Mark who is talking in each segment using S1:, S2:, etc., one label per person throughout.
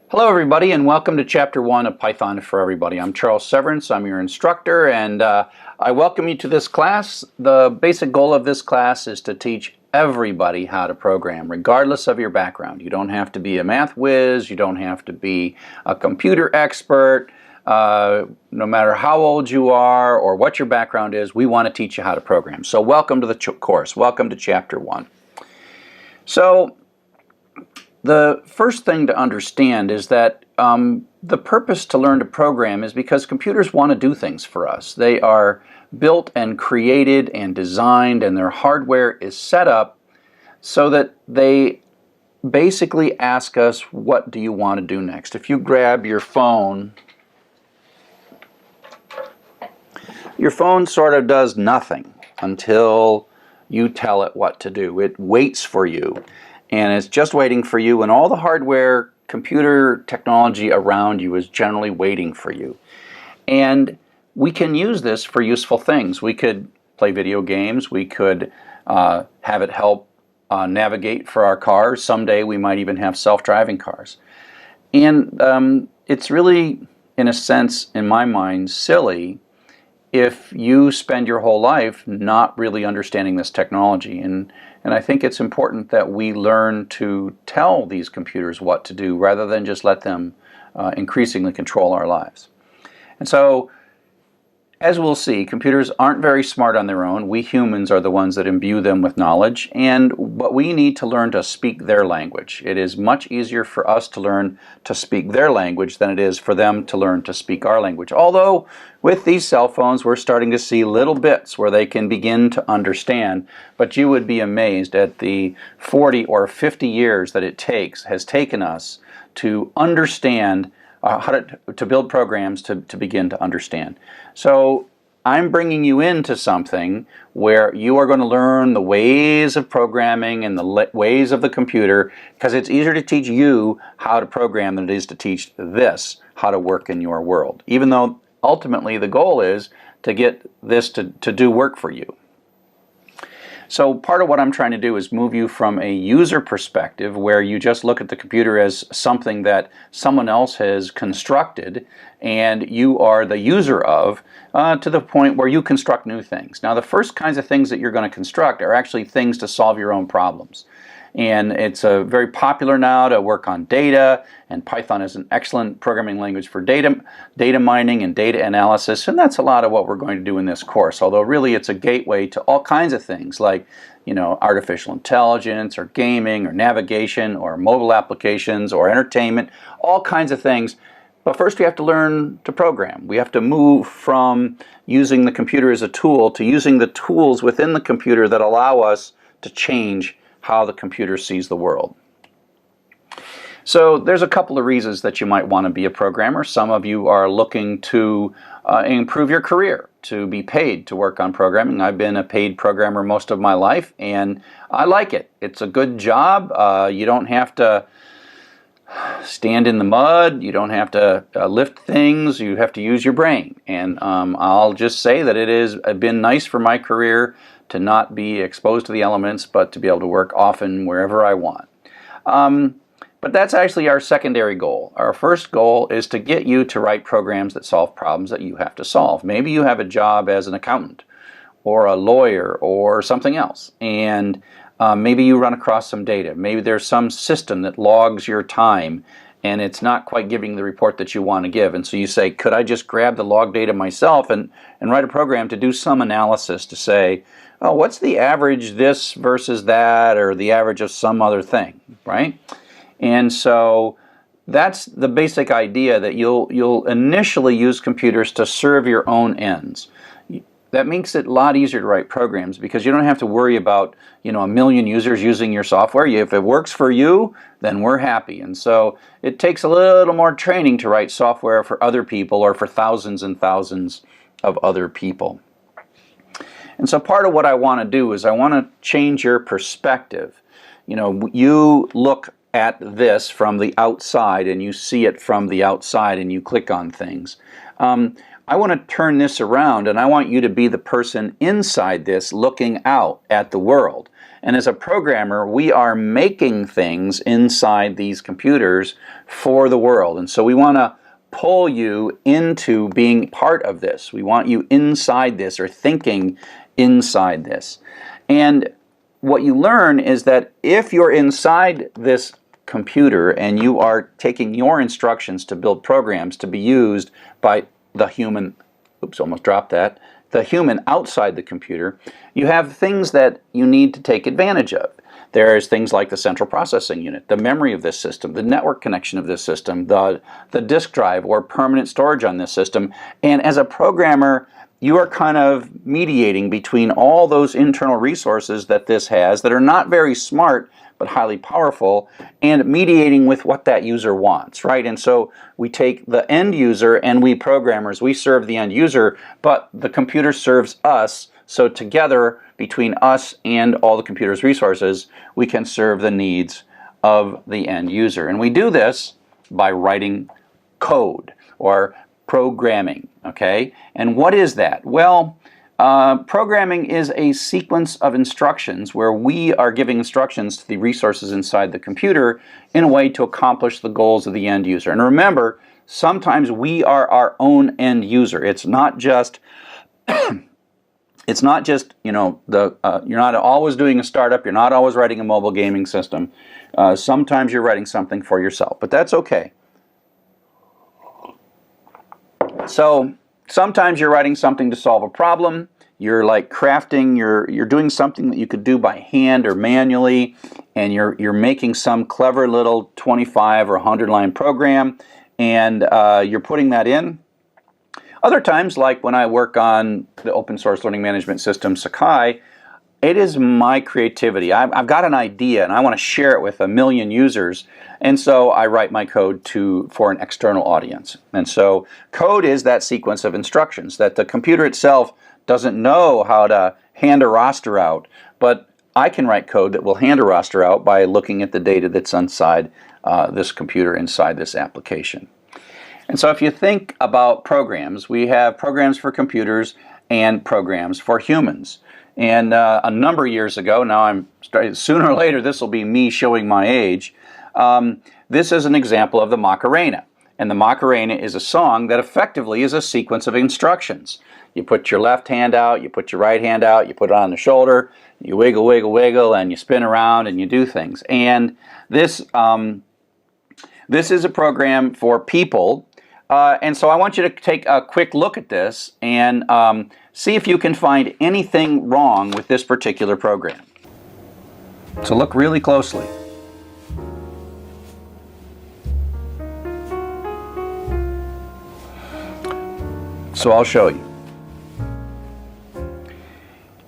S1: Hello everybody and welcome to Chapter 1 of Python for Everybody. I'm Charles Severance, I'm your instructor, and I welcome you to this class. The basic goal of this class is to teach everybody how to program, regardless of your background. You don't have to be a math whiz, you don't have to be a computer expert, no matter how old you are or what your background is, we want to teach you how to program. So welcome to the course, welcome to Chapter 1. So the first thing to understand is that the purpose to learn to program is because computers want to do things for us. They are built and created and designed, and their hardware is set up so that they basically ask us, what do you want to do next? If you grab your phone sort of does nothing until you tell it what to do. It waits for you. And it's just waiting for you, and all the hardware, computer technology around you is generally waiting for you. And we can use this for useful things. We could play video games, we could have it help navigate for our cars. Someday we might even have self-driving cars. And it's really, in a sense, in my mind, silly if you spend your whole life not really understanding this technology. And I think it's important that we learn to tell these computers what to do rather than just let them increasingly control our lives. And so, as we'll see, computers aren't very smart on their own. We humans are the ones that imbue them with knowledge, but we need to learn to speak their language. It is much easier for us to learn to speak their language than it is for them to learn to speak our language. Although, with these cell phones, we're starting to see little bits where they can begin to understand, but you would be amazed at the 40 or 50 years that it has taken us to understand how to build programs to begin to understand. So I'm bringing you into something where you are going to learn the ways of programming and the ways of the computer, because it's easier to teach you how to program than it is to teach this how to work in your world, even though ultimately the goal is to get this to do work for you. So part of what I'm trying to do is move you from a user perspective where you just look at the computer as something that someone else has constructed and you are the user of, to the point where you construct new things. Now, the first kinds of things that you're going to construct are actually things to solve your own problems. And it's very popular now to work on data, and Python is an excellent programming language for data mining and data analysis, and that's a lot of what we're going to do in this course, although really it's a gateway to all kinds of things like, artificial intelligence or gaming or navigation or mobile applications or entertainment, all kinds of things. But first we have to learn to program. We have to move from using the computer as a tool to using the tools within the computer that allow us to change how the computer sees the world. So there's a couple of reasons that you might want to be a programmer. Some of you are looking to improve your career, to be paid to work on programming. I've been a paid programmer most of my life, and I like it. It's a good job. You don't have to stand in the mud. You don't have to lift things. You have to use your brain. And I'll just say that it has been nice for my career to not be exposed to the elements, but to be able to work often wherever I want. But that's actually our secondary goal. Our first goal is to get you to write programs that solve problems that you have to solve. Maybe you have a job as an accountant or a lawyer or something else, and maybe you run across some data. Maybe there's some system that logs your time and it's not quite giving the report that you want to give. And so you say, could I just grab the log data myself and write a program to do some analysis to say, oh, what's the average this versus that, or the average of some other thing, right? And so that's the basic idea, that you'll initially use computers to serve your own ends. That makes it a lot easier to write programs because you don't have to worry about, a million users using your software. If it works for you, then we're happy. And so it takes a little more training to write software for other people or for thousands and thousands of other people. And so part of what I want to do is I want to change your perspective. You look at this from the outside and you see it from the outside and you click on things. I want to turn this around, and I want you to be the person inside this looking out at the world. And as a programmer, we are making things inside these computers for the world. And so we want to pull you into being part of this. We want you inside this, or thinking inside this. And what you learn is that if you're inside this computer and you are taking your instructions to build programs to be used by the human, oops, almost dropped that, the human outside the computer, you have things that you need to take advantage of. There's things like the central processing unit, the memory of this system, the network connection of this system, the disk drive or permanent storage on this system. And as a programmer, you are kind of mediating between all those internal resources that this has that are not very smart but highly powerful, and mediating with what that user wants, right? And so we take the end user, and we programmers, we serve the end user, but the computer serves us. So together, between us and all the computer's resources, we can serve the needs of the end user. And we do this by writing code or programming, okay? And what is that? Well, programming is a sequence of instructions where we are giving instructions to the resources inside the computer in a way to accomplish the goals of the end user. And remember, sometimes we are our own end user. It's not just you know, you're not always doing a startup, you're not always writing a mobile gaming system. Sometimes you're writing something for yourself, but that's okay. So sometimes you're writing something to solve a problem. You're like crafting, you're doing something that you could do by hand or manually, and you're making some clever little 25 or 100 line program, and you're putting that in. Other times, like when I work on the open source learning management system Sakai, it is my creativity. I've got an idea and I want to share it with 1 million users, and so I write my code for an external audience. And so code is that sequence of instructions that the computer itself doesn't know how to hand a roster out, but I can write code that will hand a roster out by looking at the data that's inside this computer, inside this application. And so if you think about programs, we have programs for computers and programs for humans. And a number of years ago, now sooner or later this will be me showing my age, this is an example of the Macarena. And the Macarena is a song that effectively is a sequence of instructions. You put your left hand out, you put your right hand out, you put it on the shoulder, you wiggle, wiggle, wiggle, and you spin around and you do things. And this is a program for people. And so I want you to take a quick look at this and see if you can find anything wrong with this particular program. So look really closely. So I'll show you.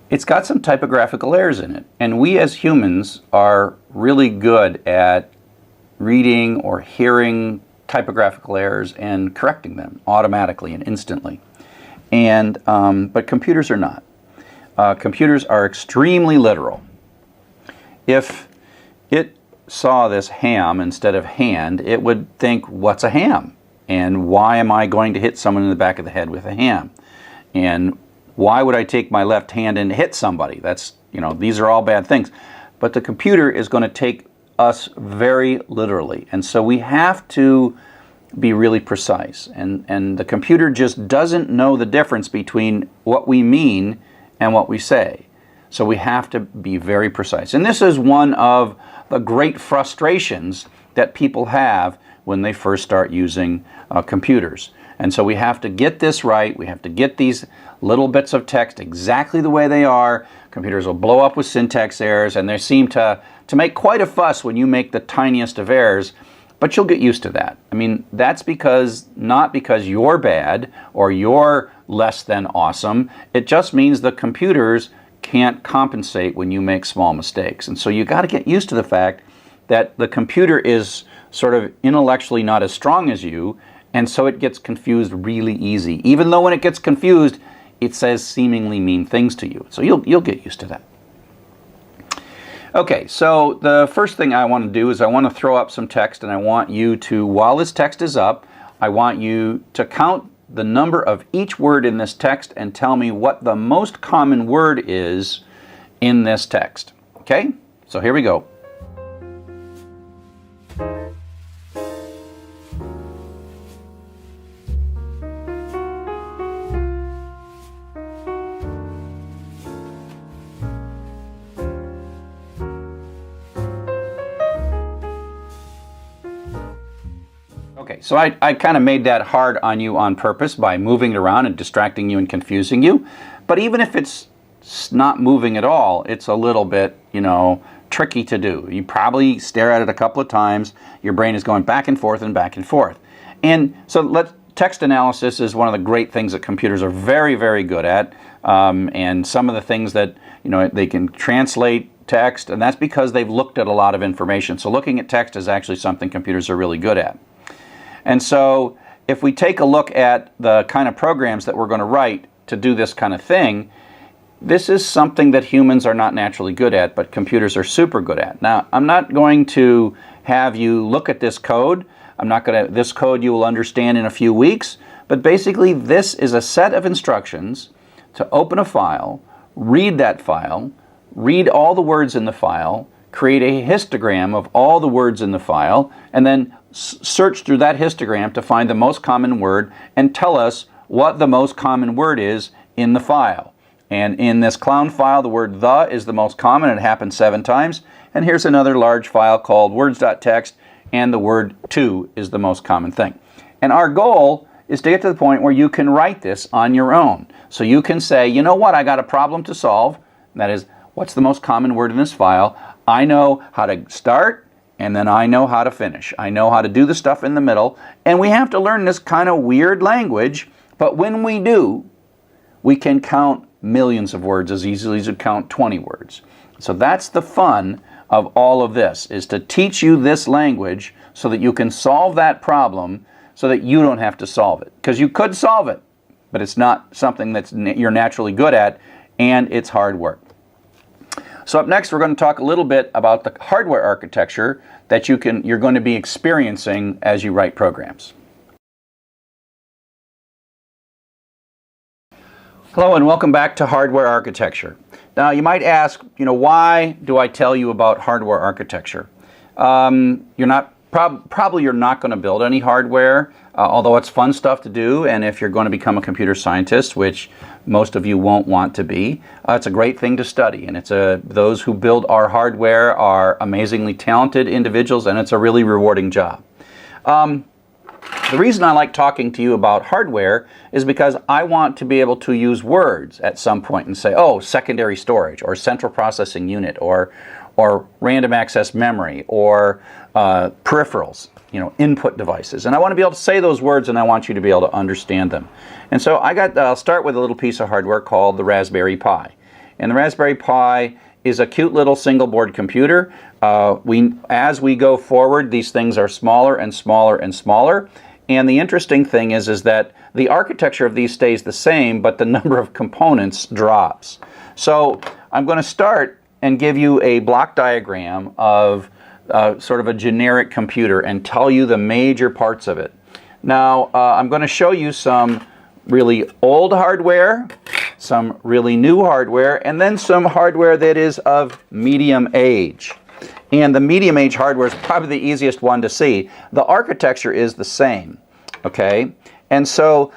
S1: It's got some typographical errors in it, and we as humans are really good at reading or hearing typographical errors and correcting them automatically and instantly. And but computers are not. Computers are extremely literal. If it saw this ham instead of hand, it would think, what's a ham? And why am I going to hit someone in the back of the head with a ham? And why would I take my left hand and hit somebody? That's, you know, these are all bad things. But the computer is going to take us very literally. And so we have to be really precise. And the computer just doesn't know the difference between what we mean and what we say. So we have to be very precise. And this is one of the great frustrations that people have when they first start using computers. And so we have to get this right. We have to get these little bits of text exactly the way they are. Computers will blow up with syntax errors, and they seem to make quite a fuss when you make the tiniest of errors, but you'll get used to that. I mean, that's not because you're bad or you're less than awesome. It just means the computers can't compensate when you make small mistakes. And so you got to get used to the fact that the computer is sort of intellectually not as strong as you, and so it gets confused really easy. Even though when it gets confused, it says seemingly mean things to you. So you'll get used to that. Okay, so the first thing I want to do is I want to throw up some text, and I want you to, while this text is up, I want you to count the number of each word in this text and tell me what the most common word is in this text. Okay, so here we go. Okay, so I kind of made that hard on you on purpose by moving it around and distracting you and confusing you. But even if it's not moving at all, it's a little bit, tricky to do. You probably stare at it a couple of times. Your brain is going back and forth and back and forth. And so text analysis is one of the great things that computers are very, very good at. And some of the things that, they can translate text, and that's because they've looked at a lot of information. So looking at text is actually something computers are really good at. And so if we take a look at the kind of programs that we're going to write to do this kind of thing, this is something that humans are not naturally good at, but computers are super good at. Now, I'm not going to have you look at this code. This code you will understand in a few weeks, but basically this is a set of instructions to open a file, read that file, read all the words in the file, create a histogram of all the words in the file, and then search through that histogram to find the most common word and tell us what the most common word is in the file. And in this clown file, the word the is the most common. It happens 7 times. And here's another large file called words.txt, and the word to is the most common thing. And our goal is to get to the point where you can write this on your own. So you can say, you know what, I got a problem to solve. That is, what's the most common word in this file? I know how to start, and then I know how to finish. I know how to do the stuff in the middle. And we have to learn this kind of weird language, but when we do, we can count millions of words as easily as you count 20 words. So that's the fun of all of this, is to teach you this language so that you can solve that problem so that you don't have to solve it. Because you could solve it, but it's not something that you're naturally good at, and it's hard work. So up next, we're going to talk a little bit about the hardware architecture that you're going to be experiencing as you write programs. Hello and welcome back to hardware architecture. Now you might ask, why do I tell you about hardware architecture? Probably you're not going to build any hardware, although it's fun stuff to do, and if you're going to become a computer scientist, which most of you won't want to be, it's a great thing to study, and those who build our hardware are amazingly talented individuals, and it's a really rewarding job. The reason I like talking to you about hardware is because I want to be able to use words at some point and say, oh, secondary storage, or central processing unit, or random access memory, or peripherals, input devices. And I want to be able to say those words, and I want you to be able to understand them. And so I'll start with a little piece of hardware called the Raspberry Pi. And the Raspberry Pi is a cute little single board computer. As we go forward, these things are smaller and smaller and smaller. And the interesting thing is that the architecture of these stays the same, but the number of components drops. So I'm going to start and give you a block diagram of sort of a generic computer and tell you the major parts of it. Now, I'm going to show you some really old hardware, some really new hardware, and then some hardware that is of medium age. And the medium age hardware is probably the easiest one to see. The architecture is the same, okay? And so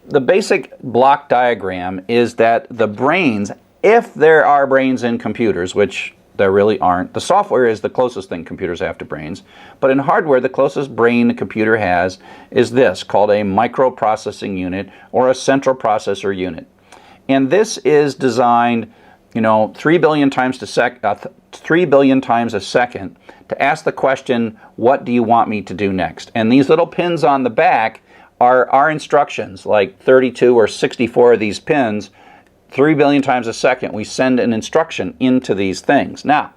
S1: the basic block diagram is that the brains, if there are brains in computers, which there really aren't, the software is the closest thing computers have to brains, but in hardware, the closest brain a computer has is this, called a microprocessing unit or a central processor unit. And this is designed 3 billion times a second to ask the question, what do you want me to do next? And these little pins on the back are our instructions, like 32 or 64 of these pins. 3 billion times a second, we send an instruction into these things. Now,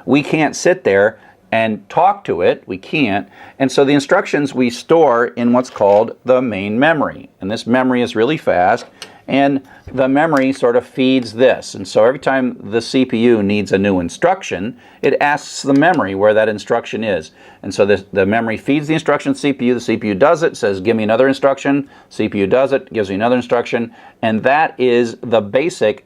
S1: we can't sit there and talk to it. We can't. And so the instructions we store in what's called the main memory. And this memory is really fast. And the memory sort of feeds this. And so every time the CPU needs a new instruction, it asks the memory where that instruction is. And so the memory feeds the instruction to the CPU does it, says give me another instruction, CPU does it, gives me another instruction, and that is the basic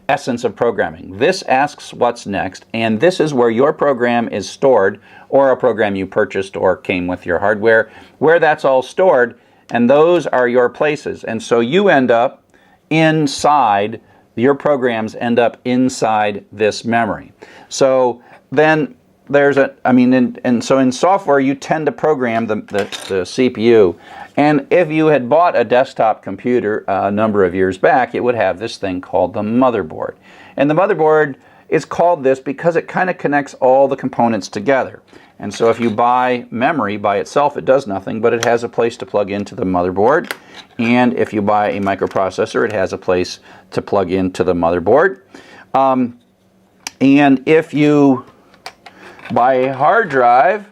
S1: essence of programming. This asks what's next, and this is where your program is stored, or a program you purchased or came with your hardware, where that's all stored, and those are your places. And so you end up inside, your programs end up inside this memory. So then there's so in software you tend to program the CPU. And if you had bought a desktop computer a number of years back, it would have this thing called the motherboard. And the motherboard is called this because it kind of connects all the components together. And so if you buy memory by itself, it does nothing, but it has a place to plug into the motherboard. And if you buy a microprocessor, it has a place to plug into the motherboard. And if you buy a hard drive,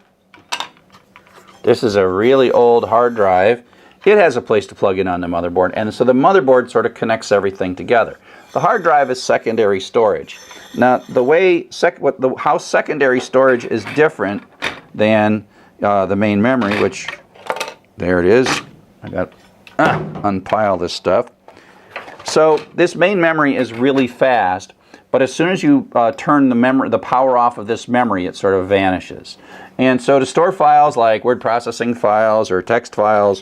S1: this is a really old hard drive, it has a place to plug in on the motherboard. And so the motherboard sort of connects everything together. The hard drive is secondary storage. Now, the way how secondary storage is different than the main memory, which, there it is. I got unpile this stuff. So this main memory is really fast, but as soon as you turn the power off of this memory, it sort of vanishes. And so to store files like word processing files or text files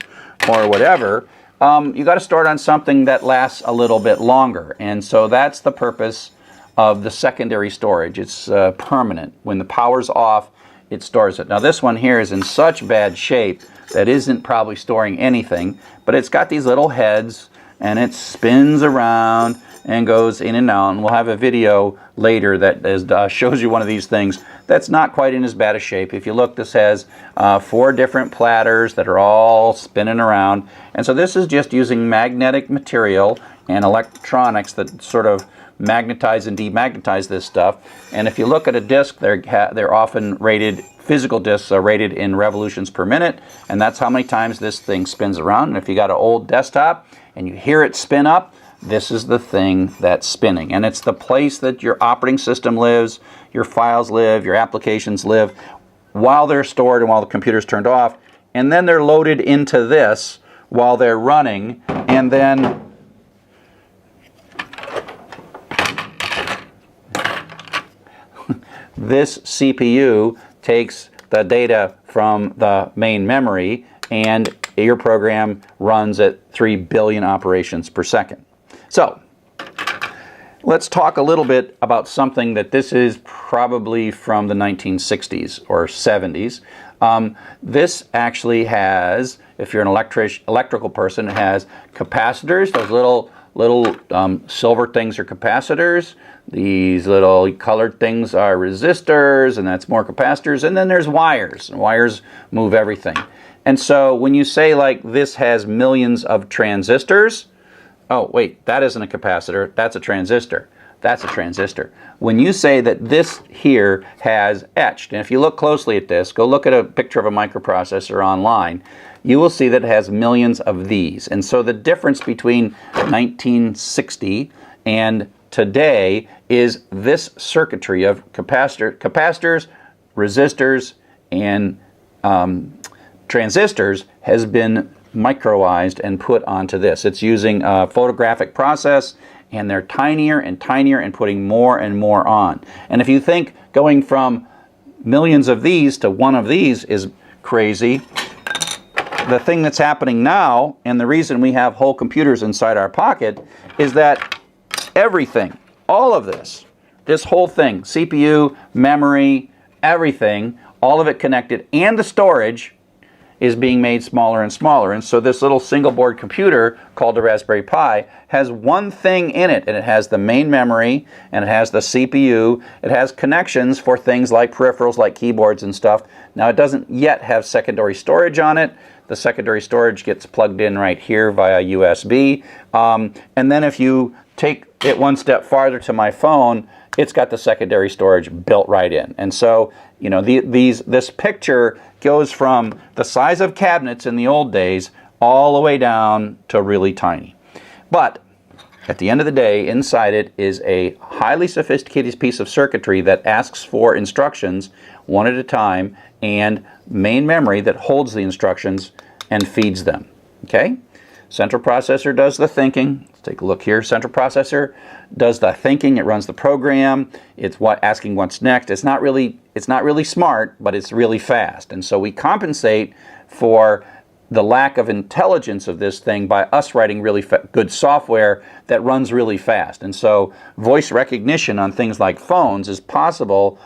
S1: or whatever, you got to store it on something that lasts a little bit longer. And so that's the purpose of the secondary storage. It's permanent. When the power's off, it stores it. Now this one here is in such bad shape that isn't probably storing anything, but it's got these little heads and it spins around and goes in and out. And we'll have a video later that shows you one of these things that's not quite in as bad a shape. If you look, this has 4 different platters that are all spinning around. And so this is just using magnetic material and electronics that sort of magnetize and demagnetize this stuff. And if you look at a disk, they're often rated, physical disks are rated in revolutions per minute, and that's how many times this thing spins around. And if you got an old desktop and you hear it spin up, this is the thing that's spinning. And it's the place that your operating system lives, your files live, your applications live, while they're stored and while the computer's turned off. And then they're loaded into this while they're running, and then this CPU takes the data from the main memory, and your program runs at 3 billion operations per second. So let's talk a little bit about something that this is probably from the 1960s or 70s. This actually has, if you're an electrical person, it has capacitors. Those little silver things are capacitors. These little colored things are resistors, and that's more capacitors. And then there's wires, and wires move everything. And so when you say like this has millions of transistors, oh wait, that isn't a capacitor, that's a transistor. That's a transistor. When you say that this here has etched, and if you look closely at this, go look at a picture of a microprocessor online, you will see that it has millions of these. And so the difference between 1960 and today is this circuitry of capacitors, resistors, and transistors has been microized and put onto this. It's using a photographic process, and they're tinier and tinier and putting more and more on. And if you think going from millions of these to one of these is crazy, the thing that's happening now, and the reason we have whole computers inside our pocket, is that everything, all of this whole thing, CPU, memory, everything, all of it connected, and the storage is being made smaller and smaller. And so this little single board computer called a Raspberry Pi has one thing in it, and it has the main memory, and it has the CPU, it has connections for things like peripherals like keyboards and stuff. Now it doesn't yet have secondary storage on it. The secondary storage gets plugged in right here via USB. And then if you take it one step farther to my phone, it's got the secondary storage built right in. And so, you know, this picture goes from the size of cabinets in the old days all the way down to really tiny. But at the end of the day, inside it is a highly sophisticated piece of circuitry that asks for instructions one at a time, and main memory that holds the instructions and feeds them. Okay? Central processor does the thinking. Let's take a look here. Central processor does the thinking. It runs the program. It's asking what's next. It's not really smart, but it's really fast. And so we compensate for the lack of intelligence of this thing by us writing really good software that runs really fast. And so voice recognition on things like phones is possible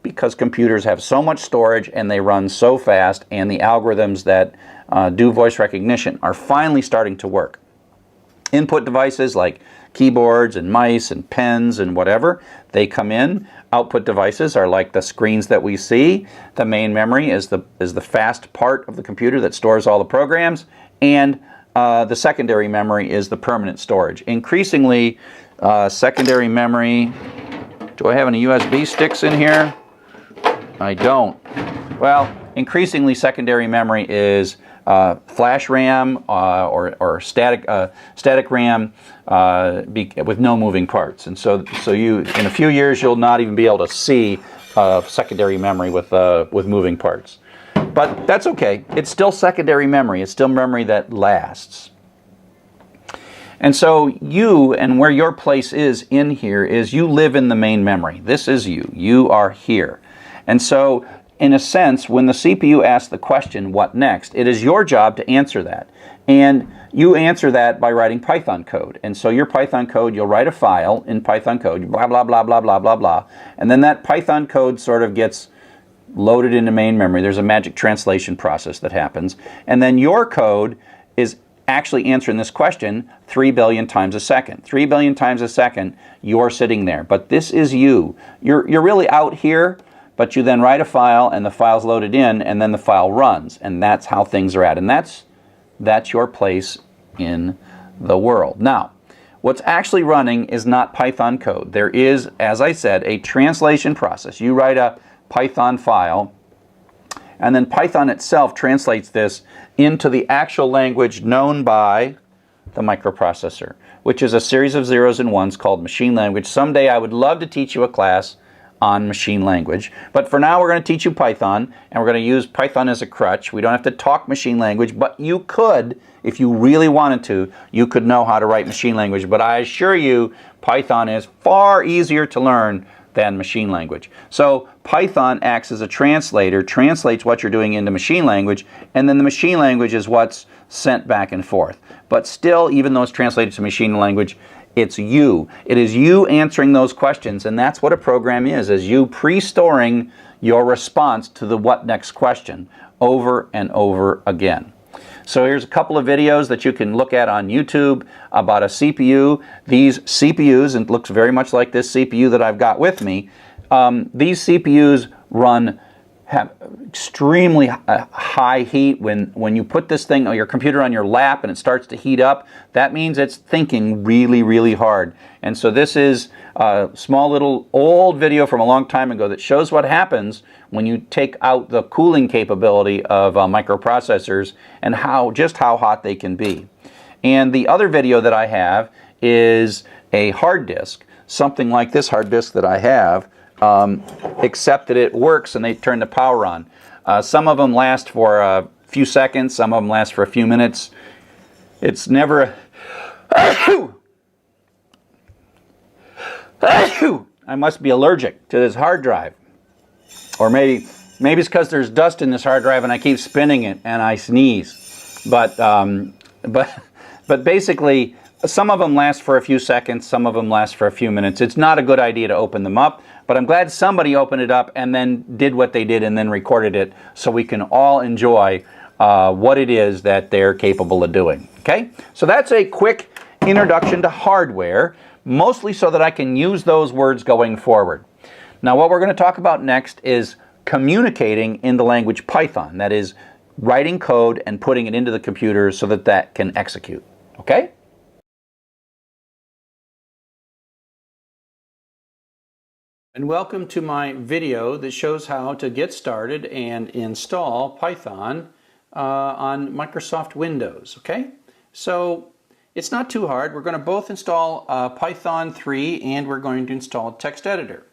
S1: because computers have so much storage and they run so fast, and the algorithms that do voice recognition are finally starting to work. Input devices like keyboards and mice and pens and whatever, they come in. Output devices are like the screens that we see. The main memory is the fast part of the computer that stores all the programs, and the secondary memory is the permanent storage. Increasingly, secondary memory, do I have any USB sticks in here? I don't. Well, increasingly secondary memory is flash RAM or static RAM with no moving parts, and so you, in a few years, you'll not even be able to see secondary memory with moving parts. But that's okay. It's still secondary memory. It's still memory that lasts. And so you, and where your place is in here, is you live in the main memory. This is you. You are here. And so, in a sense, when the CPU asks the question, what next, it is your job to answer that. And you answer that by writing Python code. And so your Python code, you'll write a file in Python code, blah, blah, blah, blah, blah, blah, blah. And then that Python code sort of gets loaded into main memory. There's a magic translation process that happens. And then your code is actually answering this question 3 billion times a second. 3 billion times a second, you're sitting there. But this is you. You're really out here, but you then write a file, and the file's loaded in, and then the file runs. And that's how things are at. And that's your place in the world. Now, what's actually running is not Python code. There is, as I said, a translation process. You write a Python file, and then Python itself translates this into the actual language known by the microprocessor, which is a series of zeros and ones called machine language. Someday I would love to teach you a class on machine language, but for now we're going to teach you Python, and we're going to use Python as a crutch. We don't have to talk machine language, but you could, if you really wanted to, you could know how to write machine language. But I assure you, Python is far easier to learn than machine language. So Python acts as a translator, translates what you're doing into machine language, and then the machine language is what's sent back and forth. But still, even though it's translated to machine language, it's you. It is you answering those questions, and that's what a program is you pre-storing your response to the what next question over and over again. So here's a couple of videos that you can look at on YouTube about a CPU. These CPUs, and it looks very much like this CPU that I've got with me, these CPUs have extremely high heat. When you put this thing, or your computer, on your lap and it starts to heat up, that means it's thinking really, really hard. And so this is a small little old video from a long time ago that shows what happens when you take out the cooling capability of microprocessors and just how hot they can be. And the other video that I have is a hard disk, something like this hard disk that I have, except that it works and they turn the power on. Some of them last for a few seconds, some of them last for a few minutes. It's never I must be allergic to this hard drive. Or maybe it's because there's dust in this hard drive and I keep spinning it and I sneeze. But basically, some of them last for a few seconds, some of them last for a few minutes. It's not a good idea to open them up, but I'm glad somebody opened it up and then did what they did and then recorded it so we can all enjoy what it is that they're capable of doing. Okay? So that's a quick introduction to hardware, mostly so that I can use those words going forward. Now, what we're going to talk about next is communicating in the language Python. That is, writing code and putting it into the computer so that that can execute. Okay? And welcome to my video that shows how to get started and install Python on Microsoft Windows. Okay? So it's not too hard. We're going to both install Python 3 and we're going to install a text editor.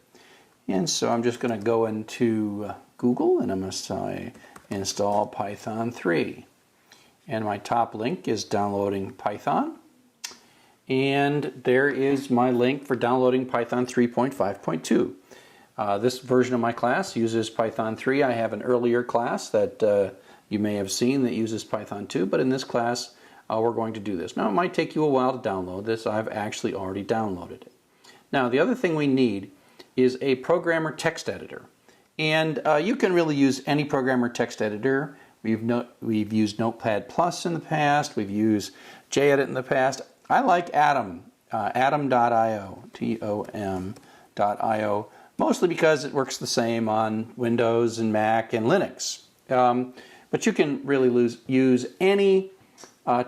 S1: And so I'm just going to go into Google and I'm going to say install Python 3. And my top link is downloading Python. And there is my link for downloading Python 3.5.2. This version of my class uses Python 3. I have an earlier class that you may have seen that uses Python 2, but in this class we're going to do this. Now it might take you a while to download this. I've actually already downloaded it. Now the other thing we need is a programmer text editor. And you can really use any programmer text editor. We've used Notepad Plus in the past. We've used JEdit in the past. I like Atom, atom.io, Tom.io, mostly because it works the same on Windows and Mac and Linux. But you can really use any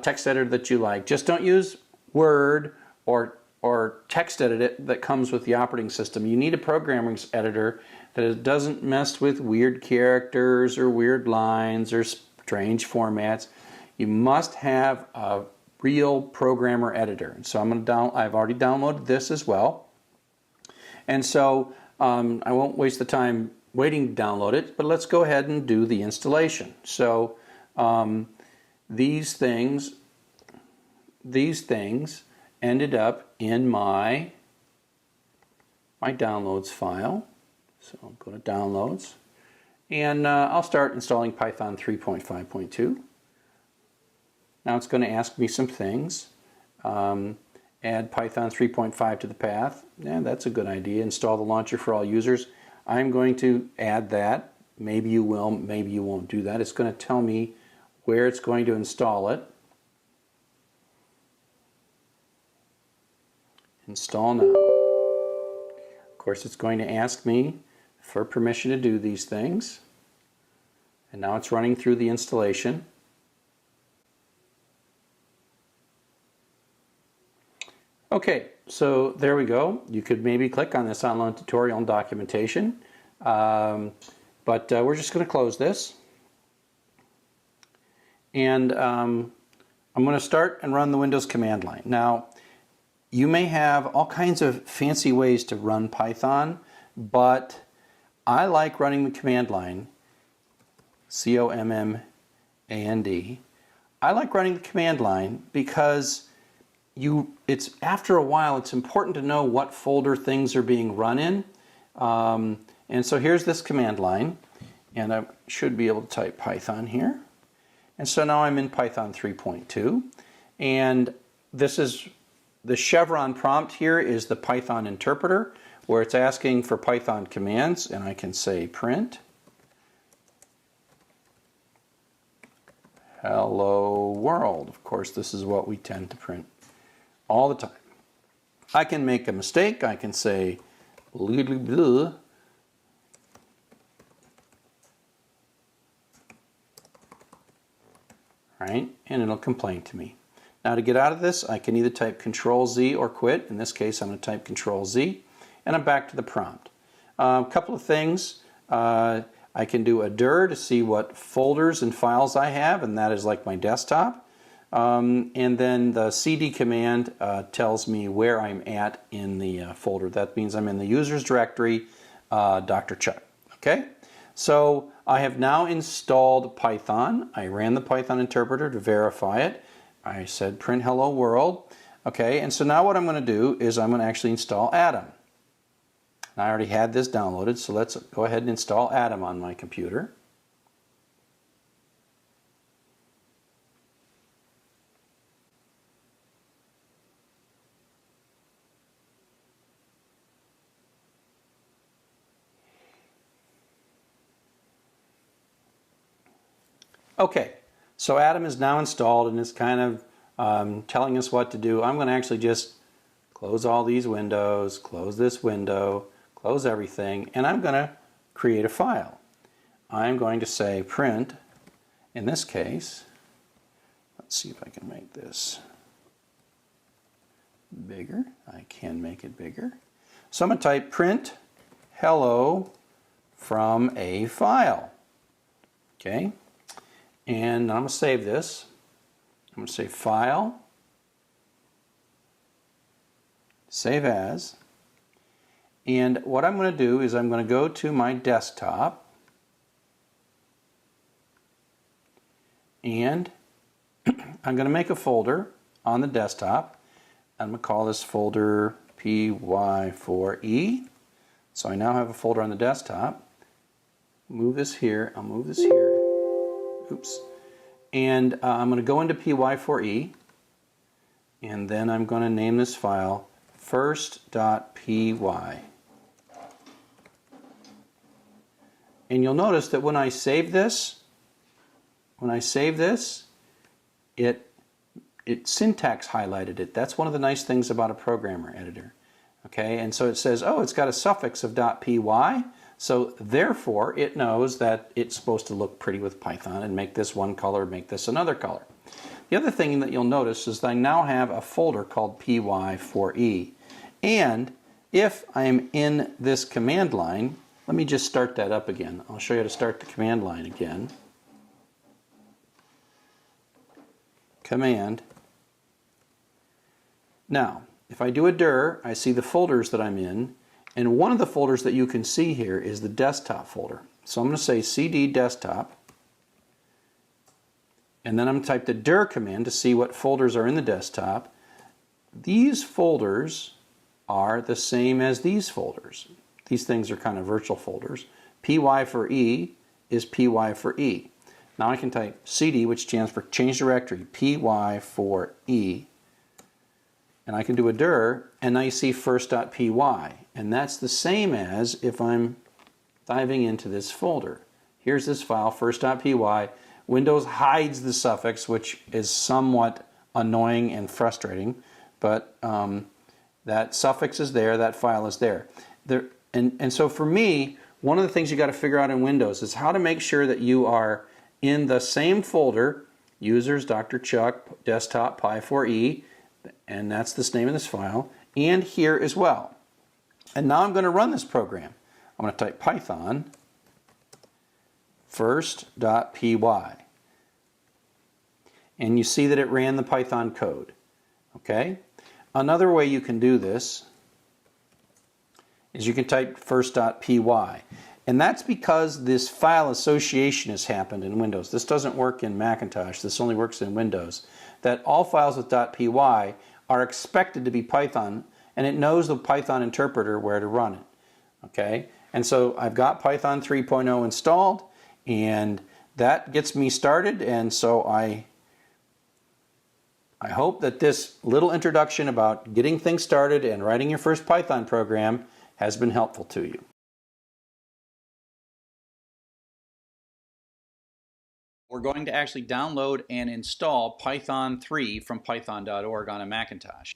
S1: text editor that you like. Just don't use Word or text edit that comes with the operating system. You need a programming editor that doesn't mess with weird characters or weird lines or strange formats. You must have a real programmer editor. So I've already downloaded this as well. And so I won't waste the time waiting to download it, but let's go ahead and do the installation. So these things ended up in my downloads file. So I'll go to downloads and I'll start installing Python 3.5.2. Now it's going to ask me some things. Add Python 3.5 to the path. Yeah, that's a good idea. Install the launcher for all users. I'm going to add that. Maybe you will, maybe you won't do that. It's going to tell me where it's going to install it. Install now. Of course, it's going to ask me for permission to do these things. And now it's running through the installation. Okay, so there we go. You could maybe click on this online tutorial and documentation, but we're just going to close this. And I'm going to start and run the Windows command line. Now, you may have all kinds of fancy ways to run Python, but I like running the command line, C-O-M-M-A-N-D. I like running the command line because after a while it's important to know what folder things are being run in. And so here's this command line, and I should be able to type Python here. And so now I'm in Python 3.2, and this is the chevron prompt here is the Python interpreter, where it's asking for Python commands, and I can say print hello world. Of course, this is what we tend to print all the time. I can make a mistake. I can say blah, blah, blah. Right? And it'll complain to me. Now to get out of this, I can either type Control-Z or quit. In this case, I'm going to type Control-Z, and I'm back to the prompt. A couple of things. I can do a dir to see what folders and files I have, and that is like my desktop. And then the cd command tells me where I'm at in the folder. That means I'm in the users directory, Dr. Chuck. Okay? So I have now installed Python. I ran the Python interpreter to verify it. I said print hello world. Okay, and so now what I'm going to do is I'm going to actually install Atom. I already had this downloaded, so let's go ahead and install Atom on my computer. Okay, so Atom is now installed and it's kind of telling us what to do. I'm going to actually just close all these windows, close this window, close everything, and I'm going to create a file. I'm going to say print, in this case, let's see if I can make this bigger. I can make it bigger. So I'm going to type print hello from a file. Okay. And I'm going to save this. I'm going to say File, Save As. And what I'm going to do is I'm going to go to my desktop and I'm going to make a folder on the desktop. I'm going to call this folder PY4E. So I now have a folder on the desktop. Move this here. I'll move this here. Oops. And I'm going to go into PY4E. And then I'm going to name this file first.py. And you'll notice that when I save this, it syntax highlighted it. That's one of the nice things about a programmer editor. Okay, and so it says, oh, it's got a suffix of .py, so therefore it knows that it's supposed to look pretty with Python and make this one color, make this another color. The other thing that you'll notice is that I now have a folder called py4e. And if I'm in this command line, let me just start that up again. I'll show you how to start the command line again. Command. Now, if I do a dir, I see the folders that I'm in, and one of the folders that you can see here is the desktop folder. So I'm going to say cd desktop, and then I'm going to type the dir command to see what folders are in the desktop. These folders are the same as these folders. These things are kind of virtual folders. py for E is py for E. Now I can type cd, which stands for change directory, py for E. And I can do a dir, and now you see first.py. And that's the same as if I'm diving into this folder. Here's this file, first.py. Windows hides the suffix, which is somewhat annoying and frustrating, but that suffix is there, that file is there. And so for me, one of the things you got to figure out in Windows is how to make sure that you are in the same folder, users, Dr. Chuck, desktop, py4e, and that's the name of this file, and here as well. And now I'm going to run this program. I'm going to type Python first.py. And you see that it ran the Python code. Okay? Another way you can do this is you can type first.py. And that's because this file association has happened in Windows. This doesn't work in Macintosh. This only works in Windows. That all files with .py are expected to be Python, and it knows the Python interpreter where to run it. Okay? And so I've got Python 3.0 installed, and that gets me started, and so I hope that this little introduction about getting things started and writing your first Python program has been helpful to you. We're going to actually download and install Python 3 from python.org on a Macintosh.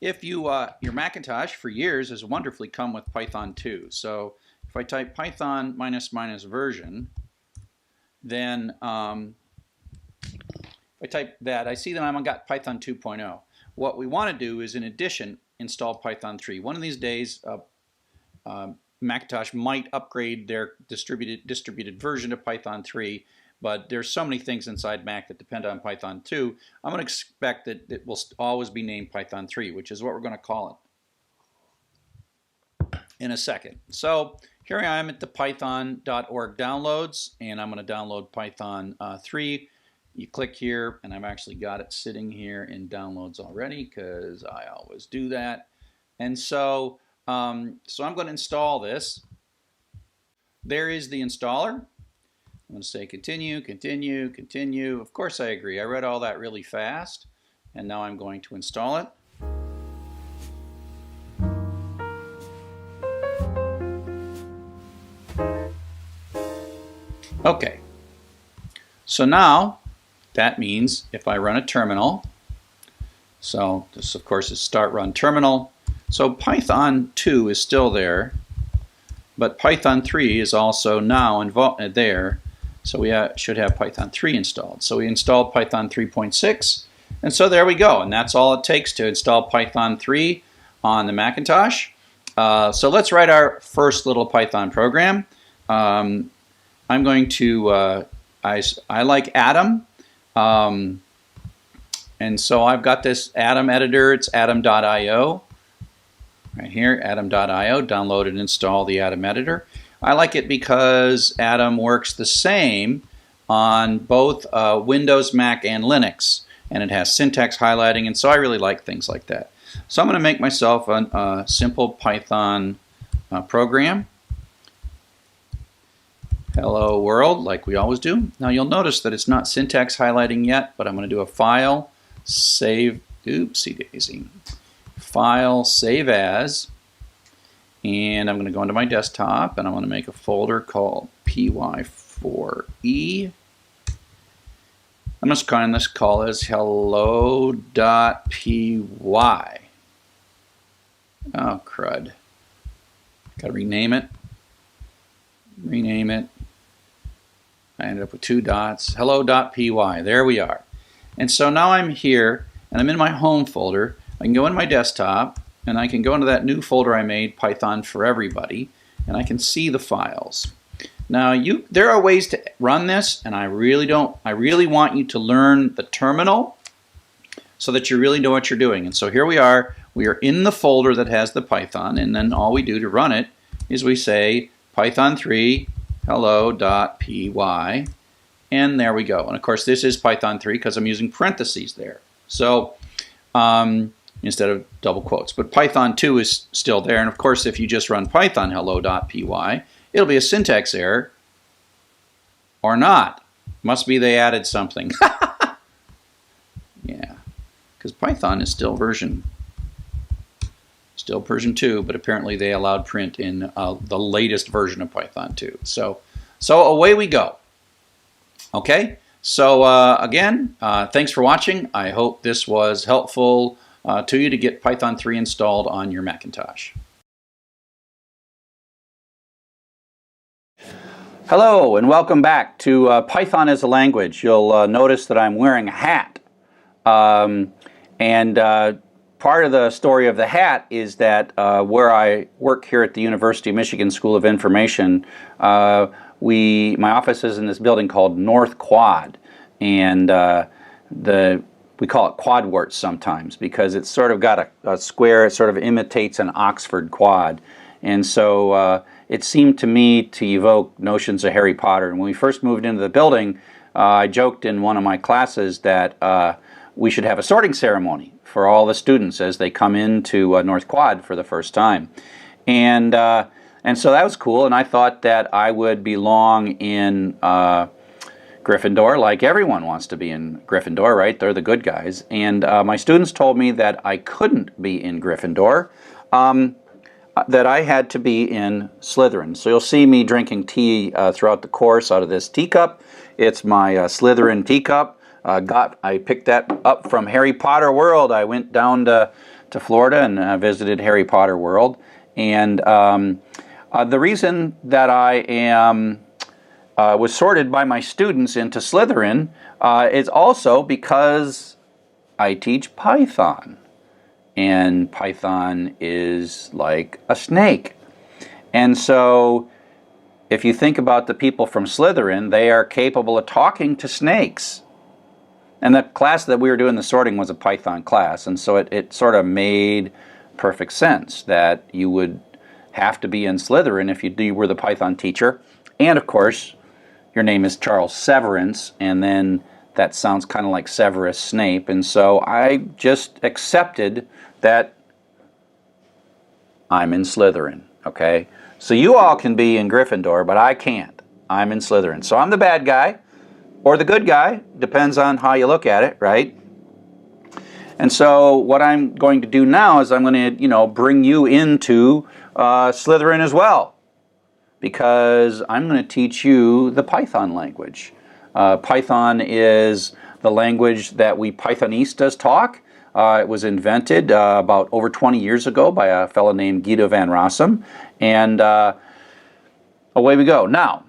S1: If your Macintosh for years has wonderfully come with Python 2. So if I type Python -- version, then if I type that, I see that I've got Python 2.0. What we want to do is, in addition, install Python 3. One of these days, Macintosh might upgrade their distributed version of Python 3, but there's so many things inside Mac that depend on Python 2. I'm going to expect that it will always be named Python 3, which is what we're going to call it in a second. So here I am at the python.org downloads, and I'm going to download Python 3. You click here, and I've actually got it sitting here in downloads already because I always do that. And so, I'm going to install this. There is the installer. I'm going to say continue, continue, continue. Of course I agree. I read all that really fast, and now I'm going to install it. Okay. So now that means if I run a terminal, so this of course is start run terminal. So Python 2 is still there, but Python 3 is also now there. So we should have Python 3 installed. So we installed Python 3.6, and so there we go. And that's all it takes to install Python 3 on the Macintosh. So let's write our first little Python program. I'm going to, I like Atom, and so I've got this Atom editor. It's atom.io. Right here, atom.io. Download and install the Atom editor. I like it because Atom works the same on both Windows, Mac, and Linux. and it has syntax highlighting, and so I really like things like that. So I'm going to make myself a simple Python program. Hello world, like we always do. Now you'll notice that it's not syntax highlighting yet, but I'm going to do a file, save, oopsie daisy, file, save as, and I'm going to go into my desktop and I'm going to make a folder called py4e. I'm just going to call this hello.py. Oh crud. Gotta rename it. Rename it. I ended up with 2 dots. Hello.py. There we are. And so now I'm here and I'm in my home folder. I can go into my desktop and I can go into that new folder I made, Python for Everybody, and I can see the files. Now there are ways to run this, and I really want you to learn the terminal so that you really know what you're doing. And so here we are in the folder that has the Python, and then all we do to run it is we say Python3 hello.py, and there we go. And of course this is Python 3 because I'm using parentheses there. So instead of double quotes. But Python 2 is still there, and of course if you just run Python hello.py, it'll be a syntax error or not. Must be they added something. Yeah, because Python is still version 2, but apparently they allowed print in the latest version of Python 2. So away we go. Okay, so again, thanks for watching. I hope this was helpful to you to get Python 3 installed on your Macintosh. Hello and welcome back to Python as a Language. You'll notice that I'm wearing a hat. Part of the story of the hat is that where I work here at the University of Michigan School of Information, my office is in this building called North Quad, and we call it quadwarts sometimes because it's sort of got a square. It sort of imitates an Oxford quad, and so it seemed to me to evoke notions of Harry Potter. And when we first moved into the building, I joked in one of my classes that we should have a sorting ceremony for all the students as they come into North Quad for the first time. And so that was cool, and I thought that I would belong in Gryffindor, like everyone wants to be in Gryffindor, right? They're the good guys. And my students told me that I couldn't be in Gryffindor, that I had to be in Slytherin. So you'll see me drinking tea throughout the course out of this teacup. It's my Slytherin teacup. I picked that up from Harry Potter World. I went down to Florida and visited Harry Potter World. And the reason that I was sorted by my students into Slytherin is also because I teach Python. And Python is like a snake. And so if you think about the people from Slytherin, they are capable of talking to snakes. And the class that we were doing the sorting was a Python class, and so it sort of made perfect sense that you would have to be in Slytherin if you were the Python teacher. And of course, your name is Charles Severance, and then that sounds kind of like Severus Snape, and so I just accepted that I'm in Slytherin, okay? So you all can be in Gryffindor, but I can't. I'm in Slytherin. So I'm the bad guy, or the good guy, depends on how you look at it, right? And so what I'm going to do now is I'm going to, bring you into Slytherin as well, because I'm going to teach you the Python language. Python is the language that we Pythonistas talk. It was invented about over 20 years ago by a fellow named Guido van Rossum, and away we go. Now,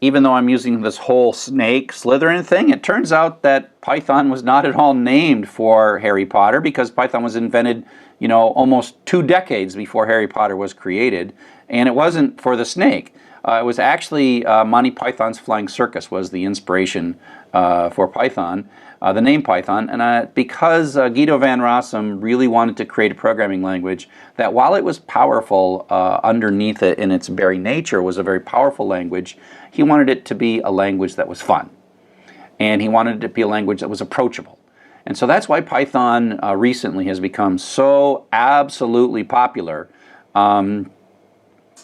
S1: even though I'm using this whole snake Slytherin thing, it turns out that Python was not at all named for Harry Potter, because Python was invented, almost 2 decades before Harry Potter was created, and it wasn't for the snake. It was actually Monty Python's Flying Circus was the inspiration for Python, the name Python, and because Guido van Rossum really wanted to create a programming language that, while it was powerful underneath it in its very nature, was a very powerful language, he wanted it to be a language that was fun. And he wanted it to be a language that was approachable. And so that's why Python recently has become so absolutely popular.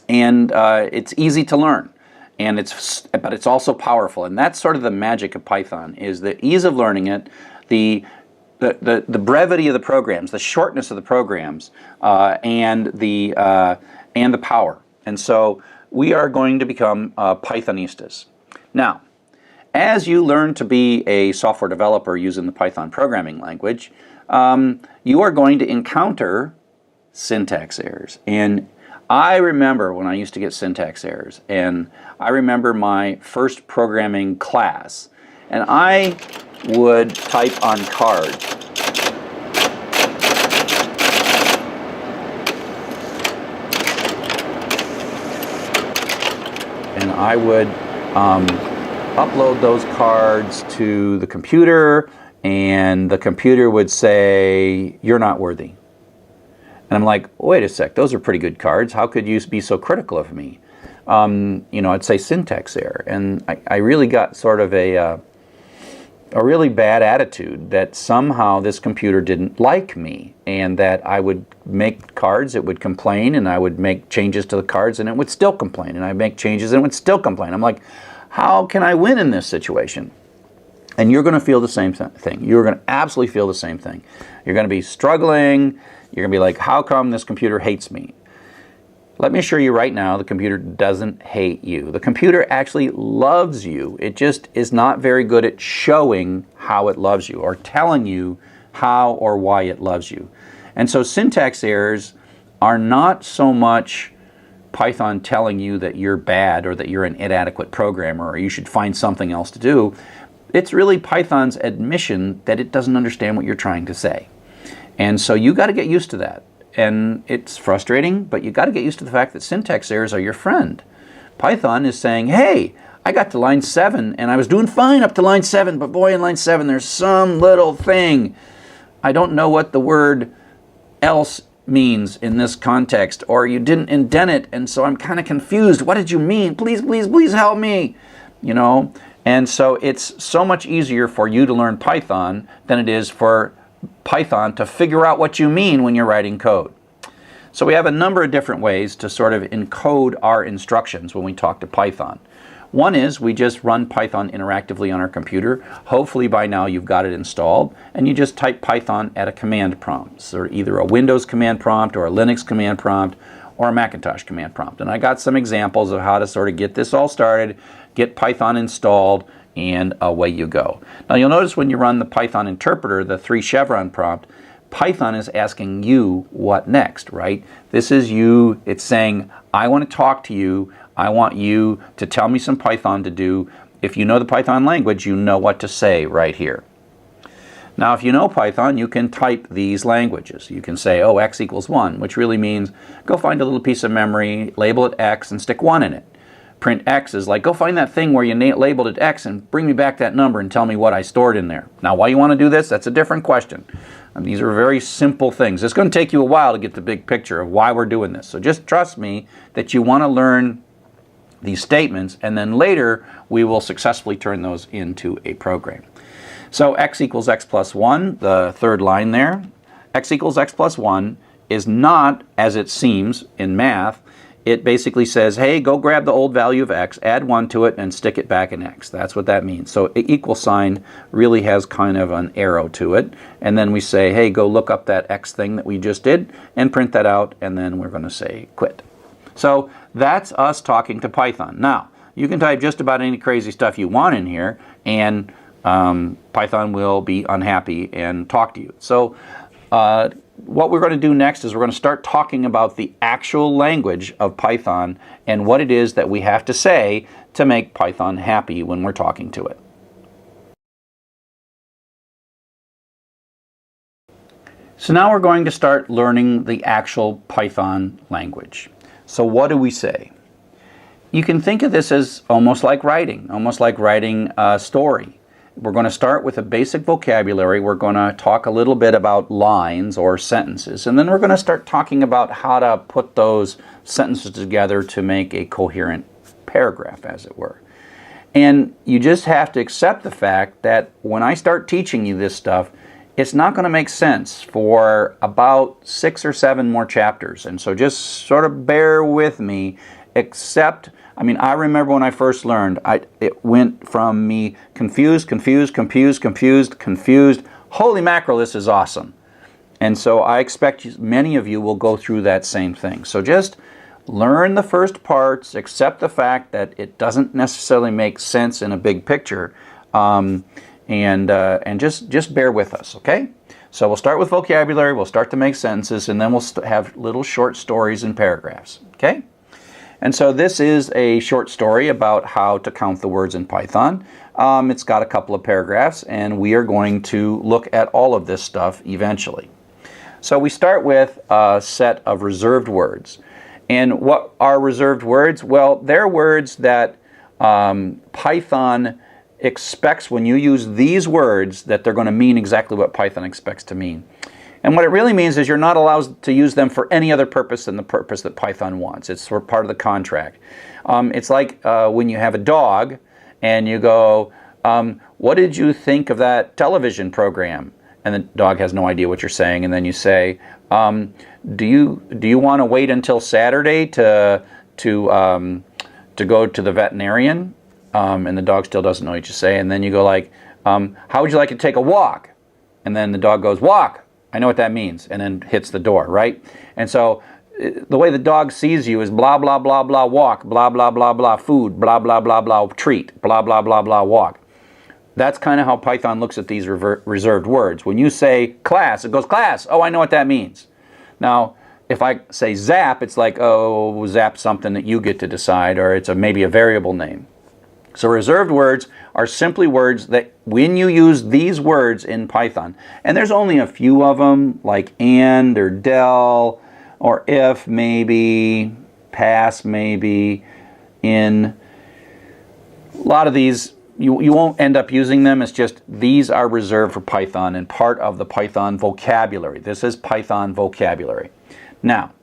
S1: It's easy to learn, but it's also powerful. And that's sort of the magic of Python, is the ease of learning it, the brevity of the programs, the shortness of the programs, and the power. And so we are going to become Pythonistas. Now, as you learn to be a software developer using the Python programming language, you are going to encounter syntax errors. And I remember when I used to get syntax errors, and I remember my first programming class, and I would type on cards. And I would upload those cards to the computer, and the computer would say, "You're not worthy." And I'm like, wait a sec, those are pretty good cards. How could you be so critical of me? I'd say syntax error. And I really got sort of a really bad attitude that somehow this computer didn't like me, and that I would make cards, it would complain, and I would make changes to the cards, and it would still complain, and I'd make changes, and it would still complain. I'm like, how can I win in this situation? And you're going to feel the same thing. You're going to absolutely feel the same thing. You're going to be struggling. You're going to be like, how come this computer hates me? Let me assure you right now, the computer doesn't hate you. The computer actually loves you. It just is not very good at showing how it loves you, or telling you how or why it loves you. And so syntax errors are not so much Python telling you that you're bad, or that you're an inadequate programmer, or you should find something else to do. It's really Python's admission that it doesn't understand what you're trying to say. And so you got to get used to that. And it's frustrating, but you got to get used to the fact that syntax errors are your friend. Python is saying, hey, I got to line 7 and I was doing fine up to line 7, but boy, in line 7 there's some little thing. I don't know what the word else means in this context, or you didn't indent it, and so I'm kind of confused. What did you mean? Please, please, please help me. And so it's so much easier for you to learn Python than it is for Python to figure out what you mean when you're writing code. So we have a number of different ways to sort of encode our instructions when we talk to Python. One is we just run Python interactively on our computer. Hopefully by now you've got it installed, and you just type Python at a command prompt. So either a Windows command prompt, or a Linux command prompt, or a Macintosh command prompt. And I got some examples of how to sort of get this all started, get Python installed, and away you go. Now you'll notice when you run the Python interpreter, the 3 chevron prompt, Python is asking you what next, right? This is you, it's saying, I want to talk to you, I want you to tell me some Python to do. If you know the Python language, you know what to say right here. Now if you know Python, you can type these languages. You can say, oh, x equals 1, which really means go find a little piece of memory, label it x, and stick 1 in it. Print x is like, go find that thing where you labeled it x and bring me back that number and tell me what I stored in there. Now why you want to do this, that's a different question. These are very simple things. It's going to take you a while to get the big picture of why we're doing this. So just trust me that you want to learn these statements, and then later we will successfully turn those into a program. So x equals x plus 1, the third line there. X equals x plus 1 is not, as it seems in math, it basically says, hey, go grab the old value of x, add 1 to it, and stick it back in x. That's what that means. So equal sign really has kind of an arrow to it. And then we say, hey, go look up that x thing that we just did and print that out, and then we're going to say quit. So that's us talking to Python. Now, you can type just about any crazy stuff you want in here, and Python will be unhappy and talk to you. So what we're going to do next is we're going to start talking about the actual language of Python and what it is that we have to say to make Python happy when we're talking to it. So now we're going to start learning the actual Python language. So what do we say? You can think of this as almost like writing a story. We're going to start with a basic vocabulary. We're going to talk a little bit about lines or sentences, and then we're going to start talking about how to put those sentences together to make a coherent paragraph, as it were. And you just have to accept the fact that when I start teaching you this stuff, it's not going to make sense for about 6 or 7 more chapters. And so just sort of bear with me, except, I mean, I remember when I first learned, it went from me confused. Holy mackerel, this is awesome. And so I expect many of you will go through that same thing. So just learn the first parts, accept the fact that it doesn't necessarily make sense in a big picture, and just bear with us, okay? So we'll start with vocabulary, we'll start to make sentences, and then we'll have little short stories and paragraphs, okay? And so this is a short story about how to count the words in Python. It's got a couple of paragraphs, and we are going to look at all of this stuff eventually. So we start with a set of reserved words. And what are reserved words? Well, they're words that Python expects when you use these words that they're going to mean exactly what Python expects to mean. And what it really means is you're not allowed to use them for any other purpose than the purpose that Python wants. It's sort of part of the contract. It's like when you have a dog and you go, what did you think of that television program? And the dog has no idea what you're saying. And then you say, do you want to wait until Saturday to go to the veterinarian? And the dog still doesn't know what you say. And then you go like, how would you like to take a walk? And then the dog goes, walk. I know what that means. And then hits the door, right? And so the way the dog sees you is blah, blah, blah, blah, walk, blah, blah, blah, blah, food, blah, blah, blah, blah, treat, blah, blah, blah, blah, walk. That's kind of how Python looks at these reserved words. When you say class, it goes class. Oh, I know what that means. Now, if I say zap, it's like, oh, zap something that you get to decide, or it's maybe a variable name. So reserved words are simply words that when you use these words in Python, and there's only a few of them, like and or del, or if maybe, pass maybe, in. A lot of these, you won't end up using them. It's just these are reserved for Python and part of the Python vocabulary. This is Python vocabulary. Now,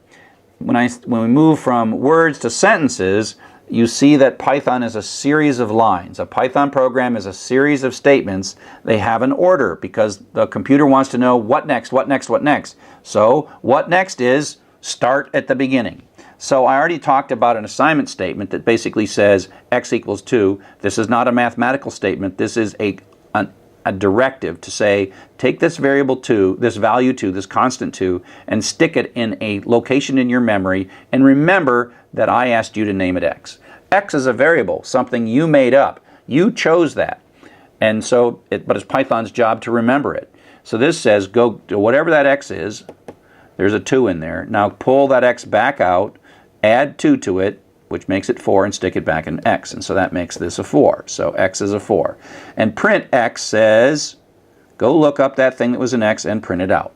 S1: when we move from words to sentences, you see that Python is a series of lines. A Python program is a series of statements. They have an order because the computer wants to know what next, what next, what next. So what next is start at the beginning. So I already talked about an assignment statement that basically says x equals 2. This is not a mathematical statement. This is a directive to say, take this variable 2, this value 2, this constant 2, and stick it in a location in your memory, and remember that I asked you to name it x. X is a variable, something you made up. You chose that. And so, but it's Python's job to remember it. So this says, go to whatever that x is, there's a 2 in there. Now pull that x back out, add 2 to it, which makes it 4, and stick it back in x. And so that makes this a 4. So x is a 4. And print x says, go look up that thing that was an x and print it out.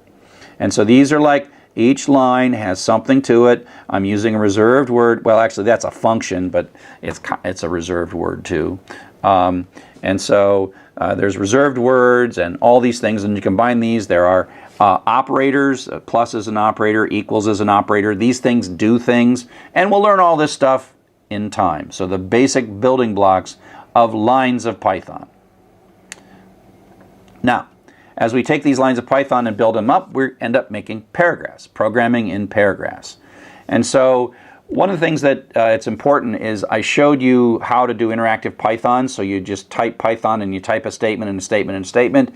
S1: And so these are like, each line has something to it. I'm using a reserved word. Well, actually, that's a function, but it's a reserved word too. And so there's reserved words and all these things, and you combine these. There are operators. Plus is an operator, equals is an operator. These things do things, and we'll learn all this stuff in time. So the basic building blocks of lines of Python. Now, as we take these lines of Python and build them up, we end up making paragraphs, programming in paragraphs. And so one of the things that it's important is I showed you how to do interactive Python. So you just type Python and you type a statement and a statement and a statement.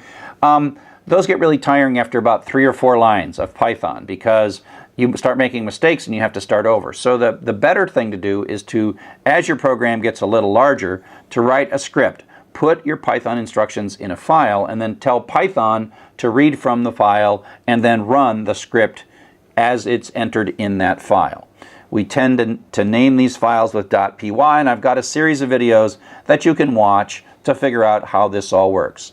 S1: Those get really tiring after about 3 or 4 lines of Python because you start making mistakes and you have to start over. So the better thing to do is to, as your program gets a little larger, to write a script. Put your Python instructions in a file and then tell Python to read from the file and then run the script as it's entered in that file. We tend to name these files with .py, and I've got a series of videos that you can watch to figure out how this all works.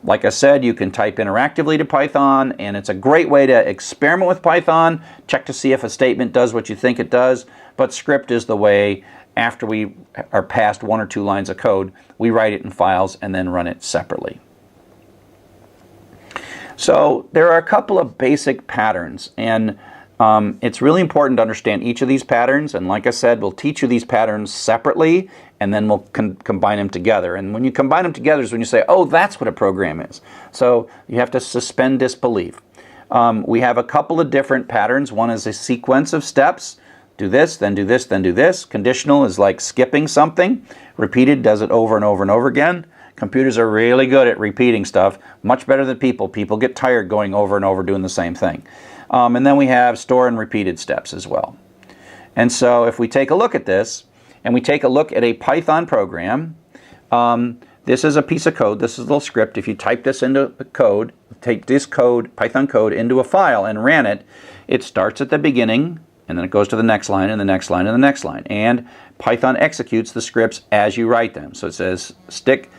S1: Like I said, you can type interactively to Python, and it's a great way to experiment with Python, check to see if a statement does what you think it does, but script is the way. After we are past 1 or 2 lines of code, we write it in files and then run it separately. So there are a couple of basic patterns, and It's really important to understand each of these patterns, and like I said, we'll teach you these patterns separately, and then we'll combine them together. And when you combine them together is when you say, oh, that's what a program is. So you have to suspend disbelief. We have a couple of different patterns. One is a sequence of steps. Do this, then do this, then do this. Conditional is like skipping something. Repeated does it over and over and over again. Computers are really good at repeating stuff, much better than people. People get tired going over and over doing the same thing. And then we have store and repeated steps as well. And so if we take a look at this, and we take a look at a Python program, this is a piece of code, this is a little script. If you type this into the code, take this code, Python code, into a file and ran it, it starts at the beginning, and then it goes to the next line, and the next line, and the next line. And Python executes the scripts as you write them. So it says stick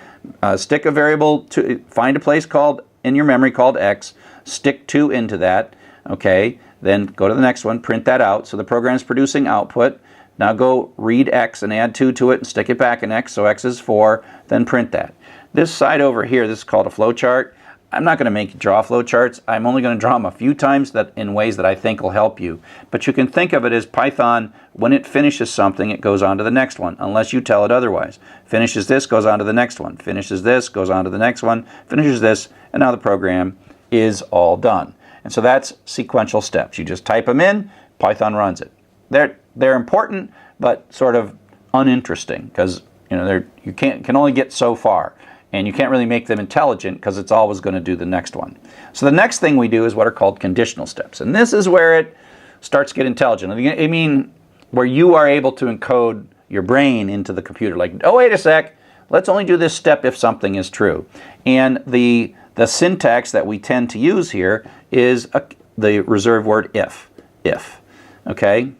S1: a variable to, find a place called in your memory called x, stick 2 into that, okay, then go to the next one, print that out. So the program's producing output. Now go read x and add 2 to it and stick it back in x, so x is 4, then print that. This side over here, this is called a flowchart. I'm not going to make you draw flowcharts. I'm only going to draw them a few times in ways that I think will help you. But you can think of it as Python, when it finishes something, it goes on to the next one, unless you tell it otherwise. Finishes this, goes on to the next one. Finishes this, goes on to the next one. Finishes this, and now the program is all done. And so that's sequential steps. You just type them in, Python runs it. They're important, but sort of uninteresting, because you can only get so far. And you can't really make them intelligent because it's always going to do the next one. So the next thing we do is what are called conditional steps. And this is where it starts to get intelligent. I mean, where you are able to encode your brain into the computer. Like, oh, wait a sec, let's only do this step if something is true. And the syntax that we tend to use here is the reserved word if. Okay?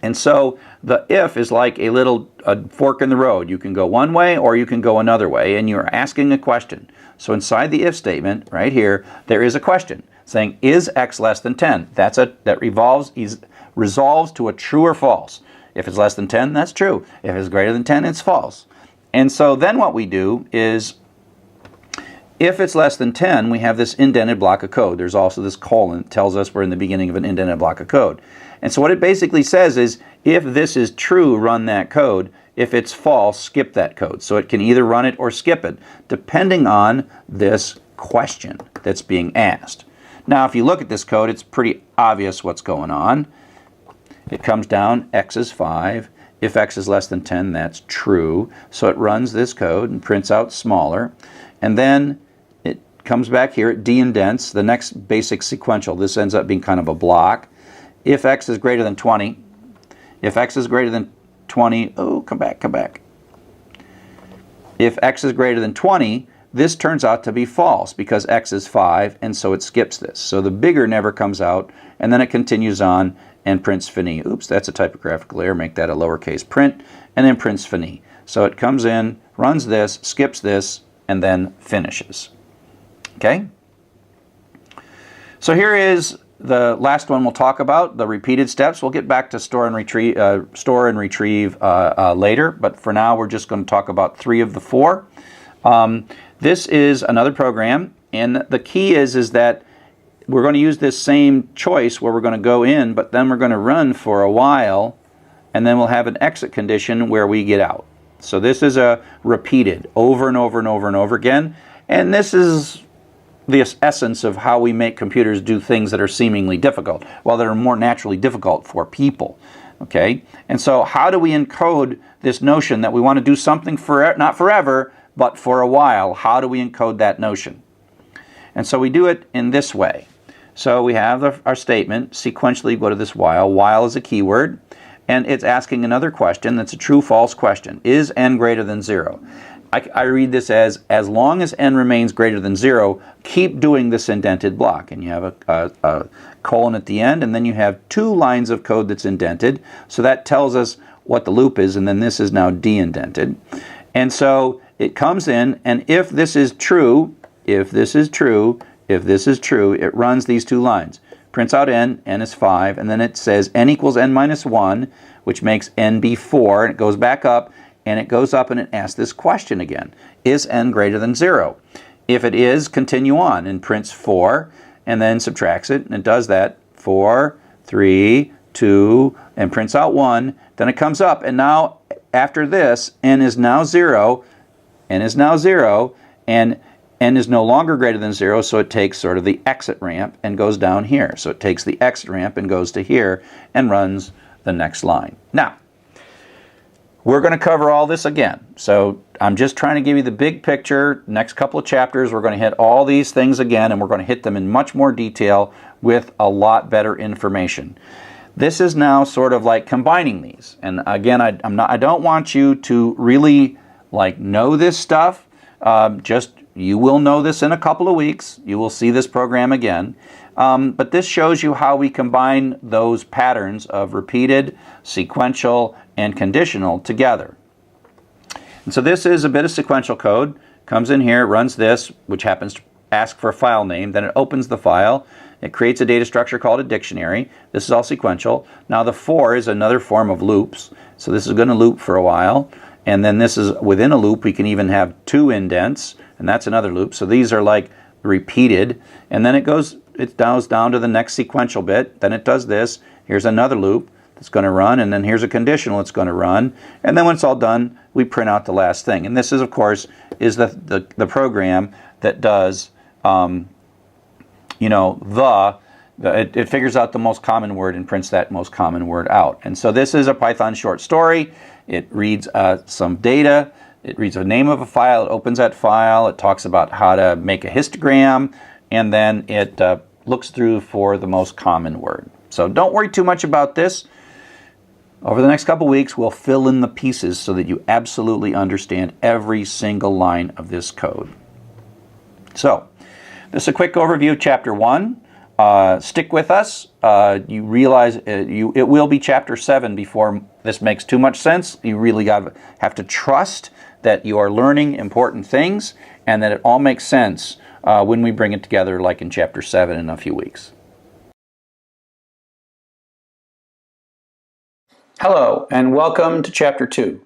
S1: And so the if is like a fork in the road. You can go one way or you can go another way, and you're asking a question. So inside the if statement, right here, there is a question saying, is x less than 10? That resolves to a true or false. If it's less than 10, that's true. If it's greater than 10, it's false. And so then what we do is, if it's less than 10, we have this indented block of code. There's also this colon that tells us we're in the beginning of an indented block of code. And so what it basically says is, if this is true, run that code. If it's false, skip that code. So it can either run it or skip it, depending on this question that's being asked. Now, if you look at this code, it's pretty obvious what's going on. It comes down, x is 5. If x is less than 10, that's true. So it runs this code and prints out smaller. And then it comes back here, it de-indents the next basic sequential. This ends up being kind of a block. If x is greater than 20, if x is greater than 20, oh, come back. If x is greater than 20, this turns out to be false because x is 5, and so it skips this. So the bigger never comes out, and then it continues on and prints fini. Oops, that's a typographical error. Make that a lowercase print, and then prints fini. So it comes in, runs this, skips this, and then finishes. Okay? So here is the last one we'll talk about, the repeated steps. We'll get back to store and retrieve later, but for now we're just going to talk about 3 of the 4. This is another program, and the key is that we're going to use this same choice where we're going to go in, but then we're going to run for a while, and then we'll have an exit condition where we get out. So this is a repeated over and over and over and over again, and this is the essence of how we make computers do things that are seemingly difficult, while that are more naturally difficult for people. Okay? And so how do we encode this notion that we want to do something not forever, but for a while? How do we encode that notion? And so we do it in this way. So we have our statement, sequentially go to this while. While is a keyword, and it's asking another question that's a true-false question. Is n greater than 0? I read this as long as n remains greater than 0, keep doing this indented block. And you have a colon at the end, and then you have 2 lines of code that's indented. So that tells us what the loop is, and then this is now de-indented. And so it comes in, and if this is true, it runs these 2 lines. Prints out n is 5, and then it says n equals n minus 1, which makes n be 4, and it goes back up, and it goes up and it asks this question again. Is n greater than 0? If it is, continue on, and prints 4, and then subtracts it, and it does that 4, 3, 2, and prints out 1. Then it comes up, and now after this, n is now 0, n is now 0, and n is no longer greater than 0, so it takes sort of the exit ramp and goes down here. So it takes the exit ramp and goes to here and runs the next line. Now, we're going to cover all this again. So I'm just trying to give you the big picture. Next couple of chapters, we're going to hit all these things again, and we're going to hit them in much more detail with a lot better information. This is now sort of like combining these. And again, I don't want you to really like know this stuff. You will know this in a couple of weeks. You will see this program again. But this shows you how we combine those patterns of repeated, sequential, and conditional together. And so this is a bit of sequential code. Comes in here, runs this, which happens to ask for a file name. Then it opens the file. It creates a data structure called a dictionary. This is all sequential. Now the for is another form of loops. So this is going to loop for a while. And then this is within a loop. We can even have 2 indents, and that's another loop. So these are like repeated. And then it goes down to the next sequential bit. Then it does this. Here's another loop that's going to run, and then here's a conditional it's going to run. And then when it's all done, we print out the last thing. And this is, of course, is the program that does, it figures out the most common word and prints that most common word out. And so this is a Python short story. It reads some data. It reads the name of a file. It opens that file. It talks about how to make a histogram. And then it looks through for the most common word. So don't worry too much about this. Over the next couple weeks, we'll fill in the pieces so that you absolutely understand every single line of this code. So, this is a quick overview of Chapter 1. Stick with us. You realize it will be Chapter 7 before this makes too much sense. You really have to trust that you are learning important things and that it all makes sense when we bring it together, like in Chapter 7 in a few weeks. Hello, and welcome to Chapter 2.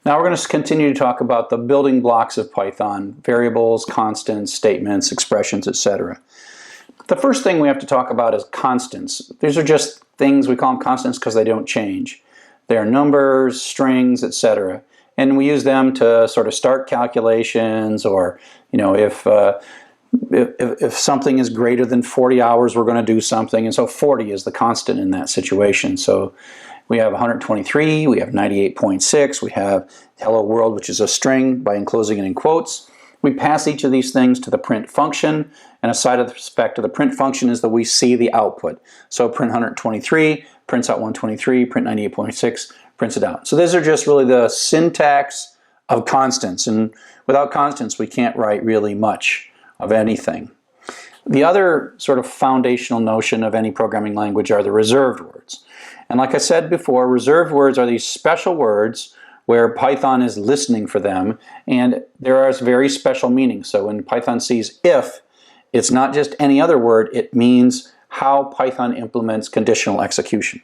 S1: Now we're going to continue to talk about the building blocks of Python: variables, constants, statements, expressions, etc. The first thing we have to talk about is constants. These are just things, we call them constants because they don't change. They're numbers, strings, etc. And we use them to sort of start calculations, or if something is greater than 40 hours, we're going to do something. And so 40 is the constant in that situation. So we have 123, we have 98.6, we have hello world, which is a string by enclosing it in quotes. We pass each of these things to the print function, and a side effect of the print function is that we see the output. So print 123 prints out 123, print 98.6 prints it out. So these are just really the syntax of constants, and without constants we can't write really much of anything. The other sort of foundational notion of any programming language are the reserved words. And like I said before, reserved words are these special words where Python is listening for them, and there are very special meanings. So when Python sees if, it's not just any other word, it means how Python implements conditional execution.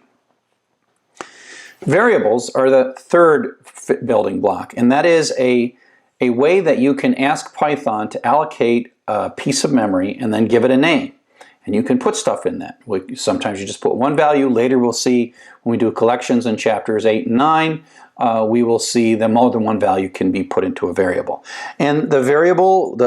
S1: Variables are the third building block, and that is a way that you can ask Python to allocate a piece of memory and then give it a name. And you can put stuff in that. Sometimes you just put one value. Later we'll see when we do collections in chapters 8 and 9, we will see that more than one value can be put into a variable. And the variable,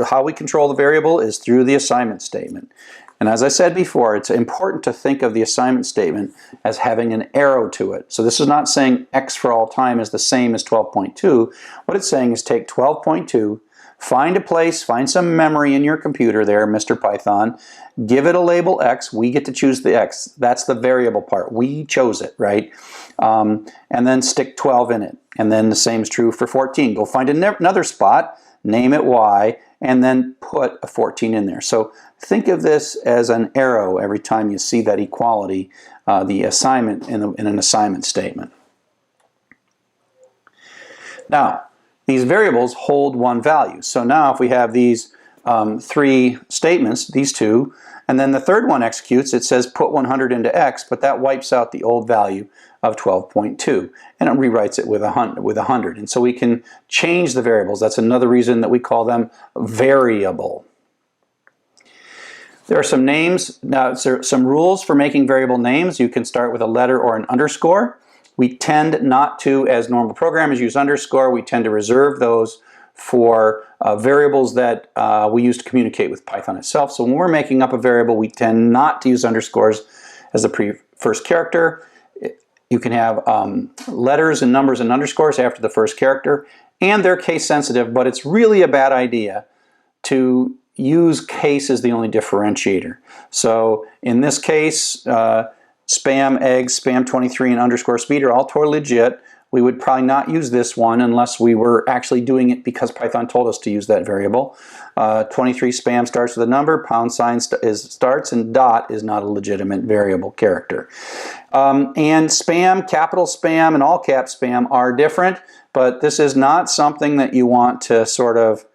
S1: how we control the variable is through the assignment statement. And as I said before, it's important to think of the assignment statement as having an arrow to it. So this is not saying x for all time is the same as 12.2. What it's saying is take 12.2, find a place, find some memory in your computer there, Mr. Python, give it a label x, we get to choose the x. That's the variable part. We chose it, right? And then stick 12 in it. And then the same is true for 14. Go find another spot, name it y, and then put a 14 in there. So think of this as an arrow every time you see that equality, the assignment in an assignment statement. Now, these variables hold one value. So now if we have these 3 statements, these two, and then the third one executes, it says put 100 into x, but that wipes out the old value of 12.2, and it rewrites it with 100. And so we can change the variables. That's another reason that we call them variable. There are some names, some rules for making variable names. You can start with a letter or an underscore. We tend not to, as normal programmers, use underscore. We tend to reserve those for variables that we use to communicate with Python itself. So when we're making up a variable, we tend not to use underscores as the first character. You can have letters and numbers and underscores after the first character, and they're case sensitive, but it's really a bad idea to use case as the only differentiator. So in this case, spam, eggs, spam23, and underscore speed are all totally legit. We would probably not use this one unless we were actually doing it because Python told us to use that variable. 23 spam starts with a number, pound sign starts, and dot is not a legitimate variable character. And spam, capital spam, and all cap spam are different, but this is not something that you want to sort of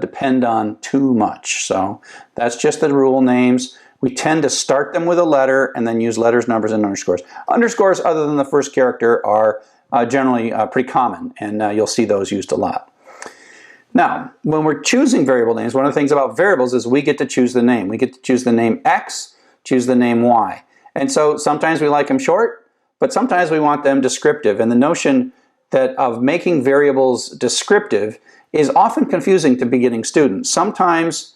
S1: depend on too much. So that's just the rule names. We tend to start them with a letter and then use letters, numbers, and underscores. Underscores other than the first character are generally pretty common, and you'll see those used a lot. Now, when we're choosing variable names, one of the things about variables is we get to choose the name. We get to choose the name X, choose the name Y. And so sometimes we like them short, but sometimes we want them descriptive. And the notion that of making variables descriptive is often confusing to beginning students. Sometimes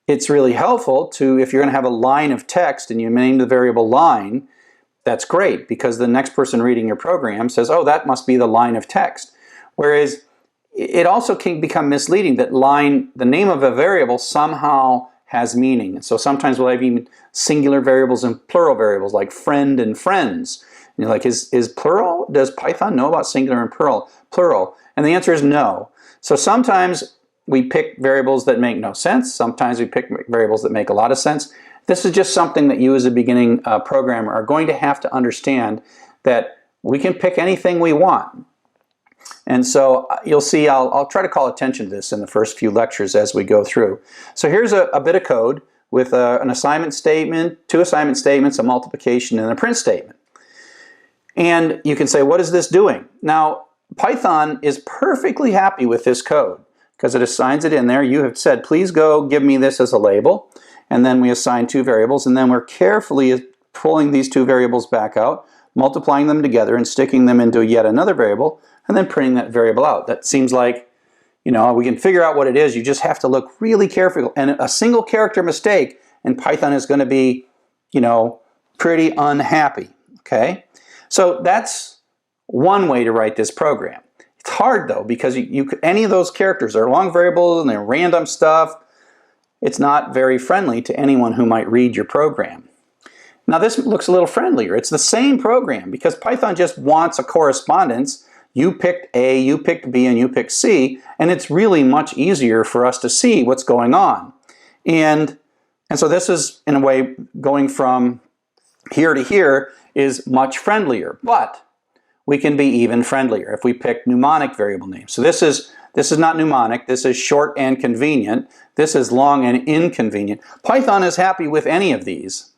S1: it's really helpful to, if you're going to have a line of text and you name the variable line, that's great because the next person reading your program says, oh, that must be the line of text. Whereas it also can become misleading that the name of a variable somehow has meaning. And so sometimes we'll have even singular variables and plural variables like friend and friends. And you're like, is plural? Does Python know about singular and plural? And the answer is no. So sometimes we pick variables that make no sense. Sometimes we pick variables that make a lot of sense. This is just something that you as a beginning programmer are going to have to understand, that we can pick anything we want. And so you'll see, I'll try to call attention to this in the first few lectures as we go through. So here's a bit of code with an assignment statement, two assignment statements, a multiplication, and a print statement. And you can say, what is this doing? Now, Python is perfectly happy with this code because it assigns it in there. You have said, please go give me this as a label. And then we assign two variables, and then we're carefully pulling these two variables back out, multiplying them together and sticking them into yet another variable, and then printing that variable out. That seems like, you know, we can figure out what it is. You just have to look really carefully. And a single character mistake, and Python is going to be, you know, pretty unhappy. Okay? So that's one way to write this program. It's hard though, because any of those characters are long variables and they're random stuff. It's not very friendly to anyone who might read your program. Now this looks a little friendlier. It's the same program because Python just wants a correspondence. You picked A, you picked B, and you picked C, and it's really much easier for us to see what's going on. And so this is, in a way, going from here to here is much friendlier, but we can be even friendlier if we pick mnemonic variable names. So this is not mnemonic, this is short and convenient, this is long and inconvenient. Python is happy with any of these.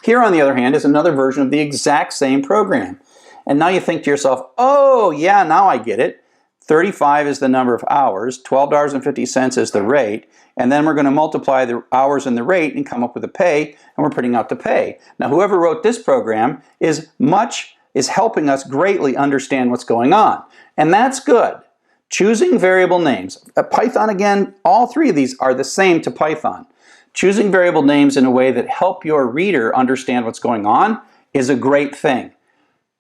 S1: Here, on the other hand, is another version of the exact same program. And now you think to yourself, oh yeah, now I get it. 35 is the number of hours, $12.50 is the rate, and then we're going to multiply the hours and the rate and come up with the pay, and we're printing out the pay. Now whoever wrote this program is helping us greatly understand what's going on. And that's good. Choosing variable names. Python, again, all three of these are the same to Python. Choosing variable names in a way that help your reader understand what's going on is a great thing.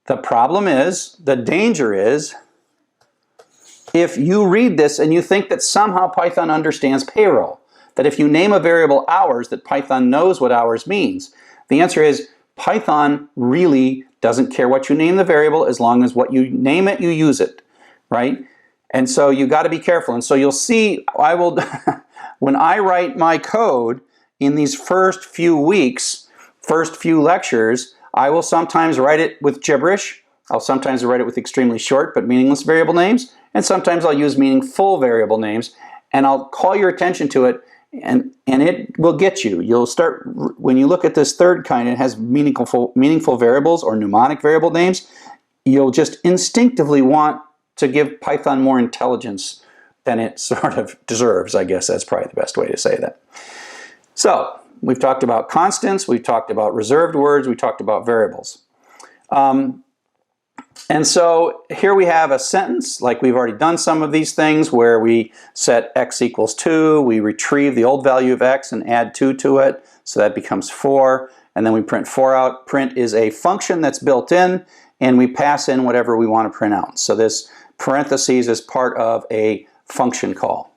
S1: The problem is, the danger is, if you read this and you think that somehow Python understands payroll, that if you name a variable hours, that Python knows what hours means. The answer is, Python really doesn't care what you name the variable as long as what you name it, you use it, right? And so you got to be careful. And so you'll see, when I write my code in these first few weeks, first few lectures, I will sometimes write it with gibberish. I'll sometimes write it with extremely short but meaningless variable names. And sometimes I'll use meaningful variable names. And I'll call your attention to it, and it will get you. You'll start, when you look at this third kind, it has meaningful variables or mnemonic variable names. You'll just instinctively want to give Python more intelligence than it sort of deserves. I guess that's probably the best way to say that. So We've talked about constants, we've talked about reserved words, we talked about variables. And so here we have a sentence, like we've already done some of these things, where we set x equals 2, we retrieve the old value of x and add 2 to it, so that becomes 4, and then we print 4 out. Print is a function that's built in, and we pass in whatever we want to print out. So this parentheses is part of a function call.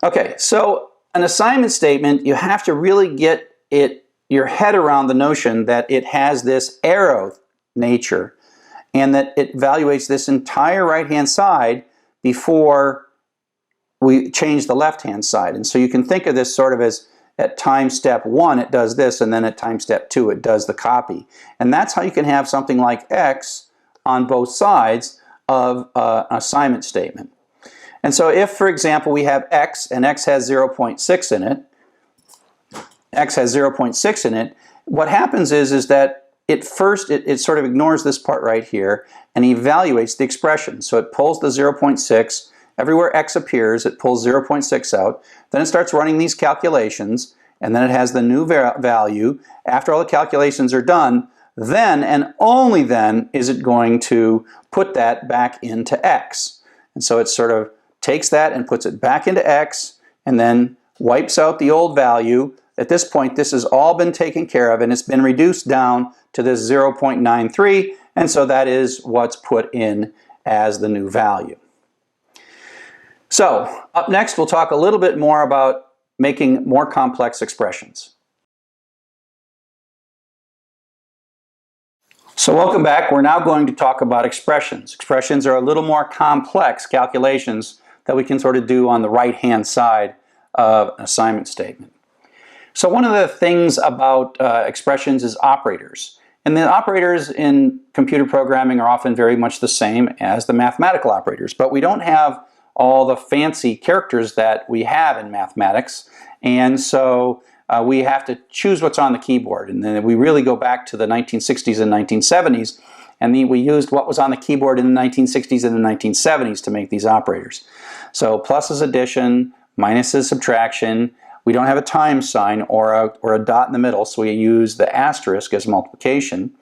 S1: Okay, so an assignment statement, you have to really get your head around the notion that it has this arrow nature and that it evaluates this entire right-hand side before we change the left-hand side. And so you can think of this sort of as at time step 1 it does this, and then at time step 2 it does the copy. And that's how you can have something like x on both sides of an assignment statement. And so if, for example, we have x and x has 0.6 in it, x has 0.6 in it, what happens is that it sort of ignores this part right here and evaluates the expression. So it pulls the 0.6, everywhere x appears, it pulls 0.6 out, then it starts running these calculations, and then it has the new value. After all the calculations are done, then and only then is it going to put that back into x. And so it sort of takes that and puts it back into x, and then wipes out the old value. At this point, this has all been taken care of, and it's been reduced down to this 0.93, and so that is what's put in as the new value. So, up next, we'll talk a little bit more about making more complex expressions. So welcome back. We're now going to talk about expressions. Expressions are a little more complex calculations that we can sort of do on the right-hand side of an assignment statement. So one of the things about expressions is operators. And the operators in computer programming are often very much the same as the mathematical operators, but we don't have all the fancy characters that we have in mathematics, and so we have to choose what's on the keyboard. And then we really go back to the 1960s and 1970s, and we used what was on the keyboard in the 1960s and the 1970s to make these operators. So plus is addition, minus is subtraction. We don't have a times sign or a dot in the middle, so we use the asterisk as multiplication.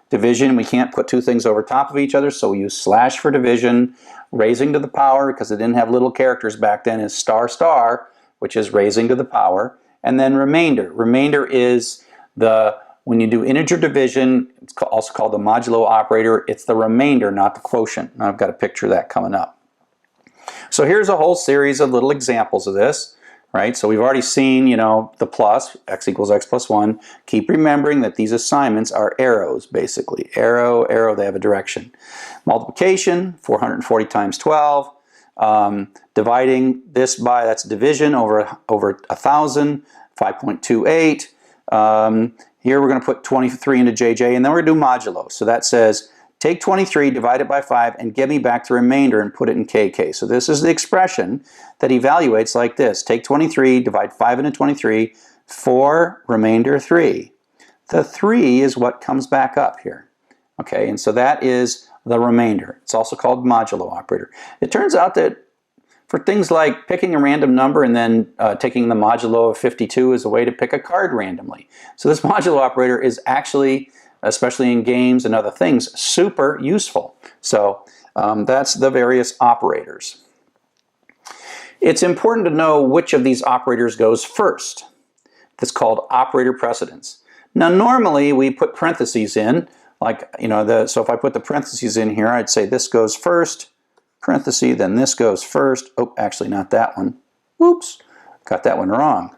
S1: Division, we can't put two things over top of each other, so we use slash for division. Raising to the power, because it didn't have little characters back then, is star star, which is raising to the power. And then remainder. Remainder is when you do integer division, it's also called the modulo operator, it's the remainder, not the quotient. And I've got a picture of that coming up. So here's a whole series of little examples of this. Right, so we've already seen, the plus, x equals x plus 1. Keep remembering that these assignments are arrows, basically. Arrow, arrow, they have a direction. Multiplication, 440 times 12. Dividing this by, that's division, over 1,000, 5.28. Here we're going to put 23 into JJ, and then we're going to do modulo. So that says, take 23, divide it by 5, and give me back the remainder and put it in KK. So this is the expression that evaluates like this. Take 23, divide 5 into 23, 4, remainder 3. The 3 is what comes back up here. Okay, and so that is the remainder. It's also called modulo operator. It turns out that for things like picking a random number and then taking the modulo of 52 as a way to pick a card randomly. So this modulo operator is actually, especially in games and other things, super useful. So that's the various operators. It's important to know which of these operators goes first. That's called operator precedence. Now normally we put parentheses in, like, so if I put the parentheses in here, I'd say this goes first, parenthesis, then this goes first. Oh, actually not that one. Oops, got that one wrong.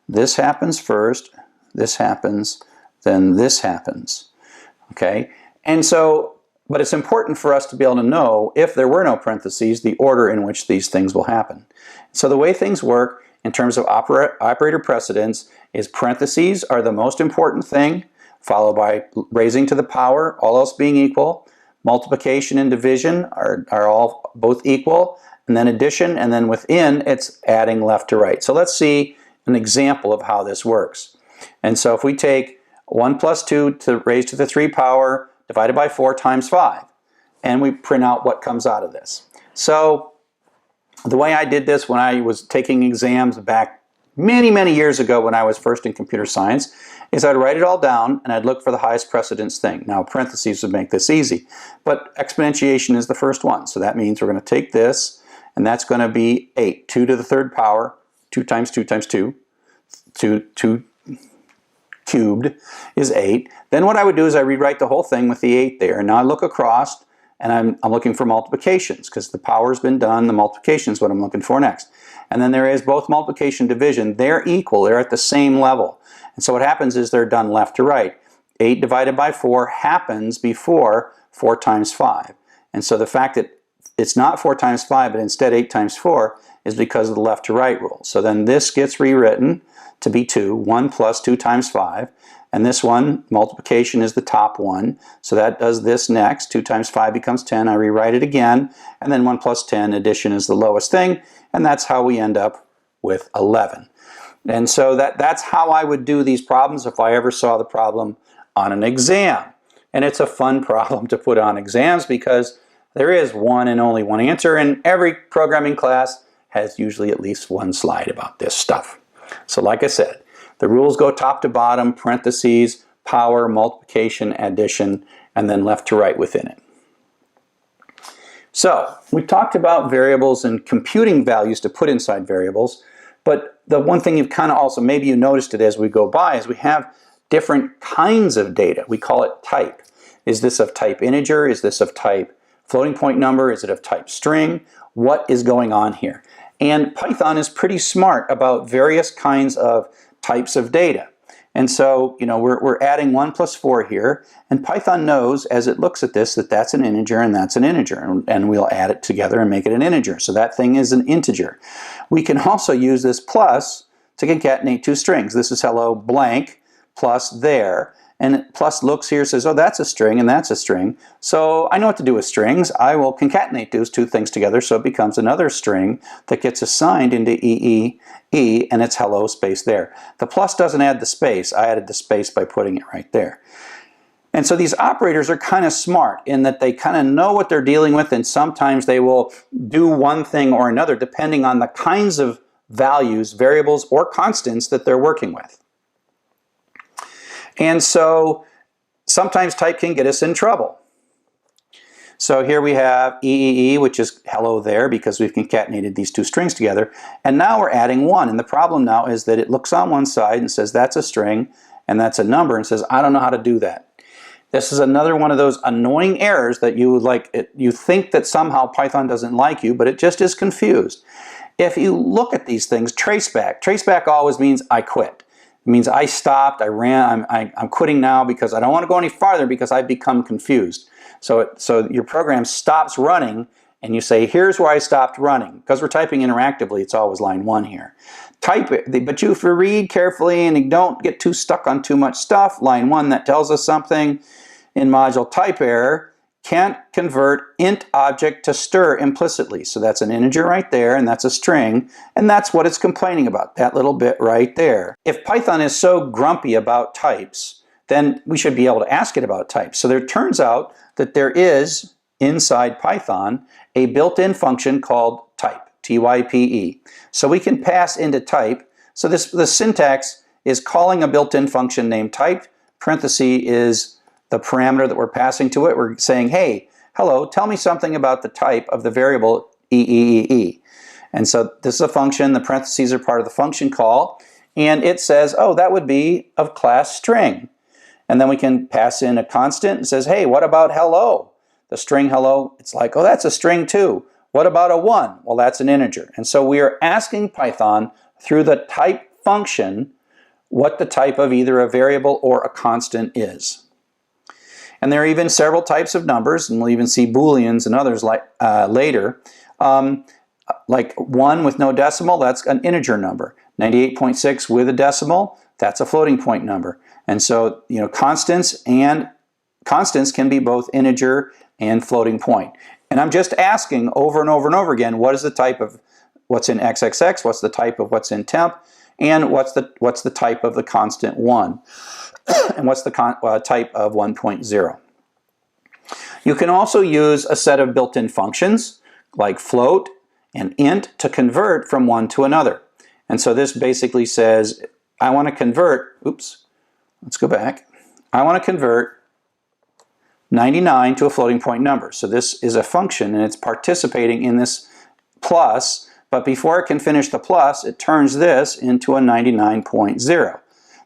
S1: This happens first, this happens, then this happens. Okay, and so, but it's important for us to be able to know, if there were no parentheses, the order in which these things will happen. So the way things work in terms of operator precedence is parentheses are the most important thing, followed by raising to the power, all else being equal. Multiplication and division are all both equal, and then addition, and then within it's adding left to right. So let's see an example of how this works. And so if we take 1 plus 2 to raise to the 3 power divided by 4 times 5. And we print out what comes out of this. So the way I did this when I was taking exams back many, many years ago when I was first in computer science is I'd write it all down and I'd look for the highest precedence thing. Now parentheses would make this easy, but exponentiation is the first one. So that means we're going to take this, and that's going to be 8. 2 to the third power, 2 times 2 times 2. 2 cubed is 8. Then what I would do is I rewrite the whole thing with the 8 there. And now I look across and I'm looking for multiplications because the power's been done. The multiplication is what I'm looking for next. And then there is both multiplication and division. They're equal. They're at the same level. And so what happens is they're done left to right. 8 divided by 4 happens before 4 times 5. And so the fact that it's not 4 times 5 but instead 8 times 4 is because of the left to right rule. So then this gets rewritten to be 2, 1 plus 2 times 5. And this one, multiplication, is the top one. So that does this next. 2 times 5 becomes 10. I rewrite it again. And then 1 plus 10, addition is the lowest thing. And that's how we end up with 11. And so that's how I would do these problems if I ever saw the problem on an exam. And it's a fun problem to put on exams because there is one and only one answer. And every programming class has usually at least one slide about this stuff. So like I said, the rules go top to bottom, parentheses, power, multiplication, addition, and then left to right within it. So we talked about variables and computing values to put inside variables, but the one thing you've kind of also, maybe you noticed it as we go by, is we have different kinds of data. We call it type. Is this of type integer? Is this of type floating point number? Is it of type string? What is going on here? And Python is pretty smart about various kinds of types of data. And so, you know, we're adding 1 plus 4 here, and Python knows as it looks at this that that's an integer and that's an integer, and we'll add it together and make it an integer. So that thing is an integer. We can also use this plus to concatenate two strings. This is hello blank plus there. And plus looks here, says, oh, that's a string and that's a string. So I know what to do with strings. I will concatenate those two things together so it becomes another string that gets assigned into EE, and it's hello space there. The plus doesn't add the space. I added the space by putting it right there. And so these operators are kind of smart in that they kind of know what they're dealing with, and sometimes they will do one thing or another depending on the kinds of values, variables, or constants that they're working with. And so sometimes type can get us in trouble. So here we have EEE, which is hello there because we've concatenated these two strings together. And now we're adding 1. And the problem now is that it looks on one side and says that's a string and that's a number and says I don't know how to do that. This is another one of those annoying errors that you think that somehow Python doesn't like you, but it just is confused. If you look at these things, traceback. Traceback always means I quit. It means I stopped, I ran, I'm quitting now because I don't want to go any farther because I've become confused. So your program stops running and you say, here's where I stopped running. Because we're typing interactively, it's always line 1 here. Type it, but if you read carefully and you don't get too stuck on too much stuff, line 1 that tells us something in module type error, can't convert int object to stir implicitly. So that's an integer right there, and that's a string, and that's what it's complaining about, that little bit right there. If Python is so grumpy about types, then we should be able to ask it about types. So there turns out that there is, inside Python, a built-in function called type, T-Y-P-E. So we can pass into type. So the syntax is calling a built-in function named type, parenthesis is the parameter that we're passing to it. We're saying, hey, hello, tell me something about the type of the variable EEEE. And so this is a function, the parentheses are part of the function call, and it says, oh, that would be of class string. And then we can pass in a constant and says, hey, what about hello? The string hello, it's like, oh, that's a string too. What about a 1? Well, that's an integer. And so we are asking Python through the type function what the type of either a variable or a constant is. And there are even several types of numbers, and we'll even see Booleans and others later. Like 1 with no decimal, that's an integer number. 98.6 with a decimal, that's a floating point number. And so, you know, constants can be both integer and floating point. And I'm just asking over and over and over again, what is the type of what's in XXX, what's the type of what's in temp, and what's the type of the constant 1. And what's the type of 1.0. You can also use a set of built-in functions like float and int to convert from one to another. And so this basically says, I want to convert, oops, let's go back. I want to convert 99 to a floating point number. So this is a function and it's participating in this plus, but before it can finish the plus, it turns this into a 99.0.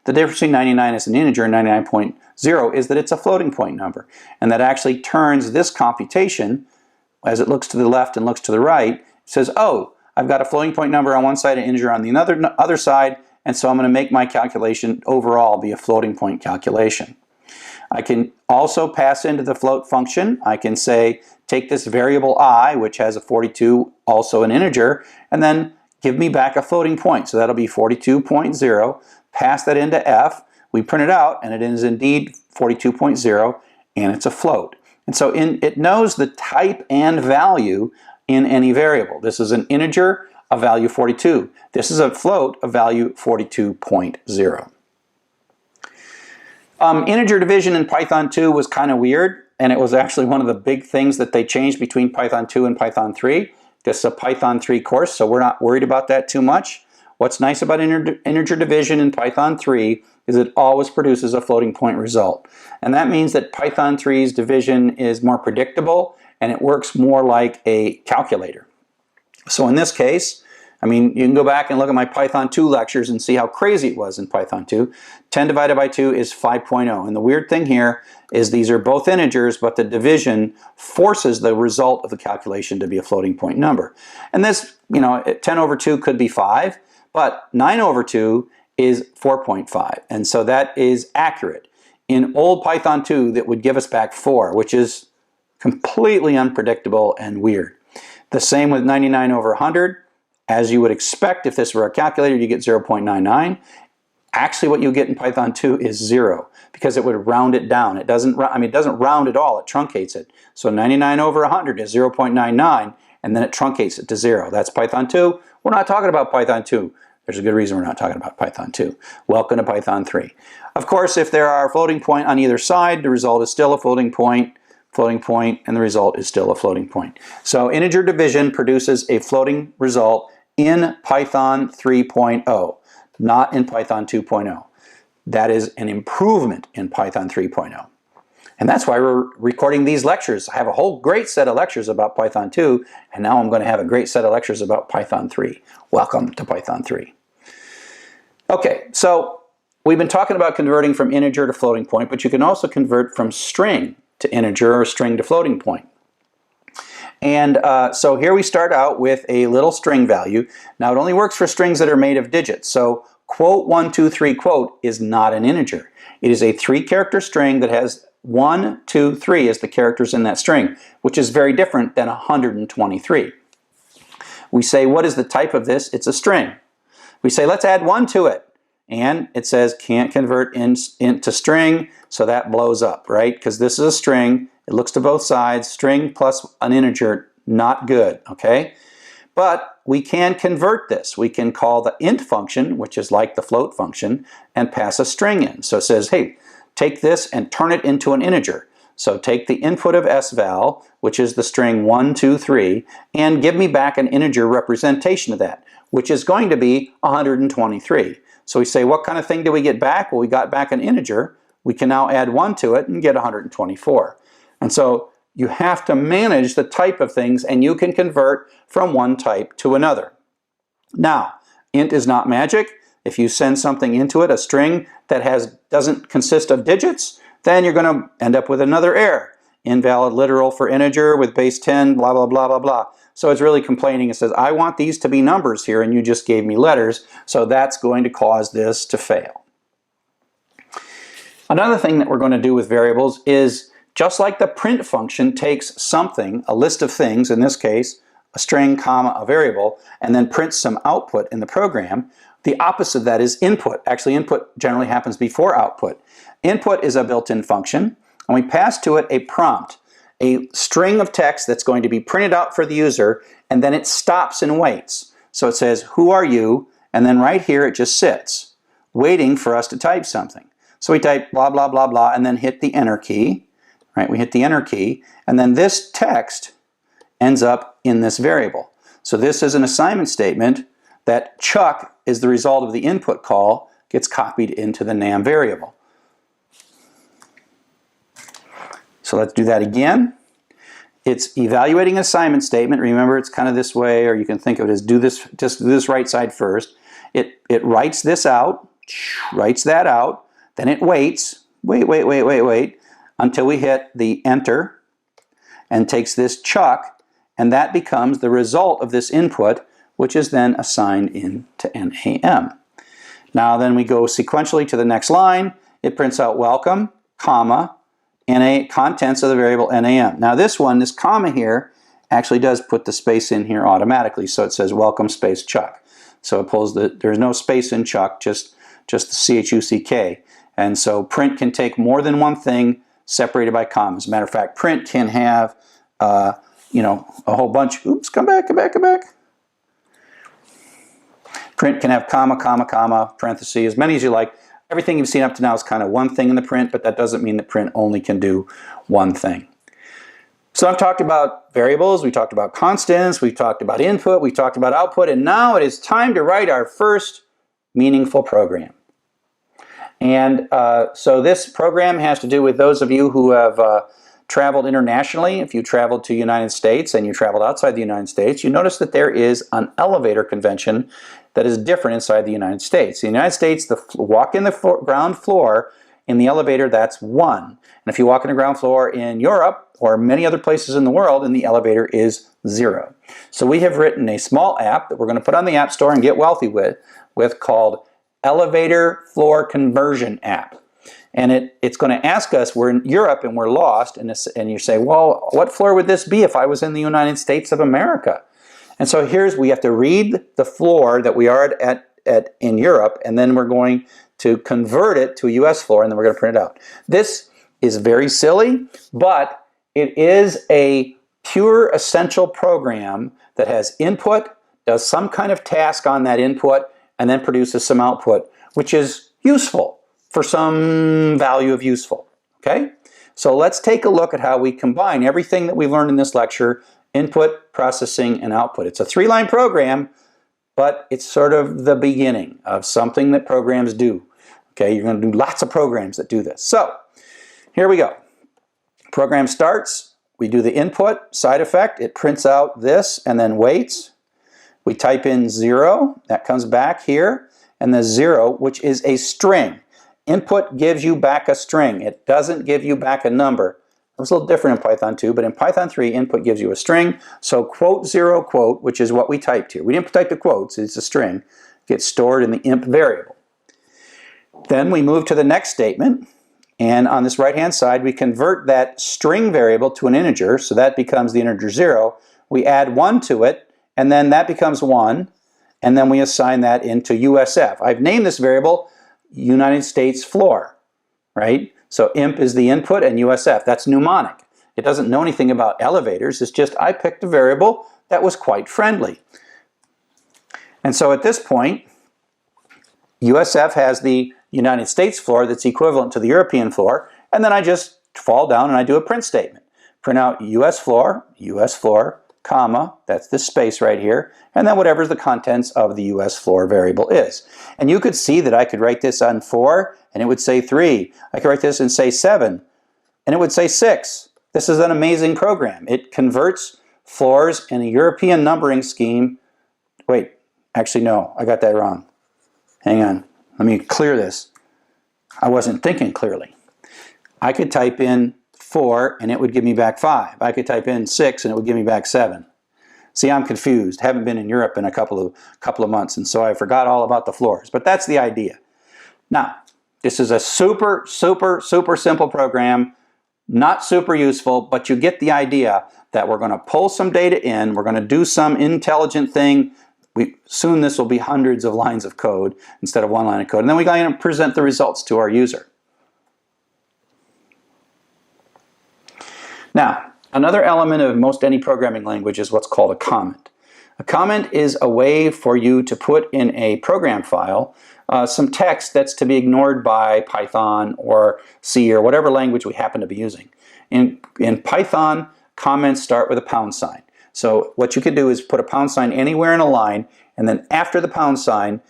S1: The difference between 99 as an integer and 99.0 is that it's a floating point number. And that actually turns this computation, as it looks to the left and looks to the right, it says, oh, I've got a floating point number on one side, an integer on the other side, and so I'm going to make my calculation overall be a floating point calculation. I can also pass into the float function. I can say, take this variable I, which has a 42, also an integer, and then give me back a floating point. So that'll be 42.0. Pass that into f. We print it out, and it is indeed 42.0, and it's a float. And so it knows the type and value in any variable. This is an integer, a value 42. This is a float, a value 42.0. Integer division in Python 2 was kind of weird, and it was actually one of the big things that they changed between Python 2 and Python 3. This is a Python 3 course, so we're not worried about that too much. What's nice about integer division in Python 3 is it always produces a floating point result. And that means that Python 3's division is more predictable and it works more like a calculator. So in this case, I mean, you can go back and look at my Python 2 lectures and see how crazy it was in Python 2. 10 divided by 2 is 5.0. And the weird thing here is these are both integers, but the division forces the result of the calculation to be a floating point number. And this, 10 over 2 could be 5, but 9 over 2 is 4.5. And so that is accurate. In old Python 2, that would give us back 4, which is completely unpredictable and weird. The same with 99 over 100. As you would expect, if this were a calculator, you get 0.99. Actually, what you get in Python 2 is 0 because it would round it down. It doesn't round at all. It truncates it. So 99 over 100 is 0.99, and then it truncates it to 0. That's Python 2. We're not talking about Python 2. There's a good reason we're not talking about Python 2. Welcome to Python 3. Of course, if there are a floating point on either side, the result is still a floating point, and the result is still a floating point. So integer division produces a floating result in Python 3.0, not in Python 2.0. That is an improvement in Python 3.0. And that's why we're recording these lectures. I have a whole great set of lectures about Python 2, and now I'm going to have a great set of lectures about Python 3. Welcome to Python 3. Okay, so we've been talking about converting from integer to floating point, but you can also convert from string to integer or string to floating point. And so here we start out with a little string value. Now it only works for strings that are made of digits. So quote 1, 2, 3 quote is not an integer. It is a 3-character string that has 1, 2, 3 as the characters in that string, which is very different than 123. We say, what is the type of this? It's a string. We say, let's add 1 to it. And it says can't convert into string, so that blows up, right? Because this is a string. It looks to both sides. String plus an integer, not good, okay? But we can convert this. We can call the int function, which is like the float function, and pass a string in. So it says, hey, take this and turn it into an integer. So take the input of sval, which is the string 1, 2, 3, and give me back an integer representation of that, which is going to be 123. So we say, what kind of thing do we get back? Well, we got back an integer. We can now add 1 to it and get 124. And so you have to manage the type of things, and you can convert from one type to another. Now, int is not magic. If you send something into it, a string that doesn't consist of digits, then you're going to end up with another error. Invalid literal for integer with base 10, blah, blah, blah, blah, blah. So it's really complaining. It says, I want these to be numbers here, and you just gave me letters, so that's going to cause this to fail. Another thing that we're going to do with variables is, just like the print function takes something, a list of things, in this case, a string, comma, a variable, and then prints some output in the program, the opposite of that is input. Actually, input generally happens before output. Input is a built-in function, and we pass to it a prompt, a string of text that's going to be printed out for the user, and then it stops and waits. So it says, who are you? And then right here it just sits, waiting for us to type something. So we type blah, blah, blah, blah, and then hit the enter key. Right, we hit the enter key, and then this text ends up in this variable. So this is an assignment statement that chuck is the result of the input call gets copied into the NAM variable. So let's do that again. It's evaluating an assignment statement. Remember, it's kind of this way, or you can think of it as just do this right side first. It writes this out, writes that out, then it waits, wait, until we hit the enter, and takes this chuck, and that becomes the result of this input, which is then assigned into NAM. Now then we go sequentially to the next line. It prints out welcome, comma, contents of the variable NAM. Now this one, this comma here, actually does put the space in here automatically, so it says welcome space chuck. So it pulls there's no space in chuck, just the CHUCK. And so print can take more than one thing separated by commas. As a matter of fact, print can have, you know, a whole bunch. Oops, come back. Print can have comma, comma, comma, parentheses, as many as you like. Everything you've seen up to now is kind of one thing in the print, but that doesn't mean that print only can do one thing. So I've talked about variables, we talked about constants, we've talked about input, we've talked about output, and now it is time to write our first meaningful program. And so this program has to do with those of you who have traveled internationally. If you traveled to the United States and you traveled outside the United States, you notice that there is an elevator convention that is different inside the United States. In the United States, the walk in the ground floor in the elevator, that's 1. And if you walk in the ground floor in Europe or many other places in the world, in the elevator is 0. So we have written a small app that we're going to put on the App Store and get wealthy with called Elevator Floor Conversion App. And it's going to ask us, we're in Europe and we're lost, and you say, well, what floor would this be if I was in the United States of America? And so we have to read the floor that we are in Europe, and then we're going to convert it to a US floor, and then we're going to print it out. This is very silly, but it is a pure essential program that has input, does some kind of task on that input, and then produces some output, which is useful for some value of useful. Okay? So let's take a look at how we combine everything that we've learned in this lecture: input, processing, and output. It's a 3-line program, but it's sort of the beginning of something that programs do. Okay, you're going to do lots of programs that do this. So here we go. Program starts. We do the input side effect. It prints out this and then waits. We type in 0. That comes back here. And the 0, which is a string. Input gives you back a string. It doesn't give you back a number. It was a little different in Python 2, but in Python 3, input gives you a string. So quote 0 quote, which is what we typed here. We didn't type the quotes, it's a string, gets stored in the imp variable. Then we move to the next statement, and on this right-hand side, we convert that string variable to an integer, so that becomes the integer 0. We add 1 to it, and then that becomes 1, and then we assign that into USF. I've named this variable United States floor, right? So imp is the input and USF, that's mnemonic. It doesn't know anything about elevators, it's just I picked a variable that was quite friendly. And so at this point, USF has the United States floor that's equivalent to the European floor, and then I just fall down and I do a print statement. Print out US floor, comma, that's this space right here, and then whatever the contents of the US floor variable is. And you could see that I could write this on 4, and it would say 3. I could write this and say 7, and it would say 6. This is an amazing program. It converts floors in a European numbering scheme. Wait, actually no, I got that wrong. Hang on, let me clear this. I wasn't thinking clearly. I could type in 4 and it would give me back 5. I could type in 6 and it would give me back 7. See, I'm confused. Haven't been in Europe in a couple of months, and so I forgot all about the floors. But that's the idea. Now, this is a super simple program, not super useful, but you get the idea that we're going to pull some data in, we're going to do some intelligent thing. Soon this will be hundreds of lines of code instead of 1 line of code, and then we're going to present the results to our user. Now, another element of most any programming language is what's called a comment. A comment is a way for you to put in a program file some text that's to be ignored by Python or C or whatever language we happen to be using. In Python, comments start with a pound sign. So what you could do is put a pound sign anywhere in a line, and then after the pound sign,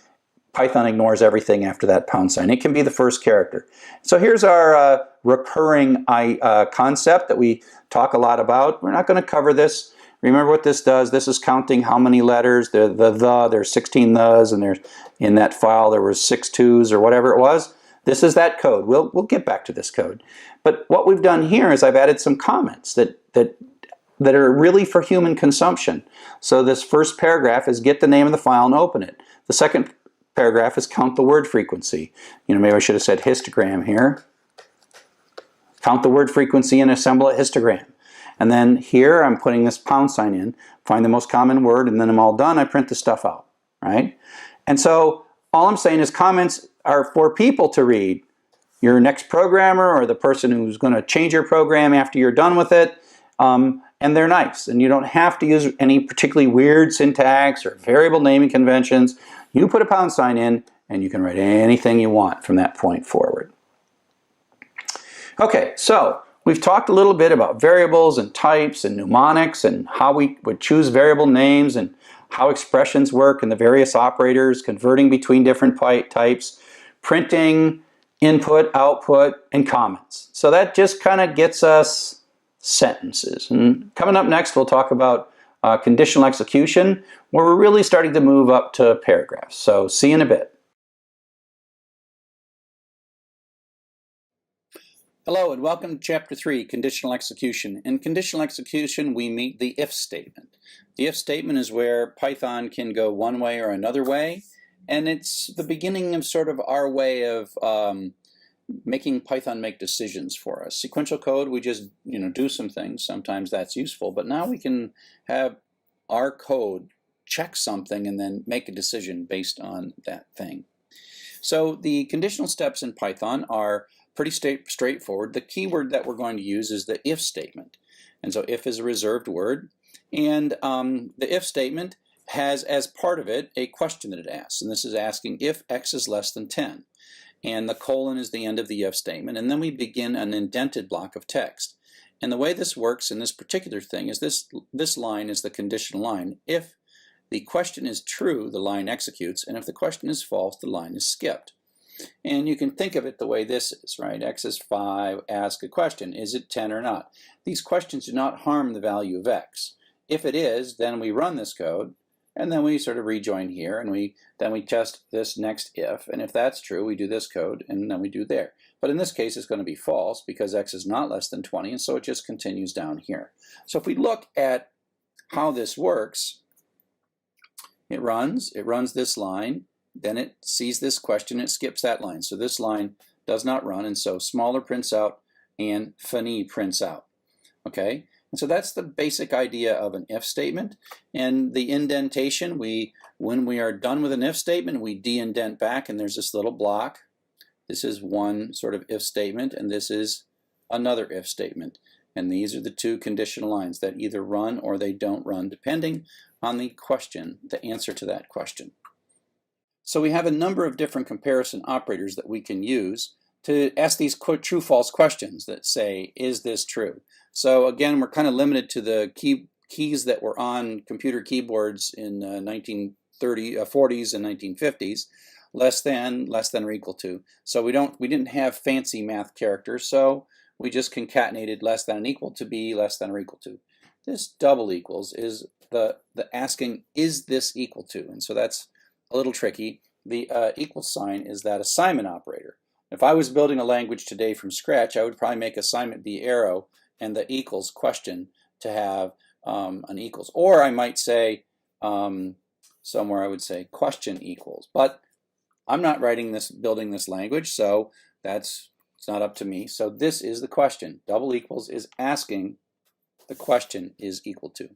S1: Python ignores everything after that pound sign. It can be the first character. So here's our recurring concept that we talk a lot about. We're not going to cover this. Remember what this does. This is counting how many letters. There's 16 thes, and there's in that file there was 6 twos or whatever it was. This is that code. We'll get back to this code. But what we've done here is I've added some comments that are really for human consumption. So this first paragraph is get the name of the file and open it. The second paragraph is count the word frequency. Maybe I should have said histogram here. Count the word frequency and assemble a histogram. And then here I'm putting this pound sign in, find the most common word, and then I'm all done. I print the stuff out, right? And so all I'm saying is comments are for people to read. Your next programmer or the person who's going to change your program after you're done with it. And they're nice. And you don't have to use any particularly weird syntax or variable naming conventions. You put a pound sign in and you can write anything you want from that point forward. Okay, so we've talked a little bit about variables and types and mnemonics and how we would choose variable names and how expressions work and the various operators, converting between different types, printing, input, output, and comments. So that just kind of gets us sentences. And coming up next, we'll talk about conditional execution, where we're really starting to move up to paragraphs. So see you in a bit. Hello and welcome to Chapter 3, Conditional Execution. In conditional execution, we meet the if statement. The if statement is where Python can go one way or another way, and it's the beginning of sort of our way of making Python make decisions for us. Sequential code, we just do some things. Sometimes that's useful, but now we can have our code check something and then make a decision based on that thing. So the conditional steps in Python are pretty straightforward. The keyword that we're going to use is the if statement. And so if is a reserved word, and the if statement has as part of it a question that it asks, and this is asking if x is less than 10. And the colon is the end of the if statement, and then we begin an indented block of text. And the way this works in this particular thing is this line is the conditional line. If the question is true, the line executes, and if the question is false, the line is skipped. And you can think of it the way this is, right? X is 5, ask a question, is it 10 or not? These questions do not harm the value of x. If it is, then we run this code, and then we sort of rejoin here, and then we test this next if, and if that's true, we do this code, and then we do there. But in this case, it's going to be false because x is not less than 20, and so it just continues down here. So if we look at how this works, it runs this line, then it sees this question, it skips that line. So this line does not run, and so smaller prints out and fini prints out. Okay? And so that's the basic idea of an if statement. And the indentation, when we are done with an if statement, we de-indent back, and there's this little block. This is one sort of if statement, and this is another if statement. And these are the two conditional lines that either run or they don't run, depending on the question, the answer to that question. So we have a number of different comparison operators that we can use to ask these true-false questions that say, is this true? So again, we're kind of limited to the keys that were on computer keyboards in 1940s and 1950s, less than or equal to. So we didn't have fancy math characters, so we just concatenated less than and equal to be less than or equal to. This double equals is the asking, is this equal to? And so that's a little tricky. The equal sign is that assignment operator. If I was building a language today from scratch, I would probably make assignment be arrow and the equals question to have an equals. Or I might say, somewhere I would say question equals. But I'm not building this language, so it's not up to me. So this is the question. Double equals is asking the question is equal to.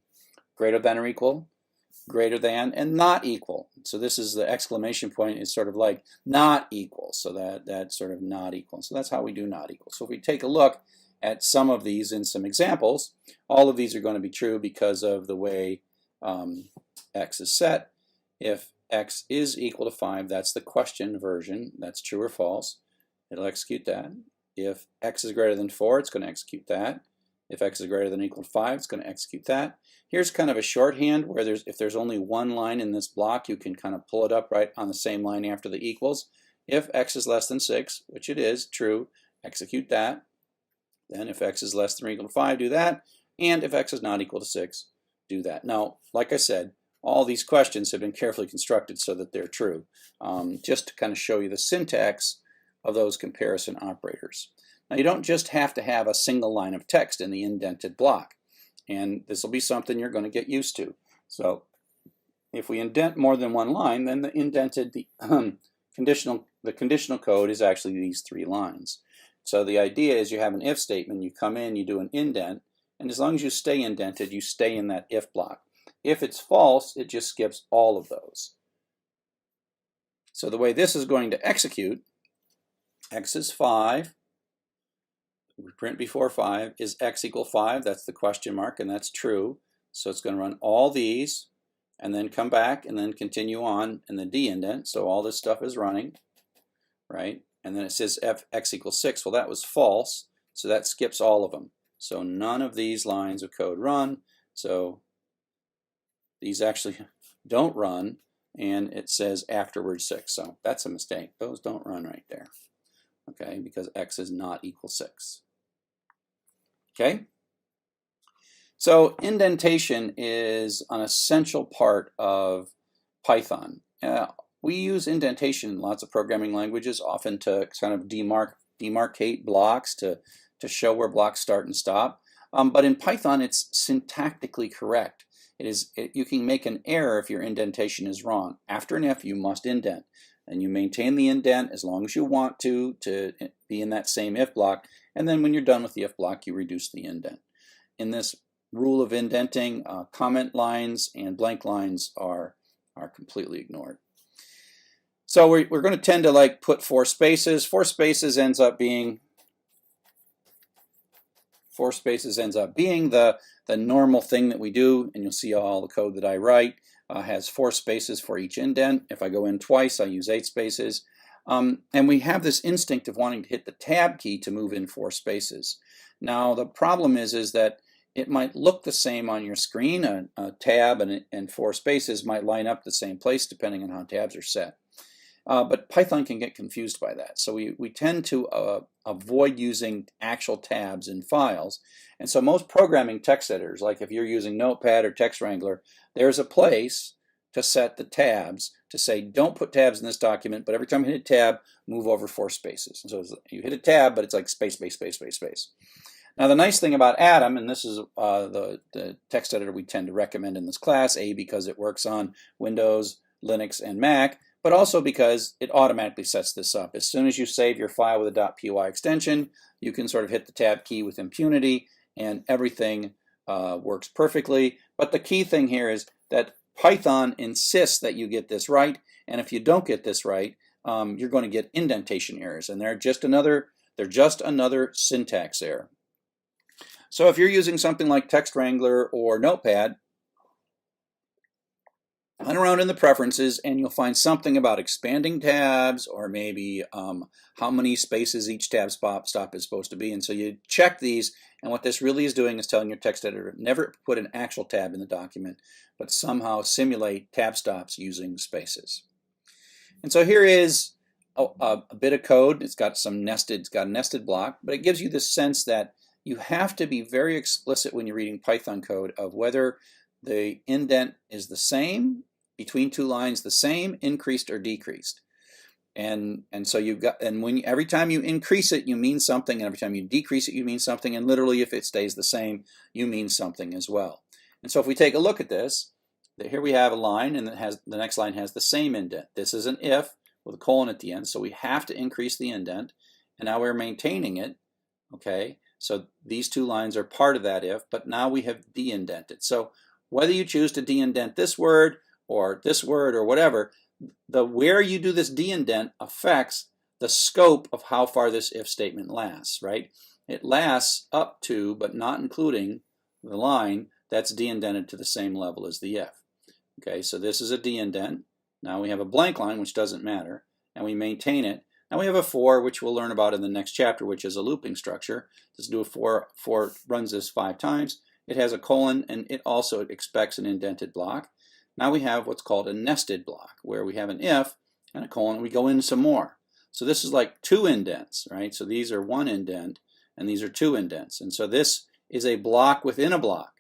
S1: Greater than or equal, greater than, and not equal. So this is the exclamation point is sort of like not equal. So that's sort of not equal. So that's how we do not equal. So if we take a look at some of these in some examples, all of these are going to be true because of the way x is set. If x is equal to 5, that's the question version. That's true or false. It'll execute that. If x is greater than 4, it's going to execute that. If x is greater than or equal to 5, it's going to execute that. Here's kind of a shorthand where if there's only one line in this block, you can kind of pull it up right on the same line after the equals. If x is less than 6, which it is, true, execute that. Then if x is less than or equal to 5, do that. And if x is not equal to 6, do that. Now, like I said, all these questions have been carefully constructed so that they're true, just to kind of show you the syntax of those comparison operators. Now, you don't just have to have a single line of text in the indented block, and this will be something you're going to get used to. So if we indent more than one line, then the conditional code is actually these 3 lines. So the idea is you have an if statement, you come in, you do an indent, and as long as you stay indented, you stay in that if block. If it's false, it just skips all of those. So the way this is going to execute, x is 5, we print before 5, is x equal 5? That's the question mark, and that's true. So it's going to run all these, and then come back, and then continue on in the de-indent. So all this stuff is running, right? And then it says x equals 6. Well, that was false, so that skips all of them. So none of these lines of code run. So these actually don't run, and it says afterwards 6. So that's a mistake. Those don't run right there, okay, because x is not equal 6. Okay? So indentation is an essential part of Python. We use indentation in lots of programming languages, often to kind of demarcate blocks, to show where blocks start and stop. But in Python, it's syntactically correct. You can make an error if your indentation is wrong. After an if, you must indent. And you maintain the indent as long as you want to be in that same if block. And then when you're done with the if block, you reduce the indent. In this rule of indenting, comment lines and blank lines are completely ignored. So we're going to tend to like put 4 spaces. 4 spaces ends up being the normal thing that we do, and you'll see all the code that I write has 4 spaces for each indent. If I go in twice, I use 8 spaces. And we have this instinct of wanting to hit the tab key to move in 4 spaces. Now the problem is that it might look the same on your screen. A tab and 4 spaces might line up the same place depending on how tabs are set. But Python can get confused by that. So we tend to avoid using actual tabs in files. And so most programming text editors, like if you're using Notepad or Text Wrangler, there's a place to set the tabs to say, don't put tabs in this document, but every time you hit a tab, move over 4 spaces. And so you hit a tab, but it's like space, space, space, space, space. Now the nice thing about Atom, and this is the text editor we tend to recommend in this class, because it works on Windows, Linux, and Mac, but also because it automatically sets this up. As soon as you save your file with a .py extension, you can sort of hit the tab key with impunity, and everything works perfectly. But the key thing here is that Python insists that you get this right, and if you don't get this right, you're going to get indentation errors, and they're just another syntax error. So if you're using something like Text Wrangler or Notepad, hunt around in the preferences and you'll find something about expanding tabs, or maybe how many spaces each tab stop is supposed to be. And so you check these, and what this really is doing is telling your text editor never put an actual tab in the document, but somehow simulate tab stops using spaces. And so here is a bit of code. It's got a nested block, but it gives you the sense that you have to be very explicit when you're reading Python code of whether the indent is the same between 2 lines, the same, increased or decreased. And so every time you increase it, you mean something, and every time you decrease it, you mean something, and literally if it stays the same, you mean something as well. And so if we take a look at this, here we have a line, and the next line has the same indent. This is an if with a colon at the end, so we have to increase the indent, and now we're maintaining it, okay? So these 2 lines are part of that if, but now we have de-indented. So whether you choose to de-indent this word or whatever, where you do this de-indent affects the scope of how far this if statement lasts, right? It lasts up to, but not including, the line that's de-indented to the same level as the if. Okay, so this is a de-indent. Now we have a blank line, which doesn't matter, and we maintain it. And we have a for, which we'll learn about in the next chapter, which is a looping structure. Let's do a for runs this 5 times. It has a colon, and it also expects an indented block. Now we have what's called a nested block, where we have an if and a colon, and we go in some more. So this is like 2 indents, right? So these are 1 indent, and these are 2 indents. And so this is a block within a block.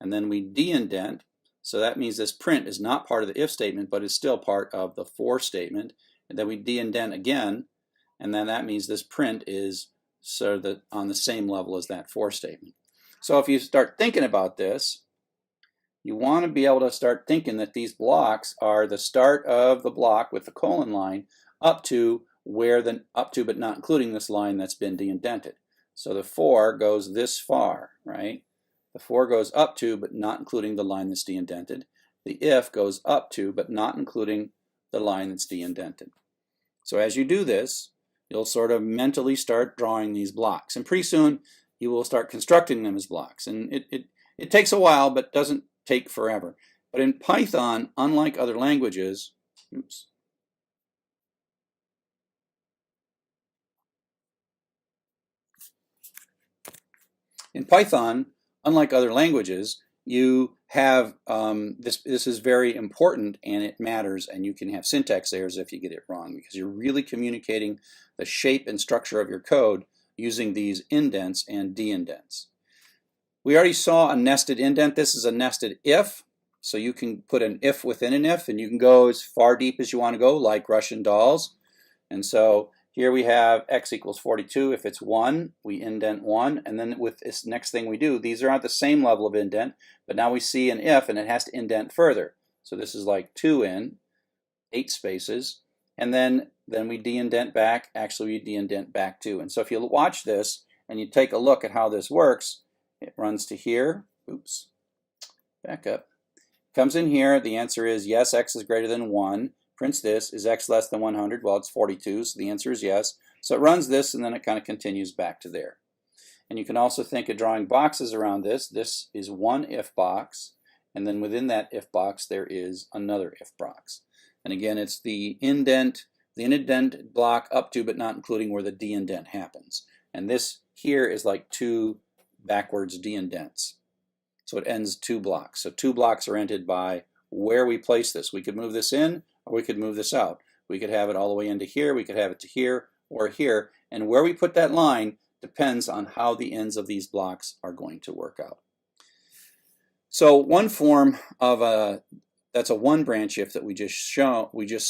S1: And then we de-indent, so that means this print is not part of the if statement, but is still part of the for statement. And then we de-indent again, and then that means this print is sort of on the same level as that for statement. So if you start thinking about this, you want to be able to start thinking that these blocks are the start of the block with the colon line up to where the up to but not including this line that's been de-indented. So the for goes this far, right? The for goes up to but not including the line that's de-indented. The if goes up to but not including the line that's de-indented. So as you do this, you'll sort of mentally start drawing these blocks, and pretty soon you will start constructing them as blocks. And it takes a while, but doesn't take forever. But in Python, unlike other languages, in Python, unlike other languages, you have this is very important, and it matters, and you can have syntax errors if you get it wrong, because you're really communicating the shape and structure of your code using these indents and de-indents. We already saw a nested indent. This is a nested if, so you can put an if within an if, and you can go as far deep as you want to go, like Russian dolls. And so here we have x equals 42. If it's 1, we indent 1, and then with this next thing we do, these are at the same level of indent, but now we see an if, and it has to indent further. So this is like 2 in, 8 spaces, and then we de-indent back. Actually, we de-indent back 2. And so if you watch this and you take a look at how this works, it runs to here. Oops, back up. Comes in here. The answer is yes, x is greater than 1. Prints this. Is x less than 100? Well, it's 42, so the answer is yes. So it runs this, and then it kind of continues back to there. And you can also think of drawing boxes around this. This is one if box, and then within that if box there is another if box. And again, it's the indent block up to but not including where the de-indent happens. And this here is like 2 backwards de-indents. So it ends 2 blocks. So 2 blocks are ended by where we place this. We could move this in, or we could move this out. We could have it all the way into here, we could have it to here, or here. And where we put that line depends on how the ends of these blocks are going to work out. So one form of that's a 1 branch if that we just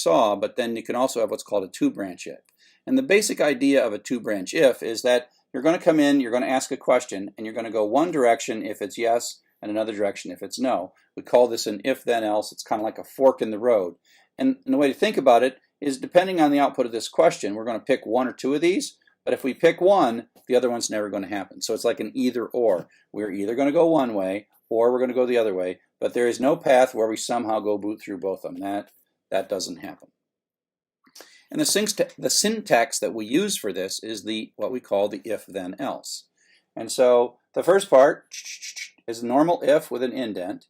S1: saw, but then you can also have what's called a 2 branch if. And the basic idea of a 2 branch if is that you're going to come in, you're going to ask a question, and you're going to go one direction if it's yes, and another direction if it's no. We call this an if then else. It's kind of like a fork in the road. And the way to think about it is, depending on the output of this question, we're going to pick 1 or 2 of these, but if we pick one, the other one's never going to happen. So it's like an either or. We're either going to go one way, or we're going to go the other way, but there is no path where we somehow go through both of them. That doesn't happen. And the syntax that we use for this is what we call the if then else. And so the first part is a normal if with an indent,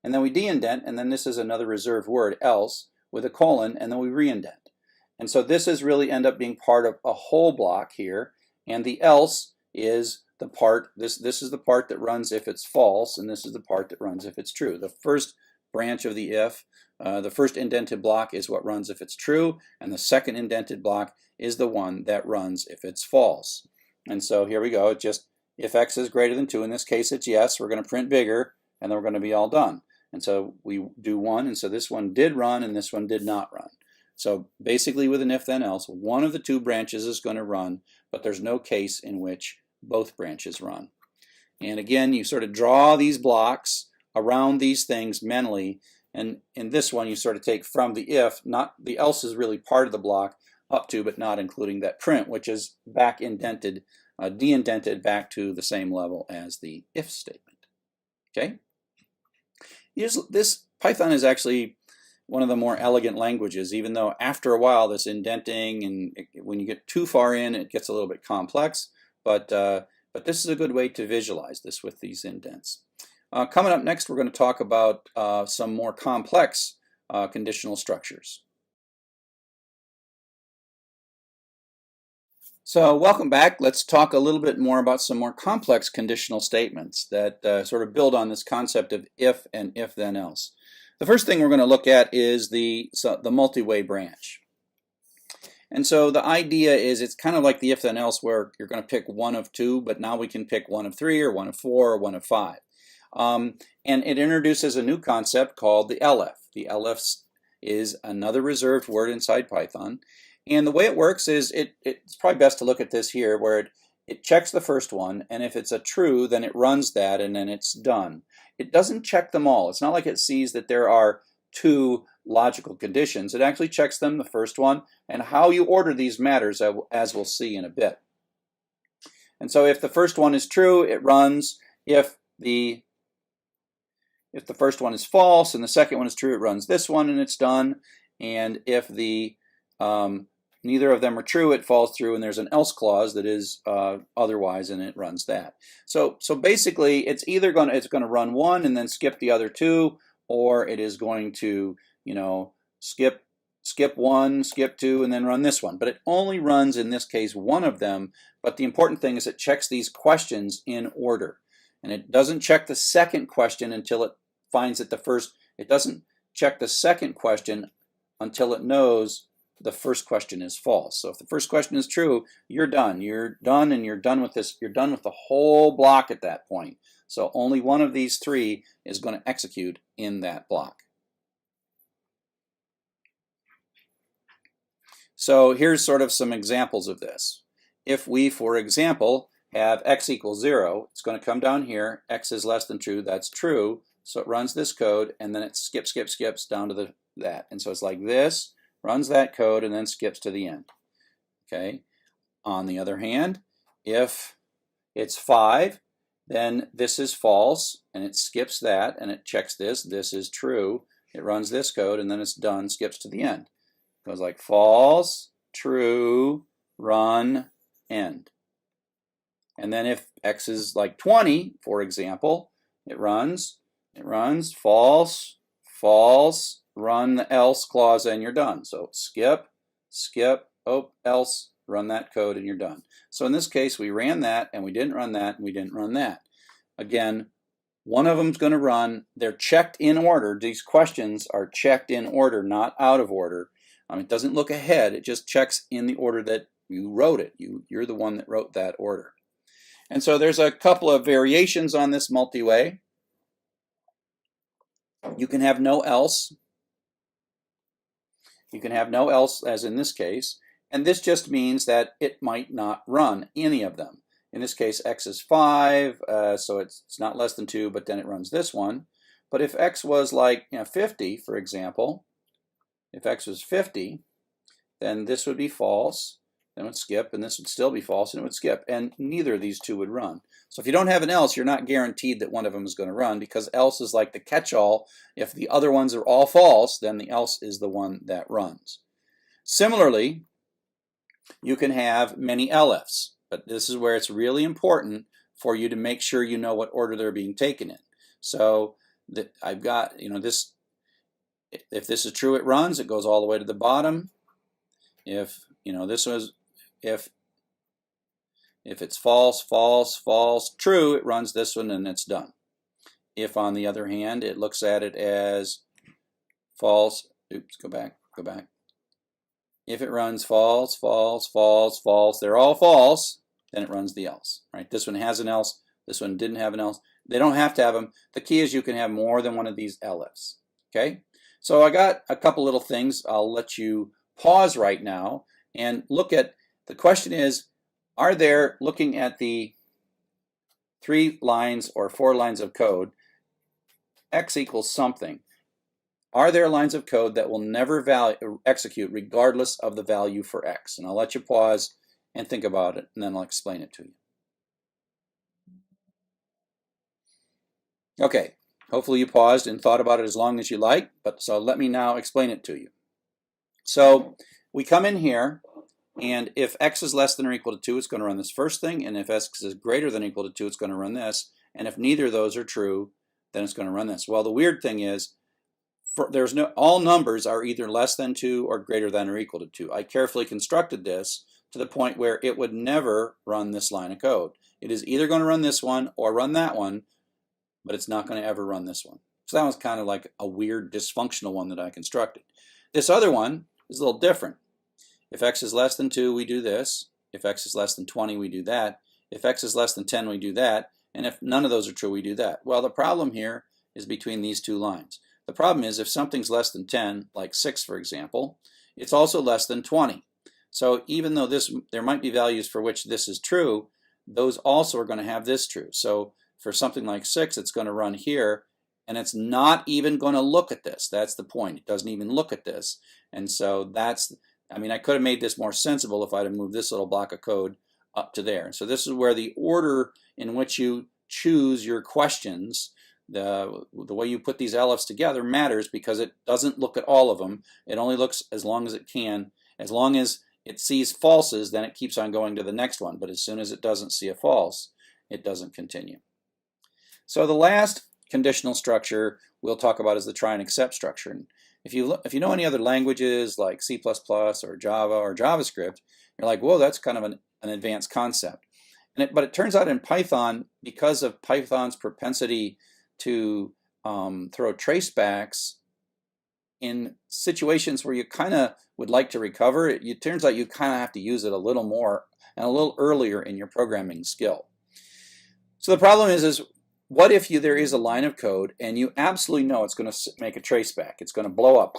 S1: and then we de-indent, and then this is another reserved word, else, with a colon, and then we re-indent. And so this is really end up being part of a whole block here, and the else is the part, this is the part that runs if it's false, and this is the part that runs if it's true. The first branch of the if, the first indented block is what runs if it's true, and the second indented block is the one that runs if it's false. And so here we go. It's just if x is greater than 2, in this case it's yes, we're going to print bigger, and then we're going to be all done. And so we do 1, and so this one did run and this one did not run. So basically with an if then else, one of the 2 branches is going to run, but there's no case in which both branches run. And again, you sort of draw these blocks around these things mentally, and in this one you sort of take from the if, not the else is really part of the block, up to but not including that print, which is back indented, de-indented back to the same level as the if statement. Okay? This Python is actually one of the more elegant languages, even though after a while this indenting, and when you get too far in, it gets a little bit complex, but this is a good way to visualize this with these indents. Coming up next, we're going to talk about some more complex conditional structures. So welcome back. Let's talk a little bit more about some more complex conditional statements that sort of build on this concept of if and if then else. The first thing we're going to look at is the multi-way branch. And so the idea is it's kind of like the if then else where you're going to pick one of two, but now we can pick one of three or one of four or one of five. And it introduces a new concept called the LF. The LF is another reserved word inside Python. And the way it works is it's probably best to look at this here where it checks the first one, and if it's a true, then it runs that, and then it's done. It doesn't check them all. It's not like it sees that there are two logical conditions. It actually checks them, the first one, and how you order these matters, as we'll see in a bit. And so if the first one is true, it runs. If the first one is false and the second one is true, it runs this one and it's done. And if the neither of them are true, it falls through, and there's an else clause that is otherwise, and it runs that. So basically, it's either going to run one and then skip the other two, or it is going to skip one, skip two, and then run this one. But it only runs in this case one of them. But the important thing is it checks these questions in order, and it doesn't check the second question until it finds that the first. It doesn't check the second question until it knows the first question is false. So if the first question is true, you're done. You're done, and you're done with this. You're done with the whole block at that point. So only one of these three is going to execute in that block. So here's sort of some examples of this. If we, for example, have x equals 0, it's going to come down here. X is less than true. That's true. So it runs this code, and then it skips down to that. And so it's like this. Runs that code and then skips to the end. Okay. On the other hand, if it's 5, then this is false, and it skips that, and it checks this. This is true. It runs this code, and then it's done, skips to the end. It goes like false, true, run, end. And then if x is like 20, for example, it runs, false, false, run the else clause, and you're done. So skip, else, run that code, and you're done. So in this case, we ran that, and we didn't run that, and we didn't run that. Again, one of them's going to run. They're checked in order. These questions are checked in order, not out of order. It doesn't look ahead. It just checks in the order that you wrote it. You're the one that wrote that order. And so there's a couple of variations on this multi-way. You can have no else. You can have no else, as in this case, and this just means that it might not run any of them. In this case, x is 5, so it's not less than 2, but then it runs this one. But if x was like 50, for example, if x was 50, then this would be false, then it would skip, and this would still be false, and it would skip, and neither of these two would run. So if you don't have an else, you're not guaranteed that one of them is going to run, because else is like the catch-all. If the other ones are all false, then the else is the one that runs. Similarly, you can have many LFs, but this is where it's really important for you to make sure you know what order they're being taken in. So I've got, this, if this is true, it runs, it goes all the way to the bottom. If, if it's false, false, false, true, it runs this one and it's done. If, on the other hand, it looks at it as false, oops, go back. If it runs false, false, false, false, they're all false, then it runs the else, right? This one has an else, this one didn't have an else. They don't have to have them. The key is you can have more than one of these LFs, okay? So I got a couple little things. I'll let you pause right now and look at, the question is, are there, looking at the 3 lines or 4 lines of code, x equals something. Are there lines of code that will never execute regardless of the value for x? And I'll let you pause and think about it, and then I'll explain it to you. Okay, hopefully you paused and thought about it as long as you like, but so let me now explain it to you. So we come in here, and if x is less than or equal to 2, it's going to run this first thing, and if x is greater than or equal to 2, it's going to run this, and if neither of those are true, then it's going to run this. Well, the weird thing is, all numbers are either less than 2 or greater than or equal to 2. I carefully constructed this to the point where it would never run this line of code. It is either going to run this one or run that one, but it's not going to ever run this one. So that was kind of like a weird dysfunctional one that I constructed. This other one is a little different. If x is less than 2, we do this. If x is less than 20, we do that. If x is less than 10, we do that. And if none of those are true, we do that. Well, the problem here is between these two lines. The problem is if something's less than 10, like 6 for example, it's also less than 20. So even though there might be values for which this is true, those also are going to have this true. So for something like 6, it's going to run here, and it's not even going to look at this. That's the point. It doesn't even look at this. And so that's, I mean, I could have made this more sensible if I'd have moved this little block of code up to there. And so this is where the order in which you choose your questions, the way you put these LFs together matters, because it doesn't look at all of them. It only looks as long as it can. As long as it sees falses, then it keeps on going to the next one. But as soon as it doesn't see a false, it doesn't continue. So the last conditional structure we'll talk about is the try and except structure. And if you know any other languages like C++ or Java or JavaScript, you're like, whoa, that's kind of an advanced concept. But it turns out in Python, because of Python's propensity to throw tracebacks in situations where you kind of would like to recover, it turns out you kind of have to use it a little more and a little earlier in your programming skill. So the problem is what if there is a line of code and you absolutely know it's going to make a traceback, it's going to blow up,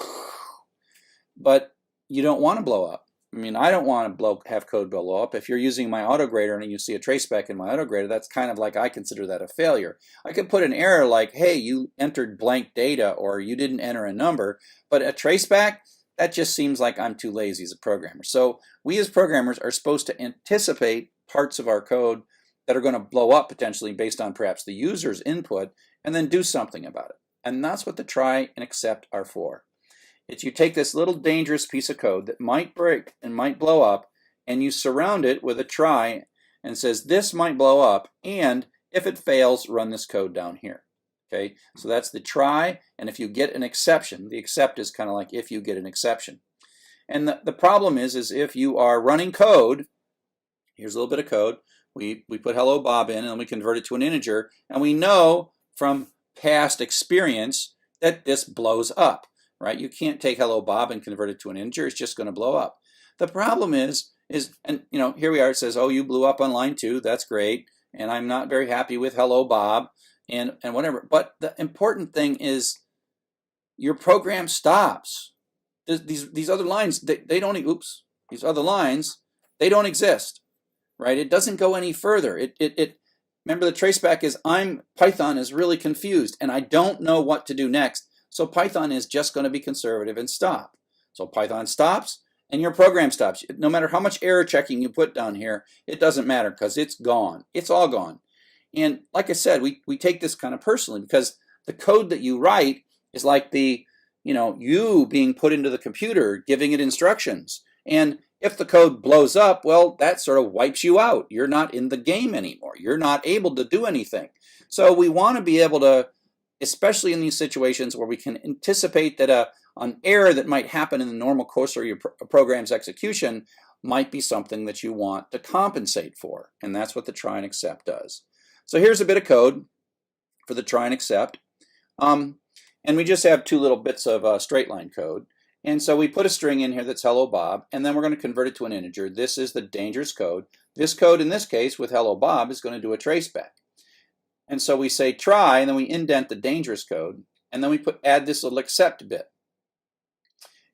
S1: but you don't want to blow up. I mean, I don't want to have code blow up. If you're using my autograder and you see a traceback in my autograder, that's kind of like, I consider that a failure. I could put an error like, hey, you entered blank data, or you didn't enter a number, but a traceback, that just seems like I'm too lazy as a programmer. So we as programmers are supposed to anticipate parts of our code that are going to blow up potentially based on perhaps the user's input, and then do something about it. And that's what the try and except are for. It's you take this little dangerous piece of code that might break and might blow up, and you surround it with a try and says this might blow up, and if it fails, run this code down here. Okay, so that's the try, and if you get an exception, the except is kind of like if you get an exception. And the problem is if you are running code, here's a little bit of code, we put hello Bob in and then we convert it to an integer, and we know from past experience that this blows up. Right? You can't take hello Bob and convert it to an integer. It's just going to blow up. The problem is, and you know, here we are. It says, oh, you blew up on line 2. That's great. And I'm not very happy with hello Bob and whatever. But the important thing is your program stops. These other lines, they don't, oops, these other lines, they don't exist. Right? It doesn't go any further. Remember the traceback is Python is really confused and I don't know what to do next. So Python is just going to be conservative and stop. So Python stops and your program stops. No matter how much error checking you put down here, it doesn't matter because it's gone. It's all gone. And like I said, we take this kind of personally because the code that you write is like you being put into the computer, giving it instructions. And if the code blows up, well, that sort of wipes you out. You're not in the game anymore. You're not able to do anything. So we want to be able to, especially in these situations where we can anticipate that an error that might happen in the normal course of your program's execution might be something that you want to compensate for. And that's what the try and except does. So here's a bit of code for the try and except. And we just have 2 little bits of straight line code. And so we put a string in here that's hello Bob, and then we're going to convert it to an integer. This is the dangerous code. This code in this case with hello Bob is going to do a traceback. And so we say try, and then we indent the dangerous code, and then we add this little except bit.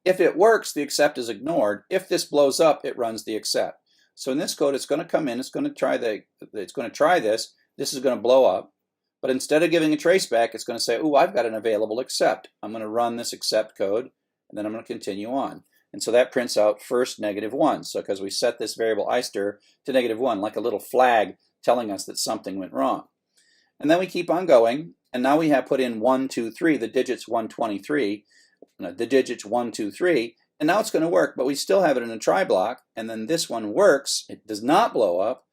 S1: If it works, the except is ignored. If this blows up, it runs the except. So in this code, it's going to come in, it's going to try this. This is going to blow up, but instead of giving a traceback, it's going to say, "Oh, I've got an available except. I'm going to run this except code, and then I'm going to continue on." And so that prints out first -1. So because we set this variable ister to -1, like a little flag telling us that something went wrong. And then we keep on going, and now we have put in 1, 2, 3, the digits 123, the digits 1, 2, 3, and now it's going to work, but we still have it in a try block, and then this one works, it does not blow up,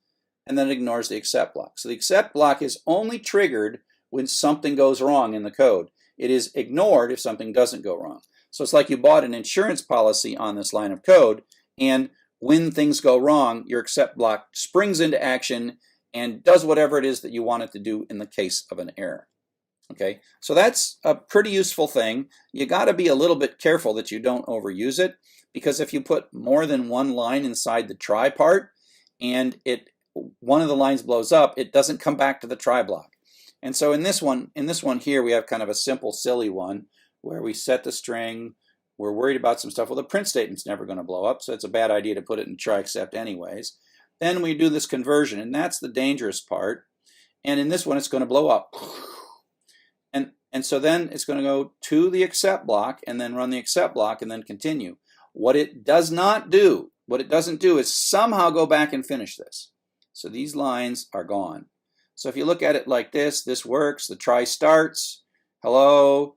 S1: and then it ignores the except block. So the except block is only triggered when something goes wrong in the code. It is ignored if something doesn't go wrong. So it's like you bought an insurance policy on this line of code, and when things go wrong, your except block springs into action and does whatever it is that you want it to do in the case of an error. Okay, so that's a pretty useful thing. You got to be a little bit careful that you don't overuse it, because if you put more than one line inside the try part and one of the lines blows up, it doesn't come back to the try block. And so in this one here, we have kind of a simple, silly one where we set the string. We're worried about some stuff. Well, the print statement's never going to blow up, so it's a bad idea to put it in try except anyways. Then we do this conversion, and that's the dangerous part. And in this one, it's going to blow up. And so then it's going to go to the except block and then run the except block and then continue. What it doesn't do is somehow go back and finish this. So these lines are gone. So if you look at it like this works. The try starts. Hello.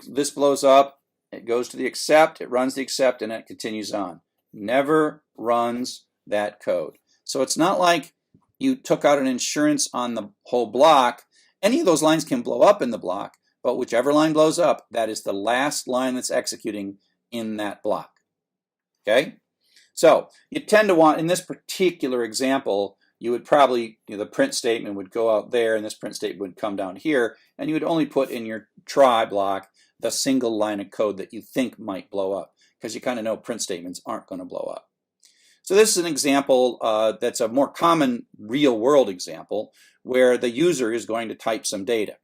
S1: This blows up. It goes to the except. It runs the except, and it continues on. Never runs that code. So it's not like you took out an insurance on the whole block. Any of those lines can blow up in the block, but whichever line blows up, that is the last line that's executing in that block. Okay? So you tend to want, in this particular example, you would probably, the print statement would go out there, and this print statement would come down here, and you would only put in your try block the single line of code that you think might blow up, because you kind of know print statements aren't going to blow up. So this is an example that's a more common real-world example where the user is going to type some data.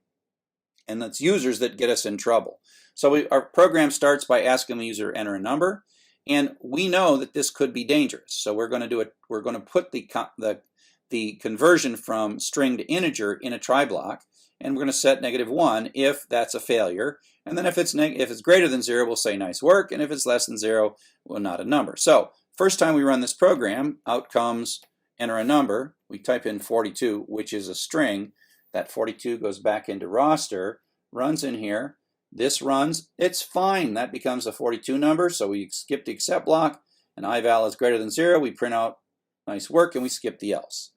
S1: And it's users that get us in trouble. So our program starts by asking the user to enter a number, and we know that this could be dangerous. So we're going to do it. We're going to put the conversion from string to integer in a try block, and we're going to set -1 if that's a failure. And then if it's greater than 0, we'll say nice work, and if it's less than 0, well, not a number. So first time we run this program, out comes enter a number. We type in 42, which is a string. That 42 goes back into roster, runs in here. This runs, it's fine. That becomes a 42 number, so we skip the except block, and ival is greater than 0. We print out nice work, and we skip the else.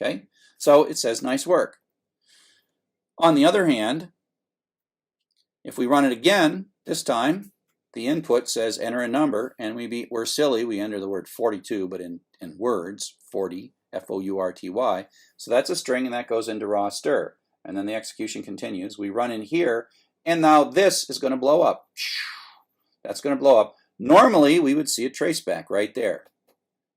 S1: Okay, so it says nice work. On the other hand, if we run it again, this time, the input says enter a number, and we're silly. We enter the word 42, but in words, 40, F-O-U-R-T-Y. So that's a string, and that goes into roster. And then the execution continues. We run in here, and now this is going to blow up. That's going to blow up. Normally, we would see a traceback right there.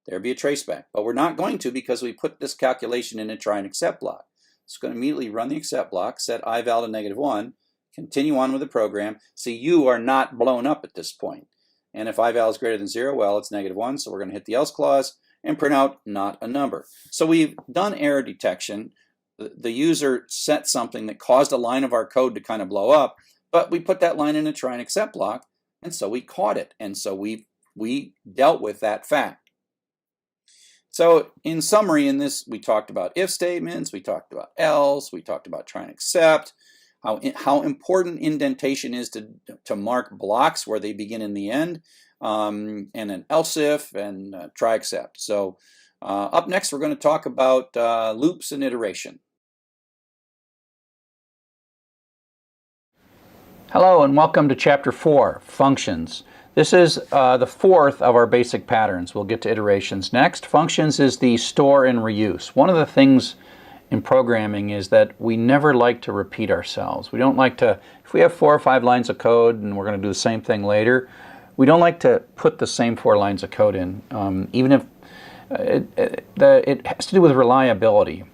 S1: There'd be a traceback, but we're not going to because we put this calculation in a try and except block. It's going to immediately run the except block, set ival to -1, continue on with the program. See, you are not blown up at this point. And if ival is greater than 0, well, it's -1, so we're going to hit the else clause and print out not a number. So we've done error detection. The user set something that caused a line of our code to kind of blow up, but we put that line in a try and except block, and so we caught it. And so we dealt with that fact. So in summary, in this, we talked about if statements, we talked about else, we talked about try and except, how important indentation is to mark blocks where they begin and the end, and an else if and try except. So up next, we're going to talk about loops and iteration.
S2: Hello and welcome to Chapter 4, Functions. This is the fourth of our basic patterns. We'll get to iterations next. Functions is the store and reuse. One of the things in programming is that we never like to repeat ourselves. We don't like to, if we have 4 or 5 lines of code and we're going to do the same thing later, we don't like to put the same 4 lines of code in, even if it has to do with reliability.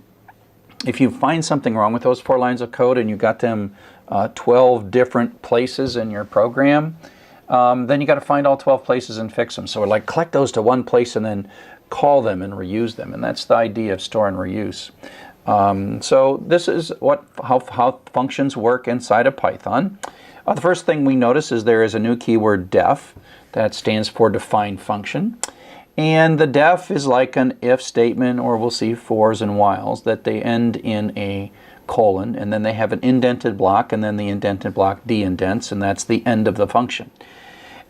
S2: If you find something wrong with those 4 lines of code and you got them 12 different places in your program, then you got to find all 12 places and fix them. So we're like, collect those to one place and then call them and reuse them. And that's the idea of store and reuse. So this is how functions work inside of Python. The first thing we notice is there is a new keyword def that stands for define function. And the def is like an if statement, or we'll see fors and whiles, that they end in a colon, and then they have an indented block, and then the indented block de-indents, and that's the end of the function.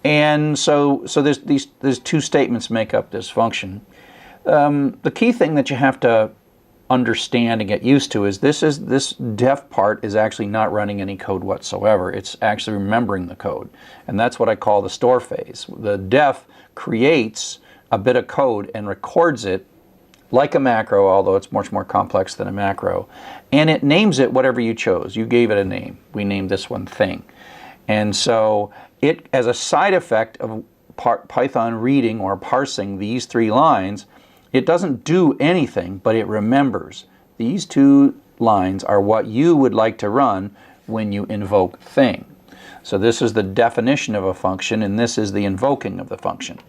S2: And so there's 2 statements make up this function. The key thing that you have to understand and get used to is this def part is actually not running any code whatsoever. It's actually remembering the code, and that's what I call the store phase. The def creates a bit of code and records it like a macro, although it's much more complex than a macro, and it names it whatever you chose. You gave it a name. We named this one thing. And so it, as a side effect of Python reading or parsing these 3 lines, it doesn't do anything, but it remembers. These 2 lines are what you would like to run when you invoke thing. So this is the definition of a function, and this is the invoking of the function.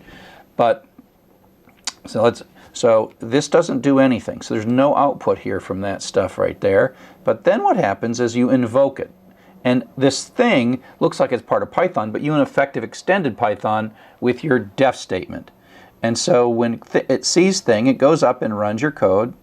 S2: But so this doesn't do anything. So there's no output here from that stuff right there. But then what happens is you invoke it. And this thing looks like it's part of Python, but you in effect have extended Python with your def statement. And so when it sees thing, it goes up and runs your code.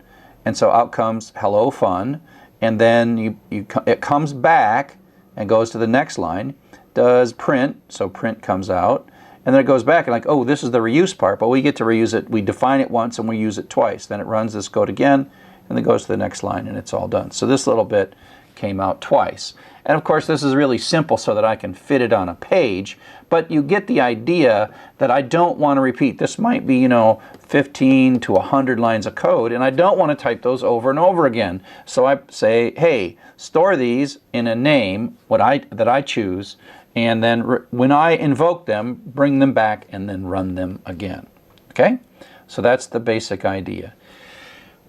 S2: And so out comes hello fun. And then it comes back and goes to the next line, does print, so print comes out. And then it goes back and like, oh, this is the reuse part, but we get to reuse it. We define it once and we use it twice. Then it runs this code again and then goes to the next line and it's all done. So this little bit came out twice. And of course this is really simple so that I can fit it on a page, but you get the idea that I don't want to repeat. This might be, 15 to 100 lines of code, and I don't want to type those over and over again. So I say, hey, store these in a name that I choose, and then when I invoke them, bring them back and then run them again. Okay? So that's the basic idea.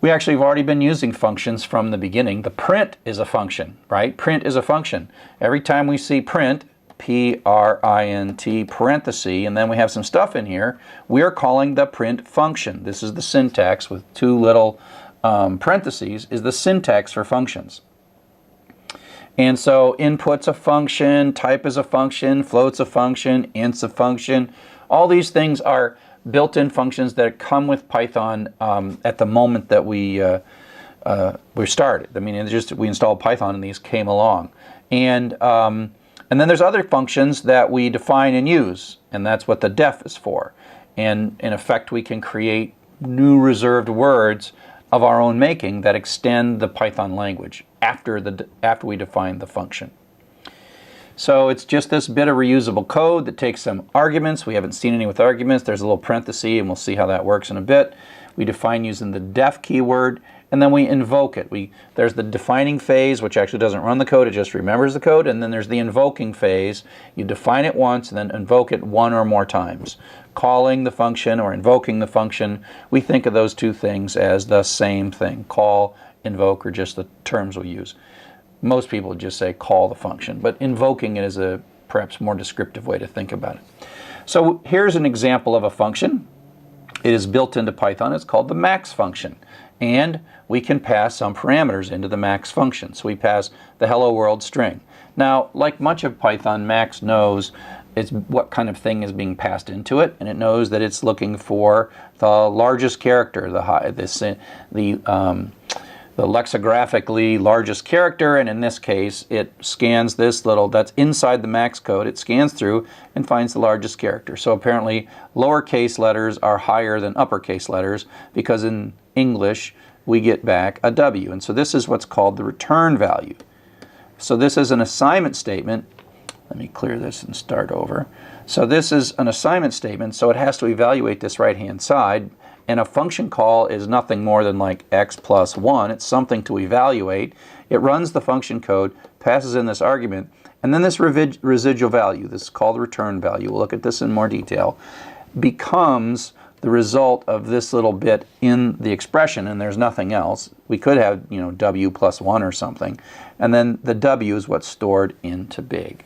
S2: We actually have already been using functions from the beginning. The print is a function, right? Print is a function. Every time we see print, P-R-I-N-T, parenthesis, and then we have some stuff in here, we are calling the print function. This is the syntax with 2 little parentheses, is the syntax for functions. And so input's a function, type is a function, float's a function, int's a function. All these things are built-in functions that come with Python at the moment that we started. I mean, we installed Python and these came along. And then there's other functions that we define and use, and that's what the def is for. And in effect, we can create new reserved words of our own making that extend the Python language after we define the function. So it's just this bit of reusable code that takes some arguments. We haven't seen any with arguments. There's a little parenthesis, and we'll see how that works in a bit. We define using the def keyword, and then we invoke it. There's the defining phase, which actually doesn't run the code, it just remembers the code, and then there's the invoking phase. You define it once and then invoke it 1 or more times. Calling the function or invoking the function, we think of those 2 things as the same thing. Call, invoke, or just the terms we use. Most people just say call the function, but invoking it is a perhaps more descriptive way to think about it. So here's an example of a function. It is built into Python. It's called the max function. And we can pass some parameters into the max function. So we pass the hello world string. Now, like much of Python, max knows what kind of thing is being passed into it, and it knows that it's looking for the largest character, the lexicographically largest character, and in this case it scans this little, that's inside the max code, it scans through and finds the largest character. So apparently lowercase letters are higher than uppercase letters because in English we get back a W, and so this is what's called the return value. So this is an assignment statement. Let me clear this and start over. So this is an assignment statement, so it has to evaluate this right hand side. And a function call is nothing more than like x plus 1. It's something to evaluate. It runs the function code, passes in this argument, and then this residual value, this is called the return value, we'll look at this in more detail, becomes the result of this little bit in the expression, and there's nothing else. We could have, w plus 1 or something, and then the w is what's stored into big.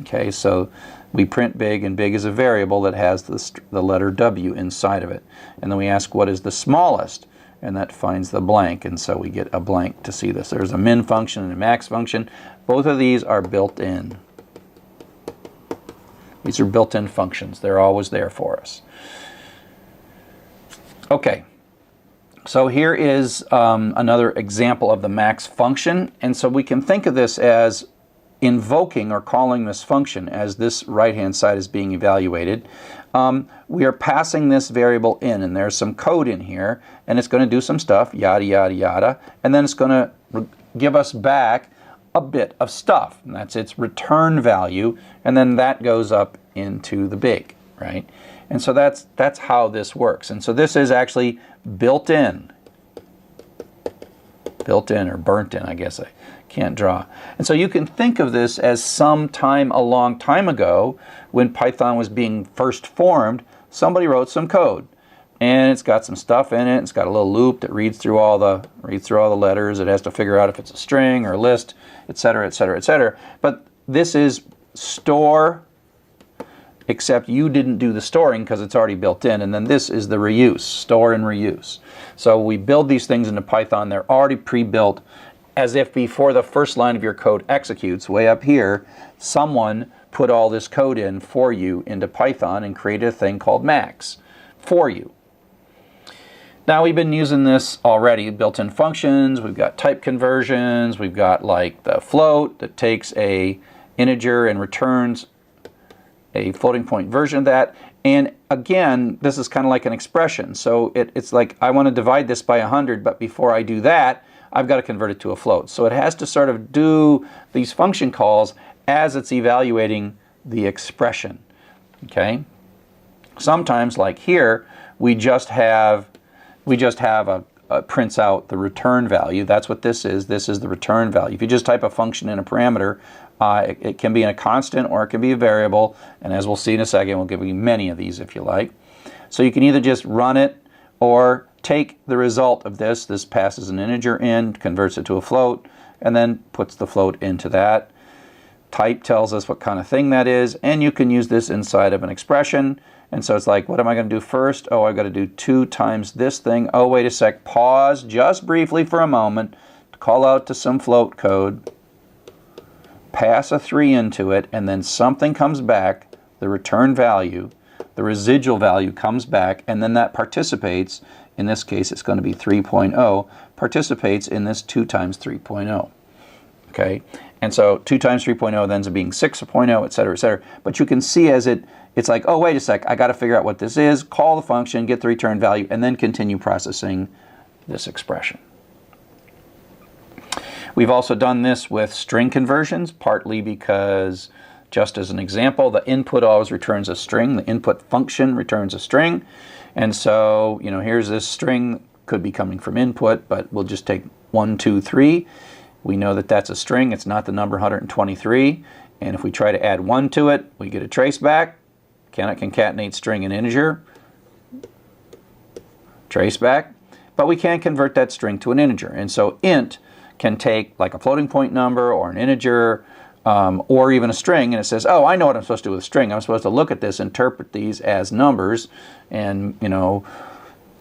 S2: Okay, so we print big, and big is a variable that has the letter W inside of it. And then we ask what is the smallest, and that finds the blank, and so we get a blank to see this. There's a min function and a max function. Both of these are built in. These are built-in functions. They're always there for us. Okay, so here is another example of the max function, and so we can think of this as invoking or calling this function as this right-hand side is being evaluated. We are passing this variable in, and there's some code in here, and it's going to do some stuff, yada, yada, yada, and then it's going to give us back a bit of stuff, and that's its return value, and then that goes up into the big, right? And so that's how this works. And so this is actually built in or burnt in, I guess I can't draw. And so you can think of this as sometime a long time ago when Python was being first formed, somebody wrote some code. And it's got some stuff in it. It's got a little loop that reads through all the letters. It has to figure out if it's a string or a list, etc., etc., etc. But this is store, except you didn't do the storing because it's already built in. And then this is the reuse, store and reuse. So we build these things into Python. They're already pre-built, as if before the first line of your code executes, way up here, someone put all this code in for you into Python and created a thing called max for you. Now we've been using this already, built-in functions, we've got type conversions, we've got like the float that takes a integer and returns a floating point version of that. And again, this is kind of like an expression. So it's like I want to divide this by 100, but before I do that, I've got to convert it to a float. So it has to sort of do these function calls as it's evaluating the expression. Okay? Sometimes, like here, we just have a prints out the return value. That's what this is. This is the return value. If you just type a function in a parameter, it can be in a constant or it can be a variable. And as we'll see in a second, we'll give you many of these if you like. So you can either just run it or take the result of this. This passes an integer in, converts it to a float, and then puts the float into that. Type tells us what kind of thing that is, and you can use this inside of an expression. And so it's like, what am I going to do first? Oh, I've got to do 2 times this thing. Oh, wait a sec. Pause just briefly for a moment to call out to some float code, pass a 3 into it, and then something comes back, the return value, the residual value comes back, and then that participates. In this case, it's going to be 3.0, participates in this 2 times 3.0. Okay? And so 2 times 3.0 ends up being 6.0, et cetera, et cetera. But you can see as it's like, oh, wait a sec, I got to figure out what this is, call the function, get the return value, and then continue processing this expression. We've also done this with string conversions, partly because, just as an example, the input always returns a string. The input function returns a string. And so, you know, here's this string, could be coming from input, but we'll just take 1, 2, 3. We know that that's a string. It's not the number 123. And if we try to add 1 to it, we get a trace back. Cannot concatenate string and integer. Trace back. But we can't convert that string to an integer. And so int can take like a floating point number or an integer or even a string, and it says, oh, I know what I'm supposed to do with a string. I'm supposed to look at this, interpret these as numbers, and, you know,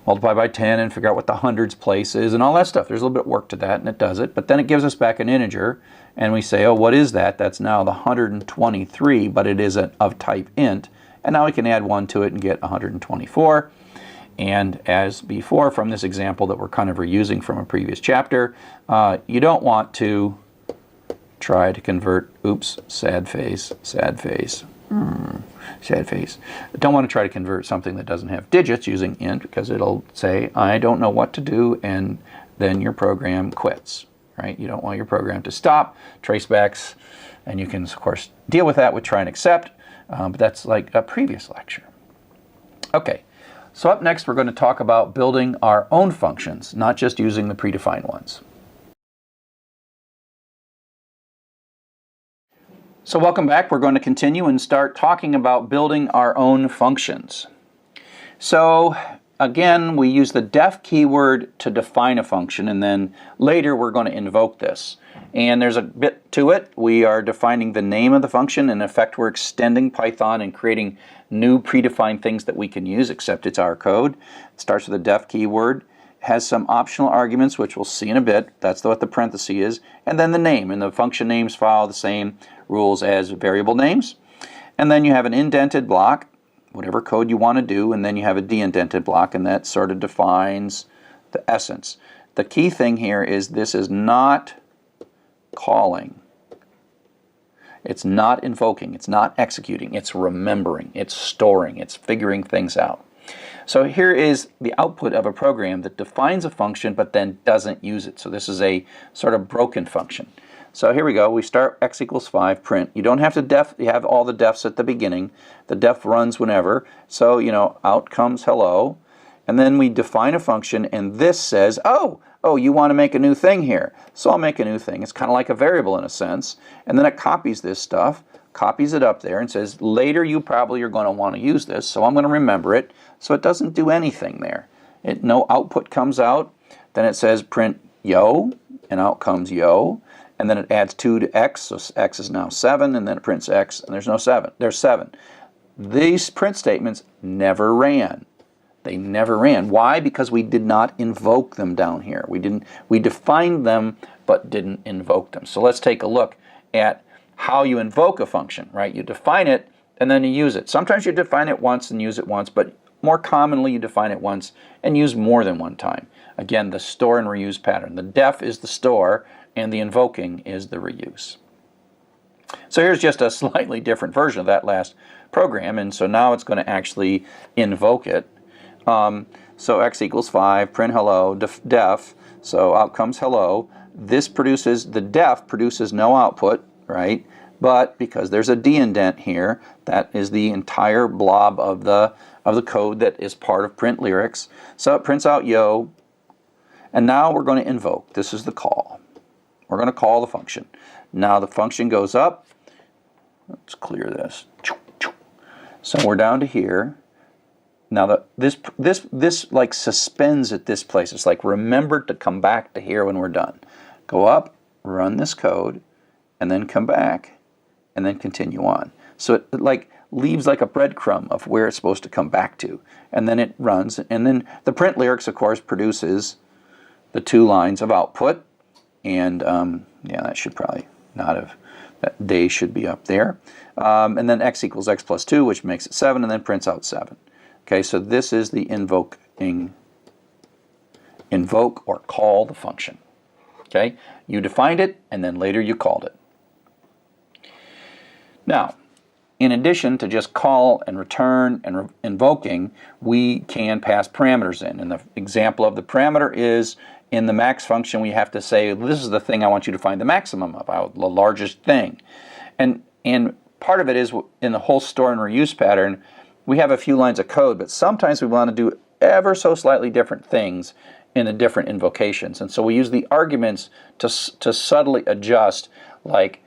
S2: multiply by 10 and figure out what the hundreds place is and all that stuff. There's a little bit of work to that, and it does it. But then it gives us back an integer, and we say, oh, what is that? That's now the 123, but it is of type int. And now we can add 1 to it and get 124. And as before from this example that we're kind of reusing from a previous chapter, you don't want to try to convert, oops, sad face, sad face. Sad face. Don't want to try to convert something that doesn't have digits using int, because it'll say, I don't know what to do, and then your program quits, right? You don't want your program to stop, tracebacks, and you can, of course, deal with that with try and accept, but that's like a previous lecture. Okay, so up next we're going to talk about building our own functions, not just using the predefined ones. So welcome back. We're going to continue and start talking about building our own functions. So again, we use the def keyword to define a function, and then later we're going to invoke this. And there's a bit to it. We are defining the name of the function. In effect, we're extending Python and creating new predefined things that we can use, except it's our code. It starts with a def keyword, has some optional arguments, which we'll see in a bit. That's what the parenthesis is. And then the name. And the function names follow the same rules as variable names. And then you have an indented block, whatever code you want to do, and then you have a de-indented block, and that sort of defines the essence. The key thing here is this is not calling. It's not invoking. It's not executing. It's remembering. It's storing. It's figuring things out. So here is the output of a program that defines a function but then doesn't use it. So this is a sort of broken function. So here we go. We start x equals 5, print. You don't have to you have all the defs at the beginning. The def runs whenever. So, out comes hello. And then we define a function, and this says, oh, you want to make a new thing here. So I'll make a new thing. It's kind of like a variable in a sense. And then it copies this stuff, copies it up there, and says, later you probably are going to want to use this, so I'm going to remember it. So it doesn't do anything there. No output comes out. Then it says print yo, and out comes yo. And then it adds 2 to x, so x is now 7, and then it prints x, and there's no 7. There's 7. These print statements never ran. They never ran. Why? Because we did not invoke them down here. We defined them, but didn't invoke them. So let's take a look at how you invoke a function, right? You define it, and then you use it. Sometimes you define it once and use it once, but more commonly you define it once and use more than one time. Again, the store and reuse pattern. The def is the store, and the invoking is the reuse. So here's just a slightly different version of that last program, and so now it's going to actually invoke it. So x equals 5, print hello, def, so out comes hello. This produces, the def produces no output, right? But because there's a D indent here, that is the entire blob of the code that is part of print lyrics. So it prints out yo, and now we're going to invoke. This is the call. We're going to call the function. Now the function goes up. Let's clear this. So we're down to here. Now this like suspends at this place. It's like remember to come back to here when we're done. Go up, run this code, and then come back, and then continue on. So it like leaves like a breadcrumb of where it's supposed to come back to, and then it runs. And then the print lyrics, of course, produces the 2 lines of output. And yeah, that should probably not have. That day should be up there. And then x equals x plus 2, which makes it 7, and then prints out 7. Okay, so this is the invoke or call the function. Okay, you defined it, and then later you called it. Now, in addition to just call and return and invoking, we can pass parameters in. And the example of the parameter is in the max function, we have to say, this is the thing I want you to find the maximum of, the largest thing. And part of it is in the whole store and reuse pattern, we have a few lines of code, but sometimes we want to do ever so slightly different things in the different invocations. And so we use the arguments to subtly adjust, like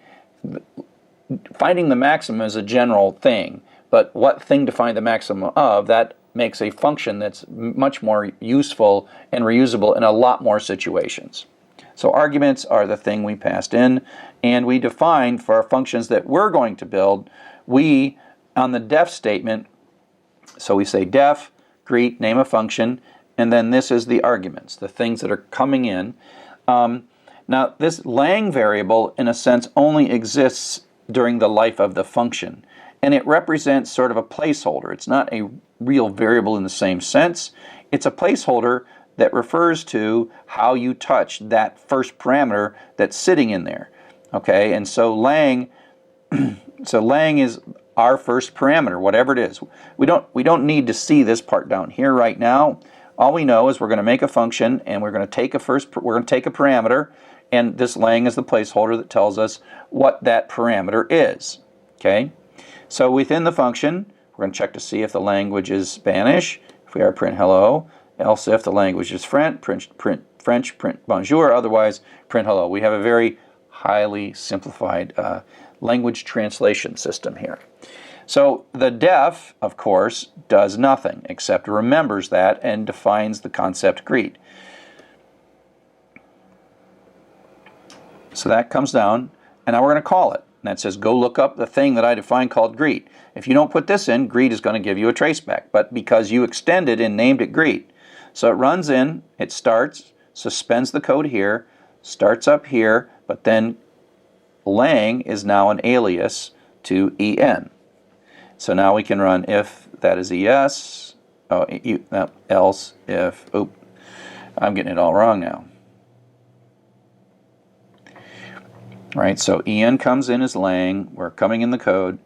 S2: finding the maximum is a general thing, but what thing to find the maximum of, that makes a function that's much more useful and reusable in a lot more situations. So arguments are the thing we passed in, and we define for our functions that we're going to build, we, on the def statement, so we say def, greet, name a function, and then this is the arguments, the things that are coming in. Now, this lang variable, in a sense, only exists during the life of the function, and it represents sort of a placeholder. It's not a real variable in the same sense. It's a placeholder that refers to how you touch that first parameter that's sitting in there. Okay, and so lang is our first parameter, whatever it is. We don't need to see this part down here right now. All we know is we're going to make a function, and we're going to take a parameter, and this lang is the placeholder that tells us what that parameter is. Okay, so within the function, we're going to check to see if the language is Spanish. If we are, print hello. Else, if the language is French, print bonjour. Otherwise, print hello. We have a very highly simplified language translation system here. So the def, of course, does nothing except remembers that and defines the concept greet. So that comes down, and now we're going to call it. And that says, go look up the thing that I defined called greet. If you don't put this in, greet is going to give you a traceback. But because you extended and named it greet, so it runs in, it starts, suspends the code here, starts up here, but then lang is now an alias to en. So now we can run if that is yes, else if, I'm getting it all wrong now. Right, so en comes in as lang, we're coming in the code.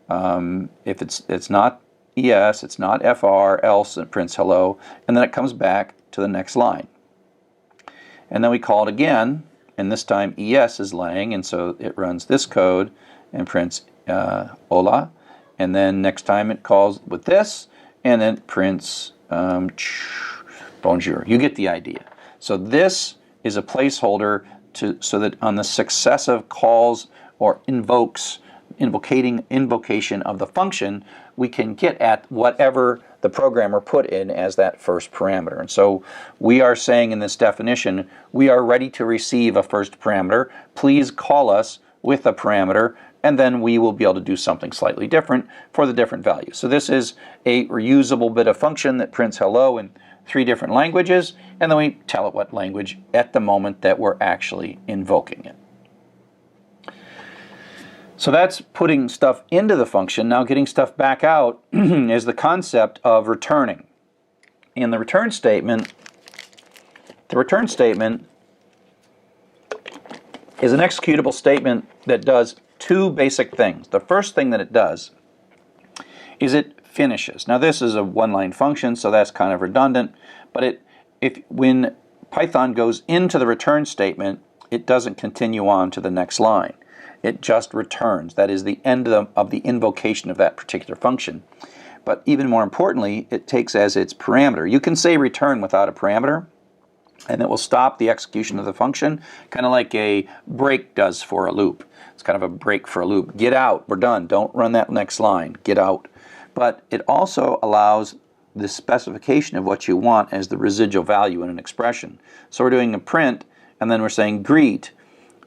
S2: If it's not es, it's not fr, else it prints hello, and then it comes back to the next line. And then we call it again, and this time ES is laying, and so it runs this code and prints hola, and then next time it calls with this, and then it prints bonjour. You get the idea. So this is a placeholder so that on the successive calls or invocation of the function, we can get at whatever the programmer put in as that first parameter. And so we are saying in this definition, we are ready to receive a first parameter. Please call us with a parameter, and then we will be able to do something slightly different for the different values. So this is a reusable bit of function that prints hello in 3 different languages, and then we tell it what language at the moment that we're actually invoking it. So that's putting stuff into the function. Now getting stuff back out is the concept of returning. In the return statement is an executable statement that does 2 basic things. The first thing that it does is it finishes. Now this is a 1-line function, so that's kind of redundant, but when Python goes into the return statement, it doesn't continue on to the next line. It just returns. That is the end of the invocation of that particular function. But even more importantly, it takes as its parameter. You can say return without a parameter, and it will stop the execution of the function, kind of like a break does for a loop. It's kind of a break for a loop. Get out, we're done. Don't run that next line. Get out. But it also allows the specification of what you want as the residual value in an expression. So we're doing a print, and then we're saying greet.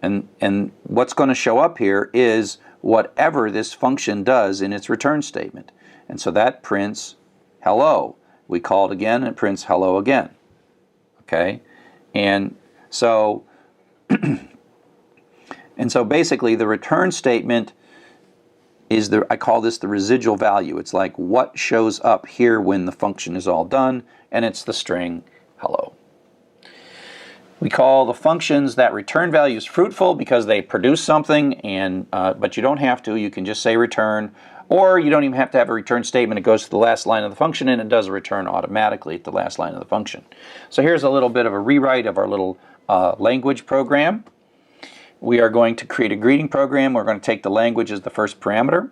S2: And what's going to show up here is whatever this function does in its return statement. And so that prints hello. We call it again, and it prints hello again. Okay? And so basically the return statement is I call this the residual value. It's like what shows up here when the function is all done, and it's the string hello. We call the functions that return values fruitful because they produce something, but you don't have to. You can just say return, or you don't even have to have a return statement. It goes to the last line of the function, and it does a return automatically at the last line of the function. So here's a little bit of a rewrite of our little language program. We are going to create a greeting program. We're going to take the language as the first parameter.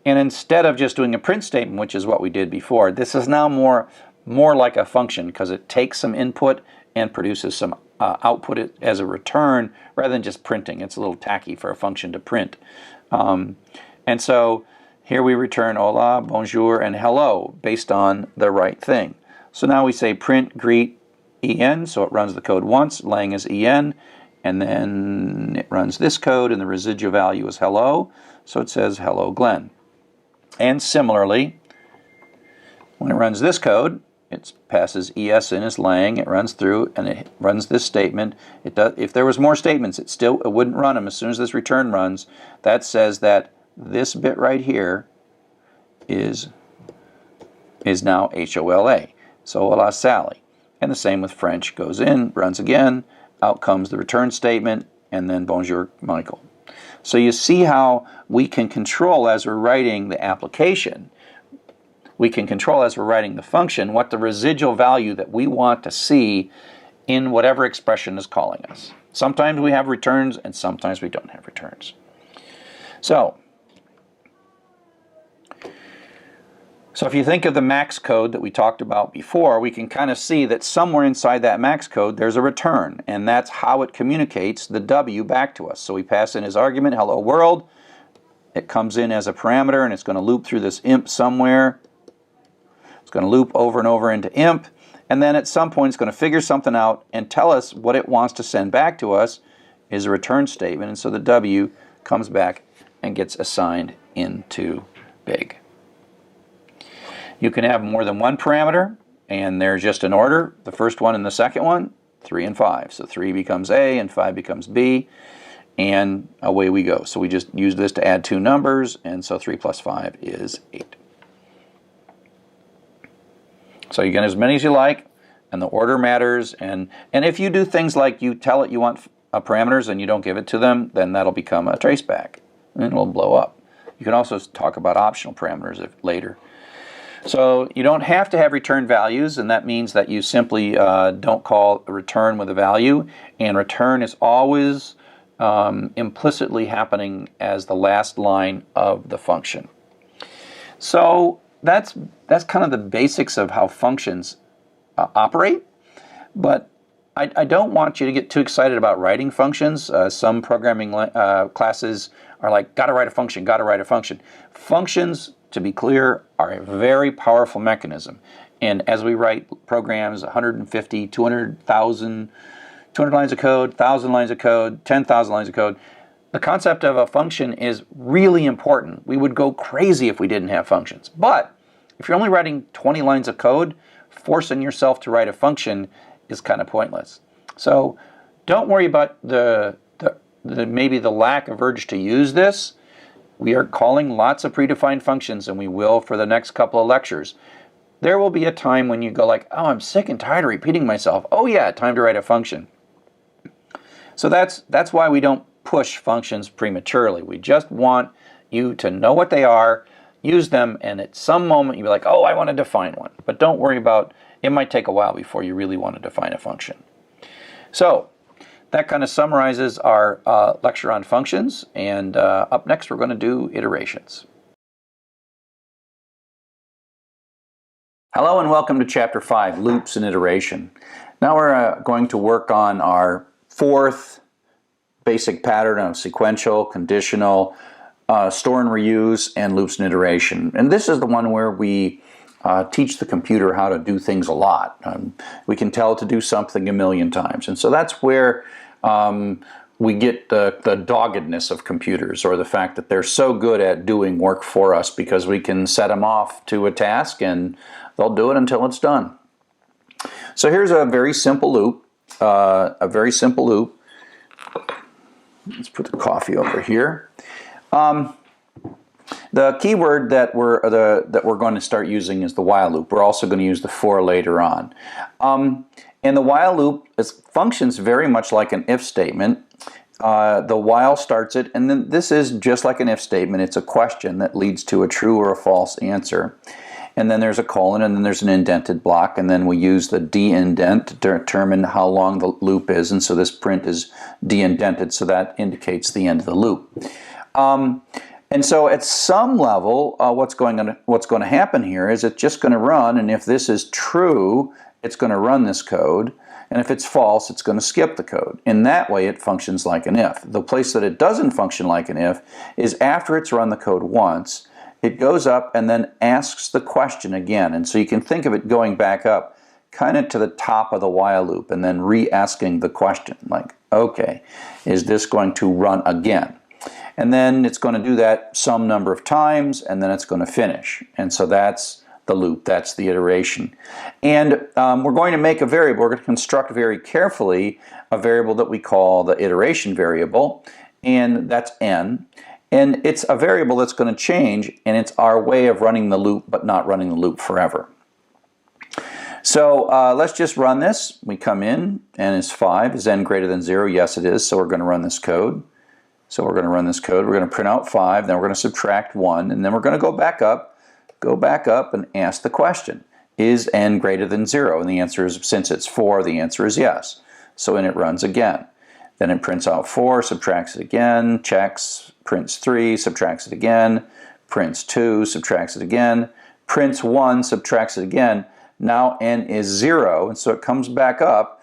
S2: And instead of just doing a print statement, which is what we did before, this is now more like a function because it takes some input and produces some output as a return rather than just printing. It's a little tacky for a function to print. And so here we return hola, bonjour, and hello based on the right thing. So now we say print greet en, so it runs the code once, lang is en, and then it runs this code, and the residual value is hello, so it says hello Glenn. And similarly, when it runs this code, it passes es in as lang, it runs through, and it runs this statement. If there was more statements, it wouldn't run them as soon as this return runs. That says that this bit right here is now HOLA. So hola Sally. And the same with French. Goes in, runs again, out comes the return statement, and then bonjour Michael. So you see how we can control as we're writing the application. We can control as we're writing the function what the residual value that we want to see in whatever expression is calling us. Sometimes we have returns and sometimes we don't have returns. So if you think of the max code that we talked about before, we can kind of see that somewhere inside that max code there's a return, and that's how it communicates the W back to us. So we pass in as argument hello world. It comes in as a parameter, and it's going to loop through this imp somewhere. It's going to loop over and over into imp, and then at some point it's going to figure something out and tell us what it wants to send back to us is a return statement, and so the W comes back and gets assigned into big. You can have more than one parameter, and they're just in order. The first one and the second one, 3 and 5. So 3 becomes A and 5 becomes B, and away we go. So we just use this to add 2 numbers, and so 3 plus 5 is 8. So you get as many as you like, and the order matters. And if you do things like you tell it you want parameters and you don't give it to them, then that'll become a traceback, and it'll blow up. You can also talk about optional parameters later. So you don't have to have return values, and that means that you simply don't call a return with a value, and return is always implicitly happening as the last line of the function. So that's kind of the basics of how functions operate, but I don't want you to get too excited about writing functions. Some programming classes are like, gotta write a function, gotta write a function. Functions, to be clear, are a very powerful mechanism. And as we write programs, 150, 200,000, 200 lines of code, 1,000 lines of code, 10,000 lines of code, the concept of a function is really important. We would go crazy if we didn't have functions. But if you're only writing 20 lines of code, forcing yourself to write a function is kind of pointless. So don't worry about maybe the lack of urge to use this. We are calling lots of predefined functions, and we will for the next couple of lectures. There will be a time when you go like, oh, I'm sick and tired of repeating myself. Oh yeah, time to write a function. So that's why we don't push functions prematurely. We just want you to know what they are, use them, and at some moment you'll be like, oh, I want to define one. But don't worry about, it might take a while before you really want to define a function. So that kind of summarizes our lecture on functions, and up next we're going to do iterations. Hello and welcome to Chapter 5, Loops and Iteration. Now we're going to work on our fourth basic pattern of sequential, conditional, store and reuse, and loops and iteration. And this is the one where we teach the computer how to do things a lot. We can tell it to do something a million times. And so that's where we get the doggedness of computers, or the fact that they're so good at doing work for us because we can set them off to a task and they'll do it until it's done. So here's a very simple loop. Let's put the coffee over here. The keyword that we're going to start using is the while loop. We're also going to use the for later on. And the while loop functions very much like an if statement. The while starts it, and then this is just like an if statement. It's a question that leads to a true or a false answer. And then there's a colon, and then there's an indented block, and then we use the de-indent to determine how long the loop is, and so this print is de-indented, so that indicates the end of the loop. And so at some level, what's going to happen here is it's just going to run, and if this is true, it's going to run this code, and if it's false, it's going to skip the code. In that way, it functions like an if. The place that it doesn't function like an if is after it's run the code once, it goes up and then asks the question again. And so you can think of it going back up kind of to the top of the while loop and then re-asking the question, like, okay, is this going to run again? And then it's going to do that some number of times, and then it's going to finish. And so that's the loop, that's the iteration. And we're going to make a variable. We're going to construct very carefully a variable that we call the iteration variable, and that's n. And it's a variable that's going to change, and it's our way of running the loop, but not running the loop forever. So let's just run this. We come in, n is 5. Is n greater than 0? Yes, it is. So we're going to run this code. We're going to print out 5, then we're going to subtract 1, and then we're going to go back up and ask the question, is n greater than 0? And the answer is, since it's 4, the answer is yes. So then it runs again. Then it prints out 4, subtracts it again, checks, prints 3, subtracts it again, prints 2, subtracts it again, prints 1, subtracts it again. Now n is 0, and so it comes back up.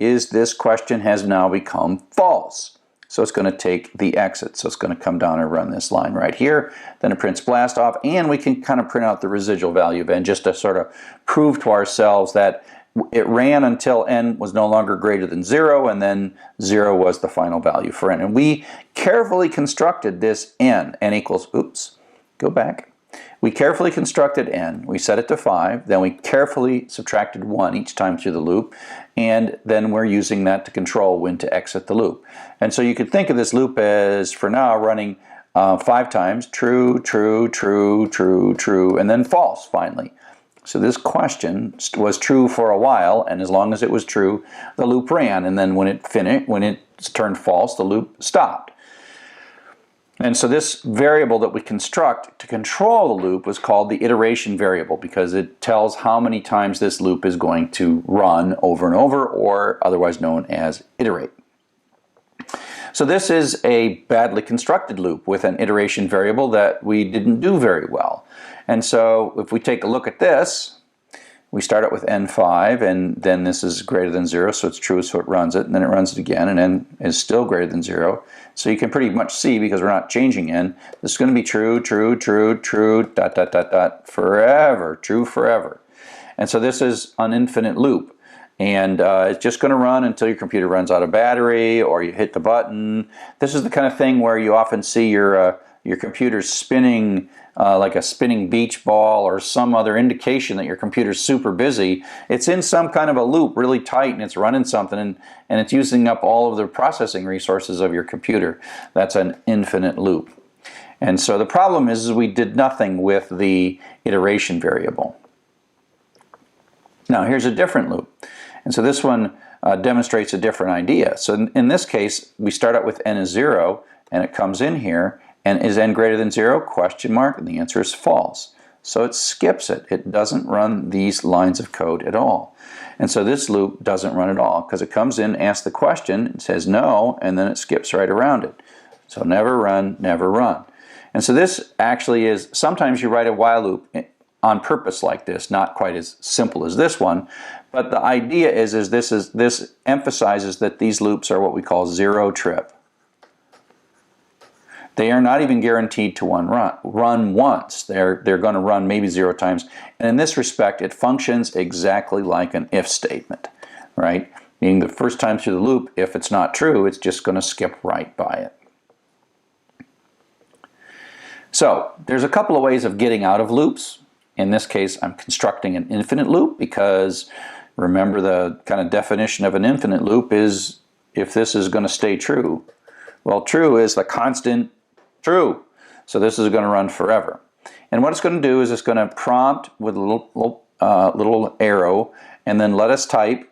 S2: Is this question has now become false? So it's going to take the exit. So it's going to come down and run this line right here. Then it prints blast off, and we can kind of print out the residual value of n just to sort of prove to ourselves that it ran until n was no longer greater than 0, and then 0 was the final value for n. And we carefully constructed this n equals, oops, go back. We carefully constructed n. We set it to 5. Then we carefully subtracted 1 each time through the loop. And then we're using that to control when to exit the loop. And so you could think of this loop as, for now, running 5 times, true, true, true, true, true, and then false finally. So this question was true for a while, and as long as it was true, the loop ran. And then when it turned false, the loop stopped.
S1: And so this variable that we construct to control the loop was called the iteration variable, because it tells how many times this loop is going to run over and over, or otherwise known as iterate. So this is a badly constructed loop with an iteration variable that we didn't do very well. And so if we take a look at this, we start out with n5, and then this is greater than 0, so it's true, so it runs it, and then it runs it again, and n is still greater than 0. So you can pretty much see, because we're not changing n, this is going to be true, true, true, true, dot, dot, dot, dot, forever, true forever. And so this is an infinite loop, and it's just going to run until your computer runs out of battery, or you hit the button. This is the kind of thing where you often see your computer spinning like a spinning beach ball, or some other indication that your computer's super busy. It's in some kind of a loop, really tight, and it's running something, and it's using up all of the processing resources of your computer. That's an infinite loop. And so the problem is we did nothing with the iteration variable. Now here's a different loop. And so this one demonstrates a different idea. So in this case, we start out with n is 0, and it comes in here, and is n greater than 0? Question mark, and the answer is false. So it skips it. It doesn't run these lines of code at all. And so this loop doesn't run at all, because it comes in, asks the question, it says no, and then it skips right around it. So never run, never run. And so this actually is, sometimes you write a while loop on purpose like this, not quite as simple as this one, but the idea is this emphasizes that these loops are what we call zero trip. They are not even guaranteed to run once. They're going to run maybe 0 times. And in this respect, it functions exactly like an if statement, right? Meaning the first time through the loop, if it's not true, it's just going to skip right by it. So there's a couple of ways of getting out of loops. In this case, I'm constructing an infinite loop, because remember, the kind of definition of an infinite loop is if this is going to stay true. Well, true is the constant true. So this is going to run forever. And what it's going to do is it's going to prompt with a little arrow, and then let us type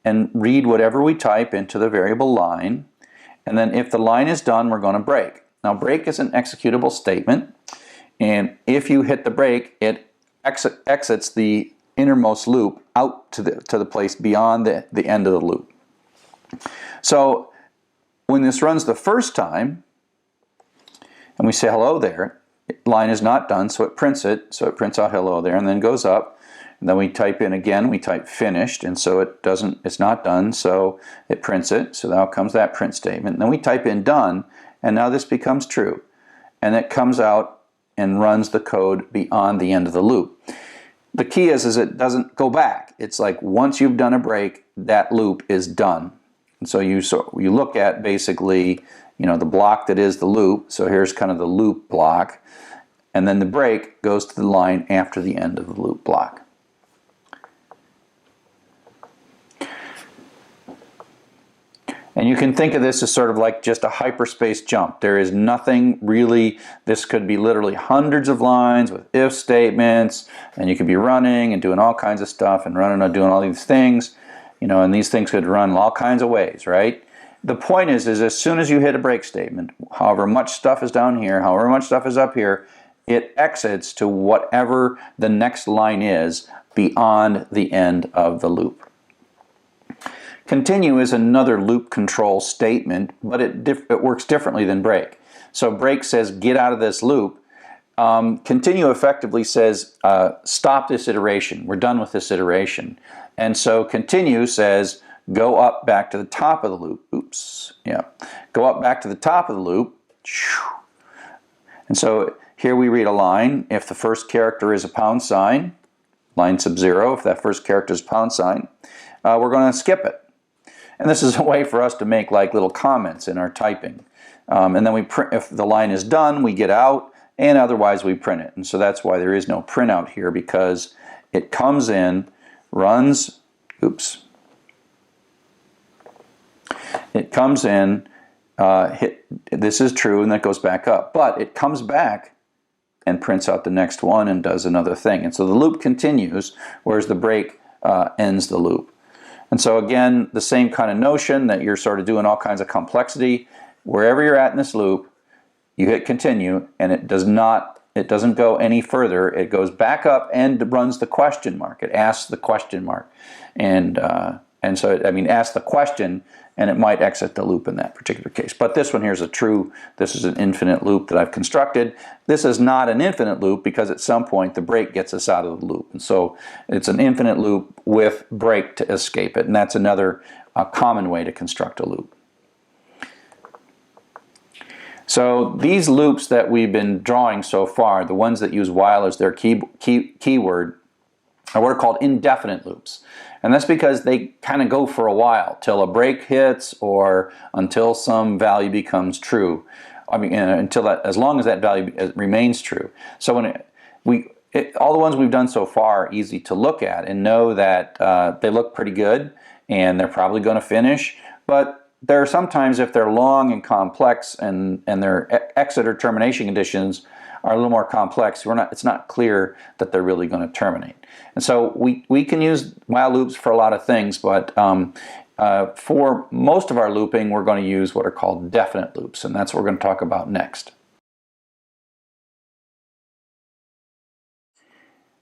S1: and read whatever we type into the variable line. And then if the line is done, we're going to break. Now break is an executable statement, and if you hit the break, it exits the innermost loop out to the place beyond the end of the loop. So when this runs the first time, and we say hello there, line is not done, so it prints it. So it prints out hello there, and then goes up. And then we type in again, we type finished, and so it's not done, so it prints it. So now comes that print statement. And then we type in done, and now this becomes true. And it comes out and runs the code beyond the end of the loop. The key is it doesn't go back. It's like once you've done a break, that loop is done. And so you look at basically, the block that is the loop. So here's kind of the loop block, and then the break goes to the line after the end of the loop block. And you can think of this as sort of like just a hyperspace jump. There is nothing really, this could be literally hundreds of lines with if statements, and you could be running and doing all kinds of stuff and running and doing all these things, and these things could run all kinds of ways, right? The point is as soon as you hit a break statement, however much stuff is down here, however much stuff is up here, it exits to whatever the next line is beyond the end of the loop. Continue is another loop control statement, but it works differently than break. So break says get out of this loop. Continue effectively says stop this iteration. We're done with this iteration. And so continue says go up back to the top of the loop. Oops. Yeah. Go up back to the top of the loop. And so here we read a line. If the first character is a pound sign, line sub 0, if that first character is a pound sign, we're going to skip it. And this is a way for us to make like little comments in our typing. And then we print, if the line is done, we get out, and otherwise we print it. And so that's why there is no printout here, because it comes in, runs, oops. It comes in, this is true, and that goes back up. But it comes back and prints out the next one and does another thing. And so the loop continues, whereas the break ends the loop. And so again, the same kind of notion that you're sort of doing all kinds of complexity. Wherever you're at in this loop, you hit continue, and it doesn't go any further. It goes back up and runs the question mark. It asks the question mark, and so asks the question, and it might exit the loop in that particular case. But this one here is this is an infinite loop that I've constructed. This is not an infinite loop because at some point the break gets us out of the loop, and so it's an infinite loop with break to escape it, and that's another common way to construct a loop. So these loops that we've been drawing so far, the ones that use while as their keyword, are what are called indefinite loops. And that's because they kind of go for a while, till a break hits or until some value becomes true. As long as that value remains true. So all the ones we've done so far are easy to look at and know that they look pretty good and they're probably going to finish. But there are sometimes, if they're long and complex and their exit or termination conditions are a little more complex, it's not clear that they're really going to terminate. And so we can use while loops for a lot of things, but for most of our looping, we're going to use what are called definite loops, and that's what we're going to talk about next.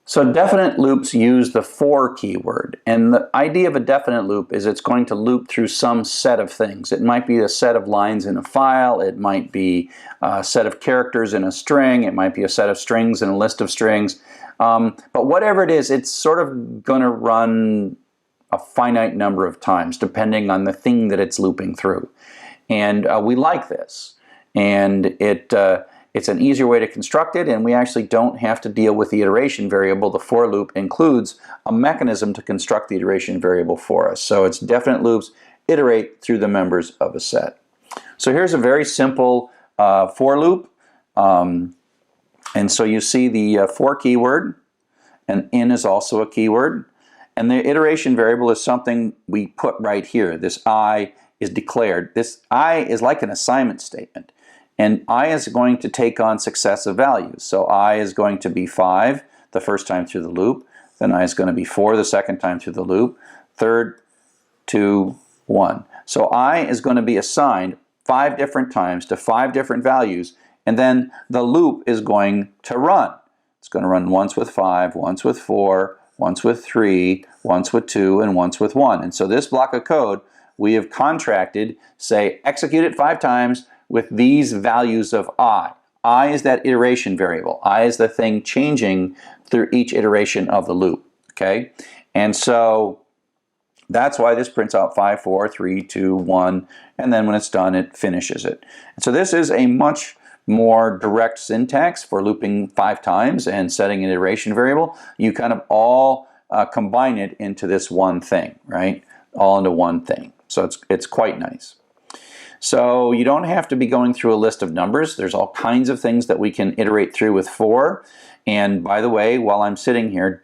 S1: So definite loops use the for keyword, and the idea of a definite loop is it's going to loop through some set of things. It might be a set of lines in a file, it might be a set of characters in a string, it might be a set of strings in a list of strings, but whatever it is, it's sort of going to run a finite number of times depending on the thing that it's looping through. And we like this, and it's an easier way to construct it, and we actually don't have to deal with the iteration variable. The for loop includes a mechanism to construct the iteration variable for us. So it's definite loops iterate through the members of a set. So here's a very simple for loop. And so you see the for keyword, and in is also a keyword. And the iteration variable is something we put right here. This I is declared. This I is like an assignment statement. And I is going to take on successive values. So I is going to be 5 the first time through the loop. Then I is going to be 4 the second time through the loop. 3rd, 2, 1. So I is going to be assigned 5 different times to 5 different values. And then the loop is going to run. It's going to run once with 5, once with 4, once with 3, once with 2, and once with 1. And so this block of code we have contracted, say, execute it 5 times, with these values of I. I is that iteration variable. I is the thing changing through each iteration of the loop. Okay? And so that's why this prints out 5, 4, 3, 2, 1, and then when it's done, it finishes it. And so this is a much more direct syntax for looping 5 times and setting an iteration variable. You kind of all combine it into this one thing, right? All into one thing. So it's quite nice. So you don't have to be going through a list of numbers. There's all kinds of things that we can iterate through with for. And by the way, while I'm sitting here,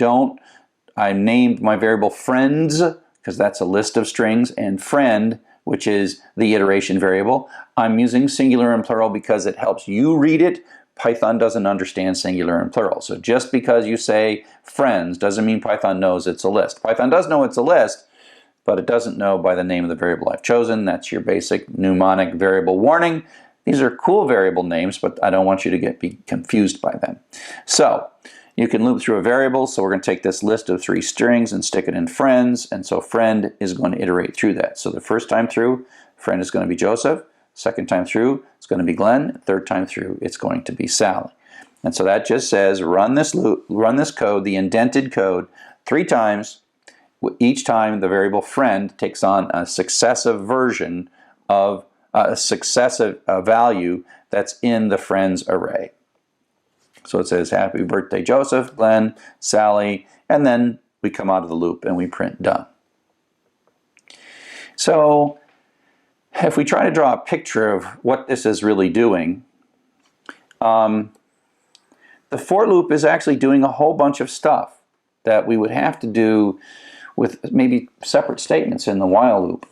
S1: I named my variable friends, because that's a list of strings, and friend, which is the iteration variable. I'm using singular and plural because it helps you read it. Python doesn't understand singular and plural. So just because you say friends doesn't mean Python knows it's a list. Python does know it's a list, but it doesn't know by the name of the variable I've chosen. That's your basic mnemonic variable warning. These are cool variable names, but I don't want you to be confused by them. So you can loop through a variable. So we're going to take this list of 3 strings and stick it in friends, and so friend is going to iterate through that. So the first time through, friend is going to be Joseph. Second time through, it's going to be Glenn. Third time through, it's going to be Sally. And so that just says run this loop, run this code, the indented code, 3 times. Each time the variable friend takes on a successive version of a successive value that's in the friends array. So it says happy birthday Joseph, Glenn, Sally, and then we come out of the loop and we print done. So if we try to draw a picture of what this is really doing, the for loop is actually doing a whole bunch of stuff that we would have to do with maybe separate statements in the while loop.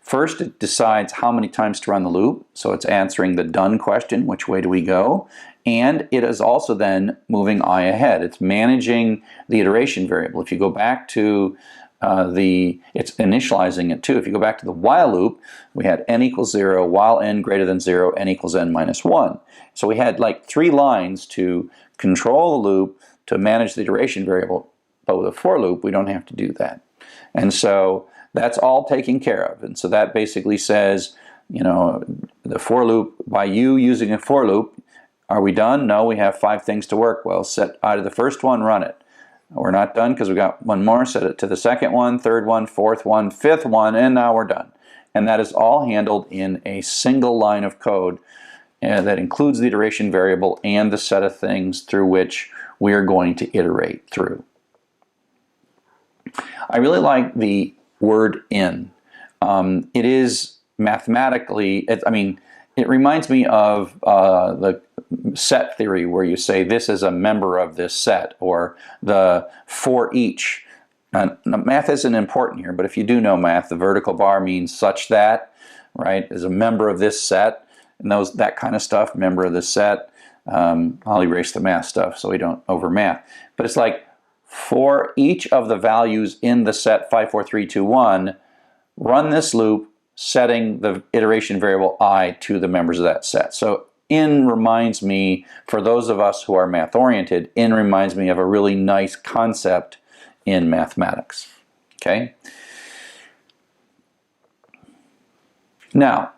S1: First, it decides how many times to run the loop, so it's answering the done question, which way do we go, and it is also then moving I ahead. It's managing the iteration variable. If you go back to it's initializing it too. If you go back to the while loop, we had n equals 0, while n greater than 0, n equals n minus 1. So we had like 3 lines to control the loop to manage the duration variable. But with a for loop, we don't have to do that. And so that's all taken care of. And so that basically says, you know, the for loop, by you using a for loop, are we done? No, we have 5 things to work. Well, set out of the first one, run it. We're not done because we got one more. Set it to the second one, third one, fourth one, fifth one, and now we're done. And that is all handled in a single line of code that includes the iteration variable and the set of things through which we are going to iterate through. I really like the word in. It is mathematically, it reminds me of the set theory where you say this is a member of this set, or the for each. Math isn't important here, but if you do know math, the vertical bar means such that, right, is a member of this set, and that kind of stuff, member of this set. I'll erase the math stuff so we don't over math. But it's like, for each of the values in the set 5, 4, 3, 2, 1, run this loop setting the iteration variable I to the members of that set. So in reminds me, for those of us who are math oriented, in reminds me of a really nice concept in mathematics. Okay? Now,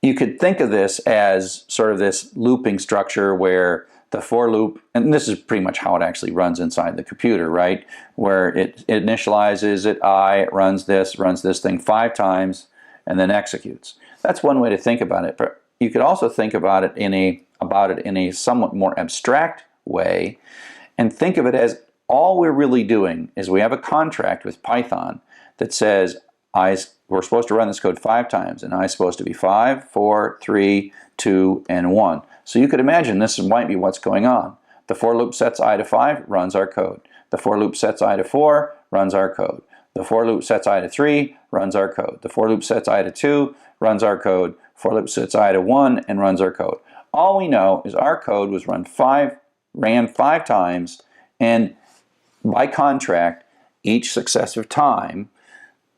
S1: you could think of this as sort of this looping structure where the for loop, and this is pretty much how it actually runs inside the computer, right? Where it initializes it, it runs this thing 5 times, and then executes. That's one way to think about it. But you could also think about it in a somewhat more abstract way, and think of it as all we're really doing is we have a contract with Python that says we're supposed to run this code 5 times, and I is supposed to be 5, 4, 3, 2, and 1. So you could imagine this might be what's going on. The for loop sets I to 5, runs our code. The for loop sets I to 4, runs our code. The for loop sets I to 3, runs our code. The for loop sets I to 2, runs our code. For loop sets I to 1, and runs our code. All we know is our code was ran 5 times, and by contract, each successive time,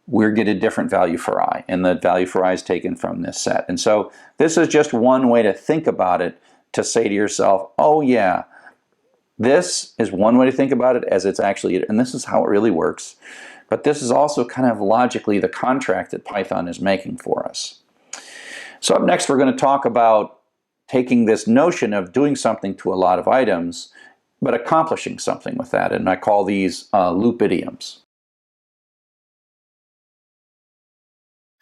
S1: we're get a different value for I, and the value for I is taken from this set. And so this is just one way to think about it, to say to yourself, oh yeah, this is one way to think about it as it's actually, and this is how it really works. But this is also kind of logically the contract that Python is making for us. So up next, we're going to talk about taking this notion of doing something to a lot of items, but accomplishing something with that, and I call these loop idioms.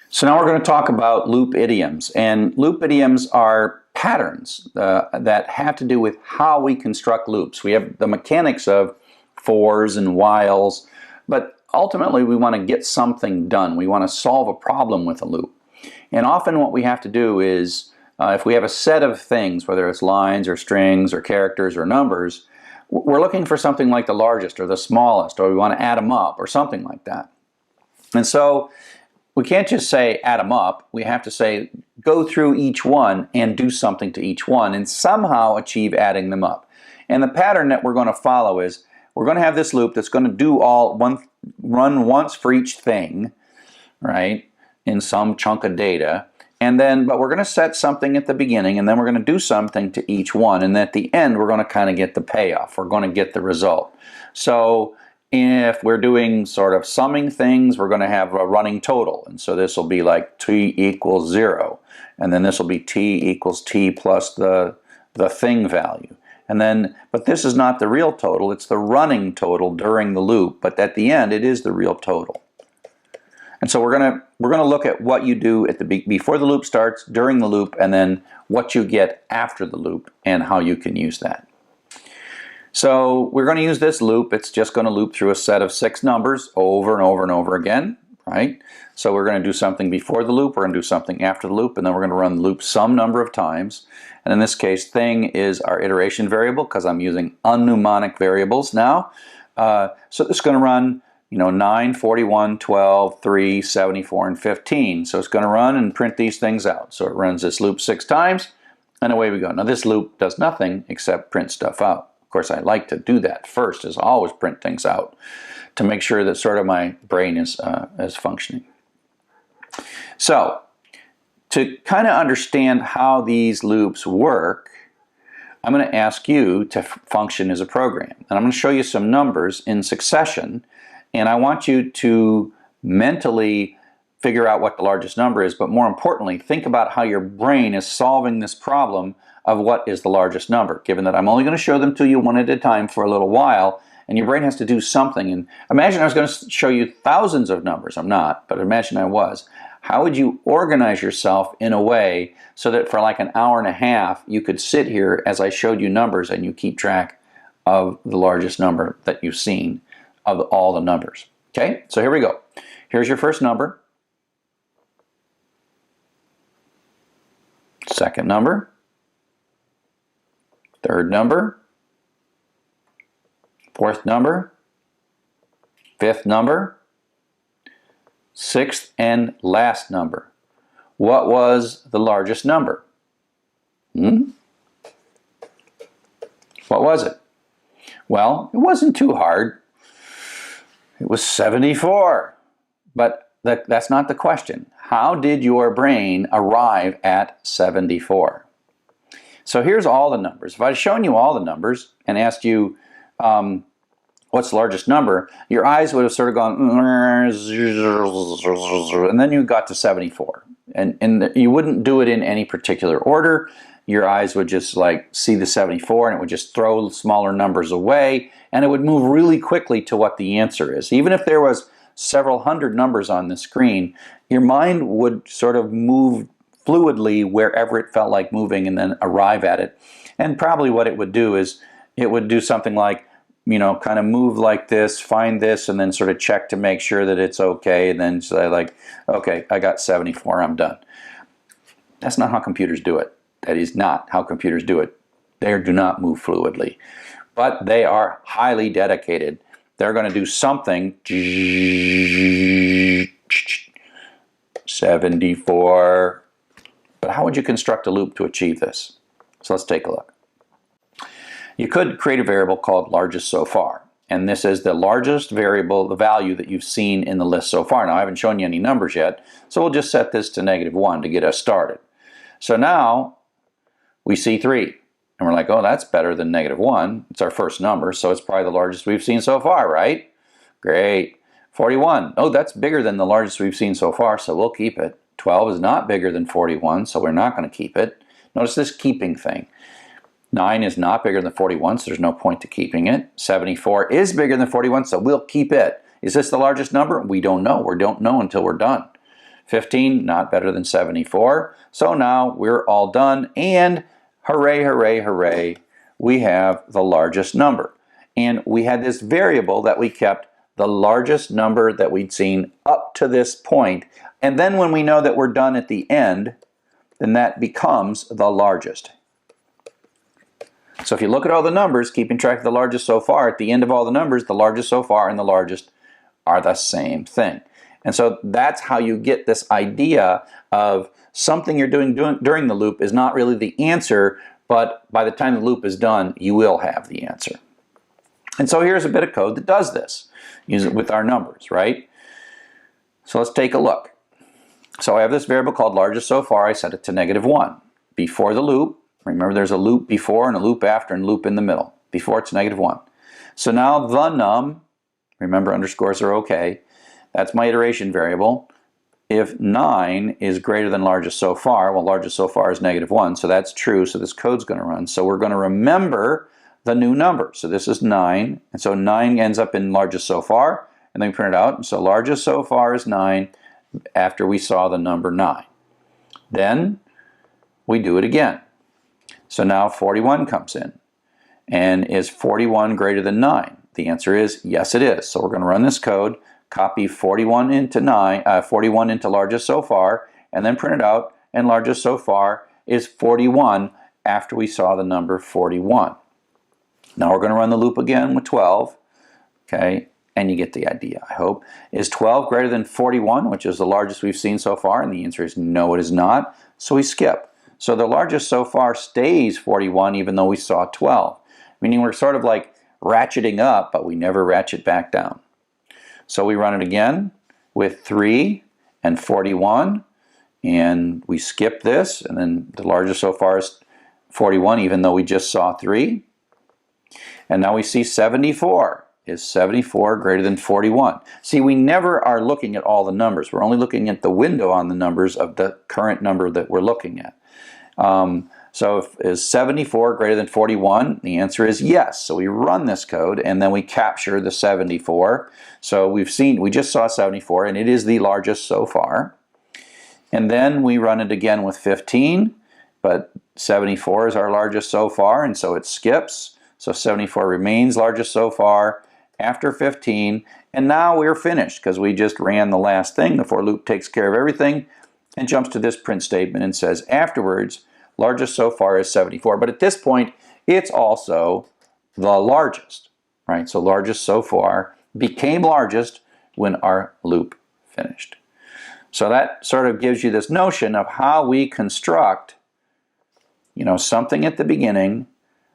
S1: So now we're going to talk about loop idioms, and loop idioms are patterns that have to do with how we construct loops. We have the mechanics of fors and whiles, but ultimately we want to get something done. We want to solve a problem with a loop. And often what we have to do is, if we have a set of things, whether it's lines or strings or characters or numbers, we're looking for something like the largest or the smallest, or we want to add them up or something like that. And so we can't just say add them up. We have to say go through each one and do something to each one and somehow achieve adding them up. And the pattern that we're going to follow is we're going to have this loop that's going to do run once for each thing, right, in some chunk of data. And then, but we're going to set something at the beginning, and then we're going to do something to each one. And at the end, we're going to kind of get the payoff. We're going to get the result. So if we're doing sort of summing things, we're going to have a running total. And so this will be like t equals 0. And then this will be t equals t plus the thing value. And then, but this is not the real total. It's the running total during the loop. But at the end, it is the real total. And so we're going to look at what you do at before the loop starts, during the loop, and then what you get after the loop and how you can use that. So we're going to use this loop. It's just going to loop through a set of 6 numbers over and over and over again, right? So we're going to do something before the loop, we're going to do something after the loop, and then we're going to run the loop some number of times. And in this case, thing is our iteration variable because I'm using unmnemonic variables now. So it's going to run 9, 41, 12, 3, 74, and 15. So it's going to run and print these things out. So it runs this loop 6 times, and away we go. Now this loop does nothing except print stuff out. Of course, I like to do that first, is always print things out to make sure that sort of my brain is functioning. So, to kind of understand how these loops work, I'm going to ask you to function as a program. And I'm going to show you some numbers in succession, and I want you to mentally figure out what the largest number is, but more importantly, think about how your brain is solving this problem of what is the largest number, given that I'm only going to show them to you one at a time for a little while, and your brain has to do something. And imagine I was going to show you thousands of numbers. I'm not, but imagine I was. How would you organize yourself in a way so that for like an hour and a half you could sit here as I showed you numbers and you keep track of the largest number that you've seen of all the numbers? Okay, so here we go. Here's your first number. Second number. Third number. Fourth number. Fifth number. Sixth and last number. What was the largest number? What was it? Well, it wasn't too hard. It was 74. But that's not the question. How did your brain arrive at 74? So here's all the numbers. If I'd shown you all the numbers and asked you, what's the largest number, your eyes would have sort of gone, and then you got to 74. And you wouldn't do it in any particular order. Your eyes would just like see the 74 and it would just throw smaller numbers away, and it would move really quickly to what the answer is. Even if there was several hundred numbers on the screen, your mind would sort of move fluidly wherever it felt like moving and then arrive at it. And probably what it would do is it would do something like, you know, kind of move like this, find this, and then sort of check to make sure that it's okay, and then say like, okay, I got 74, I'm done. That's not how computers do it. That is not how computers do it. They do not move fluidly. But they are highly dedicated. They're going to do something, 74. But how would you construct a loop to achieve this? So let's take a look. You could create a variable called largest so far, and this is the largest variable, the value that you've seen in the list so far. Now I haven't shown you any numbers yet, so we'll just set this to -1 to get us started. So now we see 3, and we're like, oh, that's better than -1. It's our first number, so it's probably the largest we've seen so far, right? Great. 41, oh, that's bigger than the largest we've seen so far, so we'll keep it. 12 is not bigger than 41, so we're not going to keep it. Notice this keeping thing. 9 is not bigger than 41, so there's no point to keeping it. 74 is bigger than 41, so we'll keep it. Is this the largest number? We don't know. We don't know until we're done. 15, not better than 74. So now we're all done, and hooray, hooray, hooray, we have the largest number. And we had this variable that we kept, the largest number that we'd seen up to this point. And then when we know that we're done at the end, then that becomes the largest. So if you look at all the numbers, keeping track of the largest so far, at the end of all the numbers, the largest so far and the largest are the same thing. And so that's how you get this idea of something you're doing during the loop is not really the answer, but by the time the loop is done, you will have the answer. And so here's a bit of code that does this. Use it with our numbers, right? So let's take a look. So I have this variable called largest so far. I set it to -1. Before the loop, remember there's a loop before and a loop after and a loop in the middle. Before it's -1. So now the num, remember underscores are okay, that's my iteration variable. If 9 is greater than largest so far, well largest so far is -1, so that's true, so this code's going to run. So we're going to remember the new number. So this is 9, and so 9 ends up in largest so far, and then we print it out. So largest so far is 9 after we saw the number 9. Then we do it again. So now 41 comes in. And is 41 greater than 9? The answer is yes it is. So we're going to run this code, copy 41 into 41 into largest so far, and then print it out, and largest so far is 41 after we saw the number 41. Now we're going to run the loop again with 12, okay, and you get the idea, I hope. Is 12 greater than 41, which is the largest we've seen so far? And the answer is no, it is not, so we skip. So the largest so far stays 41 even though we saw 12. meaning we're sort of like ratcheting up, but we never ratchet back down. So we run it again with 3 and 41, and we skip this, and then the largest so far is 41, even though we just saw 3. And now we see 74. Is 74 greater than 41? See, we never are looking at all the numbers. We're only looking at the window on the numbers of the current number that we're looking at. So is 74 greater than 41? The answer is yes. So we run this code and then we capture the 74. So we just saw 74 and it is the largest so far. And then we run it again with 15, but 74 is our largest so far, and so it skips. So 74 remains largest so far after 15, and now we're finished because we just ran the last thing. The for loop takes care of everything and jumps to this print statement and says afterwards, largest so far is 74. But at this point, it's also the largest, right? So largest so far became largest when our loop finished. So that sort of gives you this notion of how we construct, something at the beginning,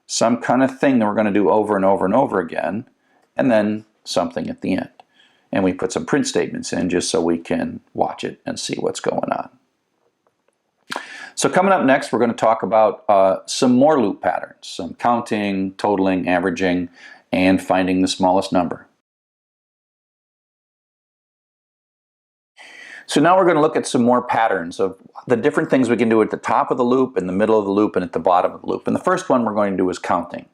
S1: some kind of thing that we're going to do over and over and over again, and then something at the end. And we put some print statements in just so we can watch it and see what's going on. So coming up next, we're going to talk about some more loop patterns, some counting, totaling, averaging, and finding the smallest number. So now we're going to look at some more patterns of the different things we can do at the top of the loop, in the middle of the loop, and at the bottom of the loop. And the first one we're going to do is counting.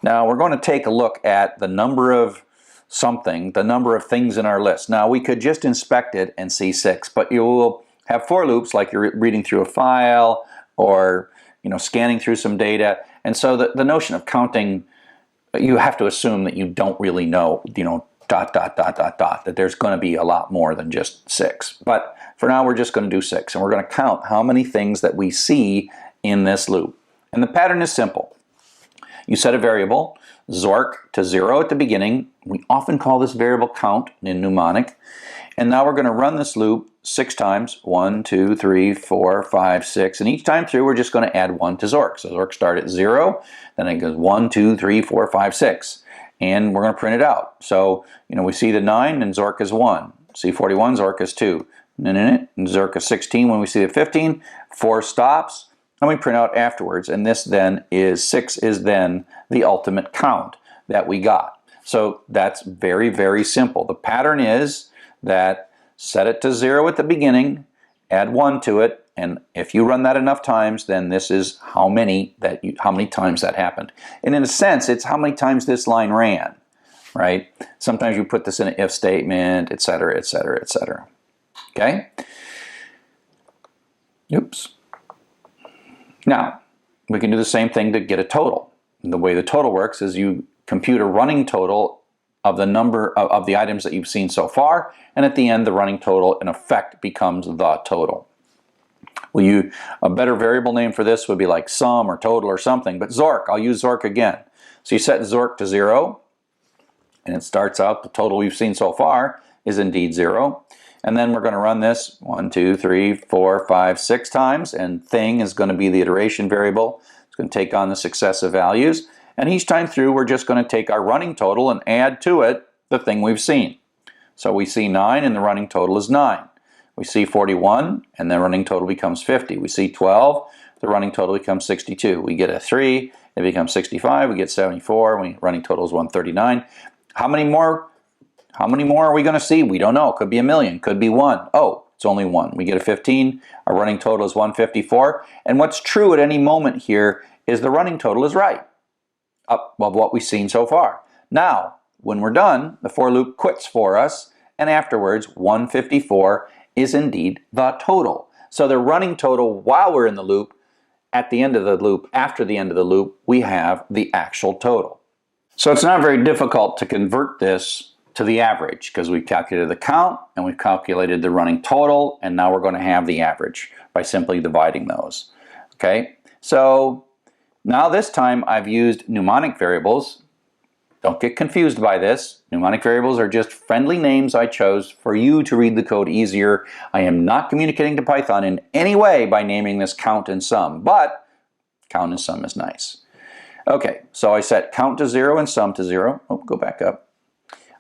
S1: Now we're going to take a look at the number of something, the number of things in our list. Now we could just inspect it and see 6, but you will have for loops like you're reading through a file or scanning through some data. And so the notion of counting, you have to assume that you don't really know, that there's going to be a lot more than just 6. But for now, we're just going to do 6, and we're going to count how many things that we see in this loop. And the pattern is simple. You set a variable, Zork, to 0 at the beginning. We often call this variable count in mnemonic. And now we're going to run this loop 6 times. 1, 2, 3, 4, 5, 6. And each time through, we're just going to add 1 to Zork. So Zork starts at 0, then it goes 1, 2, 3, 4, 5, 6. And we're going to print it out. So, we see the 9 and Zork is 1. See 41, Zork is 2. And Zork is 16. When we see the 15, 4 stops, and we print out afterwards. And this then is 6 is then the ultimate count that we got. So that's very, very simple. The pattern is that set it to 0 at the beginning, add 1 to it, and if you run that enough times, then this is how many times that happened. And in a sense, it's how many times this line ran, right? Sometimes you put this in an if statement, etc., etc., etc. Okay? Oops. Now, we can do the same thing to get a total. And the way the total works is you compute a running total of the number of the items that you've seen so far, and at the end, the running total, in effect, becomes the total. A better variable name for this would be like sum or total or something, but Zork, I'll use Zork again. So you set Zork to 0, and it starts out, the total we've seen so far is indeed 0. And then we're going to run this 1, 2, 3, 4, 5, 6 times, and thing is going to be the iteration variable. It's going to take on the successive values, and each time through, we're just going to take our running total and add to it the thing we've seen. So we see 9, and the running total is 9. We see 41, and the running total becomes 50. We see 12, the running total becomes 62. We get a 3, it becomes 65. We get 74, running total is 139. How many more are we going to see? We don't know. Could be a million, could be 1. Oh, it's only 1. We get a 15, our running total is 154. And what's true at any moment here is the running total is right up of what we've seen so far. Now, when we're done, the for loop quits for us, and afterwards, 154 is indeed the total. So the running total while we're in the loop, at the end of the loop, after the end of the loop, we have the actual total. So it's not very difficult to convert this to the average because we've calculated the count and we've calculated the running total, and now we're going to have the average by simply dividing those. Okay, so now this time I've used mnemonic variables. Don't get confused by this. Mnemonic variables are just friendly names I chose for you to read the code easier. I am not communicating to Python in any way by naming this count and sum, but count and sum is nice. Okay, so I set count to 0 and sum to 0. Oh, go back up.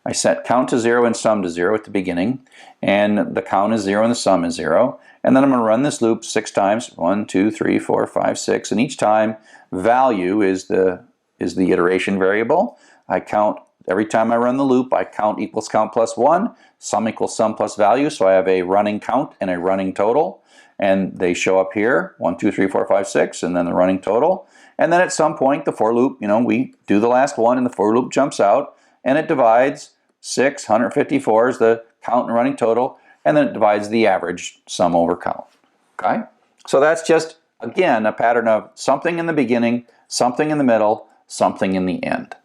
S1: I set count to 0 and sum to 0 at the beginning, and the count is 0 and the sum is 0. And then I'm going to run this loop 6 times. 1, 2, 3, 4, 5, 6. And each time, value is the iteration variable. I count, every time I run the loop, I count equals count plus 1, sum equals sum plus value. So I have a running count and a running total. And they show up here, 1, 2, 3, 4, 5, 6, and then the running total. And then at some point, the for loop, we do the last one, and the for loop jumps out, and it divides 6, 154 is the count and running total, and then it divides the average sum over count. Okay? So that's just, again, a pattern of something in the beginning, something in the middle, something in the end.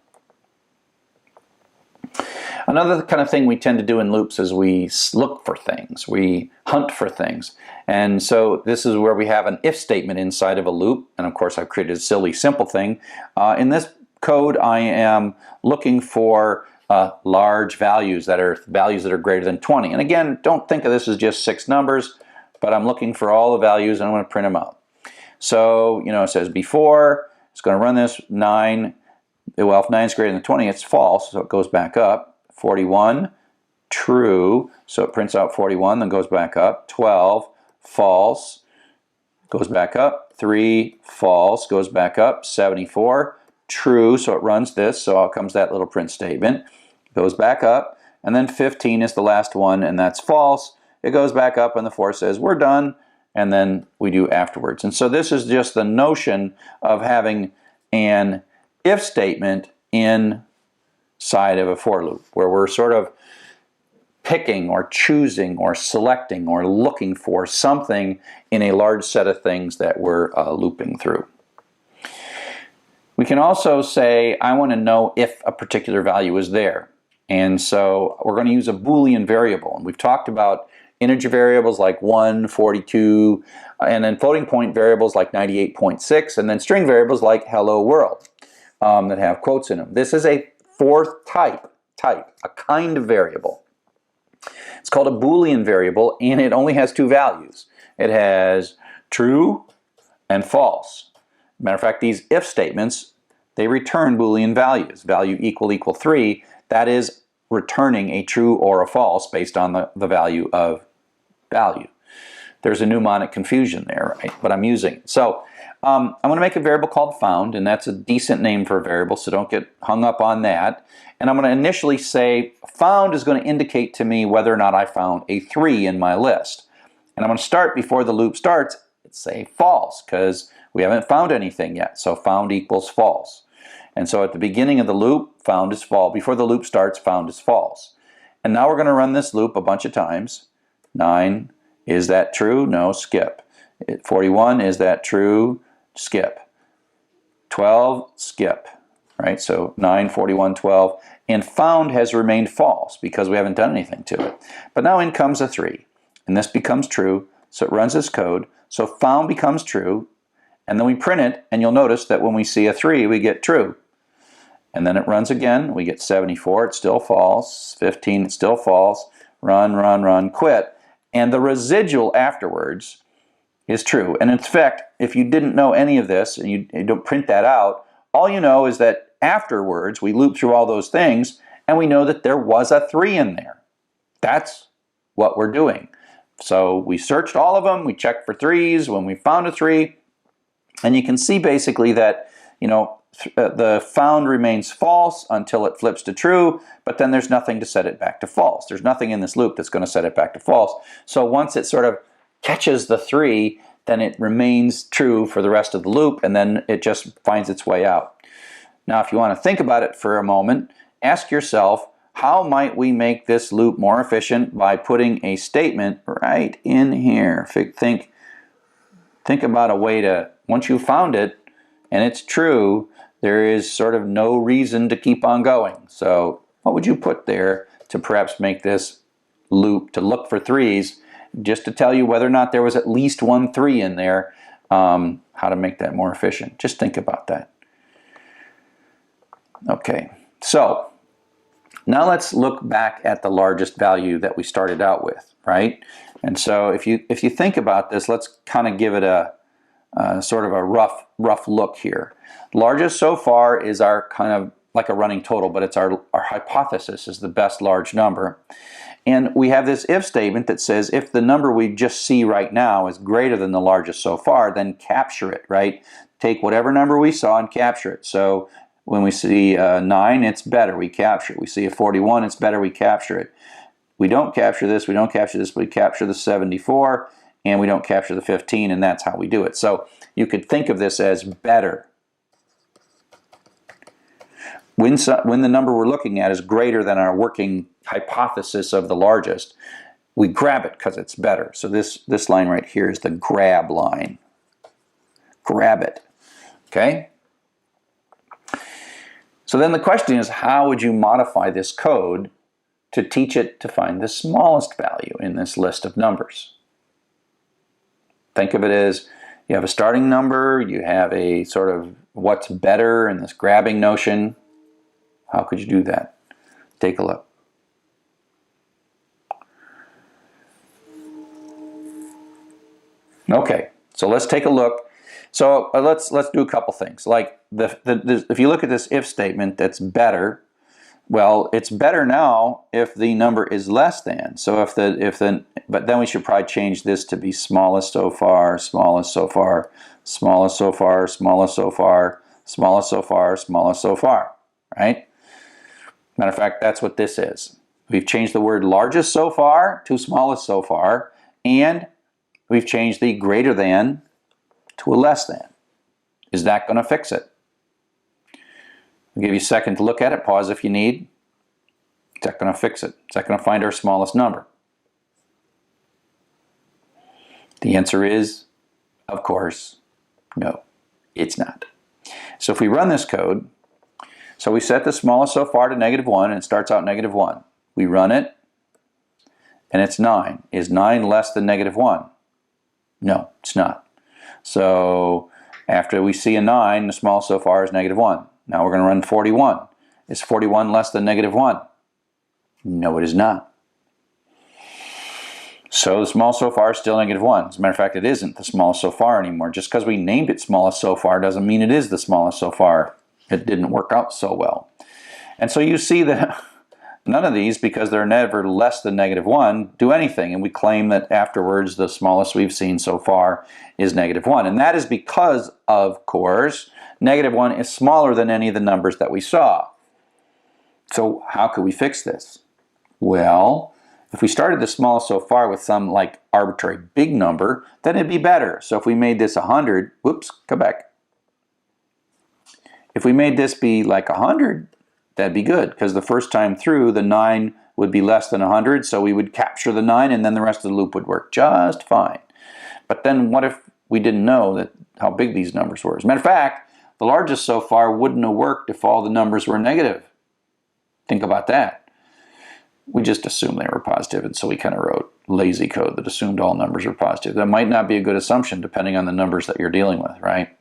S1: Another kind of thing we tend to do in loops is we look for things, we hunt for things. And so this is where we have an if statement inside of a loop. And of course I've created a silly simple thing. In this code I am looking for large values that are greater than 20. And again, don't think of this as just 6 numbers, but I'm looking for all the values and I'm going to print them out. So, it says before, it's going to run this 9. Well, if 9 is greater than 20, it's false, so it goes back up. 41, true, so it prints out 41, then goes back up. 12, false, goes back up. 3, false, goes back up. 74, true, so it runs this, so out comes that little print statement. Goes back up, and then 15 is the last one, and that's false. It goes back up, and the 4 says, we're done, and then we do afterwards. And so this is just the notion of having an if statement inside of a for loop, where we're sort of picking or choosing or selecting or looking for something in a large set of things that we're looping through. We can also say, I want to know if a particular value is there. And so we're going to use a Boolean variable. And we've talked about integer variables like 1, 42, and then floating point variables like 98.6, and then string variables like hello world that have quotes in them. This is a fourth type, a kind of variable. It's called a Boolean variable, and it only has 2 values. It has true and false. Matter of fact, these if statements, they return Boolean values. Value equal 3, that is returning a true or a false based on the value of value. There's a mnemonic confusion there, right? But I'm using it. So I'm going to make a variable called found, and that's a decent name for a variable, so don't get hung up on that. And I'm going to initially say found is going to indicate to me whether or not I found a 3 in my list. And I'm going to start before the loop starts, say false, because we haven't found anything yet. So found equals false. And so at the beginning of the loop, found is false. Before the loop starts, found is false. And now we're going to run this loop a bunch of times. 9, is that true? No, skip. 41, is that true? Skip. 12, skip. Right? So 9, 41, 12. And found has remained false because we haven't done anything to it. But now in comes a 3. And this becomes true. So it runs this code. So found becomes true. And then we print it. And you'll notice that when we see a 3, we get true. And then it runs again. We get 74. It's still false. 15, it's still false. Run, run, run, quit. And the residual afterwards is true. And in fact, if you didn't know any of this and you don't print that out, all you know is that afterwards we loop through all those things and we know that there was a 3 in there. That's what we're doing. So we searched all of them, we checked for 3s when we found a 3, and you can see basically that, the found remains false until it flips to true, but then there's nothing to set it back to false. There's nothing in this loop that's going to set it back to false. So once it sort of catches the 3, then it remains true for the rest of the loop, and then it just finds its way out. Now, if you want to think about it for a moment, ask yourself, how might we make this loop more efficient by putting a statement right in here? Think about a way to, once you've found it and it's true, there is sort of no reason to keep on going. So what would you put there to perhaps make this loop to look for 3s, just to tell you whether or not there was at least one 3 in there, how to make that more efficient? Just think about that. Okay, so now let's look back at the largest value that we started out with, right? And so if you think about this, let's kind of give it a sort of a rough look here. Largest so far is our kind of like a running total, but it's our hypothesis is the best large number. And we have this if statement that says if the number we just see right now is greater than the largest so far, then capture it, right? Take whatever number we saw and capture it. So when we see 9, it's better, we capture it. We see a 41, it's better, we capture it. We don't capture this, we don't capture this, but we capture the 74, and we don't capture the 15, and that's how we do it. So you could think of this as better. When the number we're looking at is greater than our working hypothesis of the largest, we grab it because it's better. So this line right here is the grab line. Grab it. Okay? So then the question is, how would you modify this code to teach it to find the smallest value in this list of numbers? Think of it as you have a starting number, you have a sort of what's better in this grabbing notion. How could you do that? Take a look. Okay, so let's take a look. So let's do a couple things. Like if you look at this if statement, that's better. Well, it's better now if the number is less than. So but then we should probably change this to be smallest so far, smallest so far, smallest so far, smallest so far, smallest so far, smallest so far, right? Matter of fact, that's what this is. We've changed the word largest so far to smallest so far, and we've changed the greater than to a less than. Is that going to fix it? I'll give you a second to look at it. Pause if you need. Is that going to fix it? Is that going to find our smallest number? The answer is, of course, no, it's not. So if we run this code, so we set the smallest so far to -1, and it starts out -1. We run it, and it's 9. Is 9 less than -1? No, it's not. So after we see a 9, the smallest so far is -1. Now we're going to run 41. Is 41 less than -1? No, it is not. So the smallest so far is still -1. As a matter of fact, it isn't the smallest so far anymore. Just because we named it smallest so far doesn't mean it is the smallest so far. It didn't work out so well. And so you see that none of these, because they're never less than -1, do anything. And we claim that afterwards the smallest we've seen so far is -1. And that is because, of course, -1 is smaller than any of the numbers that we saw. So how could we fix this? Well, if we started the smallest so far with some like arbitrary big number, then it'd be better. So if we made this 100, whoops, come back. If we made this be like 100, that'd be good, because the first time through, the 9 would be less than 100, so we would capture the 9, and then the rest of the loop would work just fine. But then what if we didn't know how big these numbers were? As a matter of fact, the largest so far wouldn't have worked if all the numbers were negative. Think about that. We just assumed they were positive, and so we kind of wrote lazy code that assumed all numbers were positive. That might not be a good assumption depending on the numbers that you're dealing with, right?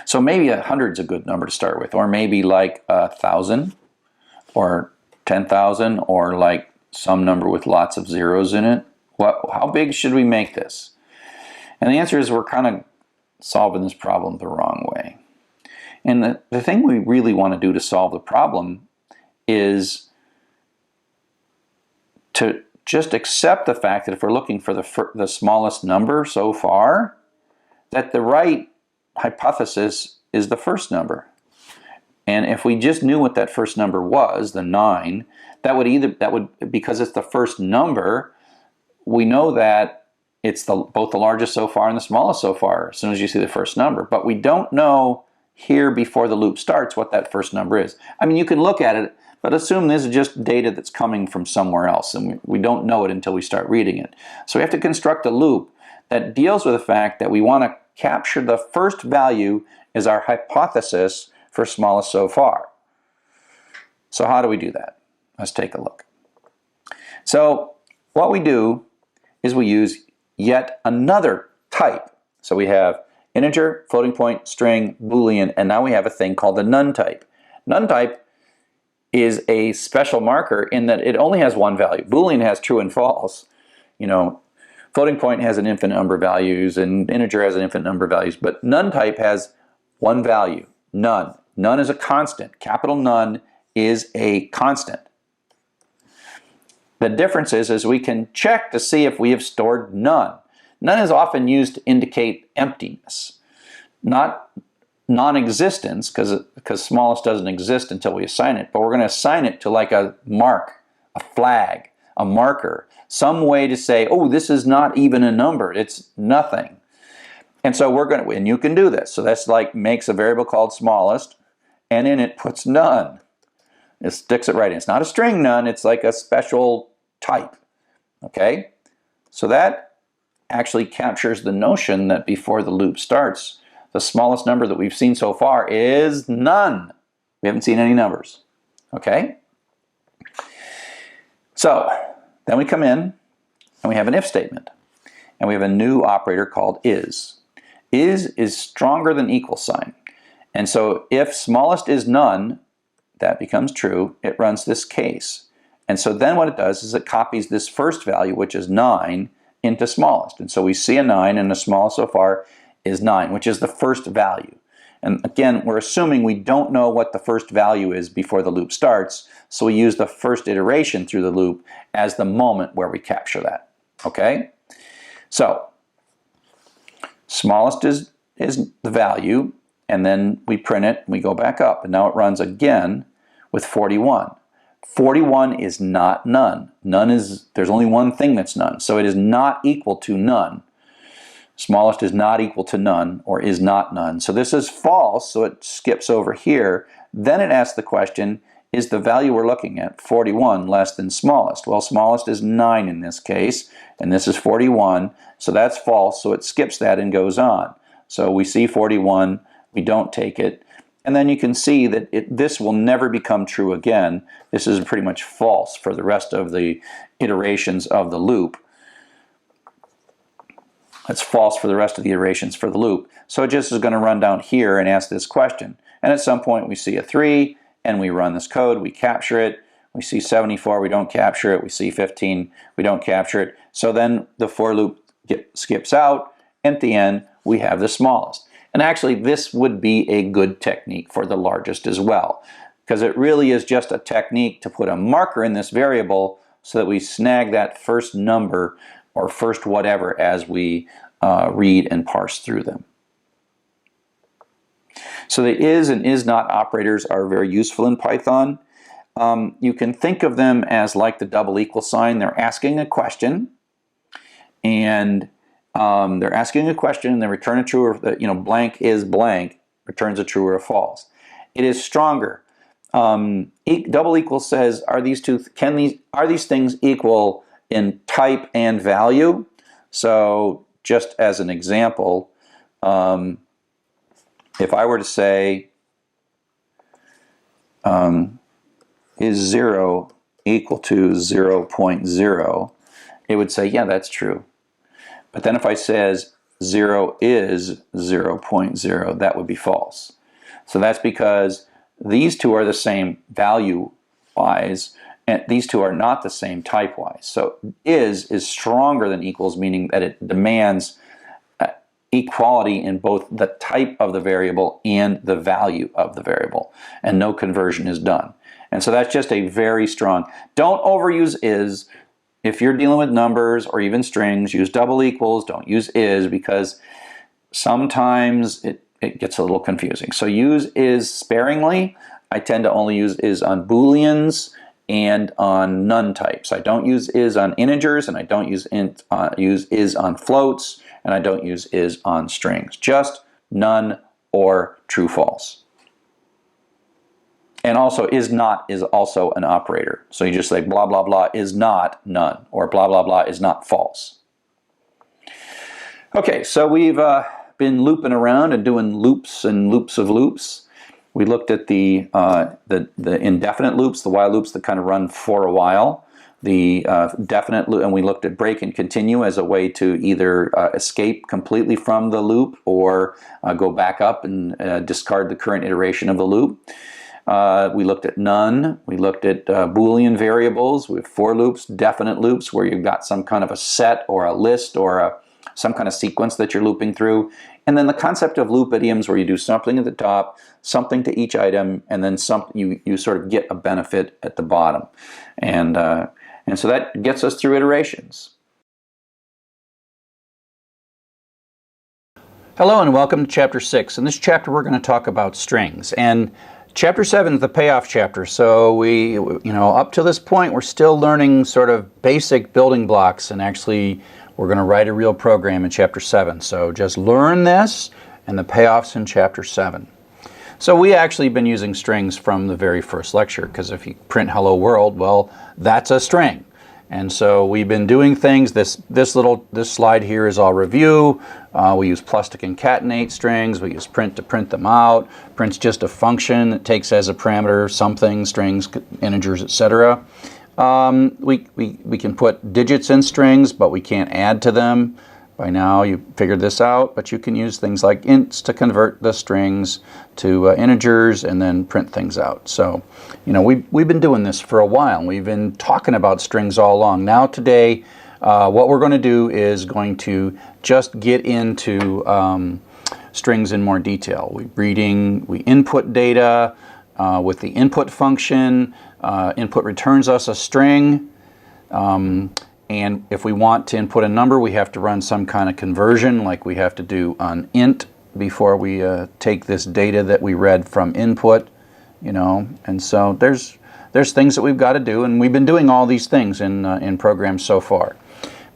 S1: So maybe 100 is a good number to start with, or maybe like 1,000 or 10,000, or like some number with lots of zeros in it. How big should we make this? And the answer is we're kind of solving this problem the wrong way. And the thing we really want to do to solve the problem is to just accept the fact that if we're looking for the smallest number so far, that the right hypothesis is the first number. And if we just knew what that first number was, the 9, because it's the first number, we know that it's both the largest so far and the smallest so far as soon as you see the first number. But we don't know here before the loop starts what that first number is. I mean, you can look at it, but assume this is just data that's coming from somewhere else, and we don't know it until we start reading it. So we have to construct a loop that deals with the fact that we want to capture the first value as our hypothesis for smallest so far. So how do we do that? Let's take a look. So what we do is we use yet another type. So we have integer, floating point, string, Boolean, and now we have a thing called the none type. None type is a special marker in that it only has one value. Boolean has true and false. floating point has an infinite number of values, and integer has an infinite number of values, but none type has one value, none. None is a constant. Capital none is a constant. The difference is we can check to see if we have stored none. None is often used to indicate emptiness, not non-existence, because smallest doesn't exist until we assign it, but we're going to assign it to like a mark, a flag, a marker, some way to say, oh, this is not even a number, it's nothing. And so we're going to, and you can do this. So that's like makes a variable called smallest, and in it puts none. It sticks it right in. It's not a string none, it's like a special type. Okay? So that actually captures the notion that before the loop starts, the smallest number that we've seen so far is none. We haven't seen any numbers. Okay? So then we come in and we have an if statement. And we have a new operator called is. Is stronger than equal sign. And so if smallest is none, that becomes true, it runs this case. And so then what it does is it copies this first value, which is 9, into smallest. And so we see a 9, and the smallest so far is 9, which is the first value. And again, we're assuming we don't know what the first value is before the loop starts, so we use the first iteration through the loop as the moment where we capture that. Okay? So, smallest is the value, and then we print it, and we go back up, and now it runs again with 41. 41 is not none. None is, there's only one thing that's none, so it is not equal to none. Smallest is not equal to none, or is not none. So this is false, so it skips over here. Then it asks the question, is the value we're looking at, 41, less than smallest? Well, smallest is 9 in this case, and this is 41, so that's false, so it skips that and goes on. So we see 41, we don't take it, and then you can see that this will never become true again. This is pretty much false for the rest of the iterations of the loop. It's false for the rest of the iterations for the loop. So it just is going to run down here and ask this question. And at some point we see a 3, and we run this code, we capture it. We see 74, we don't capture it. We see 15, we don't capture it. So then the for loop skips out, and at the end we have the smallest. And actually this would be a good technique for the largest as well, because it really is just a technique to put a marker in this variable so that we snag that first number or first whatever as we read and parse through them. So the is and is not operators are very useful in Python. You can think of them as like the double equal sign. They're asking a question, and they return a true or, blank is blank, returns a true or a false. It is stronger. Double equal says, are these things equal in type and value? So just as an example, if I were to say, is 0 equal to 0.0, it would say, yeah, that's true. But then if I says 0 is 0.0, that would be false. So that's because these two are the same value-wise, and these two are not the same type-wise. So is stronger than equals, meaning that it demands equality in both the type of the variable and the value of the variable, and no conversion is done. And so that's just a very strong. Don't overuse is. If you're dealing with numbers or even strings, use double equals, don't use is, because sometimes it gets a little confusing. So use is sparingly. I tend to only use is on Booleans and on none types. I don't use is on integers, and I don't use is on floats, and I don't use is on strings. Just none or true false. And also is not is also an operator. So you just say blah blah blah is not none, or blah blah blah is not false. Okay, so we've been looping around and doing loops and loops of loops. We looked at the indefinite loops, the while loops that kind of run for a while. The definite loop, and we looked at break and continue as a way to either escape completely from the loop or go back up and discard the current iteration of the loop. We looked at none. We looked at Boolean variables with for loops, definite loops, where you've got some kind of a set or a list or some kind of sequence that you're looping through. And then the concept of loop idioms, where you do something at the top, something to each item, and then you sort of get a benefit at the bottom. And so that gets us through iterations.
S2: Hello and welcome to Chapter 6. In this chapter we're going to talk about strings. And Chapter 7 is the payoff chapter, so up to this point we're still learning sort of basic building blocks, and actually we're going to write a real program in Chapter 7. So just learn this, and the payoff's in Chapter 7. So we actually been using strings from the very first lecture, because if you print hello world, well, that's a string. And so we've been doing things. This slide here is all review. We use plus to concatenate strings. We use print to print them out. Print's just a function that takes as a parameter something, strings, integers, etc. We can put digits in strings, but we can't add to them. By now you figured this out, but you can use things like ints to convert the strings to integers and then print things out. So, we've been doing this for a while. We've been talking about strings all along. Now today, what we're going to do is going to just get into strings in more detail. We input data with the input function. Input returns us a string. And if we want to input a number, we have to run some kind of conversion, like we have to do on int before we take this data that we read from input, And so there's things that we've got to do, and we've been doing all these things in programs so far.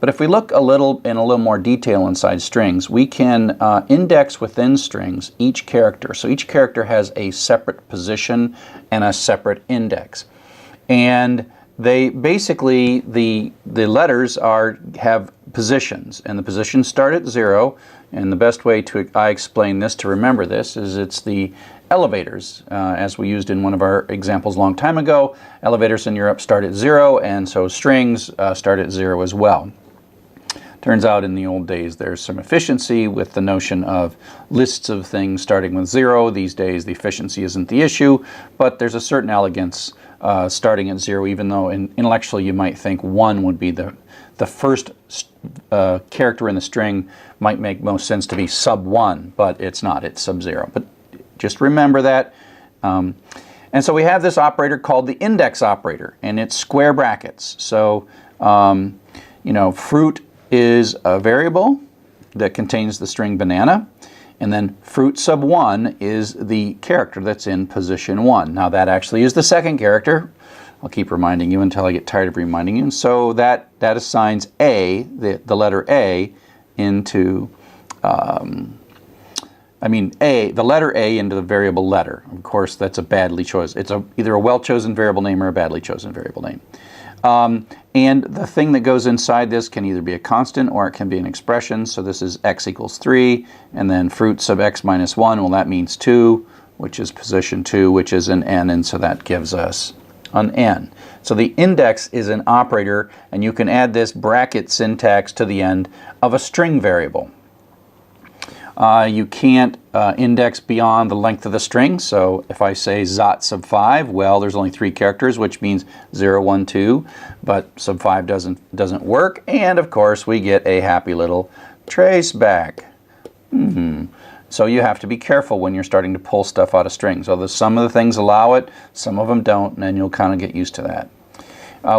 S2: But if we look in a little more detail inside strings, we can index within strings each character. So each character has a separate position and a separate index, and they basically, the letters have positions, and the positions start at 0, and the best way I explain this to remember this is it's the elevators, as we used in one of our examples a long time ago. Elevators in Europe start at 0, and so strings start at 0 as well. Turns out in the old days there's some efficiency with the notion of lists of things starting with 0. These days the efficiency isn't the issue, but there's a certain elegance starting at 0, even though intellectually you might think 1 would be the first character in the string. Might make most sense to be sub 1, but it's not, it's sub 0. But just remember that. And so we have this operator called the index operator, and it's square brackets. So, fruit is a variable that contains the string banana, and then fruit sub 1 is the character that's in position 1. Now that actually is the second character. I'll keep reminding you until I get tired of reminding you. So that assigns A, the letter A, into the letter A into the variable letter. Of course, that's a badly chosen. It's either a well-chosen variable name or a badly chosen variable name. And the thing that goes inside this can either be a constant or it can be an expression. So this is x equals 3, and then fruit sub x minus 1, well, that means 2, which is position 2, which is an n, and so that gives us an n. So the index is an operator, and you can add this bracket syntax to the end of a string variable. You can't index beyond the length of the string, so if I say zot sub 5, well, there's only 3 characters, which means 0, 1, 2, but sub 5 doesn't work, and of course we get a happy little trace back. So you have to be careful when you're starting to pull stuff out of strings, although some of the things allow it, some of them don't, and then you'll kind of get used to that.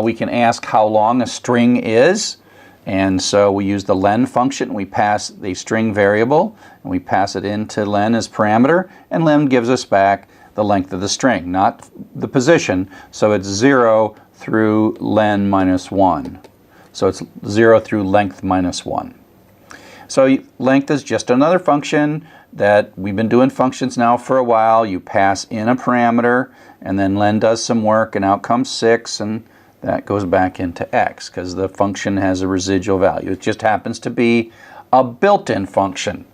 S2: We can ask how long a string is. And so we use the len function. We pass the string variable, and we pass it into len as parameter, and len gives us back the length of the string, not the position. So it's 0 through len minus 1. So it's 0 through length minus 1. So length is just another function that we've been doing functions now for a while. You pass in a parameter, and then len does some work, and out comes 6, and that goes back into x, because the function has a residual value. It just happens to be a built-in function.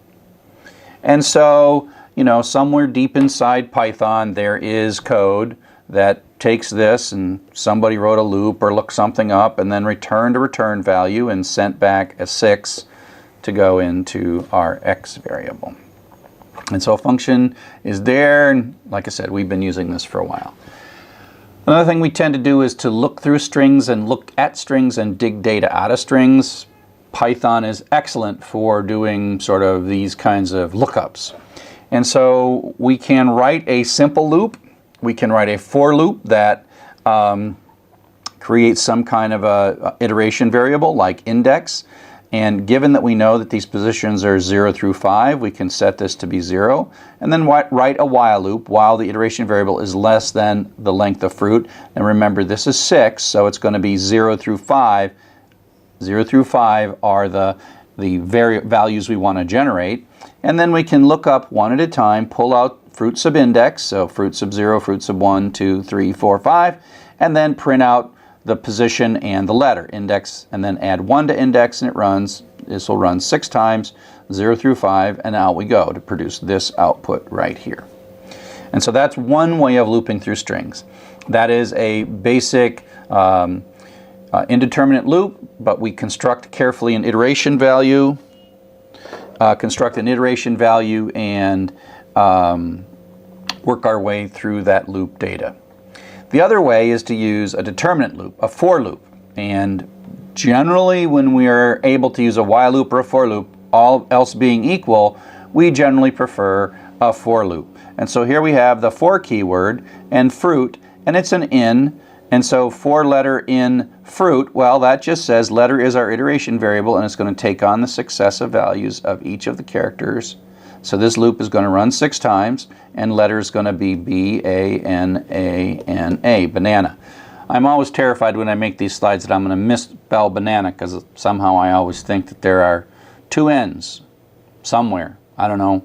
S2: And so, somewhere deep inside Python, there is code that takes this, and somebody wrote a loop or looked something up, and then returned a return value and sent back a 6 to go into our x variable. And so a function is there, and like I said, we've been using this for a while. Another thing we tend to do is to look through strings and look at strings and dig data out of strings. Python is excellent for doing sort of these kinds of lookups. And so we can write a simple loop. We can write a for loop that creates some kind of a iteration variable like index. And given that we know that these positions are 0 through 5, we can set this to be 0. And then write a while loop while the iteration variable is less than the length of fruit. And remember, this is 6, so it's going to be 0 through 5. 0 through 5 are the values we want to generate. And then we can look up one at a time, pull out fruit sub index, so fruit sub 0, fruit sub 1, 2, 3, 4, 5, and then print out the position and the letter index, and then add 1 to index, and it runs. This will run 6 times, 0 through 5, and out we go to produce this output right here. And so that's one way of looping through strings. That is a basic indeterminate loop, but we construct carefully an iteration value, and work our way through that loop data. The other way is to use a determinate loop, a for loop. And generally when we are able to use a while loop or a for loop, all else being equal, we generally prefer a for loop. And so here we have the for keyword and fruit, and it's an in. And so for letter in fruit, well, that just says letter is our iteration variable, and it's going to take on the successive values of each of the characters. So this loop is going to run 6 times, and letter is going to be B-A-N-A-N-A, banana. I'm always terrified when I make these slides that I'm going to misspell banana, because somehow I always think that there are 2 N's somewhere. I don't know.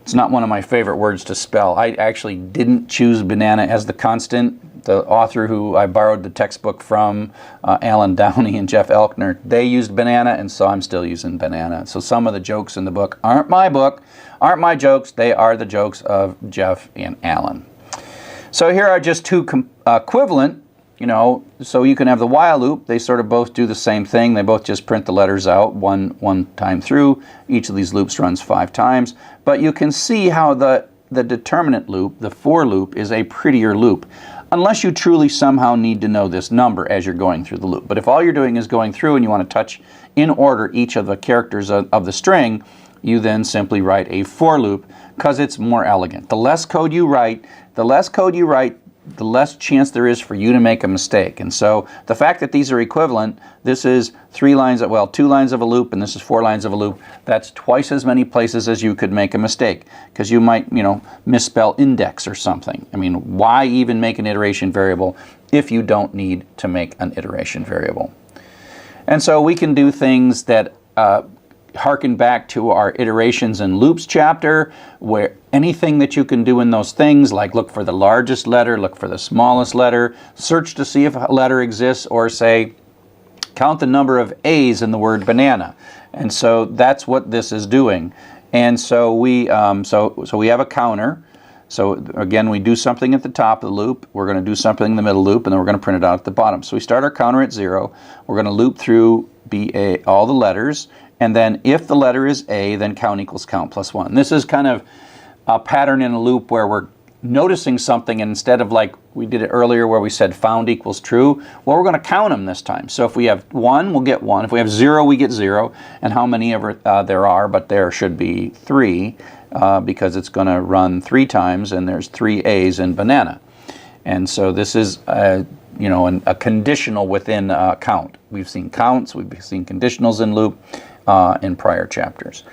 S2: It's not one of my favorite words to spell. I actually didn't choose banana as the constant. The author who I borrowed the textbook from, Alan Downey and Jeff Elkner, they used banana, and so I'm still using banana. So some of the jokes in the book aren't my jokes. They are the jokes of Jeff and Alan. So here are just 2 equivalent, so you can have the while loop. They sort of both do the same thing. They both just print the letters out one time through. Each of these loops runs 5 times. But you can see how the determinate loop, the for loop, is a prettier loop, unless you truly somehow need to know this number as you're going through the loop. But if all you're doing is going through and you want to touch in order each of the characters of the string, you then simply write a for loop, because it's more elegant. The less code you write, the less chance there is for you to make a mistake. And so the fact that these are equivalent, this is 2 lines of a loop, and this is 4 lines of a loop. That's twice as many places as you could make a mistake, because you might, misspell index or something. I mean, why even make an iteration variable if you don't need to make an iteration variable? And so we can do things that harken back to our iterations and loops chapter, where anything that you can do in those things, like look for the largest letter, look for the smallest letter, search to see if a letter exists, or say count the number of A's in the word banana. And so that's what this is doing. And so we we have a counter. So again, we do something at the top of the loop, we're going to do something in the middle loop, and then we're going to print it out at the bottom. So we start our counter at 0, we're going to loop through all the letters, and then if the letter is A, then count equals count plus 1. This is kind of a pattern in a loop where we're noticing something, and instead of like we did it earlier where we said found equals true, well, we're going to count them this time. So if we have 1, we'll get 1. If we have 0, we get 0. And how many ever there are, but there should be 3, because it's going to run 3 times, and there's 3 A's in banana. And so this is a conditional within a count. We've seen counts, we've seen conditionals in loop in prior chapters.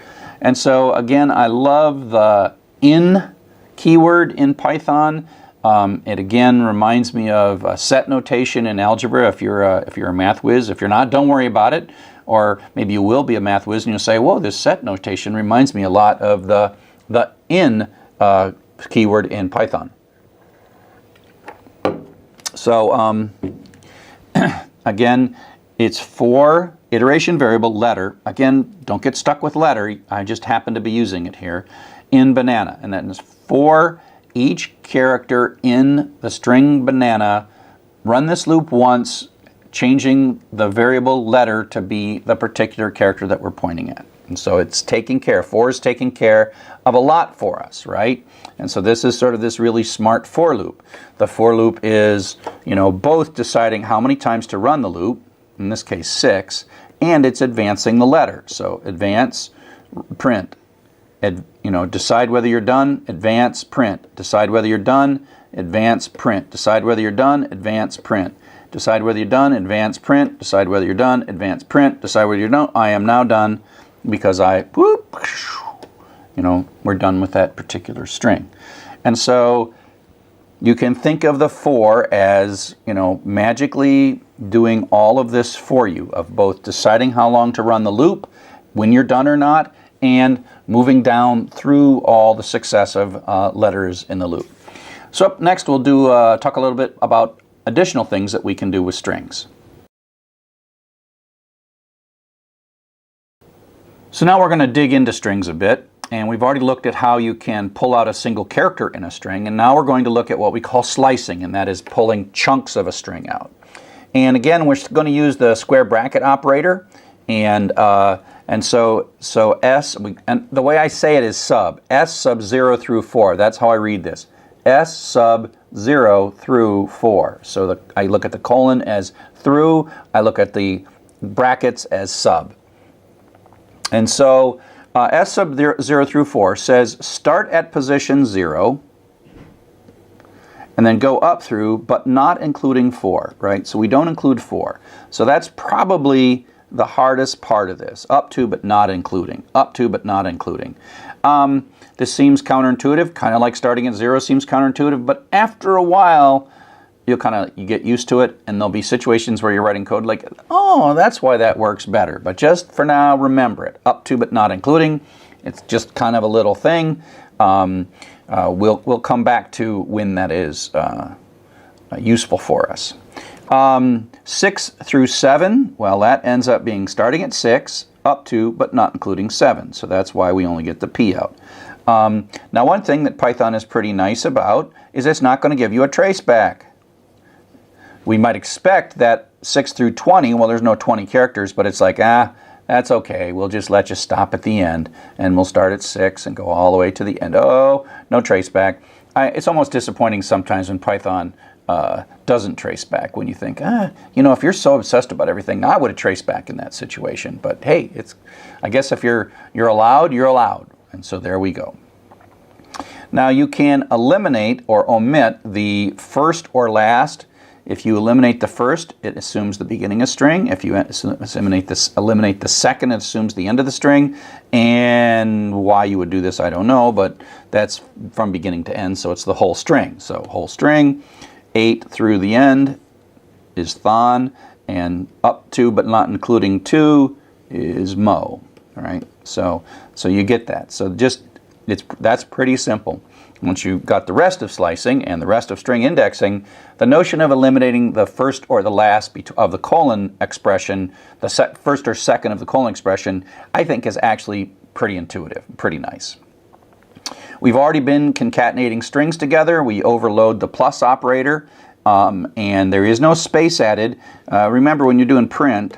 S2: And so again, I love the in keyword in Python. It again reminds me of set notation in algebra. If you're a math whiz, if you're not, don't worry about it. Or maybe you will be a math whiz and you'll say, whoa, this set notation reminds me a lot of the in keyword in Python. So again, it's for iteration variable letter. Again, don't get stuck with letter. I just happen to be using it here in banana. And then it's for each character in the string banana. Run this loop once, changing the variable letter to be the particular character that we're pointing at. And so it's taking care, for is taking care of a lot for us, right? And so this is sort of this really smart for loop. The for loop is, both deciding how many times to run the loop, in this case 6, and it's advancing the letter. So advance, print, decide whether you're done, advance, print, decide whether you're done, advance, print, decide whether you're done, advance, print, decide whether you're done, advance, print, decide whether you're done, advance, print, decide whether you're done. I am now done because we're done with that particular string. And so you can think of the for as, magically doing all of this for you, of both deciding how long to run the loop, when you're done or not, and moving down through all the successive letters in the loop. So up next we'll talk a little bit about additional things that we can do with strings. So now we're going to dig into strings a bit, and we've already looked at how you can pull out a single character in a string, and now we're going to look at what we call slicing, and that is pulling chunks of a string out. And again, we're going to use the square bracket operator, and so S, and the way I say it is S sub 0 through 4. That's how I read this. S sub 0 through 4. So I look at the colon as through, I look at the brackets as sub. And so S sub 0 through 4 says start at position 0 and then go up through, but not including 4, right? So we don't include 4. So that's probably the hardest part of this. Up to, but not including. Up to, but not including. This seems counterintuitive, kind of like starting at 0 seems counterintuitive, but after a while, you get used to it, and there'll be situations where you're writing code like, oh, that's why that works better. But just for now, remember it. Up to, but not including. It's just kind of a little thing. We'll come back to when that is useful for us. 6 through 7, well, that ends up being starting at 6, up to, but not including 7. So that's why we only get the P out. Now, one thing that Python is pretty nice about is it's not going to give you a traceback. We might expect that 6 through 20, well, there's no 20 characters, but it's like, that's okay. We'll just let you stop at the end, and we'll start at 6 and go all the way to the end. Oh, no traceback. It's almost disappointing sometimes when Python doesn't trace back, when you think, if you're so obsessed about everything, I would have traced back in that situation. But hey, I guess if you're allowed, you're allowed. And so there we go. Now you can eliminate or omit the first or last. If you eliminate the first, it assumes the beginning of string. If you eliminate the second, it assumes the end of the string. And why you would do this, I don't know, but that's from beginning to end, so it's the whole string. So whole string, 8 through the end is thon, and up to but not including 2 is mo. All right, so you get that. So that's pretty simple. Once you've got the rest of slicing and the rest of string indexing, the notion of eliminating the first or the last of the colon expression, the first or second of the colon expression, I think is actually pretty intuitive, pretty nice. We've already been concatenating strings together. We overload the plus operator, and there is no space added. Remember, when you're doing print,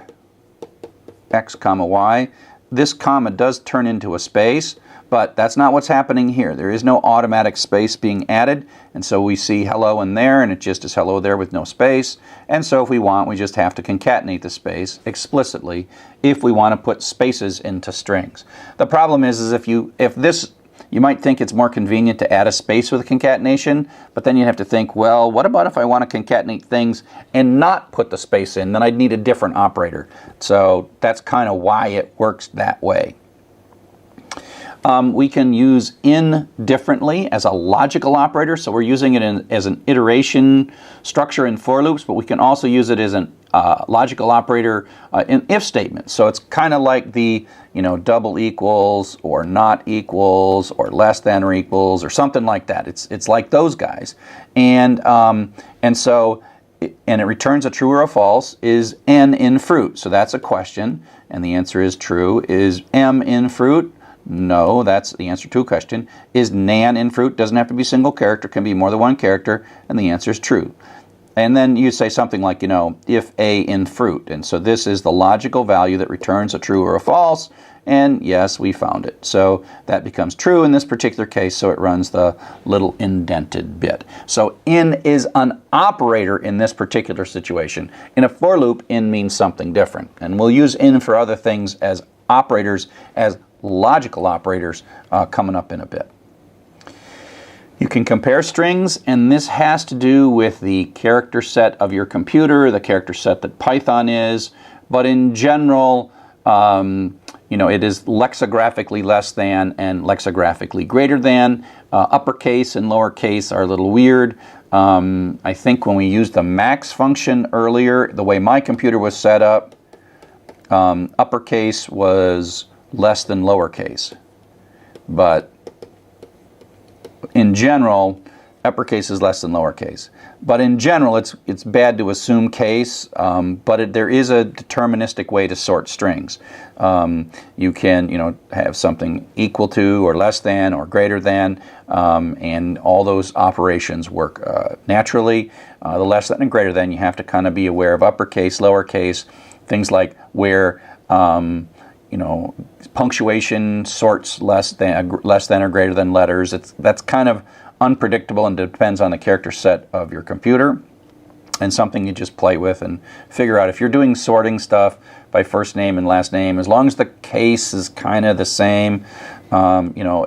S2: x comma y, this comma does turn into a space, but that's not what's happening here. There is no automatic space being added, and so we see hello in there, and it just is hello there with no space. And so if we want, we just have to concatenate the space explicitly if we want to put spaces into strings. The problem is you might think it's more convenient to add a space with a concatenation, but then you have to think, well, what about if I want to concatenate things and not put the space in? Then I'd need a different operator. So that's kind of why it works that way. We can use in differently as a logical operator, so we're using it as an iteration structure in for loops, but we can also use it as a logical operator in if statements. So it's kind of like the double equals or not equals or less than or equals or something like that. It's like those guys, and it returns a true or a false. Is n in fruit? So that's a question, and the answer is true. Is m in fruit? No, that's the answer to a question. Is nan in fruit? Doesn't have to be single character, can be more than one character, and the answer is true. And then you say something like, you know, if A in fruit. And so this is the logical value that returns a true or a false. And yes, we found it. So that becomes true in this particular case, so it runs the little indented bit. So in is an operator in this particular situation. In a for loop, in means something different. And we'll use in for other things as operators, as logical operators, coming up in a bit. You can compare strings, and this has to do with the character set of your computer, the character set that Python is, but in general, you know, it is lexicographically less than and lexicographically greater than. Uppercase and lowercase are a little weird. I think when we used the max function earlier, the way my computer was set up, uppercase was less than lowercase. But in general, uppercase is less than lowercase. But in general, it's bad to assume case, but there is a deterministic way to sort strings. You can, you know, have something equal to or less than or greater than, and all those operations work naturally. The less than and greater than, you have to kind of be aware of uppercase, lowercase, things like where you know, punctuation sorts less than or greater than letters. That's kind of unpredictable and depends on the character set of your computer, and something you just play with and figure out. If you're doing sorting stuff by first name and last name, as long as the case is kind of the same, you know,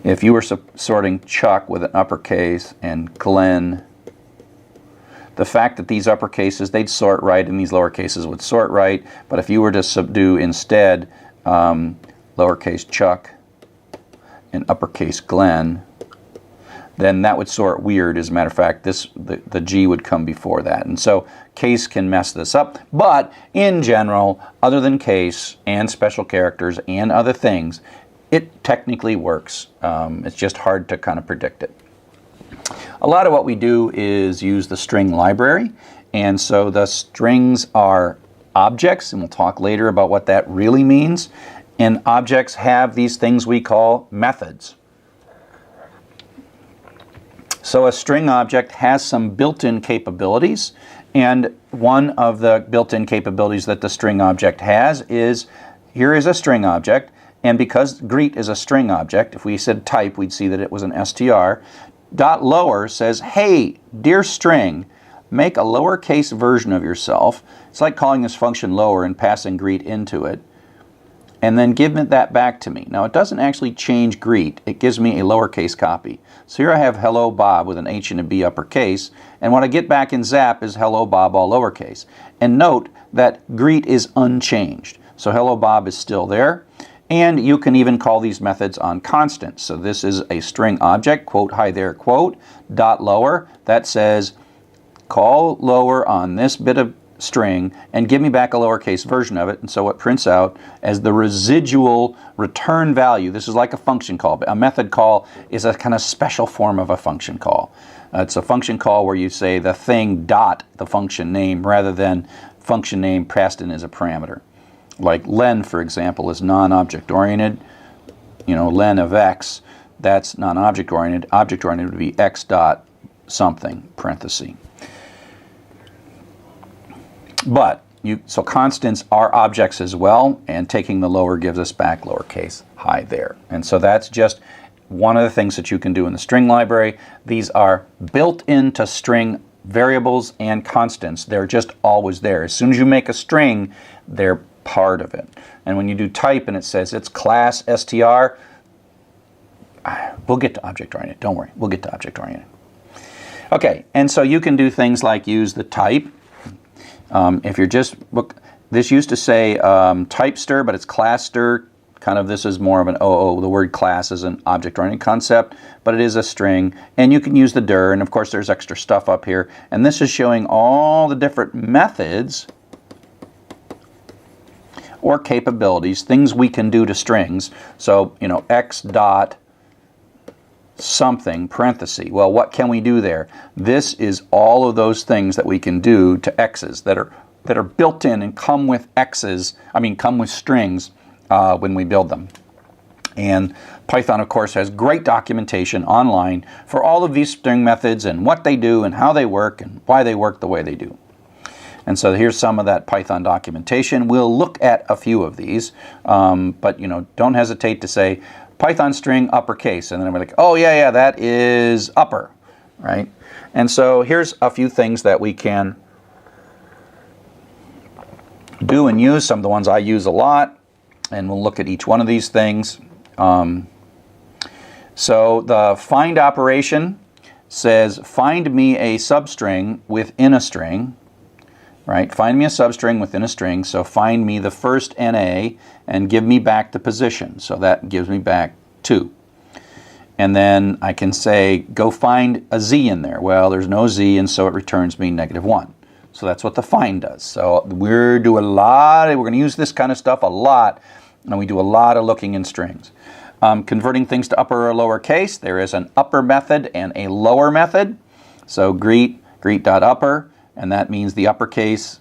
S2: if you were sorting Chuck with an uppercase and Glenn, the fact that these uppercases, they'd sort right and these lowercases would sort right, but if you were to subdue instead lowercase Chuck and uppercase Glenn, then that would sort weird. As a matter of fact, the G would come before that. And so case can mess this up. But in general, other than case and special characters and other things, it technically works. It's just hard to kind of predict it. A lot of what we do is use the string library. And so the strings are objects, and we'll talk later about what that really means. And objects have these things we call methods. So a string object has some built-in capabilities, and one of the built-in capabilities that the string object has is, here is a string object, and because greet is a string object, if we said type, we'd see that it was an str. Dot lower says, hey, dear string, make a lowercase version of yourself. It's like calling this function lower and passing greet into it, and then give that back to me. Now, it doesn't actually change greet. It gives me a lowercase copy. So here I have hello Bob with an H and a B uppercase, and what I get back in Zap is hello Bob all lowercase. And note that greet is unchanged. So hello Bob is still there. And you can even call these methods on constants. So this is a string object, quote, hi there, quote, dot lower. That says, call lower on this bit of string and give me back a lowercase version of it. And so it prints out as the residual return value. This is like a function call. A method call is a kind of special form of a function call. It's a function call where you say the thing dot the function name rather than function name passed in as a parameter. Like len, for example, is non-object oriented. You know, len of x, that's non-object oriented. Object oriented would be x dot something, parenthesis. But, so constants are objects as well, and taking the lower gives us back lowercase hi there. And so that's just one of the things that you can do in the string library. These are built into string variables and constants. They're just always there. As soon as you make a string, they're part of it. And when you do type and it says it's class str, we'll get to object oriented. Don't worry, we'll get to object oriented. Okay, and so you can do things like use the type. If you're just, look, this used to say typester, but it's classter. Kind of, this is more of an OO. The word class is an object-oriented concept, but it is a string. And you can use the dir, and of course there's extra stuff up here. And this is showing all the different methods or capabilities, things we can do to strings. So, you know, x dot something, parenthesis. Well, what can we do there? This is all of those things that we can do to x's that are built in and come with x's, come with strings when we build them. And Python, of course, has great documentation online for all of these string methods and what they do and how they work and why they work the way they do. And so here's some of that Python documentation. We'll look at a few of these, but don't hesitate to say Python string uppercase, and then I'm like, oh yeah, that is upper, right? And so here's a few things that we can do and use. Some of the ones I use a lot, and we'll look at each one of these things. So the find operation says find me a substring within a string, right? Find me a substring within a string. So find me the first NA and give me back the position. So that gives me back 2. And then I can say go find a Z in there. Well, there's no Z, and so it returns me -1. So that's what the find does. So we're going to use this kind of stuff a lot, and we do a lot of looking in strings. Converting things to upper or lower case, there is an upper method and a lower method. So greet.upper, and that means the uppercase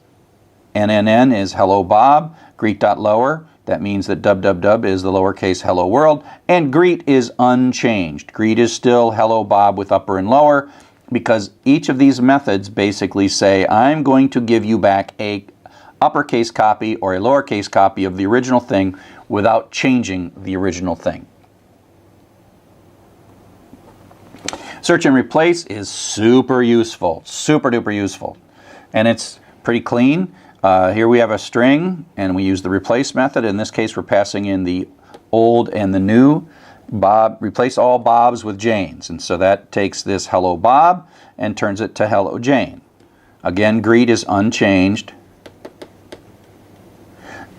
S2: NNN is hello Bob. Greet.lower, that means that www is the lowercase hello world. And greet is unchanged. Greet is still hello Bob with upper and lower, because each of these methods basically say I'm going to give you back a uppercase copy or a lowercase copy of the original thing without changing the original thing. Search and replace is super useful, super duper useful. And it's pretty clean. Here we have a string, and we use the replace method. In this case, we're passing in the old and the new. Bob, replace all Bobs with Janes. And so that takes this hello Bob and turns it to hello Jane. Again, greet is unchanged.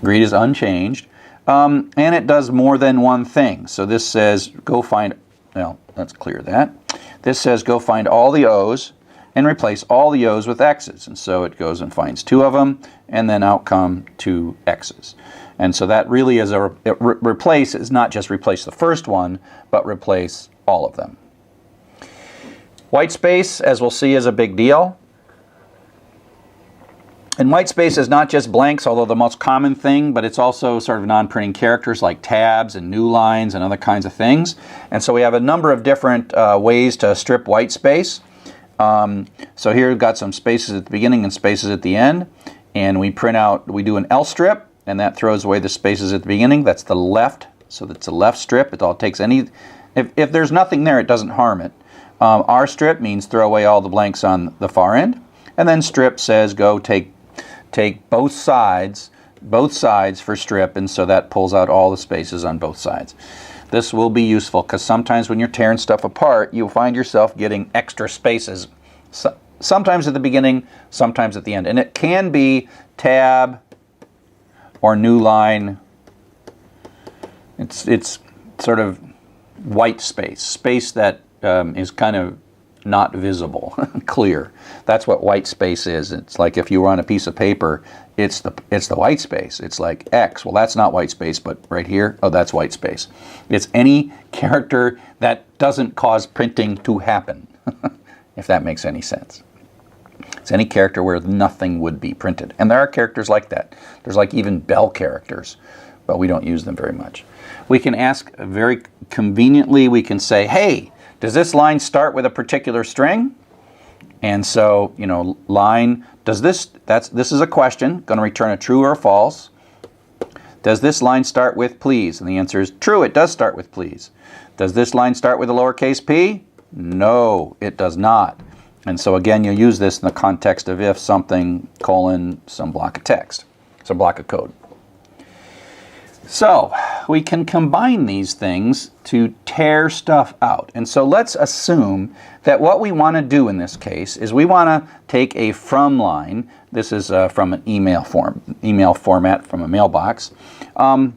S2: Greet is unchanged. And it does more than one thing. So this says go find, well, let's clear that. This says go find all the O's and replace all the O's with X's. And so it goes and finds 2 of them, and then out come 2 X's. And so that really is replace is not just replace the first one, but replace all of them. White space, as we'll see, is a big deal. And white space is not just blanks, although the most common thing, but it's also sort of non-printing characters like tabs and new lines and other kinds of things. And so we have a number of different ways to strip white space. So here we've got some spaces at the beginning and spaces at the end. And we do an L strip, and that throws away the spaces at the beginning. That's the left, so that's a left strip. It all takes if there's nothing there, it doesn't harm it. R strip means throw away all the blanks on the far end. And then strip says go take both sides for strip, and so that pulls out all the spaces on both sides. This will be useful because sometimes when you're tearing stuff apart, you'll find yourself getting extra spaces, sometimes at the beginning, sometimes at the end. And it can be tab or new line. It's sort of white space that is kind of not visible, clear. That's what white space is. It's like if you were on a piece of paper, it's the white space. It's like X. Well, that's not white space, but right here, oh, that's white space. It's any character that doesn't cause printing to happen, if that makes any sense. It's any character where nothing would be printed. And there are characters like that. There's like even bell characters, but we don't use them very much. We can ask very conveniently, we can say, hey, does this line start with a particular string? And so, line, this is a question, going to return a true or a false. Does this line start with please? And the answer is true, it does start with please. Does this line start with a lowercase p? No, it does not. And so again, you'll use this in the context of if something, colon, some block of text, some block of code. So we can combine these things to tear stuff out. And so let's assume that what we want to do in this case is we want to take a from line. This is from an email format from a mailbox. And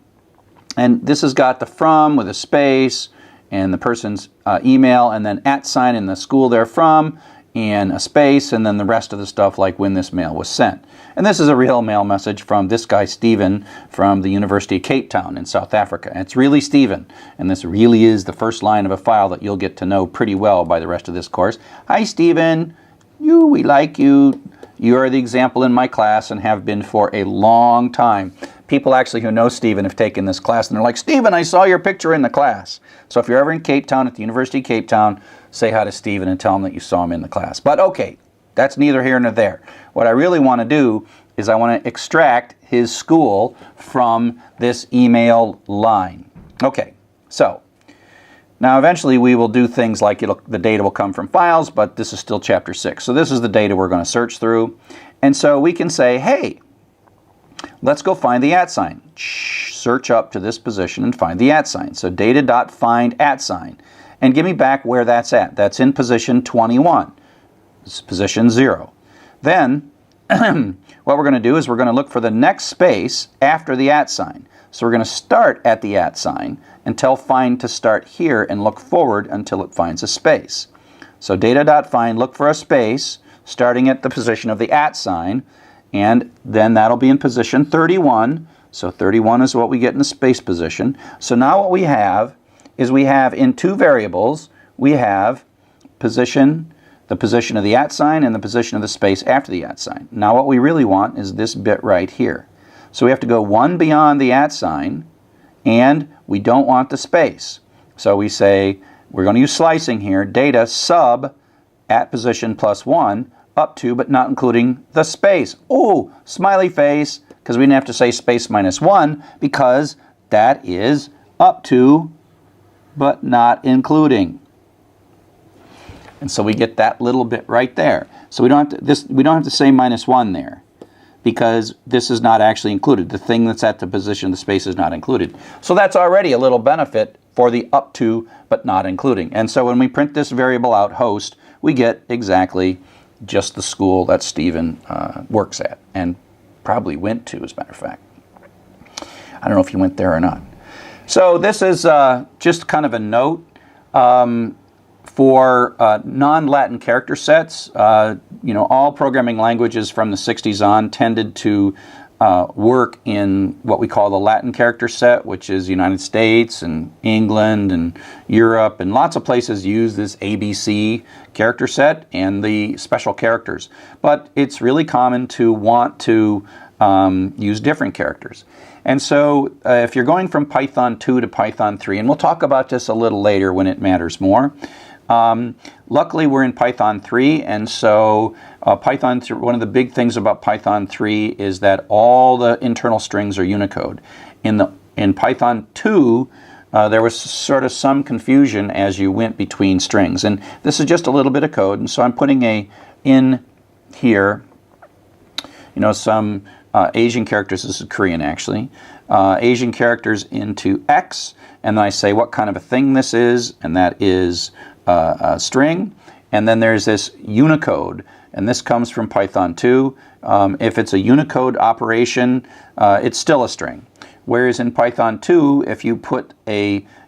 S2: this has got the from with a space and the person's email, and then @ in the school they're from, and a space, and then the rest of the stuff like when this mail was sent. And this is a real mail message from this guy, Stephen, from the University of Cape Town in South Africa. And it's really Stephen, and this really is the first line of a file that you'll get to know pretty well by the rest of this course. Hi, Stephen. We like you. You are the example in my class and have been for a long time. people actually who know Stephen have taken this class, and they're like, Stephen, I saw your picture in the class. So if you're ever in Cape Town at the University of Cape Town, say hi to Stephen and tell him that you saw him in the class. But okay, that's neither here nor there. What I really want to do is I want to extract his school from this email line. Okay, so now eventually we will do things like the data will come from files, but this is still chapter 6. So this is the data we're going to search through. And so we can say, hey, let's go find the @ sign. Search up to this position and find the @ sign. So data.find @ sign. And give me back where that's at. That's in position 21. It's position 0. Then what we're going to do is we're going to look for the next space after the @ sign. So we're going to start at the @ sign and tell find to start here and look forward until it finds a space. So data.find, look for a space starting at the position of the @ sign, and then that'll be in position 31. So 31 is what we get in the space position. So now what we have is we have in two variables, we have position, the position of the @ sign and the position of the space after the @ sign. Now what we really want is this bit right here. So we have to go one beyond the @ sign, and we don't want the space. So we say, we're going to use slicing here, data sub at position +1 up to but not including the space. Oh, smiley face, because we didn't have to say space -1 because that is up to but not including. And so we get that little bit right there. So we don't have to say -1 there, because this is not actually included. The thing that's at the position of the space is not included. So that's already a little benefit for the up to but not including. And so when we print this variable out, host, we get exactly just the school that Stephen works at and probably went to, as a matter of fact. I don't know if he went there or not. So this is just kind of a note for non-Latin character sets. All programming languages from the 60s on tended to work in what we call the Latin character set, which is the United States and England and Europe, and lots of places use this ABC character set and the special characters. But it's really common to want to use different characters. And so if you're going from Python 2 to Python 3, and we'll talk about this a little later when it matters more. Luckily, we're in Python 3, and so one of the big things about Python 3 is that all the internal strings are Unicode. In Python 2, there was sort of some confusion as you went between strings. And this is just a little bit of code, and so I'm putting in here, some Asian characters. This is Korean, actually. Asian characters into X, and then I say what kind of a thing this is, and that is a string. And then there's this Unicode, and this comes from Python 2. If it's a Unicode operation, it's still a string. Whereas in Python 2, if you put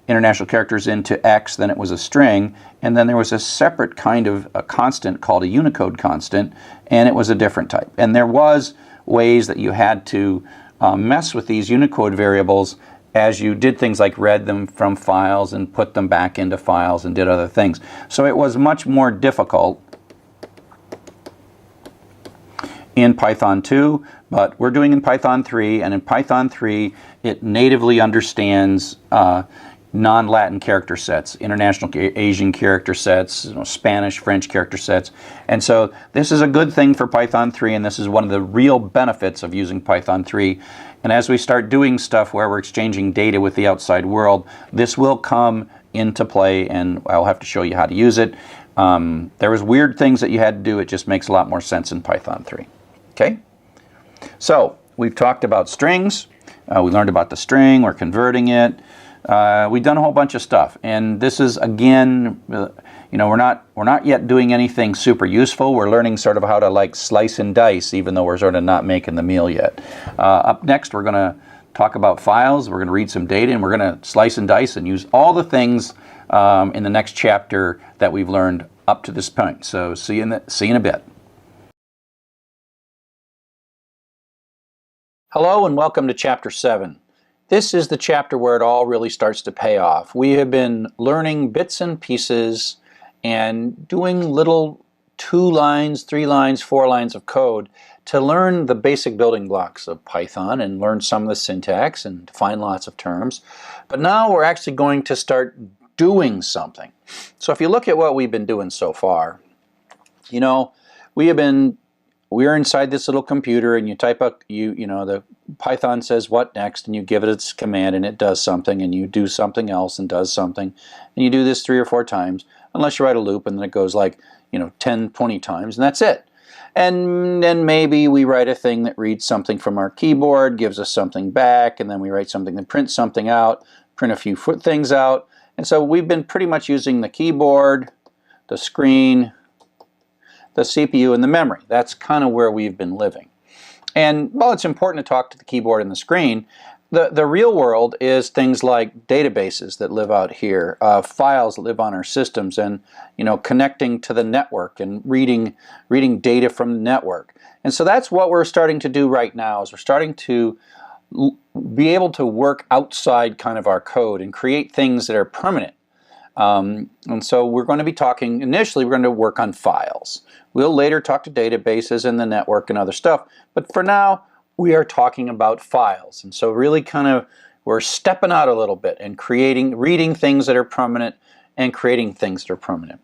S2: international characters into X, then it was a string, and then there was a separate kind of a constant called a Unicode constant, and it was a different type. And there was ways that you had to mess with these Unicode variables as you did things like read them from files and put them back into files and did other things. So it was much more difficult in Python 2, but we're doing in Python 3, and in Python 3 it natively understands non-Latin character sets, international Asian character sets, Spanish, French character sets. And so this is a good thing for Python 3, and this is one of the real benefits of using Python 3. And as we start doing stuff where we're exchanging data with the outside world, this will come into play, and I'll have to show you how to use it. There was weird things that you had to do. It just makes a lot more sense in Python 3. Okay? So we've talked about strings. We learned about the string. We're converting it. We've done a whole bunch of stuff, and this is, again, we're not yet doing anything super useful. We're learning sort of how to slice and dice, even though we're sort of not making the meal yet. Up next, we're going to talk about files. We're going to read some data, and we're going to slice and dice and use all the things in the next chapter that we've learned up to this point. So see you in a bit. Hello, and welcome to Chapter 7. This is the chapter where it all really starts to pay off. We have been learning bits and pieces and doing little 2 lines, 3 lines, 4 lines of code to learn the basic building blocks of Python and learn some of the syntax and define lots of terms. But now we're actually going to start doing something. So if you look at what we've been doing so far, you know, we're inside this little computer, and you type up, the Python says what next, and you give it its command and it does something, and you do something else and does something, and you do this 3 or 4 times, unless you write a loop, and then it goes like 10, 20 times, and that's it. And then maybe we write a thing that reads something from our keyboard, gives us something back, and then we write something that prints something out, print a few things out. And so we've been pretty much using the keyboard, the screen, the CPU, and the memory. That's kind of where we've been living. And while it's important to talk to the keyboard and the screen, the real world is things like databases that live out here, files that live on our systems, and connecting to the network and reading data from the network. And so that's what we're starting to do right now, is we're starting to be able to work outside kind of our code and create things that are permanent. And so we're going to be talking, initially we're going to work on files. We'll later talk to databases and the network and other stuff, but for now we are talking about files. And so really kind of we're stepping out a little bit and reading things that are permanent and creating things that are permanent.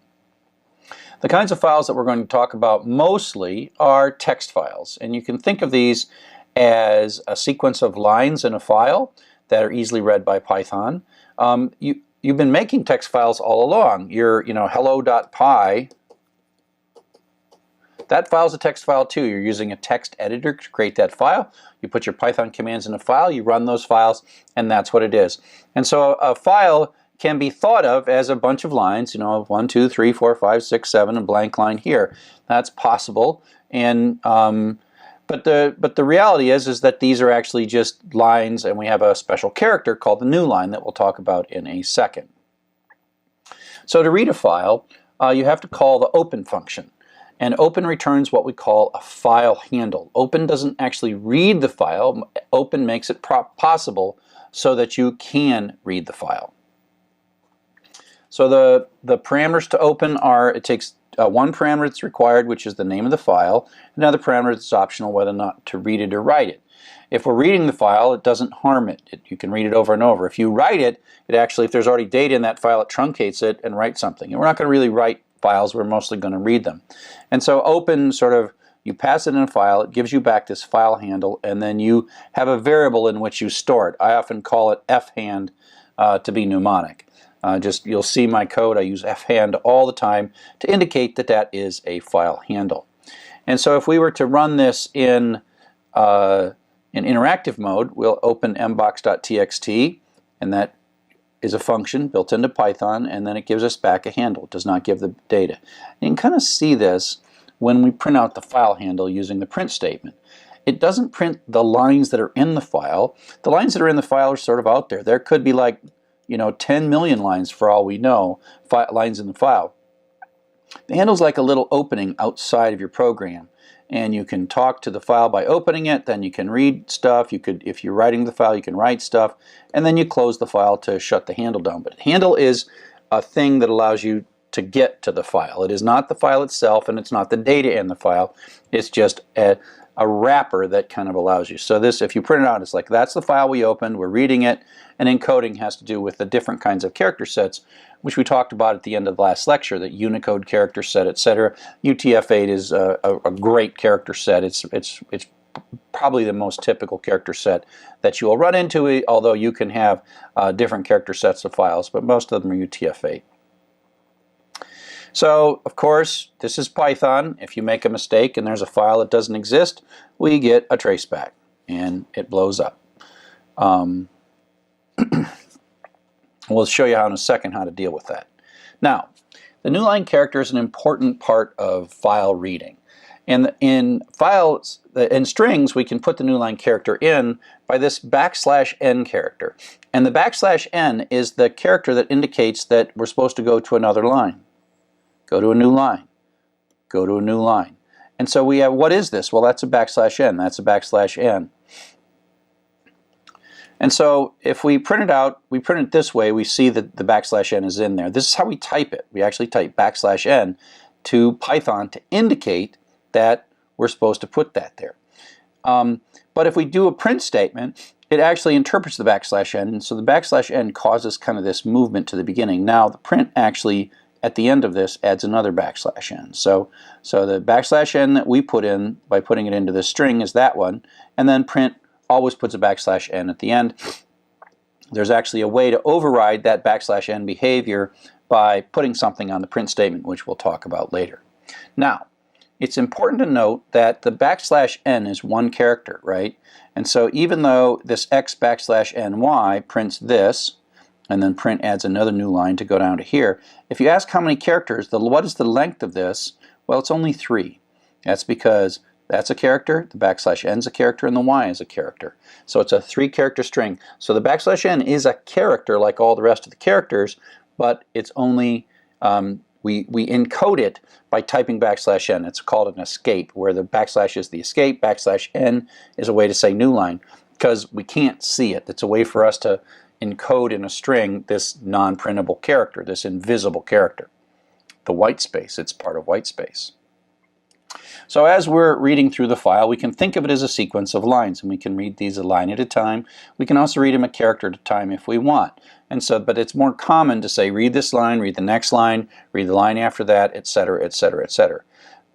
S2: The kinds of files that we're going to talk about mostly are text files, and you can think of these as a sequence of lines in a file that are easily read by Python. You've been making text files all along. Your hello.py, that file is a text file too. You're using a text editor to create that file. You put your Python commands in a file, you run those files, and that's what it is. And so a file can be thought of as a bunch of lines, 1, 2, 3, 4, 5, 6, 7, a blank line here. That's possible. And but the reality is that these are actually just lines, and we have a special character called the new line that we'll talk about in a second. So to read a file, you have to call the open function. And open returns what we call a file handle. Open doesn't actually read the file. Open makes it possible so that you can read the file. So the parameters to open are, it takes one parameter that's required, which is the name of the file. Another parameter that's optional, whether or not to read it or write it. If we're reading the file, it doesn't harm it. You can read it over and over. If you write it, it actually, if there's already data in that file, it truncates it and writes something. And we're not going to really write files, we're mostly going to read them. And so open sort of, you pass it in a file, it gives you back this file handle, and then you have a variable in which you store it. I often call it fhand to be mnemonic. You'll see my code, I use fhand all the time to indicate that that is a file handle. And so if we were to run this in interactive mode, we'll open mbox.txt, and that is a function built into Python, and then it gives us back a handle. It does not give the data. And you can kind of see this when we print out the file handle using the print statement. It doesn't print the lines that are in the file. The lines that are in the file are sort of out there. There could be like 10 million lines for all we know, lines in the file. The handle is like a little opening outside of your program, and you can talk to the file by opening it. Then you can read stuff. You could, if you're writing the file, you can write stuff, and then you close the file to shut the handle down. But handle is a thing that allows you to get to the file. It is not the file itself, and it's not the data in the file. It's just a wrapper that kind of allows you. So this, if you print it out, it's like that's the file we opened, we're reading it, and encoding has to do with the different kinds of character sets, which we talked about at the end of the last lecture, that Unicode character set, etc. UTF-8 is a great character set. It's probably the most typical character set that you will run into, although you can have different character sets of files, but most of them are UTF-8. So, of course, this is Python. If you make a mistake and there's a file that doesn't exist, we get a traceback, and it blows up. We'll show you in a second how to deal with that. Now, the new line character is an important part of file reading. And in files, in strings, we can put the new line character in by this \n character. And the \n is the character that indicates that we're supposed to go to another line. Go to a new line. Go to a new line. And so we have, what is this? Well, that's a \n. That's a \n. And so if we print it out, we print it this way, we see that the \n is in there. This is how we type it. We actually type \n to Python to indicate that we're supposed to put that there. But if we do a print statement, it actually interprets the \n, and so the \n causes kind of this movement to the beginning. Now the print actually, at the end of this, adds another \n. So the \n that we put in by putting it into the string is that one, and then print always puts a \n at the end. There's actually a way to override that \n behavior by putting something on the print statement, which we'll talk about later. Now, it's important to note that the \n is one character, right? And so even though this x\ny prints this, and then print adds another new line to go down to here, if you ask how many characters, what is the length of this? Well, it's only 3. That's because that's a character, the \n is a character, and the y is a character. So it's a 3-character string. So the \n is a character like all the rest of the characters, but it's only, we encode it by typing \n. It's called an escape, where the \ is the escape, \n is a way to say new line, because we can't see it. It's a way for us to encode in a string this non-printable character, this invisible character. The white space, it's part of white space. So as we're reading through the file, we can think of it as a sequence of lines, and we can read these a line at a time. We can also read them a character at a time if we want. And so, but it's more common to say read this line, read the next line, read the line after that, etc., etc., etc.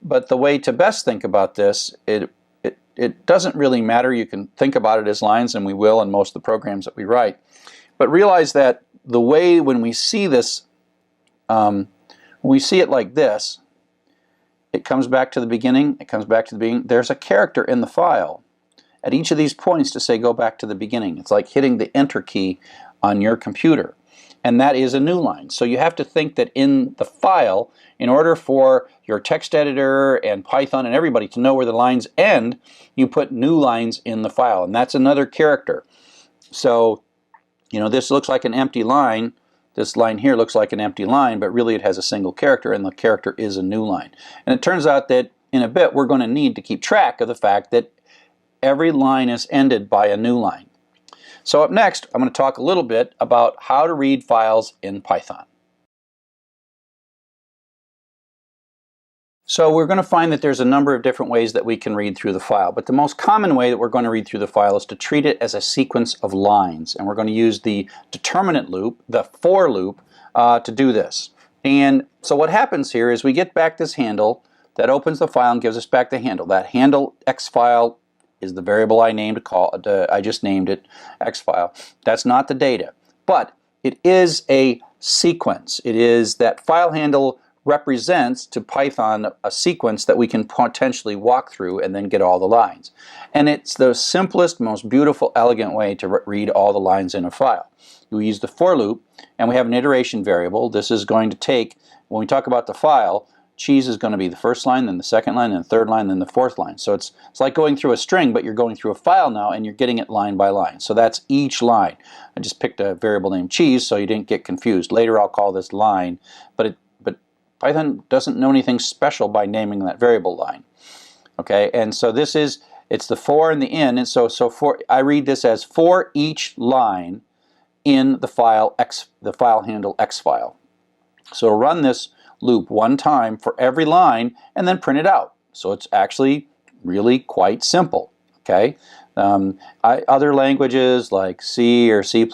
S2: But the way to best think about this, it doesn't really matter. You can think about it as lines, and we will in most of the programs that we write. But realize that the way when we see this, when we see it like this, it comes back to the beginning, it comes back to the beginning. There's a character in the file at each of these points to say go back to the beginning. It's like hitting the enter key on your computer, and that is a new line. So you have to think that in the file, in order for your text editor and Python and everybody to know where the lines end, you put new lines in the file, and that's another character. So, you know, this looks like an empty line. This line here looks like an empty line, but really it has a single character, and the character is a new line. And it turns out that in a bit we're going to need to keep track of the fact that every line is ended by a new line. So up next, I'm going to talk a little bit about how to read files in Python. So we're going to find that there's a number of different ways that we can read through the file, but the most common way that we're going to read through the file is to treat it as a sequence of lines, and we're going to use the determinant loop, the for loop, to do this. And so what happens here is we get back this handle that opens the file and gives us back the handle. That handle x file is the variable I named, I just named it x file. That's not the data, but it is a sequence. It is that file handle represents to Python a sequence that we can potentially walk through and then get all the lines. And it's the simplest, most beautiful, elegant way to read all the lines in a file. We use the for loop, and we have an iteration variable. This is going to take, when we talk about the file, cheese is going to be the first line, then the second line, then the third line, then the fourth line. So it's like going through a string, but you're going through a file now, and you're getting it line by line. So that's each line. I just picked a variable named cheese so you didn't get confused. Later I'll call this line, but Python doesn't know anything special by naming that variable line. Okay, and so this is, it's the for and the in, and so for, I read this as for each line in the file x, the file handle x file. So run this loop one time for every line and then print it out. So it's actually really quite simple. Okay, other languages like C or C++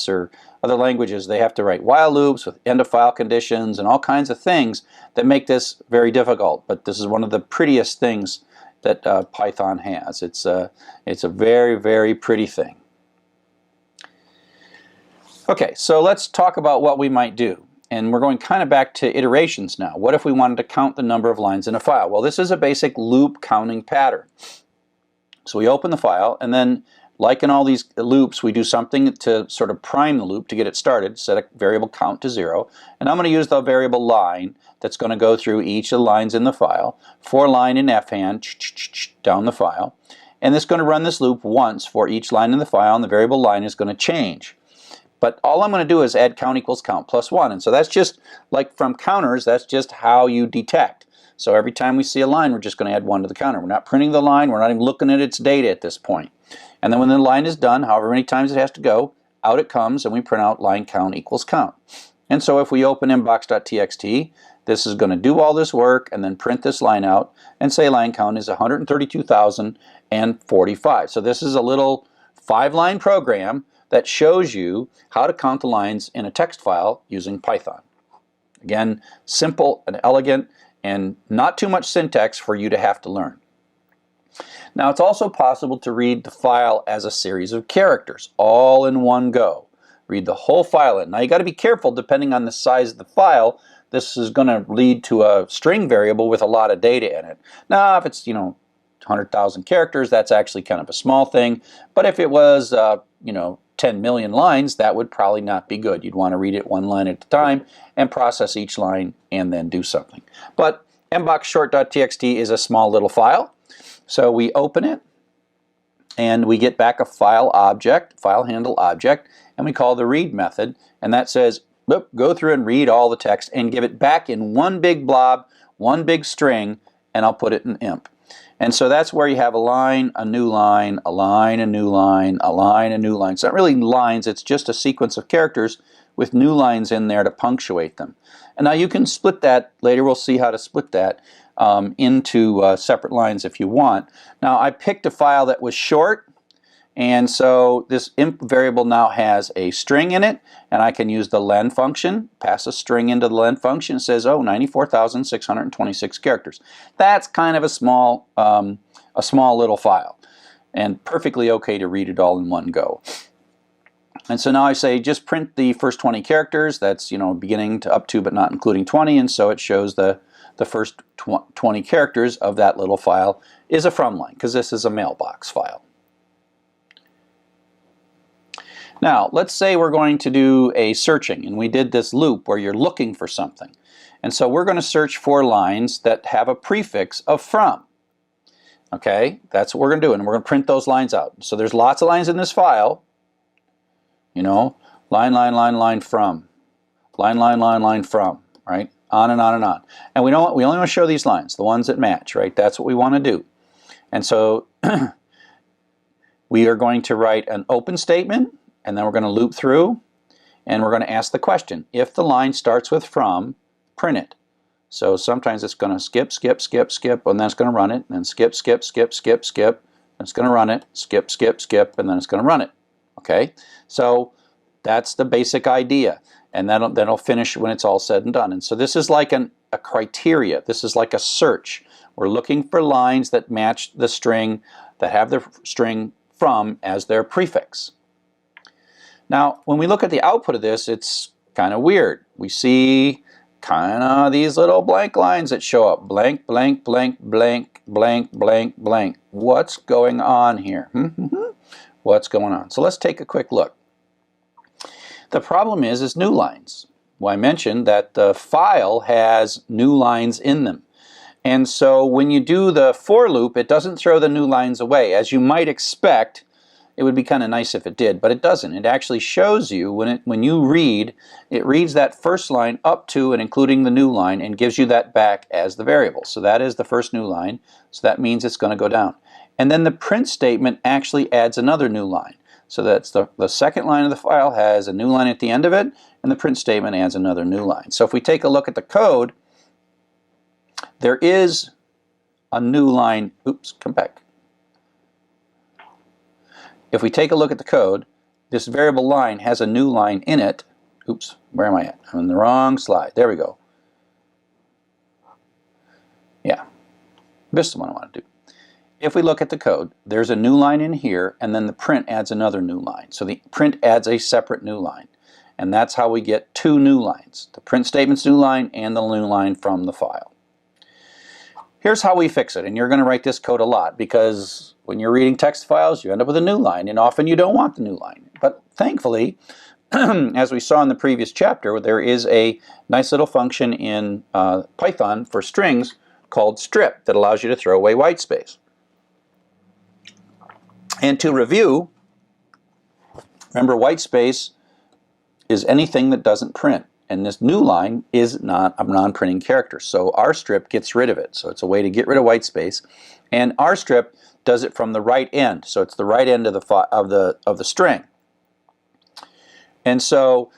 S2: or other languages, they have to write while loops with end of file conditions and all kinds of things that make this very difficult. But this is one of the prettiest things that Python has. It's a very, very pretty thing. Okay, so let's talk about what we might do. And we're going kind of back to iterations now. What if we wanted to count the number of lines in a file? Well, this is a basic loop counting pattern. So we open the file, and then like in all these loops, we do something to sort of prime the loop to get it started, set a variable count to 0. And I'm going to use the variable line that's going to go through each of the lines in the file, for line in fhand, down the file. And it's going to run this loop once for each line in the file, and the variable line is going to change. But all I'm going to do is add count equals count plus 1. And so that's just, like from counters, that's just how you detect. So every time we see a line, we're just going to add 1 to the counter. We're not printing the line, we're not even looking at its data at this point. And then when the line is done, however many times it has to go, out it comes, and we print out line count equals count. And so if we open inbox.txt, This is going to do all this work and then print this line out and say line count is 132,045. So this is a little 5-line program that shows you how to count the lines in a text file using Python. Again, simple and elegant and not too much syntax for you to have to learn. Now it's also possible to read the file as a series of characters all in one go. Read the whole file in. Now you got to be careful depending on the size of the file. This is going to lead to a string variable with a lot of data in it. Now if it's 100,000 characters, that's actually kind of a small thing. But if it was 10 million lines, that would probably not be good. You'd want to read it one line at a time and process each line and then do something. But mboxshort.txt is a small little file. So we open it and we get back a file handle object, and we call the read method, and that says go through and read all the text and give it back in one big blob, one big string, and I'll put it in imp. And so that's where you have a line, a new line, a line, a new line, a line, a new line. It's not really lines, it's just a sequence of characters with new lines in there to punctuate them. And now you can split that, later we'll see how to split that into separate lines if you want. Now I picked a file that was short, and so this imp variable now has a string in it, and I can use the len function, pass a string into the len function. It says, 94,626 characters. That's kind of a small little file, and perfectly okay to read it all in one go. And so now I say just print the first 20 characters. That's beginning to up to but not including 20, and so it shows the first 20 characters of that little file is a from line, because this is a mailbox file. Now, let's say we're going to do a searching, and we did this loop where you're looking for something. And so we're going to search for lines that have a prefix of from. Okay, that's what we're going to do, and we're going to print those lines out. So there's lots of lines in this file. Line, line, line, line, from. Line, line, line, line, from, right? On and on and on. And we only want to show these lines, the ones that match, right? That's what we want to do. And so we are going to write an open statement, and then we're going to loop through, and we're going to ask the question, if the line starts with from, print it. So sometimes it's going to skip, skip, skip, skip, and then it's going to run it, and then skip, skip, skip, skip, skip, and it's going to run it, skip, skip, skip, and then it's going to run it. Okay? So that's the basic idea, and that'll finish when it's all said and done. And so this is like a criteria. This is like a search. We're looking for lines that match the string, that have the string from as their prefix. Now, when we look at the output of this, it's kind of weird. We see kind of these little blank lines that show up. Blank, blank, blank, blank, blank, blank, blank. What's going on here? What's going on? So let's take a quick look. The problem is new lines. Well, I mentioned that the file has new lines in them. And so when you do the for loop, it doesn't throw the new lines away. As you might expect, it would be kind of nice if it did, but it doesn't. It actually shows you when you read, it reads that first line up to and including the new line and gives you that back as the variable. So that is the first new line, so that means it's going to go down. And then the print statement actually adds another new line. So that's the second line of the file has a new line at the end of it, and the print statement adds another new line. So if we take a look at the code, there is a new line. Oops, come back. If we take a look at the code, this variable line has a new line in it. Oops, where am I at? I'm in the wrong slide. There we go. Yeah, this is the one I want to do. If we look at the code, there's a new line in here, and then the print adds another new line. So the print adds a separate new line. And that's how we get two new lines. The print statement's new line and the new line from the file. Here's how we fix it, and you're going to write this code a lot because when you're reading text files, you end up with a new line, and often you don't want the new line. But thankfully, as we saw in the previous chapter, there is a nice little function in Python for strings called strip that allows you to throw away white space. And to review, remember white space is anything that doesn't print. And this new line is not a non-printing character. So our strip gets rid of it. So it's a way to get rid of white space. And our strip does it from the right end. So it's the right end of the string. And so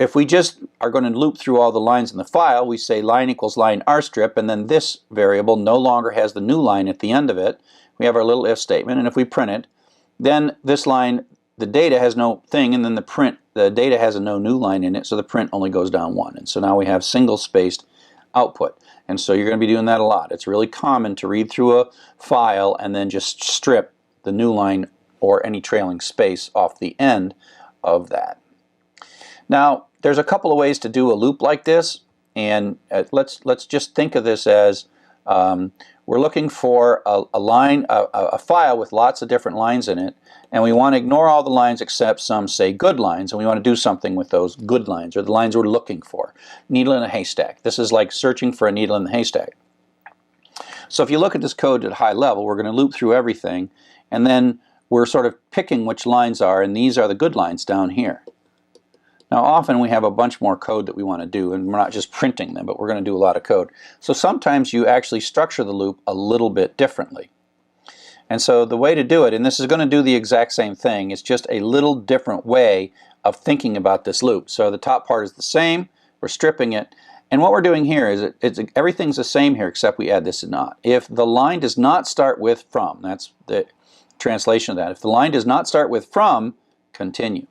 S2: if we just are going to loop through all the lines in the file, we say line equals line rstrip, and then this variable no longer has the new line at the end of it. We have our little if statement, and if we print it, then this line, the data has no thing, and then the data has no new line in it, so the print only goes down one. And so now we have single spaced output. And so you're going to be doing that a lot. It's really common to read through a file and then just strip the new line or any trailing space off the end of that. Now, there's a couple of ways to do a loop like this, and let's just think of this as we're looking for a file with lots of different lines in it, and we want to ignore all the lines except some, say, good lines, and we want to do something with those good lines, or the lines we're looking for. Needle in a haystack. This is like searching for a needle in the haystack. So if you look at this code at a high level, we're going to loop through everything, and then we're sort of picking which lines are, and these are the good lines down here. Now often we have a bunch more code that we want to do, and we're not just printing them, but we're going to do a lot of code. So sometimes you actually structure the loop a little bit differently. And so the way to do it, and this is going to do the exact same thing, it's just a little different way of thinking about this loop. So the top part is the same, we're stripping it, and what we're doing here is everything's the same here except we add this not. If the line does not start with from, that's the translation of that. If the line does not start with from, continue.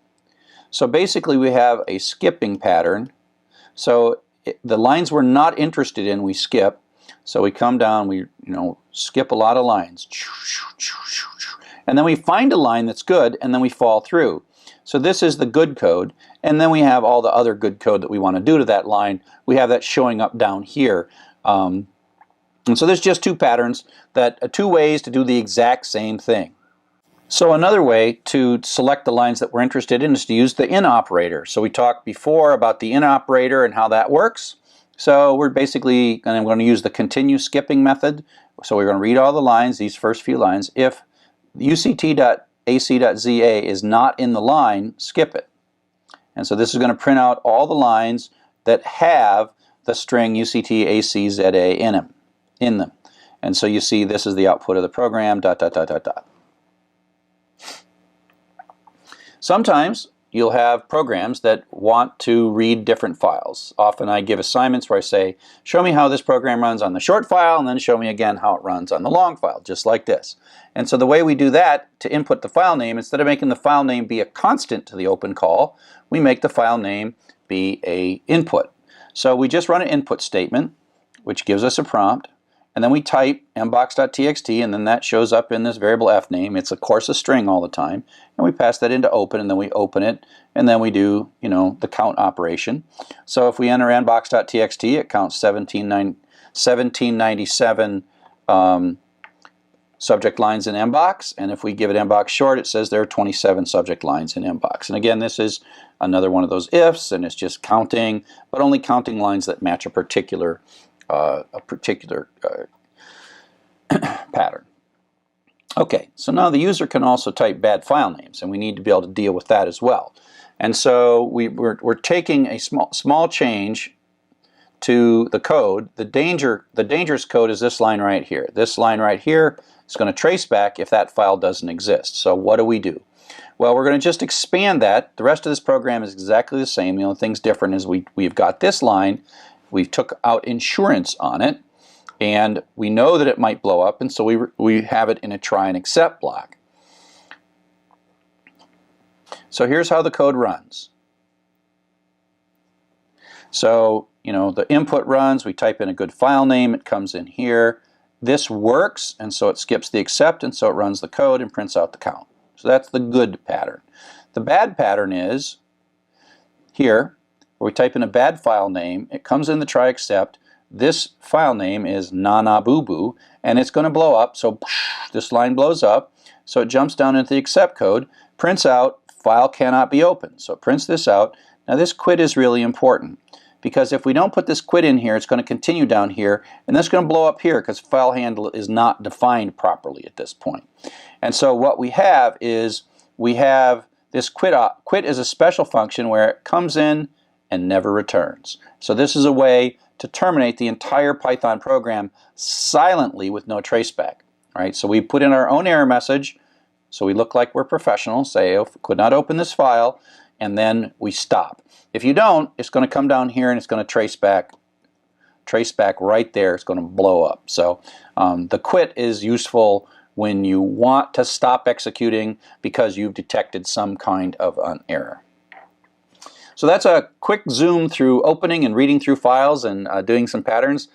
S2: So basically we have a skipping pattern. So the lines we're not interested in, we skip. So we come down, we skip a lot of lines. And then we find a line that's good, and then we fall through. So this is the good code, and then we have all the other good code that we want to do to that line. We have that showing up down here. And so there's just two patterns, two ways to do the exact same thing. So another way to select the lines that we're interested in is to use the in operator. So we talked before about the in operator and how that works. So we're basically going to use the continue skipping method. So we're going to read all the lines, these first few lines. If uct.ac.za is not in the line, skip it. And so this is going to print out all the lines that have the string uct.ac.za in them. And so you see this is the output of the program, ... Sometimes you'll have programs that want to read different files. Often I give assignments where I say, show me how this program runs on the short file, and then show me again how it runs on the long file, just like this. And so the way we do that, to input the file name, instead of making the file name be a constant to the open call, we make the file name be a input. So we just run an input statement, which gives us a prompt, and then we type mbox.txt, and then that shows up in this variable f name. It's of course a string all the time, and we pass that into open, and then we open it, and then we do the count operation. So if we enter mbox.txt, it counts 1797 subject lines in mbox, and if we give it mbox short, it says there are 27 subject lines in mbox. And again, this is another one of those ifs, and it's just counting, but only counting lines that match a particular pattern. Okay, so now the user can also type bad file names, and we need to be able to deal with that as well. And so we're taking a small change to the code. The dangerous code is this line right here. This line right here is going to trace back if that file doesn't exist. So what do we do? Well, we're going to just expand that. The rest of this program is exactly the same. The only thing's different is we've got this line. We took out insurance on it, and we know that it might blow up, and so we have it in a try and except block. So here's how the code runs. So, the input runs, we type in a good file name, it comes in here. This works, and so it skips the except, and so it runs the code and prints out the count. So that's the good pattern. The bad pattern is here, where we type in a bad file name, it comes in the try except, this file name is nanabubu, and it's going to blow up, so this line blows up, so it jumps down into the except code, prints out, file cannot be opened, so it prints this out. Now this quit is really important, because if we don't put this quit in here, it's going to continue down here, and that's going to blow up here because file handle is not defined properly at this point. And so what we have is, we have this quit is a special function where it comes in and never returns. So this is a way to terminate the entire Python program silently with no traceback. Right? So we put in our own error message, so we look like we're professional, say, oh, could not open this file, and then we stop. If you don't, it's going to come down here and it's going to trace back right there. It's going to blow up. So the quit is useful when you want to stop executing because you've detected some kind of an error. So that's a quick zoom through opening and reading through files and doing some patterns.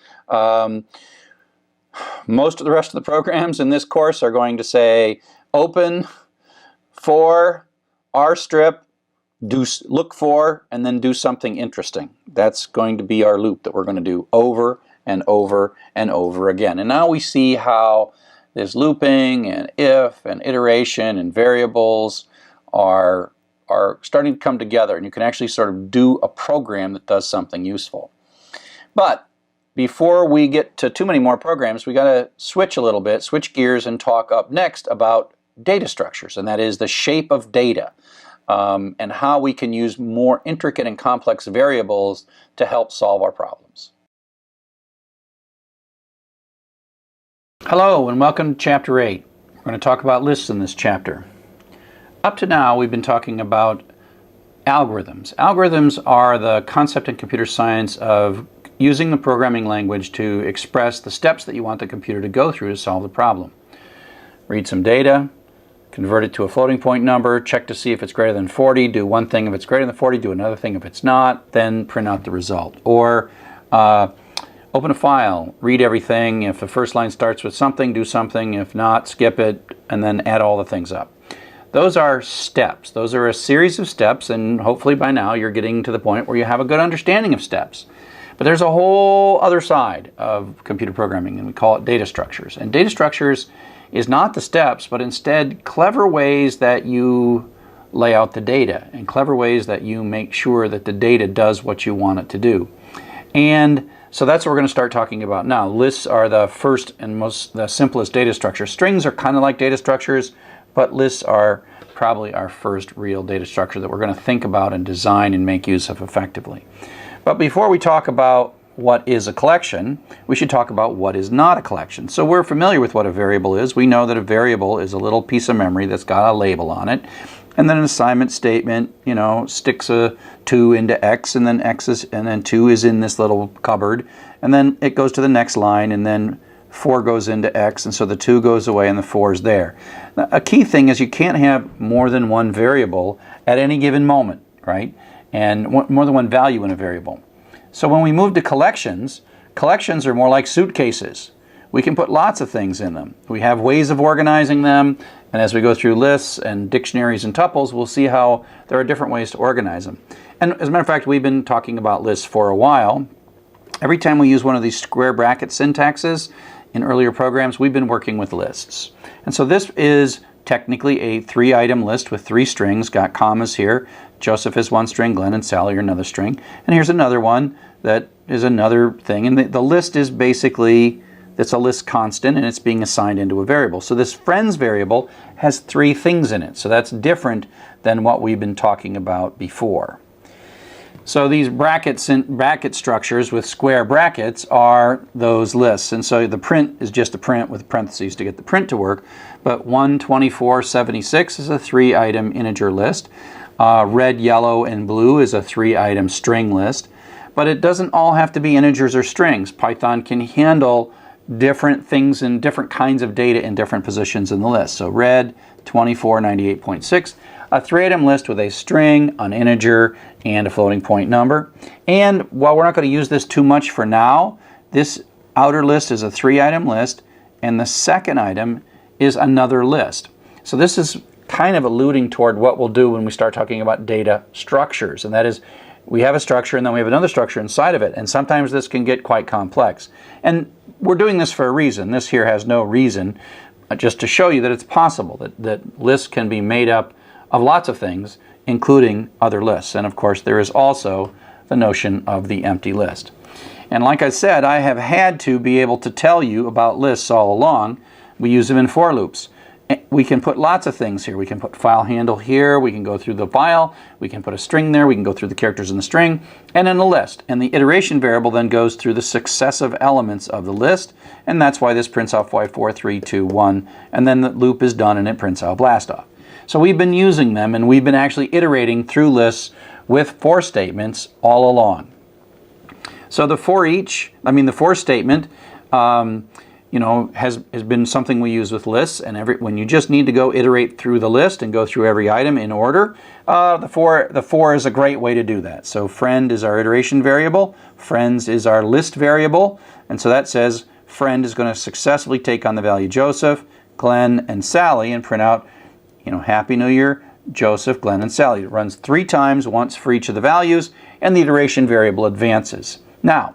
S2: Most of the rest of the programs in this course are going to say open for rstrip, look for, and then do something interesting. That's going to be our loop that we're going to do over and over and over again. And now we see how this looping and if and iteration and variables are starting to come together, and you can actually sort of do a program that does something useful. But before we get to too many more programs, we got to switch a little bit, switch gears, and talk up next about data structures, and that is the shape of data. And how we can use more intricate and complex variables to help solve our problems. Hello and welcome to Chapter 8. We're going to talk about lists in this chapter. Up to now we've been talking about algorithms. Algorithms are the concept in computer science of using the programming language to express the steps that you want the computer to go through to solve the problem. Read some data, convert it to a floating point number, check to see if it's greater than 40, do one thing if it's greater than 40, do another thing if it's not, then print out the result. Or open a file, read everything. If the first line starts with something, do something. If not, skip it, and then add all the things up. Those are steps. Those are a series of steps, and hopefully by now you're getting to the point where you have a good understanding of steps. But there's a whole other side of computer programming, and we call it data structures. And data structures is not the steps, but instead clever ways that you lay out the data and clever ways that you make sure that the data does what you want it to do. And so that's what we're going to start talking about now. Lists are the first and the simplest data structure. Strings are kind of like data structures, but lists are probably our first real data structure that we're going to think about and design and make use of effectively. But before we talk about what is a collection, we should talk about what is not a collection. So we're familiar with what a variable is. We know that a variable is a little piece of memory that's got a label on it. And then an assignment statement, sticks a 2 into X, and then 2 is in this little cupboard. And then it goes to the next line, and then 4 goes into X, and so the 2 goes away and the 4 is there. Now, a key thing is you can't have more than one variable at any given moment, right? And more than one value in a variable. So when we move to collections, collections are more like suitcases. We can put lots of things in them. We have ways of organizing them, and as we go through lists and dictionaries and tuples, we'll see how there are different ways to organize them. And as a matter of fact, we've been talking about lists for a while. Every time we use one of these square bracket syntaxes in earlier programs, we've been working with lists. And so this is technically a 3-item list with 3 strings, got commas here. Joseph is one string, Glenn and Sally are another string. And here's another one that is another thing. And the list is basically, it's a list constant and it's being assigned into a variable. So this friends variable has 3 things in it. So that's different than what we've been talking about before. So these bracket structures with square brackets are those lists. And so the print is just a print with parentheses to get the print to work. But 1, 24, 76 is a 3-item integer list. Red, yellow, and blue is a 3-item string list. But it doesn't all have to be integers or strings. Python can handle different things and different kinds of data in different positions in the list. So red, 24, 98.6. A 3-item list with a string, an integer, and a floating point number. And while we're not going to use this too much for now, this outer list is a 3-item list, and the second item is another list. So this is kind of alluding toward what we'll do when we start talking about data structures, and that is we have a structure and then we have another structure inside of it, and sometimes this can get quite complex. And we're doing this for a reason. This here has no reason, just to show you that it's possible, that lists can be made up of lots of things, including other lists. And of course, there is also the notion of the empty list. And like I said, I have had to be able to tell you about lists all along. We use them in for loops. We can put lots of things here. We can put file handle here. We can go through the file. We can put a string there. We can go through the characters in the string and in a list. And the iteration variable then goes through the successive elements of the list. And that's why this prints off y4, 3, 2, 1. And then the loop is done and it prints out blast off. So we've been using them, and we've been actually iterating through lists with for statements all along. So the for statement, has been something we use with lists, and when you just need to go iterate through the list and go through every item in order, the for is a great way to do that. So friend is our iteration variable, friends is our list variable, and so that says friend is going to successfully take on the value Joseph, Glenn, and Sally, and print out, Happy New Year, Joseph, Glenn, and Sally. It runs 3 times, once for each of the values, and the iteration variable advances. Now,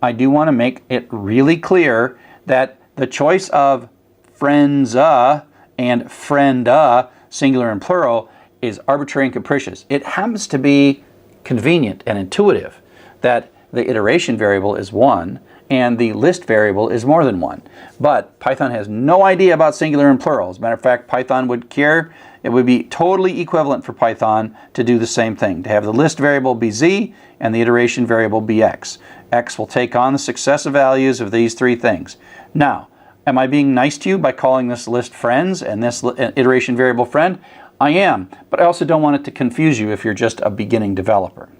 S2: I do want to make it really clear that the choice of friends and friend singular and plural is arbitrary and capricious. It happens to be convenient and intuitive that the iteration variable is 1 and the list variable is more than 1. But Python has no idea about singular and plural. As a matter of fact, Python would care. It would be totally equivalent for Python to do the same thing, to have the list variable be z and the iteration variable be x. X will take on the successive values of these 3 things. Now, am I being nice to you by calling this list friends and this iteration variable friend? I am, but I also don't want it to confuse you if you're just a beginning developer.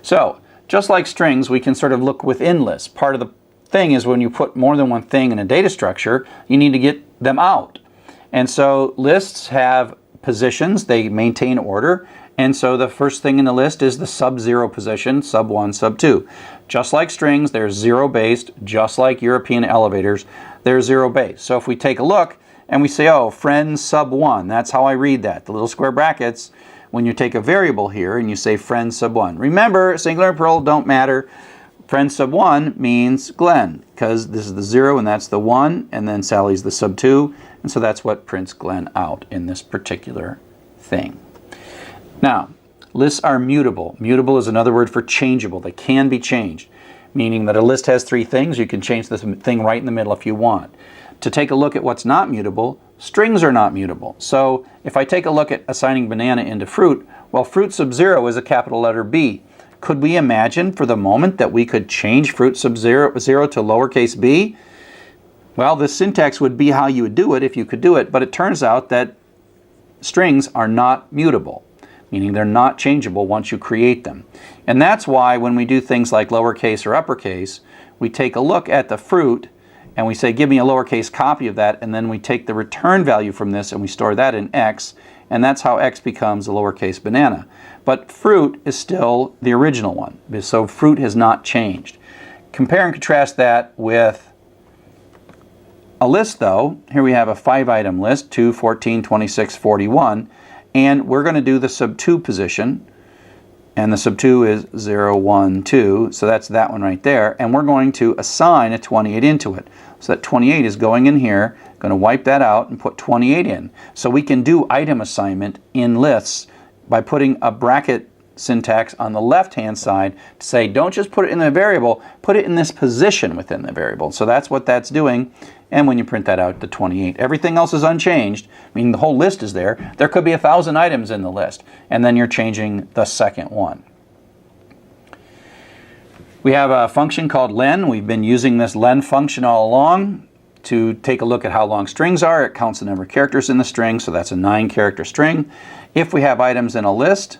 S2: So, just like strings, we can sort of look within lists. Part of the thing is when you put more than one thing in a data structure, you need to get them out. And so lists have positions, they maintain order, and so the first thing in the list is the sub-0 position, sub-1, sub-2. Just like strings, they're zero-based, just like European elevators, they're zero-based. So if we take a look and we say, oh, friend sub-1, that's how I read that, the little square brackets, when you take a variable here and you say friend sub-1. Remember, singular and plural don't matter. Friend sub-1 means Glenn, because this is the 0 and that's the 1, and then Sally's the sub-2, and so that's what prints Glenn out in this particular thing. Now, lists are mutable. Mutable is another word for changeable. They can be changed, meaning that a list has 3 things. You can change this thing right in the middle if you want. To take a look at what's not mutable, strings are not mutable. So if I take a look at assigning banana into fruit, well, fruit sub-0 is a capital letter B. Could we imagine for the moment that we could change fruit sub-0 to lowercase b? Well, the syntax would be how you would do it if you could do it, but it turns out that strings are not mutable, meaning they're not changeable once you create them. And that's why when we do things like lowercase or uppercase, we take a look at the fruit and we say, give me a lowercase copy of that, and then we take the return value from this and we store that in x, and that's how x becomes a lowercase banana. But fruit is still the original one, so fruit has not changed. Compare and contrast that with a list, though. Here we have a 5-item list, 2, 14, 26, 41, and we're going to do the sub-2 position, and the sub-2 is 0, 1, 2, so that's that one right there, and we're going to assign a 28 into it. So that 28 is going in here, going to wipe that out and put 28 in. So we can do item assignment in lists by putting a bracket syntax on the left-hand side to say, don't just put it in the variable, put it in this position within the variable. So that's what that's doing, and when you print that out, the 28. Everything else is unchanged, meaning the whole list is there. There could be 1,000 items in the list, and then you're changing the second one. We have a function called len. We've been using this len function all along to take a look at how long strings are. It counts the number of characters in the string, so that's a 9-character string. If we have items in a list,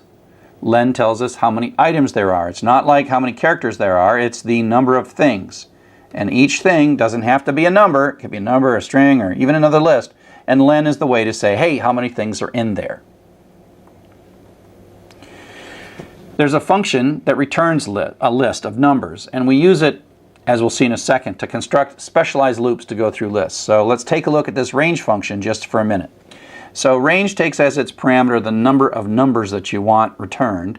S2: len tells us how many items there are. It's not like how many characters there are, it's the number of things. And each thing doesn't have to be a number. It could be a number, a string, or even another list. And len is the way to say, hey, how many things are in there? There's a function that returns a list of numbers, and we use it, as we'll see in a second, to construct specialized loops to go through lists. So let's take a look at this range function just for a minute. So range takes as its parameter the number of numbers that you want returned.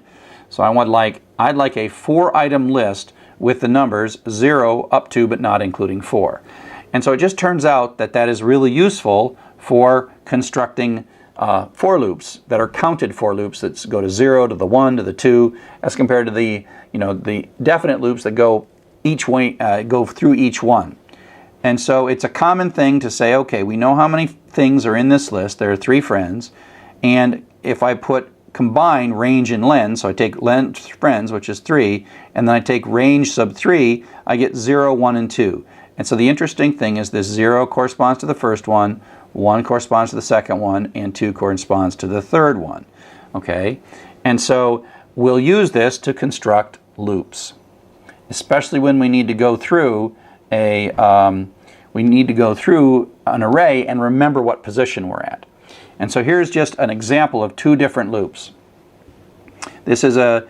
S2: So I'd like a 4-item list with the numbers 0 up to but not including 4. And so it just turns out that that is really useful for constructing for loops that are counted for loops that go to 0 to the 1 to the 2, as compared to the the definite loops that go each way, go through each one. And so it's a common thing to say, okay, we know how many things are in this list. There are 3 friends, and if I combine range and len, so I take len friends, which is 3, and then I take range sub 3, I get 0, 1, and 2. And so the interesting thing is this 0 corresponds to the first one, 1 corresponds to the second one, and 2 corresponds to the third one. Okay? And so we'll use this to construct loops, especially when we need to go through an array and remember what position we're at. And so here's just an example of 2 different loops. This is a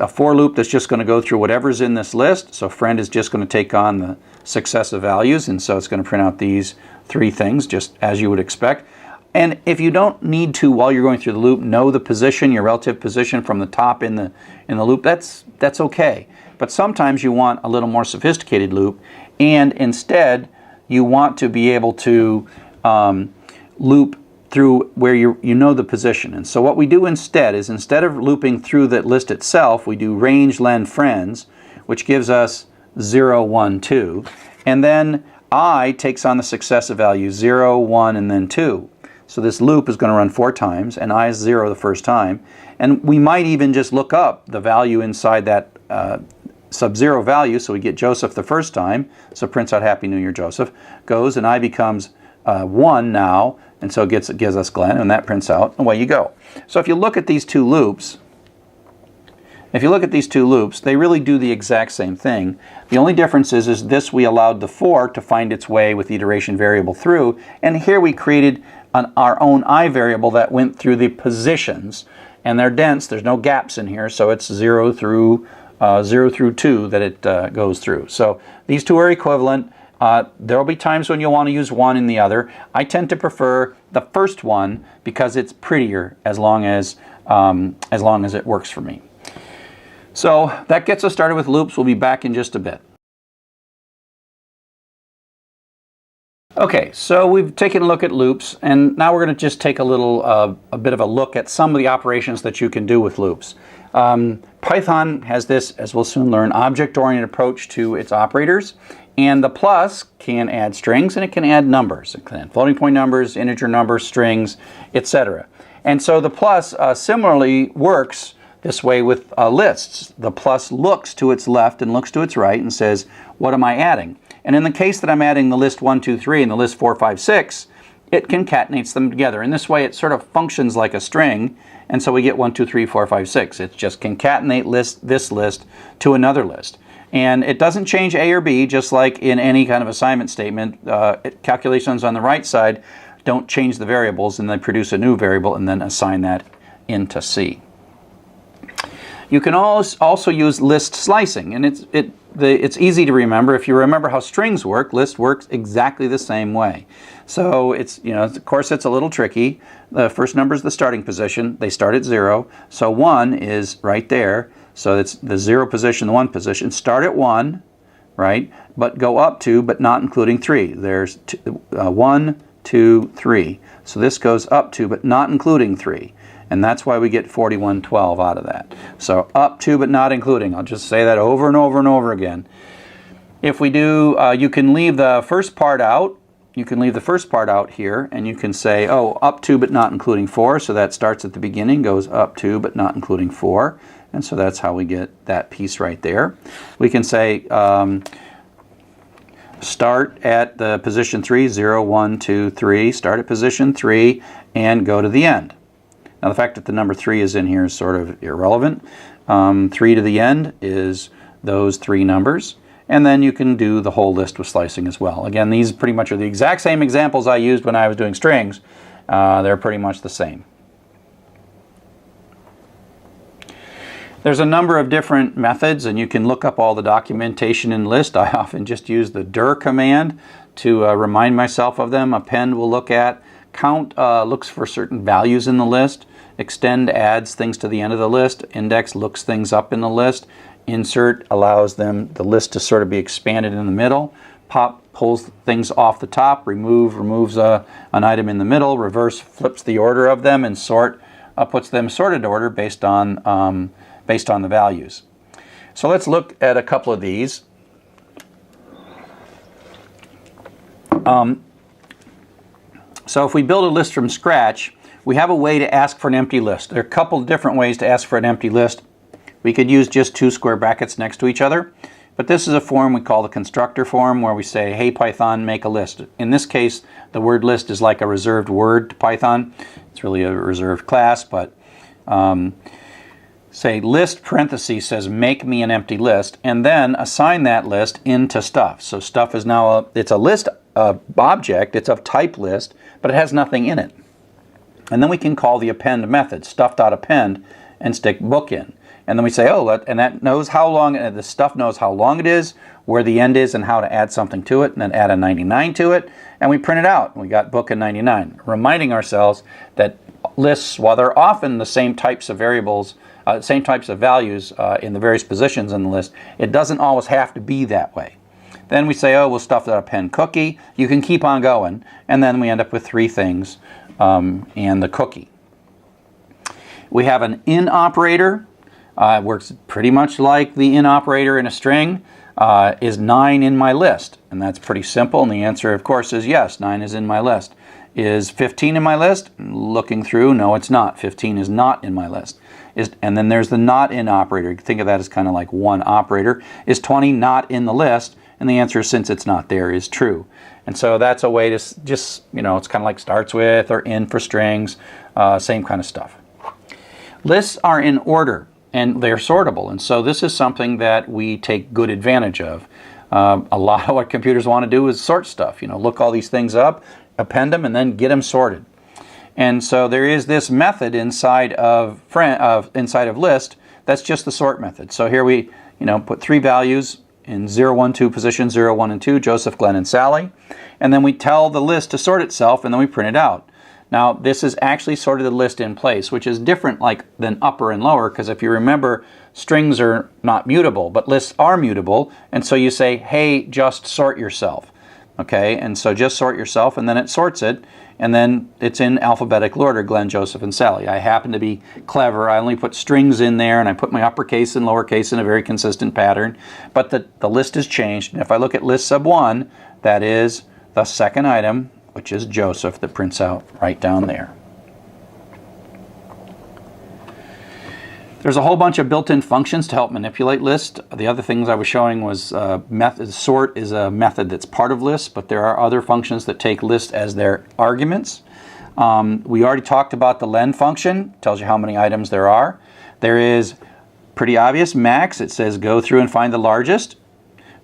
S2: for loop that's just going to go through whatever's in this list. So friend is just going to take on the successive values, and so it's going to print out these 3 things just as you would expect. And if you don't need to, while you're going through the loop, know the position, your relative position from the top in the loop, that's okay. But sometimes you want a little more sophisticated loop, and instead you want to be able to loop through where you know the position. And so what we do instead is, instead of looping through the list itself, we do range len friends, which gives us 0, 1, 2. And then I takes on the successive values 0, 1, and then 2. So this loop is going to run 4 times, and I is 0 the first time. And we might even just look up the value inside that sub-0 value, so we get Joseph the first time, so prints out Happy New Year Joseph, goes, and I becomes 1 now, and so it gives us Glenn, and that prints out, and away you go. So if you look at these 2 loops, they really do the exact same thing. The only difference is this we allowed the for to find its way with the iteration variable through, and here we created our own I variable that went through the positions, and they're dense, there's no gaps in here, so it's 0 through 2 that it goes through. So these 2 are equivalent. There will be times when you'll want to use one in the other. I tend to prefer the first one because it's prettier as long as it works for me. So that gets us started with loops. We'll be back in just a bit. Okay, so we've taken a look at loops, and now we're going to just take a bit of a look at some of the operations that you can do with loops. Python has this, as we'll soon learn, object-oriented approach to its operators, and the plus can add strings and it can add numbers. It can add floating point numbers, integer numbers, strings, etc. And so the plus similarly works this way with lists. The plus looks to its left and looks to its right and says, what am I adding? And in the case that I'm adding the list 1, 2, 3 and the list 4, 5, 6, it concatenates them together. In this way, it sort of functions like a string, and so we get 1, 2, 3, 4, 5, 6. It's just concatenate this list to another list. And it doesn't change A or B, just like in any kind of assignment statement. Calculations on the right side don't change the variables, and they produce a new variable and then assign that into C. You can also use list slicing, and it's easy to remember. If you remember how strings work, list works exactly the same way. So it's, of course it's a little tricky. The first number is the starting position. They start at 0. So 1 is right there. So it's the 0 position, the 1 position. Start at 1, right? But go up to, but not including 3. There's 1, 2, 3. So this goes up to, but not including 3. And that's why we get 4112 out of that. So up to, but not including. I'll just say that over and over and over again. If we do, you can leave the first part out. You can leave the first part out here, and you can say, oh, up to, but not including 4. So that starts at the beginning, goes up to, but not including 4. And so that's how we get that piece right there. We can say, start at the position 3, 0, 1, 2, 3. Start at position 3 and go to the end. Now the fact that the number 3 is in here is sort of irrelevant. 3 to the end is those 3 numbers. And then you can do the whole list with slicing as well. Again, these pretty much are the exact same examples I used when I was doing strings. They're pretty much the same. There's a number of different methods, and you can look up all the documentation in list. I often just use the dir command to remind myself of them. Append will look at. Count looks for certain values in the list. Extend adds things to the end of the list. Index looks things up in the list. Insert allows the list to sort of be expanded in the middle. Pop pulls things off the top. Remove removes an item in the middle. Reverse flips the order of them, and sort puts them sorted order based on the values. So let's look at a couple of these. So if we build a list from scratch, we have a way to ask for an empty list. There are a couple of different ways to ask for an empty list. We could use just 2 square brackets next to each other. But this is a form we call the constructor form, where we say, hey Python, make a list. In this case, the word list is like a reserved word to Python. It's really a reserved class, but say list parentheses says make me an empty list, and then assign that list into stuff. So stuff is now it's a list object, it's of type list, but it has nothing in it. And then we can call the append method, stuff.append, and stick book in. And then we say, oh, and that knows how long, the stuff knows how long it is, where the end is, and how to add something to it, and then add a 99 to it, and we print it out. We got book and 99, reminding ourselves that lists, while they're often the same types of variables, same types of values in the various positions in the list, it doesn't always have to be that way. Then we say, oh, we'll stuff that append cookie. You can keep on going, and then we end up with three things and the cookie. We have an in operator. It works pretty much like the in operator in a string. Is 9 in my list? And that's pretty simple, and the answer, of course, is yes, 9 is in my list. Is 15 in my list? Looking through, no, it's not. 15 is not in my list. And then there's the not in operator. You can think of that as kind of like one operator. Is 20 not in the list? And the answer, since it's not there, is true. And so that's a way to just, it's kind of like starts with or in for strings, same kind of stuff. Lists are in order, and they're sortable. And so this is something that we take good advantage of. A lot of what computers want to do is sort stuff. Look all these things up, append them, and then get them sorted. And so there is this method inside of list that's just the sort method. So here we put three values in 0, 1, 2 position, 0, 1, and 2, Joseph, Glenn, and Sally. And then we tell the list to sort itself, and then we print it out. Now, this is actually sorted the list in place, which is different than upper and lower, because if you remember, strings are not mutable, but lists are mutable. And so you say, hey, just sort yourself. Okay, and so just sort yourself, and then it sorts it, and then it's in alphabetical order, Glenn, Joseph, and Sally. I happen to be clever. I only put strings in there, and I put my uppercase and lowercase in a very consistent pattern, but the list is changed. And if I look at list sub 1, that is the second item, which is Joseph, that prints out right down there. There's a whole bunch of built-in functions to help manipulate lists. The other things I was showing was sort is a method that's part of lists, but there are other functions that take lists as their arguments. We already talked about the len function, tells you how many items there are. There is pretty obvious max, it says go through and find the largest.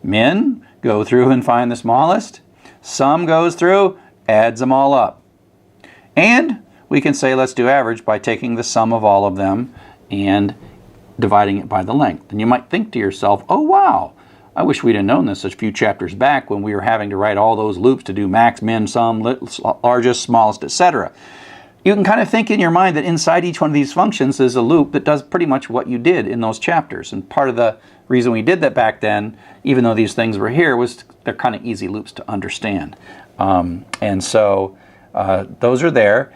S2: Min, go through and find the smallest. Sum goes through, adds them all up. And we can say let's do average by taking the sum of all of them and dividing it by the length. And you might think to yourself, oh wow, I wish we'd have known this a few chapters back when we were having to write all those loops to do max, min, sum, largest, smallest, etc. You can kind of think in your mind that inside each one of these functions is a loop that does pretty much what you did in those chapters. And part of the reason we did that back then, even though these things were here, was they're kind of easy loops to understand. And so those are there.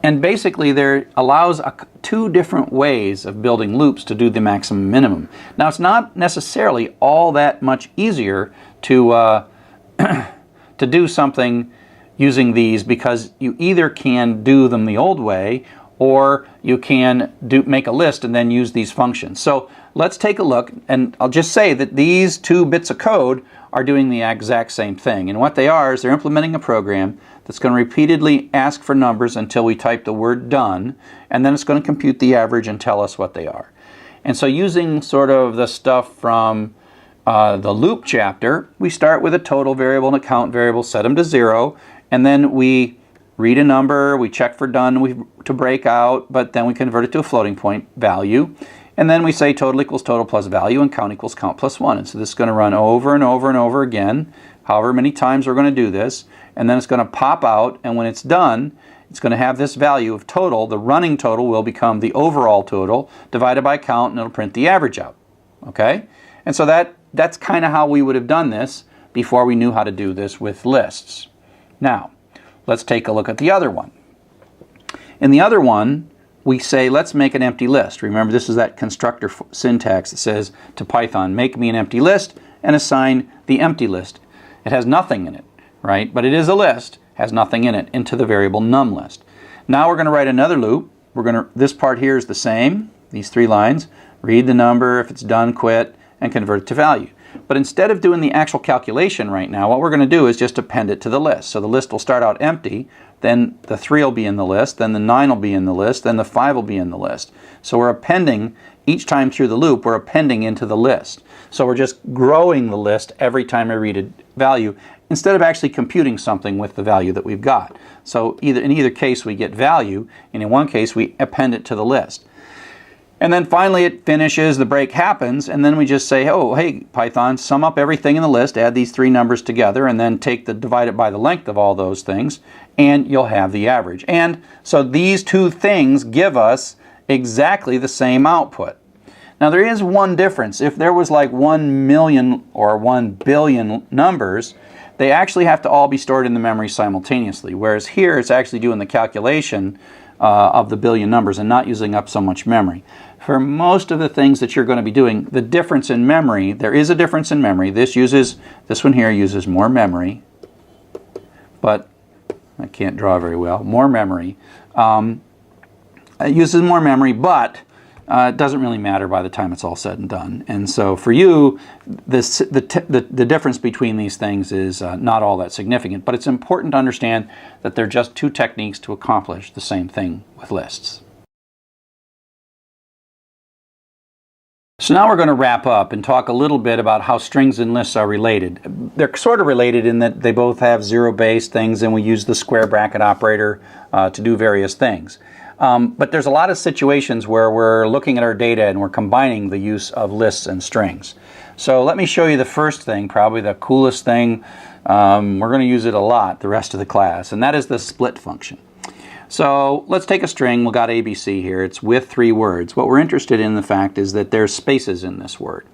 S2: And basically there allows two different ways of building loops to do the maximum minimum. Now it's not necessarily all that much easier to to do something using these, because you either can do them the old way or you can make a list and then use these functions. So let's take a look, and I'll just say that these two bits of code are doing the exact same thing. And what they are is they're implementing a program that's going to repeatedly ask for numbers until we type the word done, and then it's going to compute the average and tell us what they are. And so using sort of the stuff from the loop chapter, we start with a total variable and a count variable, set them to 0, and then we read a number, we check for done to break out, but then we convert it to a floating point value. And then we say total equals total plus value and count equals count plus 1. And so this is going to run over and over and over again, however many times we're going to do this. And then it's going to pop out, and when it's done, it's going to have this value of total. The running total will become the overall total divided by count, and it'll print the average out. Okay? And so that's kind of how we would have done this before we knew how to do this with lists. Now, let's take a look at the other one. In the other one, we say, let's make an empty list. Remember, this is that constructor syntax that says to Python, make me an empty list and assign the empty list. It has nothing in it, right? But it is a list, has nothing in it, into the variable num list. Now we're going to write another loop. This part here is the same, these 3 lines. read the number, if it's done, quit, and convert it to value. But instead of doing the actual calculation right now, what we're going to do is just append it to the list. So the list will start out empty, then the 3 will be in the list, then the 9 will be in the list, then the 5 will be in the list. So we're appending, each time through the loop, we're appending into the list. So we're just growing the list every time I read a value, instead of actually computing something with the value that we've got. So in either case we get value, and in one case we append it to the list. And then finally it finishes, the break happens, and then we just say, oh, hey, Python, sum up everything in the list, add these 3 numbers together, and then divide it by the length of all those things, and you'll have the average. And so these 2 things give us exactly the same output. Now there is one difference. If there was like 1 million or 1 billion numbers, they actually have to all be stored in the memory simultaneously, whereas here it's actually doing the calculation of the billion numbers and not using up so much memory. For most of the things that you're going to be doing, the difference in memory, there is a difference in memory. This one here uses more memory, but I can't draw very well. More memory. It uses more memory, but it doesn't really matter by the time it's all said and done. And so for you, the difference between these things is not all that significant, but it's important to understand that they're just 2 techniques to accomplish the same thing with lists. So now we're going to wrap up and talk a little bit about how strings and lists are related. They're sort of related in that they both have zero-based things, and we use the square bracket operator to do various things. But there's a lot of situations where we're looking at our data and we're combining the use of lists and strings. So let me show you the first thing, probably the coolest thing. We're going to use it a lot the rest of the class, and that is the split function. So let's take a string. We've got ABC here. It's with 3 words. What we're interested in, the fact, is that there's spaces in this word.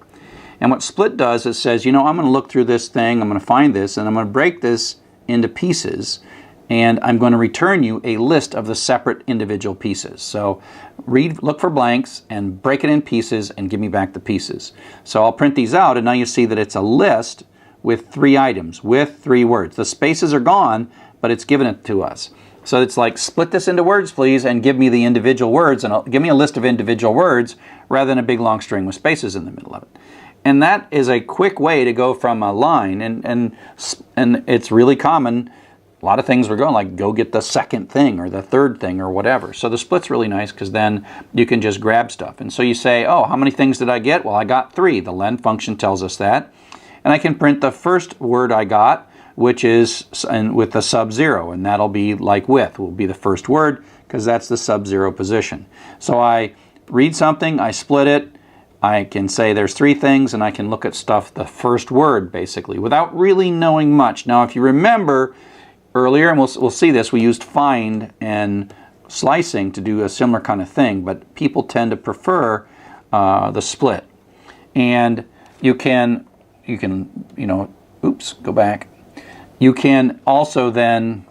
S2: And what split does is says, you know, I'm going to look through this thing, I'm going to find this, and I'm going to break this into pieces, and I'm going to return you a list of the separate individual pieces. So look for blanks and break it in pieces and give me back the pieces. So I'll print these out, and now you see that it's a list with 3 items, with 3 words. The spaces are gone, but it's given it to us. So it's like, split this into words, please, and give me the individual words, and give me a list of individual words rather than a big long string with spaces in the middle of it. And that is a quick way to go from a line, and it's really common. A lot of things we're going like, go get the second thing or the third thing or whatever. So the split's really nice because then you can just grab stuff. And so you say, oh, how many things did I get? Well, I got 3. The len function tells us that. And I can print the first word I got, which is with the sub-0, and that'll be like with, will be the first word because that's the sub-0 position. So I read something, I split it, I can say there's 3 things, and I can look at stuff, the first word basically, without really knowing much. Now if you remember earlier, and we'll see this, we used find and slicing to do a similar kind of thing, but people tend to prefer the split. And you can, oops, go back. You can also then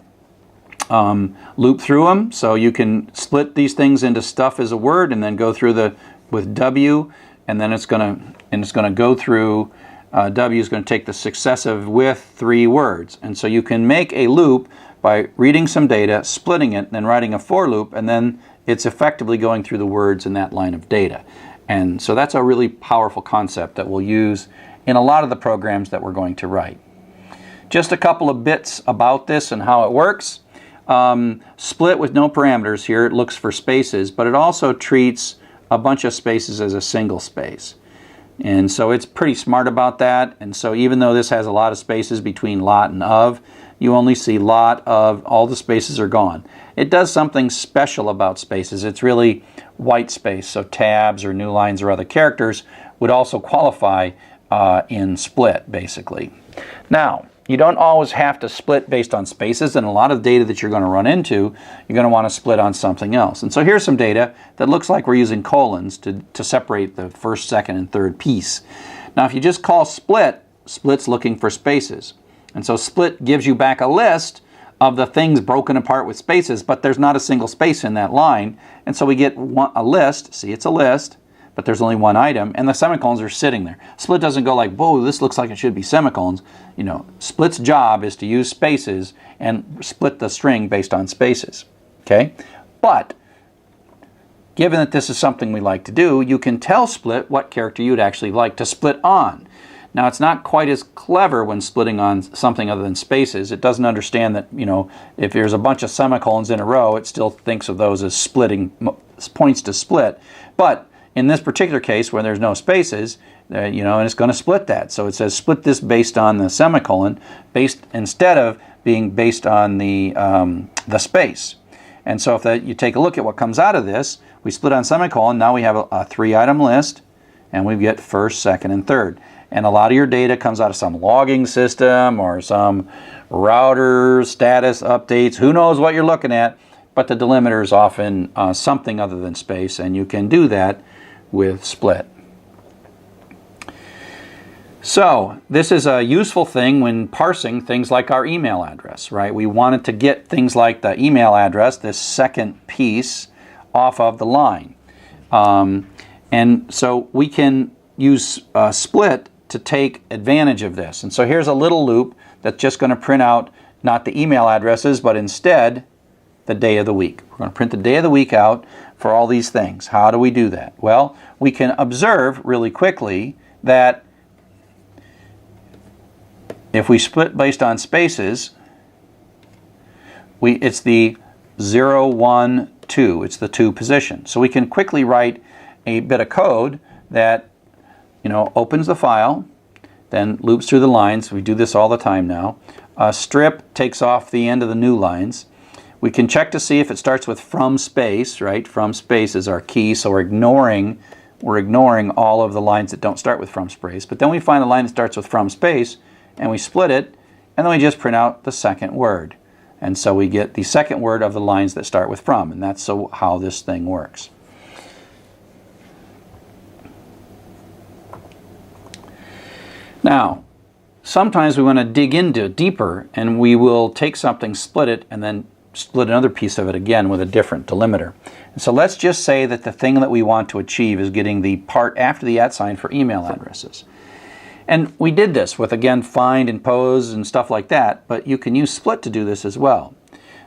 S2: loop through them, so you can split these things into stuff as a word, and then go through with W, and then it's going to go through. W is going to take the successive with 3 words, and so you can make a loop by reading some data, splitting it, then writing a for loop, and then it's effectively going through the words in that line of data. And so that's a really powerful concept that we'll use in a lot of the programs that we're going to write. Just a couple of bits about this and how it works. Split with no parameters here, it looks for spaces, but it also treats a bunch of spaces as a single space. And so it's pretty smart about that. And so even though this has a lot of spaces between lot and of, you only see lot of, all the spaces are gone. It does something special about spaces. It's really white space, so tabs or new lines or other characters would also qualify in split, basically. Now, you don't always have to split based on spaces, and a lot of data that you're going to run into, you're going to want to split on something else. And so here's some data that looks like we're using colons to separate the first, second, and third piece. Now if you just call split, split's looking for spaces. And so split gives you back a list of the things broken apart with spaces, but there's not a single space in that line. And so we get a list, see it's a list, but there's only 1 item, and the semicolons are sitting there. Split doesn't go like, whoa, this looks like it should be semicolons. You know, split's job is to use spaces and split the string based on spaces, okay? But given that this is something we like to do, you can tell split what character you'd actually like to split on. Now, it's not quite as clever when splitting on something other than spaces. It doesn't understand that, if there's a bunch of semicolons in a row, it still thinks of those as splitting points to split. But in this particular case, where there's no spaces, and it's going to split that. So it says split this based on the semicolon, instead of being based on the space. And so if you take a look at what comes out of this, we split on semicolon, now we have a 3-item list, and we get first, second, and third. And a lot of your data comes out of some logging system or some router status updates. Who knows what you're looking at, but the delimiter is often something other than space, and you can do that with split. So this is a useful thing when parsing things like our email address, right? We wanted to get things like the email address, this second piece, off of the line. And so we can use split to take advantage of this. And so here's a little loop that's just going to print out not the email addresses, but instead the day of the week. We're going to print the day of the week out for all these things. How do we do that? Well, we can observe really quickly that if we split based on spaces, it's the 0, 1, 2. It's the 2 position. So we can quickly write a bit of code that opens the file, then loops through the lines. We do this all the time now. Strip takes off the end of the new lines. We can check to see if it starts with from space, right? From space is our key, so we're ignoring all of the lines that don't start with from space. But then we find a line that starts with from space, and we split it, and then we just print out the second word. And so we get the second word of the lines that start with from, and that's how this thing works. Now, sometimes we want to dig into deeper, and we will take something, split it, and then split another piece of it again with a different delimiter. And so let's just say that the thing that we want to achieve is getting the part after the @ sign for email addresses. And we did this with, again, find and pose and stuff like that, but you can use split to do this as well.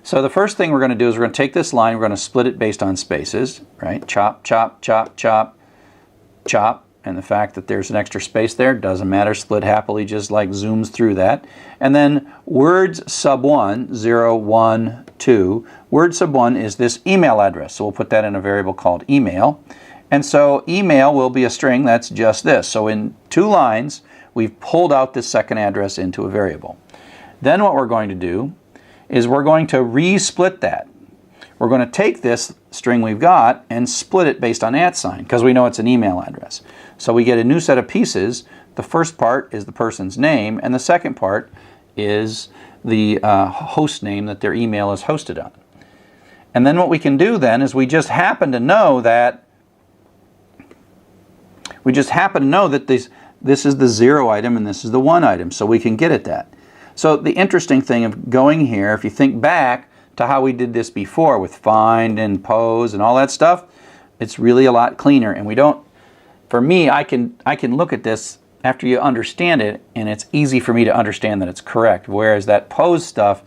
S2: So the first thing we're going to do is we're going to take this line, we're going to split it based on spaces, right? Chop, chop, chop, chop, chop. And the fact that there's an extra space there doesn't matter. Split happily just like zooms through that. And then words sub 1, 0, 1, 2. Word sub 1 is this email address. So we'll put that in a variable called email. And so email will be a string that's just this. So in 2 lines, we've pulled out this second address into a variable. Then what we're going to do is we're going to re-split that. We're going to take this string we've got and split it based on @ sign because we know it's an email address. So we get a new set of pieces. The first part is the person's name, and the second part is the host name that their email is hosted on. And then what we can do then is we just happen to know that this is the 0 item and this is the 1 item, so we can get at that. So the interesting thing of going here, if you think back to how we did this before with find and pose and all that stuff, it's really a lot cleaner. And we don't, for me, I can look at this after you understand it, and it's easy for me to understand that it's correct. Whereas that pose stuff,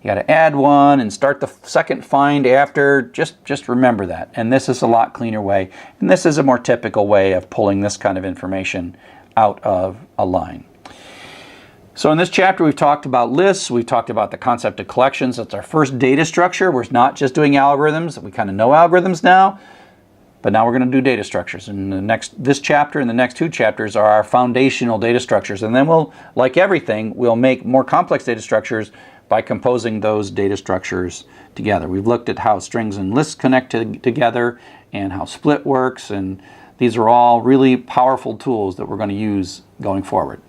S2: you got to add one and start the second find after. Just remember that. And this is a lot cleaner way. And this is a more typical way of pulling this kind of information out of a line. So in this chapter, we've talked about lists. We've talked about the concept of collections. That's our first data structure. We're not just doing algorithms. We kind of know algorithms now, but now we're going to do data structures. And this chapter and the next 2 chapters are our foundational data structures. And then we'll, like everything, we'll make more complex data structures by composing those data structures together. We've looked at how strings and lists connect together and how split works. And these are all really powerful tools that we're going to use going forward.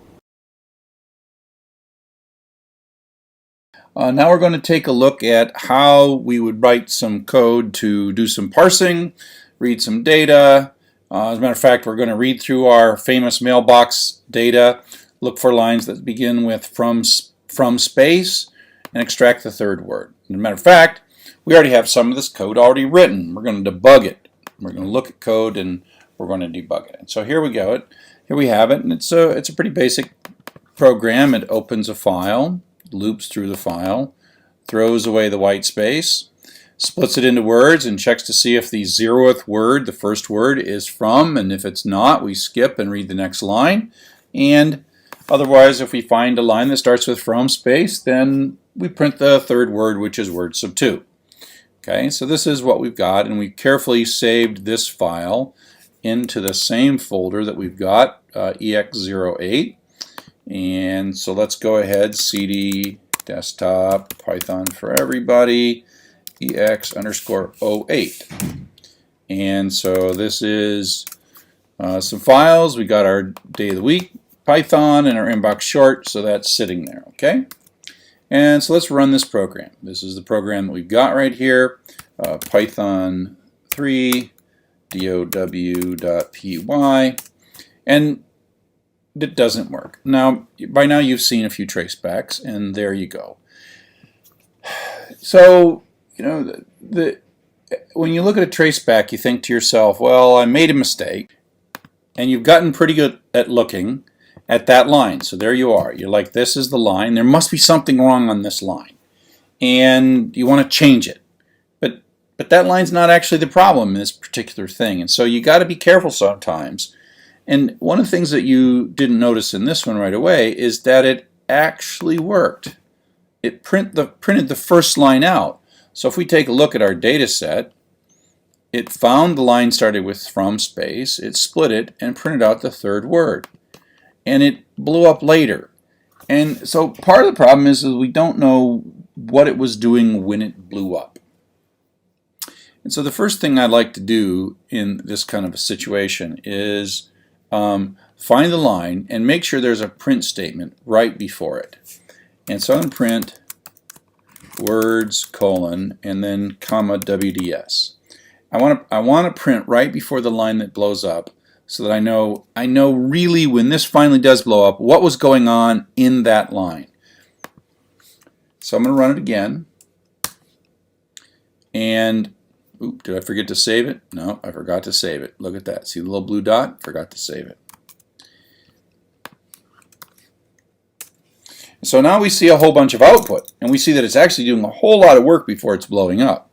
S2: Now we're going to take a look at how we would write some code to do some parsing, read some data. As a matter of fact, we're going to read through our famous mailbox data, look for lines that begin with from space, and extract the third word. As a matter of fact, we already have some of this code already written. We're going to debug it. We're going to look at code and we're going to debug it. And so here we go. Here we have it, and it's a pretty basic program. It opens a file, loops through the file, throws away the white space, splits it into words and checks to see if the 0th word, the first word, is from, and if it's not, we skip and read the next line. And otherwise, if we find a line that starts with from space, then we print the third word, which is word sub 2. Okay, so this is what we've got, and we carefully saved this file into the same folder that we've got, ex08. And so let's go ahead, cd desktop python for everybody, ex_08. And so this is some files. We got our day of the week Python in our inbox short, so that's sitting there, okay? And so let's run this program. This is the program that we've got right here, Python 3 dow.py, and it doesn't work. Now, by now you've seen a few tracebacks, and there you go. So, you know, when you look at a traceback, you think to yourself, well, I made a mistake, and you've gotten pretty good at looking at that line. So there you are. You're like, this is the line. There must be something wrong on this line, and you want to change it. But that line's not actually the problem in this particular thing, and so you got to be careful sometimes. And one of the things that you didn't notice in this one right away is that it actually worked. It printed the first line out. So if we take a look at our data set, it found the line started with from space, it split it, and printed out the third word. And it blew up later. And so part of the problem is that we don't know what it was doing when it blew up. And so the first thing I'd like to do in this kind of a situation is find the line and make sure there's a print statement right before it. And so I'm going to print words colon and then comma WDS. I want to print right before the line that blows up so that I know really when this finally does blow up what was going on in that line. So I'm going to run it again. And oop, did I forget to save it? No, I forgot to save it. Look at that. See the little blue dot? Forgot to save it. So now we see a whole bunch of output, and we see that it's actually doing a whole lot of work before it's blowing up.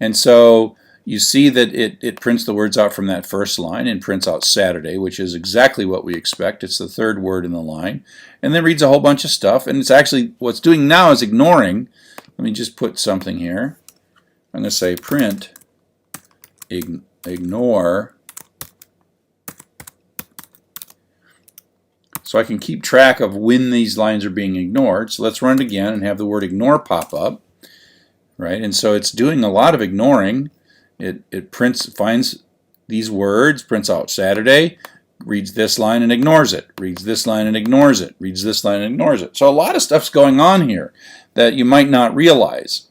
S2: And so you see that it prints the words out from that first line and prints out Saturday, which is exactly what we expect. It's the third word in the line. And then reads a whole bunch of stuff, and it's actually, what's doing now is ignoring. Let me just put something here. I'm going to say print ignore, so I can keep track of when these lines are being ignored. So let's run it again and have the word ignore pop up, right? And so it's doing a lot of ignoring. It finds these words, prints out Saturday, reads this line and ignores it, reads this line and ignores it, reads this line and ignores it. So a lot of stuff's going on here that you might not realize.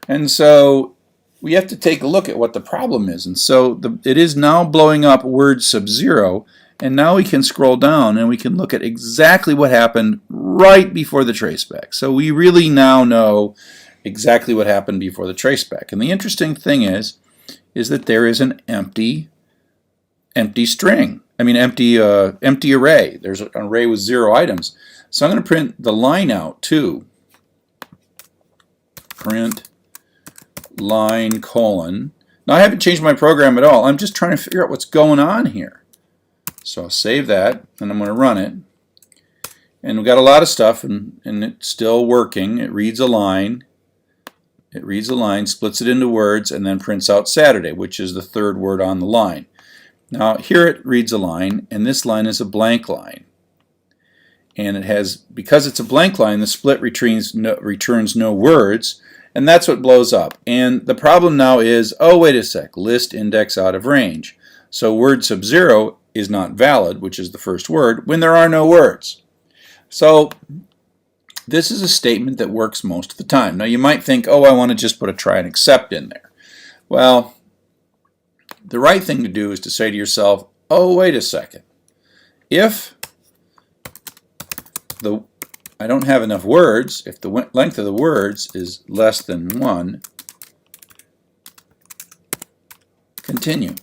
S2: And so we have to take a look at what the problem is. And so it is now blowing up word sub 0, and now we can scroll down and we can look at exactly what happened right before the traceback. So we really now know exactly what happened before the traceback. And the interesting thing is that there is an empty string. I mean empty array. There's an array with 0 items. So I'm going to print the line out too. Print line colon. Now I haven't changed my program at all. I'm just trying to figure out what's going on here. So I'll save that and I'm going to run it. And we've got a lot of stuff and it's still working. It reads a line. It reads a line, splits it into words, and then prints out Saturday, which is the third word on the line. Now here it reads a line, and this line is a blank line. And it has, because it's a blank line, the split returns no words, and that's what blows up. And the problem now is, oh wait a sec, list index out of range. So word sub 0 is not valid, which is the first word, when there are no words. So this is a statement that works most of the time. Now you might think, oh, I want to just put a try and except in there. Well, the right thing to do is to say to yourself, oh, wait a second. If I don't have enough words, if the length of the words is less than 1, continue.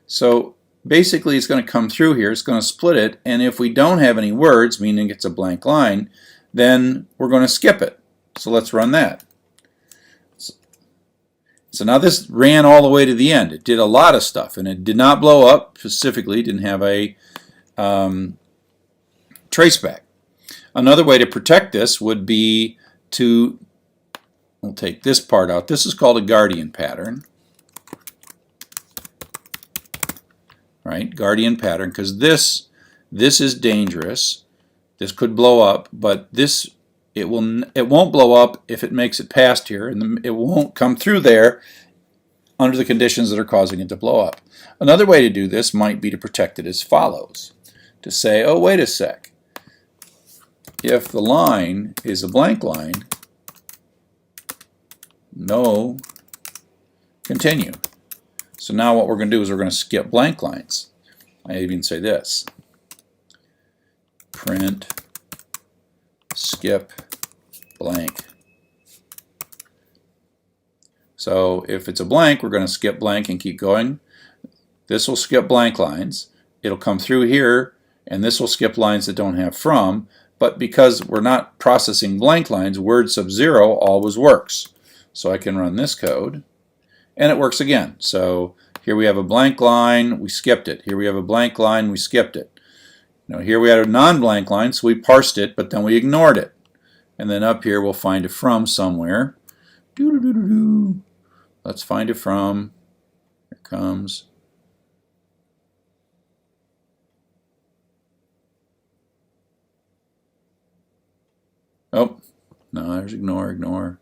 S2: So basically it's going to come through here, it's going to split it, and if we don't have any words, meaning it's a blank line, then we're going to skip it. So let's run that. So now this ran all the way to the end. It did a lot of stuff, and it did not blow up specifically. It didn't have a traceback. Another way to protect this would be to, we'll take this part out. This is called a guardian pattern. Right, guardian pattern, because this is dangerous. This could blow up, but it won't blow up if it makes it past here, and it won't come through there under the conditions that are causing it to blow up. Another way to do this might be to protect it as follows. To say, oh, wait a sec. If the line is a blank line, no, continue. So now what we're going to do is we're going to skip blank lines. I even say this. Print, skip, blank. So if it's a blank, we're going to skip blank and keep going. This will skip blank lines. It'll come through here, and this will skip lines that don't have from. But because we're not processing blank lines, word sub 0 always works. So I can run this code, and it works again. So here we have a blank line, we skipped it. Here we have a blank line, we skipped it. Now here we had a non-blank line, so we parsed it, but then we ignored it. And then up here we'll find a from somewhere. Doo-doo-doo-doo-doo. Let's find a from. Here it comes. Oh, no, there's ignore, ignore.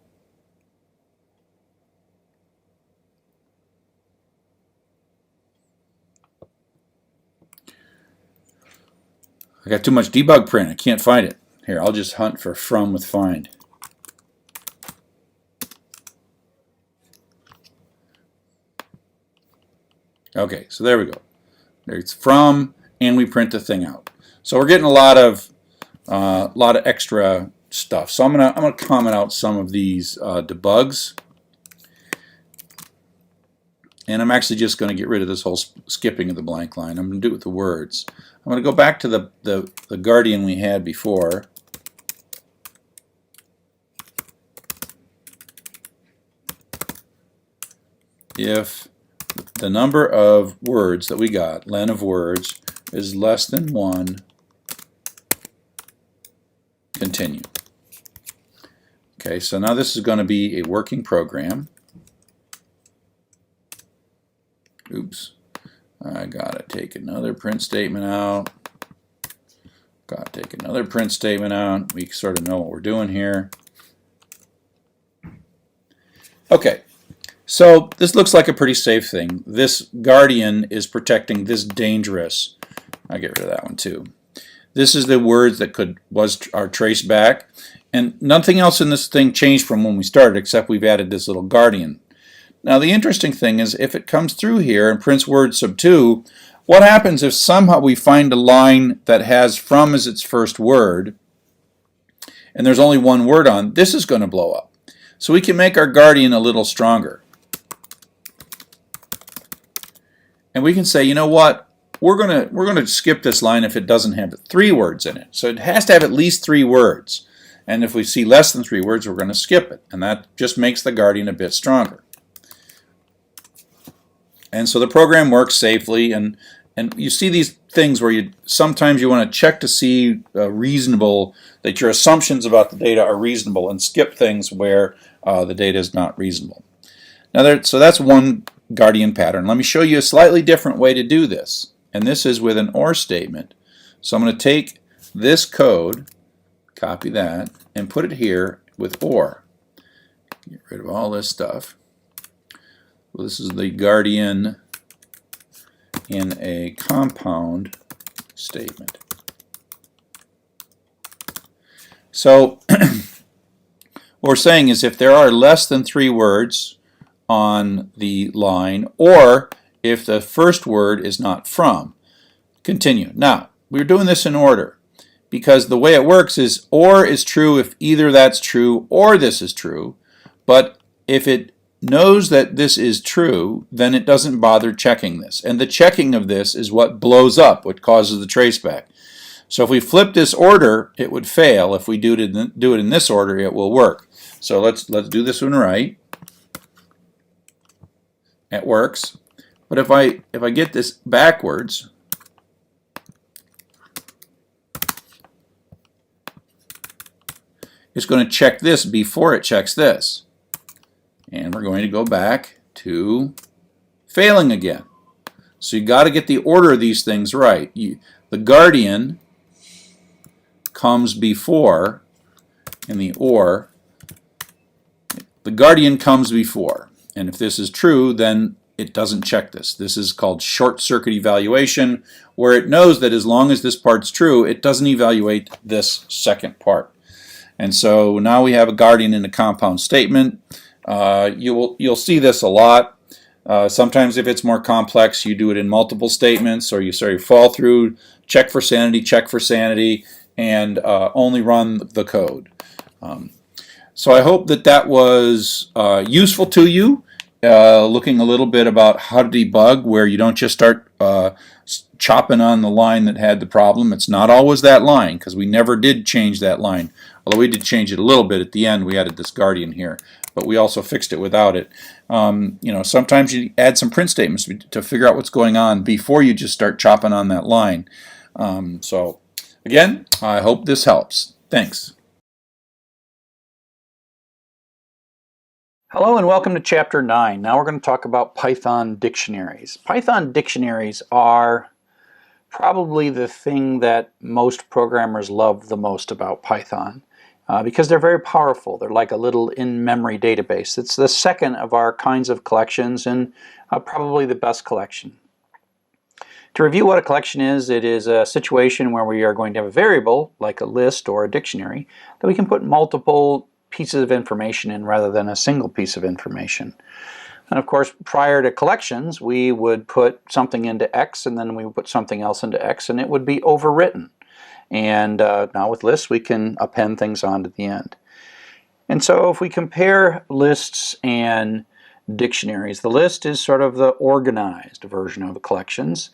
S2: I got too much debug print. I can't find it. Here, I'll just hunt for from with find. Okay, so there we go. There's from, and we print the thing out. So we're getting a lot of extra stuff. So I'm gonna comment out some of these debugs, and I'm actually just going to get rid of this whole skipping of the blank line. I'm going to do it with the words. I'm going to go back to the guardian we had before. If the number of words that we got, len of words, is less than 1, continue. Okay, so now this is going to be a working program. Oops. I gotta take another print statement out. Gotta take another print statement out. We sort of know what we're doing here. Okay, so this looks like a pretty safe thing. This guardian is protecting this dangerous. I'll get rid of that one too. This is the words that are traced back, and nothing else in this thing changed from when we started except we've added this little guardian. Now the interesting thing is if it comes through here and prints word sub 2, what happens if somehow we find a line that has from as its first word and there's only one word on? This is going to blow up. So we can make our guardian a little stronger. And we can say, you know what? We're going to skip this line if it doesn't have 3 words in it. So it has to have at least 3 words. And if we see less than 3 words, we're going to skip it. And that just makes the guardian a bit stronger. And so the program works safely, and you see these things where sometimes you want to check to see that your assumptions about the data are reasonable, and skip things where the data is not reasonable. Now so that's one guardian pattern. Let me show you a slightly different way to do this, and this is with an OR statement. So I'm going to take this code, copy that, and put it here with OR. Get rid of all this stuff. Well, this is the guardian in a compound statement. So what we're saying is if there are less than 3 words on the line, or if the first word is not from, continue. Now, we're doing this in order because the way it works is OR is true if either that's true or this is true, but if it knows that this is true, then it doesn't bother checking this. And the checking of this is what blows up, what causes the traceback. So if we flip this order, it would fail. If we do it in this order, it will work. So let's do this one right. It works. But if I get this backwards, it's going to check this before it checks this. And we're going to go back to failing again. So you got to get the order of these things right. The guardian comes before, in the or, the guardian comes before. And if this is true, then it doesn't check this. This is called short circuit evaluation, where it knows that as long as this part's true, it doesn't evaluate this second part. And so now we have a guardian in a compound statement. You'll see this a lot. Sometimes if it's more complex, you do it in multiple statements, or you fall through, check for sanity, and only run the code. So I hope that was useful to you, looking a little bit about how to debug, where you don't just start chopping on the line that had the problem. It's not always that line, because we never did change that line. Although we did change it a little bit at the end. We added this guardian here, but we also fixed it without it. Sometimes you add some print statements to figure out what's going on before you just start chopping on that line. So again, I hope this helps. Thanks. Hello and welcome to Chapter 9. Now we're going to talk about Python dictionaries. Python dictionaries are probably the thing that most programmers love the most about Python, because they're very powerful. They're like a little in-memory database. It's the second of our kinds of collections, and probably the best collection. To review what a collection is, it is a situation where we are going to have a variable, like a list or a dictionary, that we can put multiple pieces of information in rather than a single piece of information. And of course, prior to collections, we would put something into X, and then we would put something else into X, and it would be overwritten. And now with lists, we can append things on to the end. And so if we compare lists and dictionaries, the list is sort of the organized version of the collections.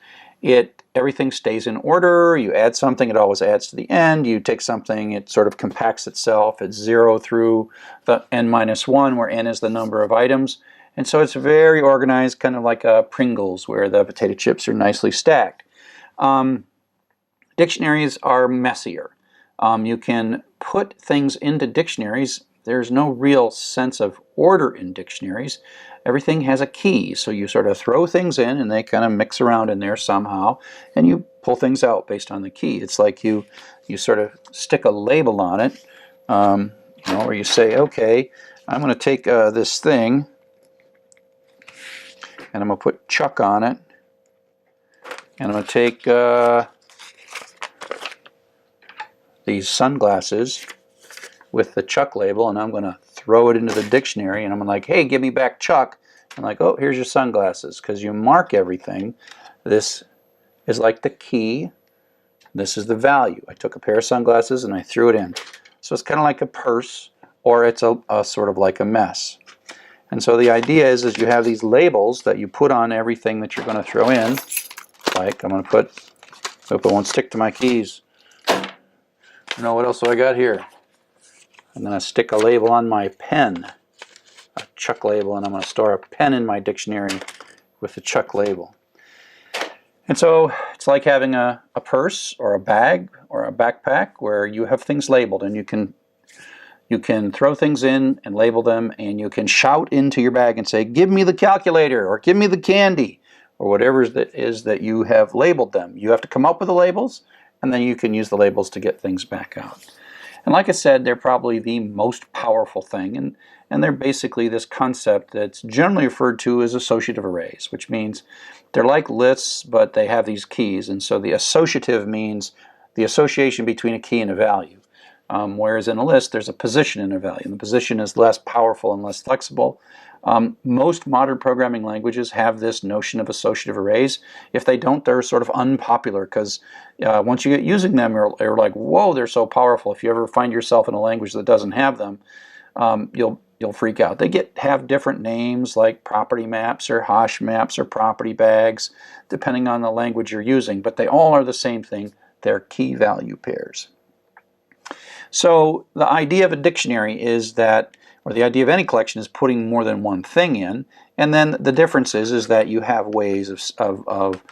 S2: Everything stays in order. You add something, it always adds to the end. You take something, it sort of compacts itself. It's 0 through the n-1, where n is the number of items. And so it's very organized, kind of like Pringles, where the potato chips are nicely stacked. Dictionaries are messier. You can put things into dictionaries. There's no real sense of order in dictionaries. Everything has a key, so you sort of throw things in and they kind of mix around in there somehow, and you pull things out based on the key. It's like you sort of stick a label on it, where you say, okay, I'm going to take this thing and I'm going to put Chuck on it, and I'm going to take these sunglasses with the Chuck label, and I'm going to throw it into the dictionary, and I'm like, hey, give me back Chuck. I'm like, oh, here's your sunglasses, because you mark everything. This is like the key. This is the value. I took a pair of sunglasses and I threw it in. So it's kind of like a purse, or it's a sort of like a mess. And so the idea is you have these labels that you put on everything that you're going to throw in. Like, I'm going to put, hope it won't stick to my keys. What else do I got here? I'm going to stick a label on my pen, a Chuck label, and I'm going to store a pen in my dictionary with the Chuck label. And so it's like having a purse or a bag or a backpack where you have things labeled, and you can throw things in and label them, and you can shout into your bag and say, give me the calculator, or give me the candy, or whatever it is that you have labeled them. You have to come up with the labels, and then you can use the labels to get things back out. And like I said, they're probably the most powerful thing, and they're basically this concept that's generally referred to as associative arrays, which means they're like lists, but they have these keys. And so the associative means the association between a key and a value. Whereas in a list, there's a position in a value, and the position is less powerful and less flexible. Most modern programming languages have this notion of associative arrays. If they don't, they're sort of unpopular, because once you get using them, you're like, whoa, they're so powerful. If you ever find yourself in a language that doesn't have them, you'll freak out. They have different names, like property maps or hash maps or property bags, depending on the language you're using, but they all are the same thing. They're key value pairs. So the idea of a dictionary is that or the idea of any collection is putting more than one thing in, and then the difference is that you have ways of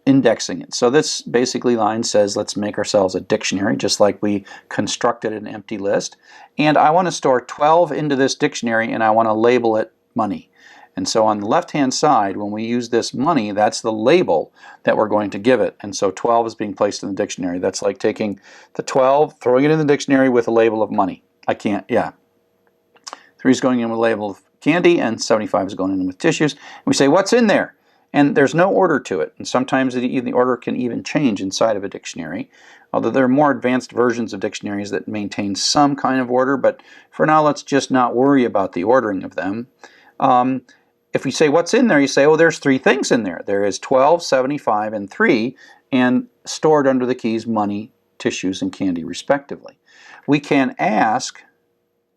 S2: indexing it. So this basically line says let's make ourselves a dictionary just like we constructed an empty list, and I want to store 12 into this dictionary and I want to label it money. And so on the left hand side, when we use this money, that's the label that we're going to give it. And so 12 is being placed in the dictionary. That's like taking the 12, throwing it in the dictionary with a label of money. 3 is going in with a label of candy, and 75 is going in with tissues. And we say, what's in there? And there's no order to it. And sometimes the order can even change inside of a dictionary, although there are more advanced versions of dictionaries that maintain some kind of order. But for now, let's just not worry about the ordering of them. If we say what's in there, you say, oh, there's 3 things in there. There is 12, 75, and 3, and stored under the keys money, tissues, and candy, respectively. We can ask,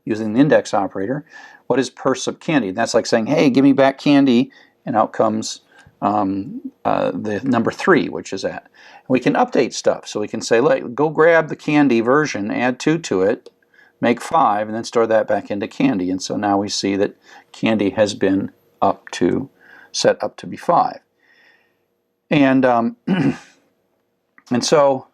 S2: using the index operator, what is per sub candy? And that's like saying, hey, give me back candy, and out comes the number 3, which is that. We can update stuff. So we can say, go grab the candy version, add 2 to it, make 5, and then store that back into candy. And so now we see that candy has been set up to be 5. And and so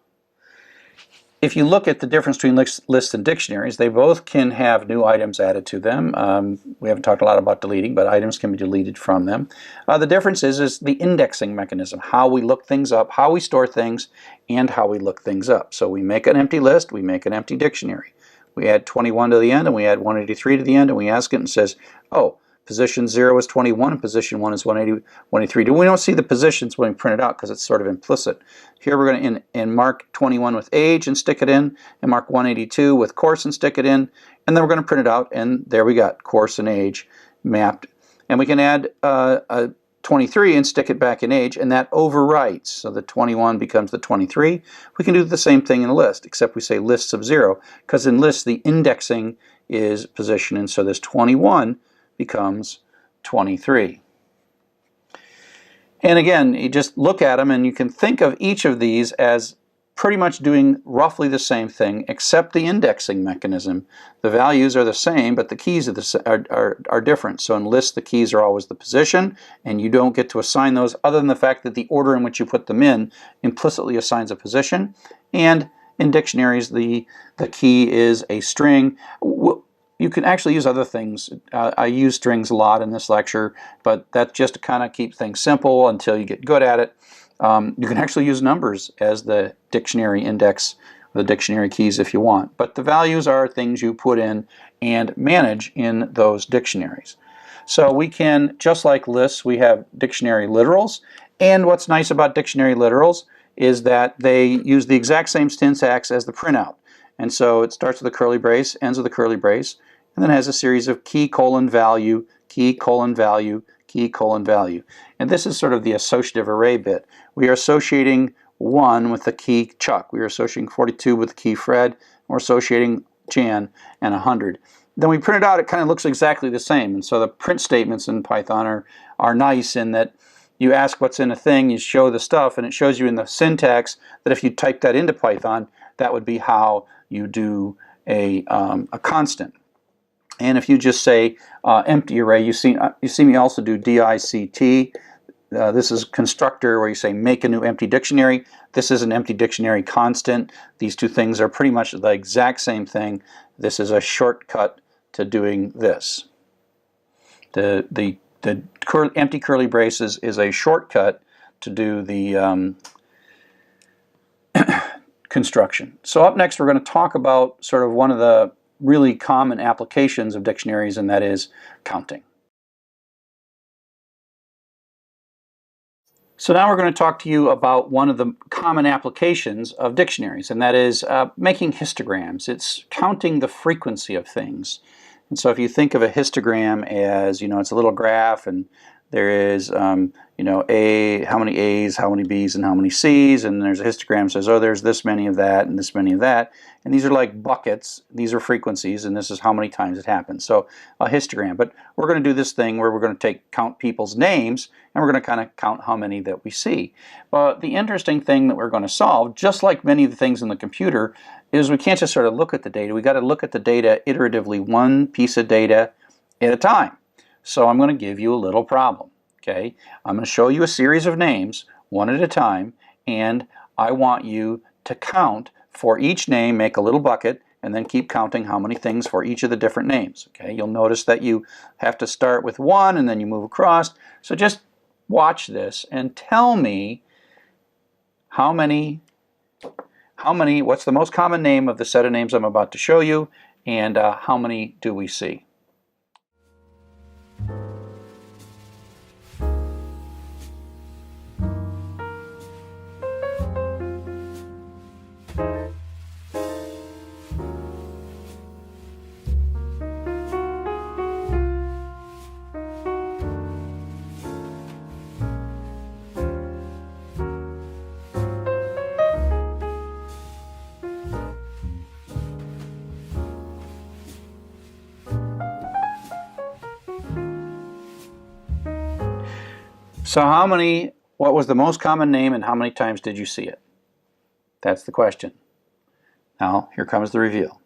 S2: if you look at the difference between lists and dictionaries, they both can have new items added to them. We haven't talked a lot about deleting, but items can be deleted from them. The difference is the indexing mechanism, how we look things up, how we store things, and how we look things up. So we make an empty list, we make an empty dictionary. We add 21 to the end, and we add 183 to the end, and we ask it and says, oh, position 0 is 21 and position 1 is 183. We don't see the positions when we print it out because it's sort of implicit. Here we're going to mark 21 with age and stick it in, and mark 182 with course and stick it in, and then we're going to print it out, and there we got course and age mapped. And we can add a 23 and stick it back in age, and that overwrites. So the 21 becomes the 23. We can do the same thing in a list, except we say lists of 0, because in lists the indexing is position, and so this 21 becomes 23. And again, you just look at them and you can think of each of these as pretty much doing roughly the same thing except the indexing mechanism. The values are the same, but the keys are different. So in lists the keys are always the position, and you don't get to assign those other than the fact that the order in which you put them in implicitly assigns a position. And in dictionaries the key is a string. You can actually use other things. I use strings a lot in this lecture, but that's just to kind of keep things simple until you get good at it. You can actually use numbers as the dictionary index, the dictionary keys if you want. But the values are things you put in and manage in those dictionaries. So we can, just like lists, we have dictionary literals. And what's nice about dictionary literals is that they use the exact same syntax as the printout. And so it starts with a curly brace, ends with a curly brace, and then has a series of key colon value, key colon value, key colon value. And this is sort of the associative array bit. We are associating 1 with the key Chuck. We are associating 42 with the key Fred. And we're associating Jan and 100. Then we print it out, it kind of looks exactly the same. And so the print statements in Python are nice in that you ask what's in a thing, you show the stuff, and it shows you in the syntax that if you type that into Python, that would be how you do a constant. And if you just say empty array, you see me also do DICT. This is constructor where you say make a new empty dictionary. This is an empty dictionary constant. These two things are pretty much the exact same thing. This is a shortcut to doing this. The empty curly braces is a shortcut to do the construction. So up next we're going to talk about sort of one of the really common applications of dictionaries, and that is counting. So now we're going to talk to you about one of the common applications of dictionaries, and that is making histograms. It's counting the frequency of things. And so if you think of a histogram as, it's a little graph, and there is, how many A's, how many B's, and how many C's, and there's a histogram that says, oh, there's this many of that, and this many of that. And these are like buckets. These are frequencies, and this is how many times it happens. So a histogram. But we're going to do this thing where we're going to count people's names, and we're going to kind of count how many that we see. But the interesting thing that we're going to solve, just like many of the things in the computer, is we can't just sort of look at the data. We got to look at the data iteratively, one piece of data at a time. So I'm going to give you a little problem. Okay, I'm going to show you a series of names one at a time, and I want you to count for each name, make a little bucket, and then keep counting how many things for each of the different names. Okay, you'll notice that you have to start with one and then you move across. So just watch this and tell me what's the most common name of the set of names I'm about to show you, and how many do we see? So what was the most common name and how many times did you see it? That's the question. Now, here comes the reveal.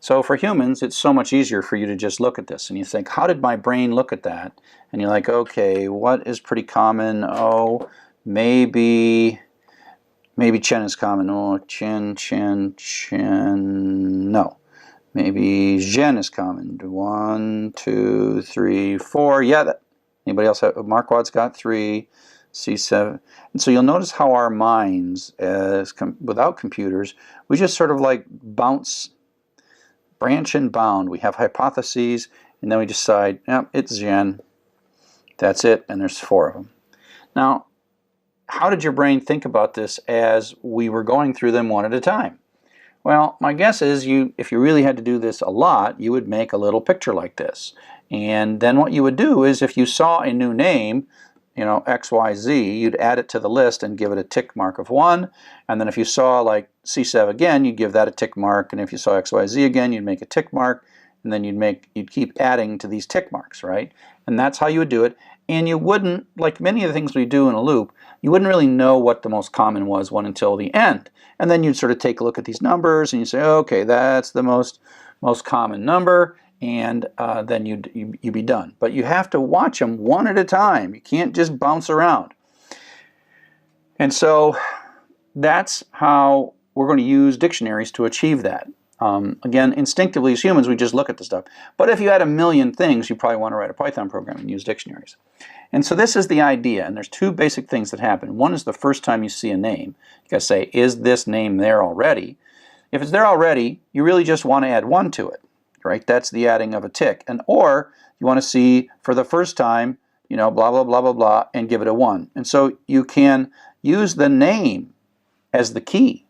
S2: So for humans, it's so much easier for you to just look at this and you think, how did my brain look at that? And you're like, okay, what is pretty common? Oh, maybe Chen is common. Oh, Chen, no. Maybe Zhen is common. 1, 2, 3, 4. Yeah, anybody else have? Marquard's got 3, C7. And so you'll notice how our minds, without computers, we just sort of like bounce, branch and bound. We have hypotheses, and then we decide, yep, it's Zhen. That's it, and there's 4 of them. Now, how did your brain think about this as we were going through them one at a time? Well, my guess is if you really had to do this a lot, you would make a little picture like this. And then what you would do is if you saw a new name, XYZ, you'd add it to the list and give it a tick mark of 1. And then if you saw like C7 again, you'd give that a tick mark. And if you saw XYZ again, you'd make a tick mark. And then you'd keep adding to these tick marks, right? And that's how you would do it. And you wouldn't, like many of the things we do in a loop, you wouldn't really know what the most common was until the end. And then you'd sort of take a look at these numbers and you say, okay, that's the most common number, and then you'd be done. But you have to watch them one at a time. You can't just bounce around. And so that's how we're going to use dictionaries to achieve that. Again, instinctively as humans, we just look at the stuff. But if you had a million things, you probably want to write a Python program and use dictionaries. And so this is the idea, and there's 2 basic things that happen. One is the first time you see a name, you got to say, is this name there already? If it's there already, you really just want to add 1 to it, right? That's the adding of a tick. Or you want to see for the first time, blah, blah, blah, blah, blah, and give it a 1. And so you can use the name as the key.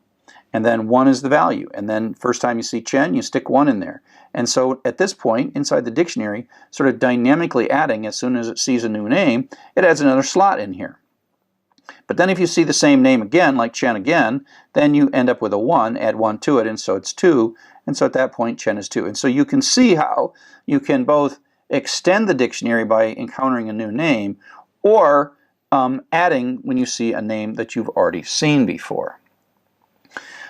S2: And then 1 is the value. And then first time you see Chen, you stick 1 in there. And so at this point, inside the dictionary, sort of dynamically adding, as soon as it sees a new name, it adds another slot in here. But then if you see the same name again, like Chen again, then you end up with a 1, add 1 to it, and so it's 2. And so at that point, Chen is 2. And so you can see how you can both extend the dictionary by encountering a new name, or adding when you see a name that you've already seen before.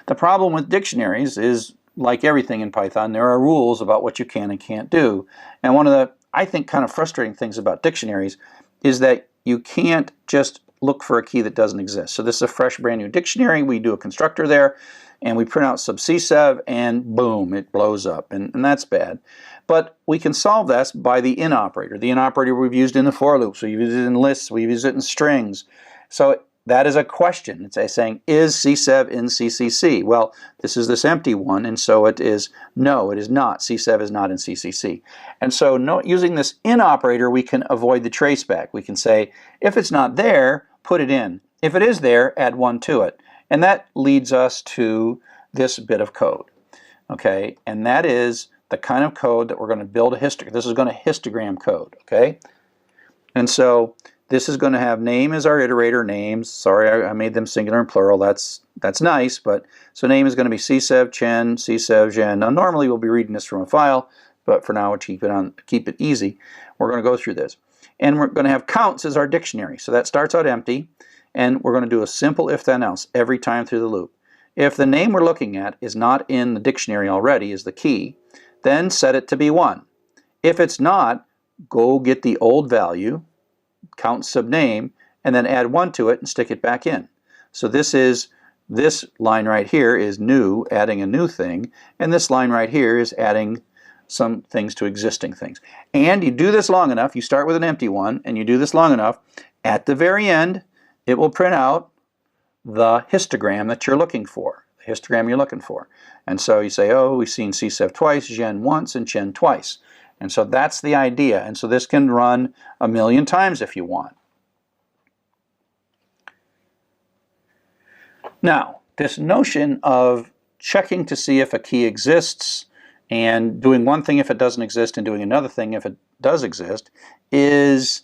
S2: The problem with dictionaries is, like everything in Python, there are rules about what you can and can't do. And one of the, I think, kind of frustrating things about dictionaries is that you can't just look for a key that doesn't exist. So this is a fresh, brand new dictionary. We do a constructor there, and we print out sub C7, and boom, it blows up. And that's bad. But we can solve this by the in operator. The in operator we've used in the for loops. We've used it in lists. We've used it in strings. So that is a question. It's saying, is C7 in CCC? Well, this is this empty one, and so it is, no, it is not. C7 is not in CCC. And so using this in operator, we can avoid the traceback. We can say, if it's not there, put it in. If it is there, add 1 to it. And that leads us to this bit of code. Okay, and that is the kind of code that we're going to build a histogram. This is going to histogram code, okay? And so this is going to have name as our iterator, names. Sorry, I made them singular and plural. That's nice, but so name is going to be C7, Chen, C7, Zhen. Now normally we'll be reading this from a file, but for now we'll keep it easy. We're going to go through this. And we're going to have counts as our dictionary. So that starts out empty, and we're going to do a simple if then else every time through the loop. If the name we're looking at is not in the dictionary already as the key, then set it to be 1. If it's not, go get the old value, count subname, and then add 1 to it and stick it back in. So this line right here is new, adding a new thing, and this line right here is adding some things to existing things. And you do this long enough, you start with an empty one, and you do this long enough, at the very end, it will print out the histogram that you're looking for, the histogram you're looking for. And so you say, oh, we've seen CSEV twice, gen once, and chen twice. And so that's the idea. And so this can run 1,000,000 times if you want. Now, this notion of checking to see if a key exists and doing one thing if it doesn't exist and doing another thing if it does exist is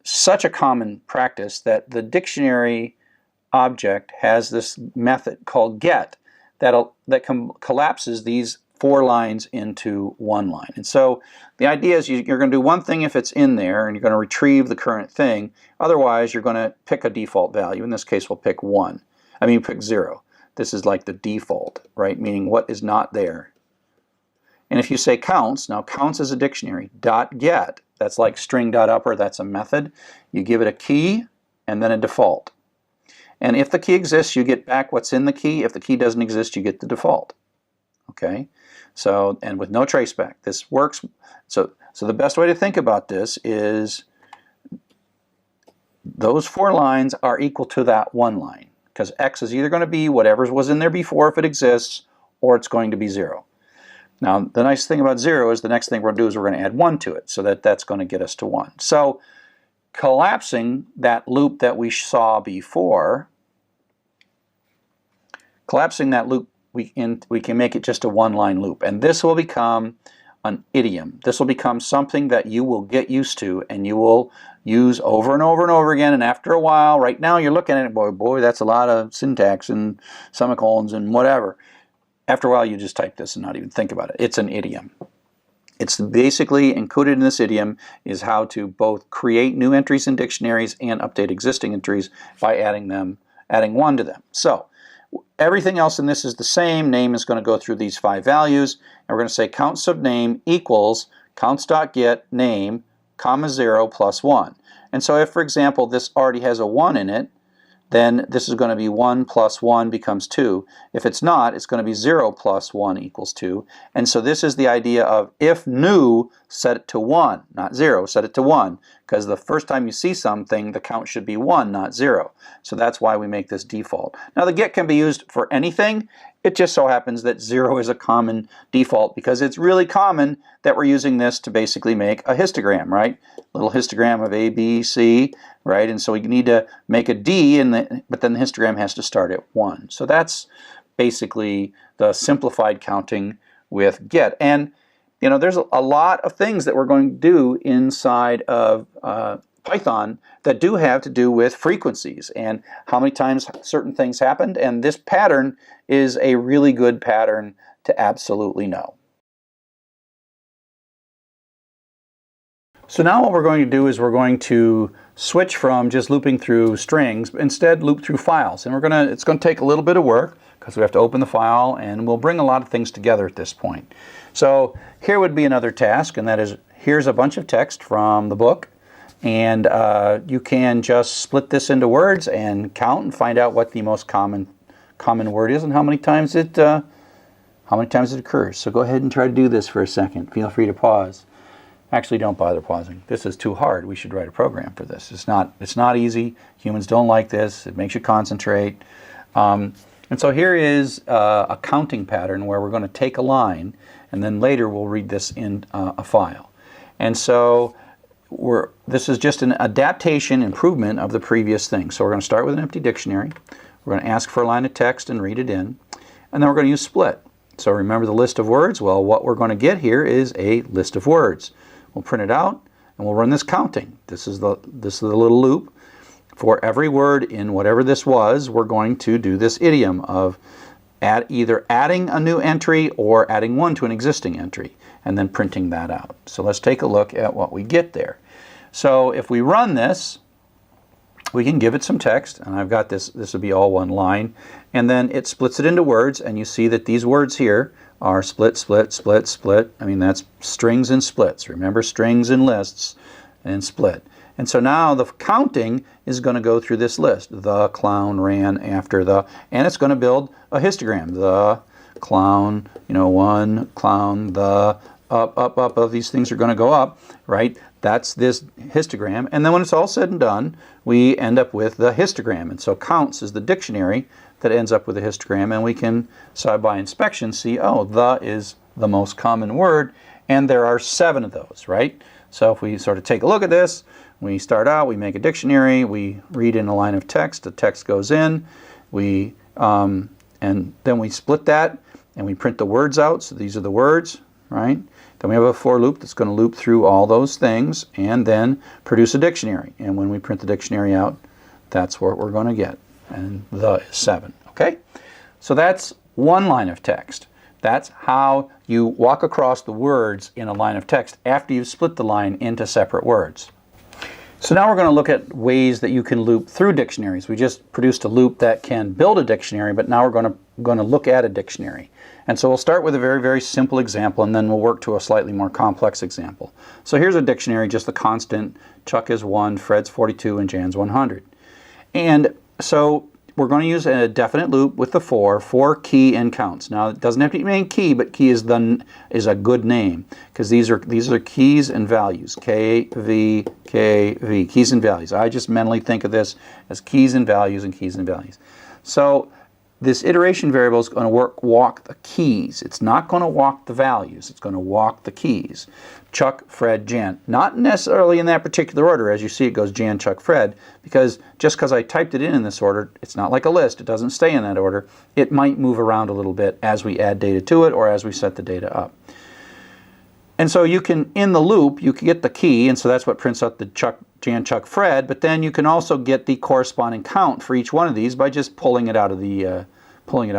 S2: such a common practice that the dictionary object has this method called get that collapses these 4 lines into 1 line. And so the idea is you're going to do one thing if it's in there and you're going to retrieve the current thing. Otherwise, you're going to pick a default value. In this case, we'll pick 1. Pick 0. This is like the default, right? Meaning what is not there. And if you say counts, now counts is a dictionary, .get, that's like string.upper, that's a method. You give it a key and then a default. And if the key exists, you get back what's in the key. If the key doesn't exist, you get the default. Okay? So, and with no traceback, this works. So the best way to think about this is those 4 lines are equal to that 1 line, because X is either going to be whatever was in there before if it exists, or it's going to be 0. Now, the nice thing about 0 is the next thing we're going to do is we're going to add 1 to it, so that's going to get us to 1. So collapsing that loop that we saw before, we can make it just a 1-line loop. And this will become an idiom. This will become something that you will get used to and you will use over and over and over again. And after a while, right now you're looking at it, boy, that's a lot of syntax and semicolons and whatever. After a while, you just type this and not even think about it. It's an idiom. It's basically encoded in this idiom is how to both create new entries in dictionaries and update existing entries by adding 1 to them. So everything else in this is the same. Name is going to go through these 5 values, and we're going to say count subname equals counts.get name, comma 0 plus 1. And so if, for example, this already has a 1 in it, then this is going to be 1 plus 1 becomes 2. If it's not, it's going to be 0 plus 1 equals 2. And so this is the idea of if new, set it to 1, not 0, set it to 1. Because the first time you see something, the count should be 1, not 0. So that's why we make this default. Now the get can be used for anything. It just so happens that 0 is a common default because it's really common that we're using this to basically make a histogram, right? Little histogram of A, B, C, right? And so we need to make a D, but then the histogram has to start at 1. So that's basically the simplified counting with get. And there's a lot of things that we're going to do inside of Python that do have to do with frequencies and how many times certain things happened. And this pattern is a really good pattern to absolutely know. So now what we're going to do is we're going to switch from just looping through strings, instead loop through files. And it's going to take a little bit of work because we have to open the file, and we'll bring a lot of things together at this point. So here would be another task, and that is here's a bunch of text from the book, and you can just split this into words and count and find out what the most common word is and how many times it occurs. So go ahead and try to do this for a second. Feel free to pause. Actually, don't bother pausing. This is too hard. We should write a program for this. It's not easy. Humans don't like this. It makes you concentrate. And so here is a counting pattern where we're going to take a line, and then later we'll read this in a file. And so this is just an adaptation, improvement of the previous thing. So we're going to start with an empty dictionary. We're going to ask for a line of text and read it in. And then we're going to use split. So remember the list of words? Well, what we're going to get here is a list of words. We'll print it out, and we'll run this counting. This is the little loop. For every word in whatever this was, we're going to do this idiom of either adding a new entry or adding 1 to an existing entry, and then printing that out. So let's take a look at what we get there. So if we run this, we can give it some text, and I've got this would be all one line, and then it splits it into words, and you see that these words here are split, split, split, split. I mean, that's strings and splits. Remember, strings and lists and split. And so now the counting is going to go through this list. The clown ran after the, and it's going to build a histogram. The clown, one clown, the up, of these things are going to go up, right? That's this histogram. And then when it's all said and done, we end up with the histogram. And so counts is the dictionary that ends up with a histogram. And we can, by inspection, see, oh, the is the most common word. And there are 7 of those, right? So if we sort of take a look at this, we start out, we make a dictionary, we read in a line of text, the text goes in, and then we split that, and we print the words out, so these are the words, right? Then we have a for loop that's going to loop through all those things, and then produce a dictionary. And when we print the dictionary out, that's what we're going to get, and the is 7, okay? So that's one line of text. That's how you walk across the words in a line of text after you've split the line into separate words. So now we're going to look at ways that you can loop through dictionaries. We just produced a loop that can build a dictionary, but now we're going to look at a dictionary. And so we'll start with a very, very simple example, and then we'll work to a slightly more complex example. So here's a dictionary, just the constant. Chuck is 1, Fred's 42, and Jan's 100. And so we're going to use a definite loop with the for key and counts. Now it doesn't have to mean key, but key is a good name because these are keys and values. K, V, keys and values. I just mentally think of this as keys and values and keys and values. So this iteration variable is going to walk the keys. It's not going to walk the values. It's going to walk the keys. Chuck, Fred, Jan. Not necessarily in that particular order. As you see, it goes Jan, Chuck, Fred, because just because I typed it in this order, it's not like a list. It doesn't stay in that order. It might move around a little bit as we add data to it or as we set the data up. And so you can, in the loop, you can get the key, and so that's what prints out the Chuck, Jan, Chuck, Fred, but then you can also get the corresponding count for each one of these by just pulling it out of the array. Pulling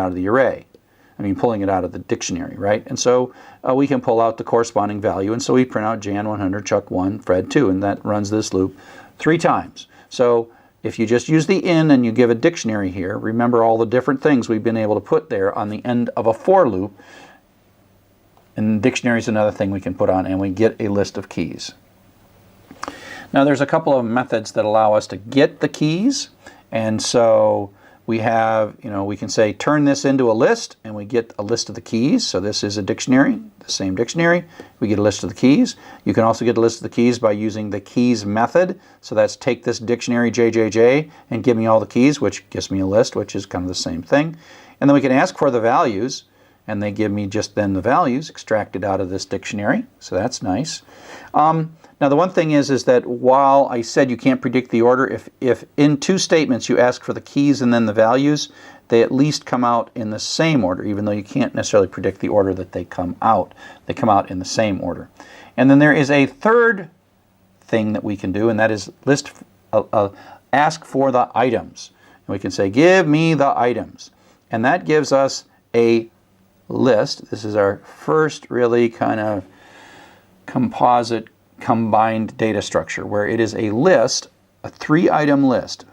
S2: it out of the dictionary, right? And so we can pull out the corresponding value, and so we print out Jan 100, Chuck 1, Fred 2, and that runs this loop 3 times. So if you just use the in and you give a dictionary here, remember all the different things we've been able to put there on the end of a for loop, and dictionary is another thing we can put on, and we get a list of keys. Now there's a couple of methods that allow us to get the keys, and so we have, we can say turn this into a list, and we get a list of the keys. So this is a dictionary, the same dictionary. We get a list of the keys. You can also get a list of the keys by using the keys method. So that's take this dictionary JJJ and give me all the keys, which gives me a list, which is kind of the same thing. And then we can ask for the values, and they give me just then the values extracted out of this dictionary. So that's nice. Now the one thing is that while I said you can't predict the order, if in 2 statements you ask for the keys and then the values, they at least come out in the same order, even though you can't necessarily predict the order that they come out. They come out in the same order. And then there is a third thing that we can do, and that is ask for the items. And we can say, give me the items. And that gives us a list. This is our first really kind of composite combined data structure where it is a list, a 3-item list,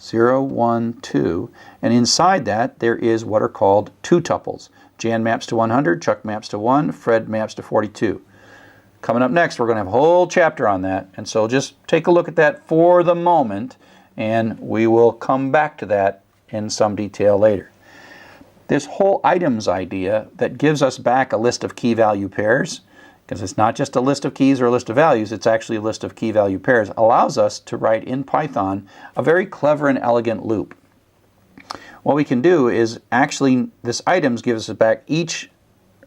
S2: 0, 1, 2, and inside that there is what are called 2 tuples. Jan maps to 100, Chuck maps to 1, Fred maps to 42. Coming up next, we're going to have a whole chapter on that, and so just take a look at that for the moment, and we will come back to that in some detail later. This whole items idea that gives us back a list of key value pairs, because it's not just a list of keys or a list of values, it's actually a list of key value pairs, allows us to write in Python a very clever and elegant loop. What we can do is actually, this items gives us back each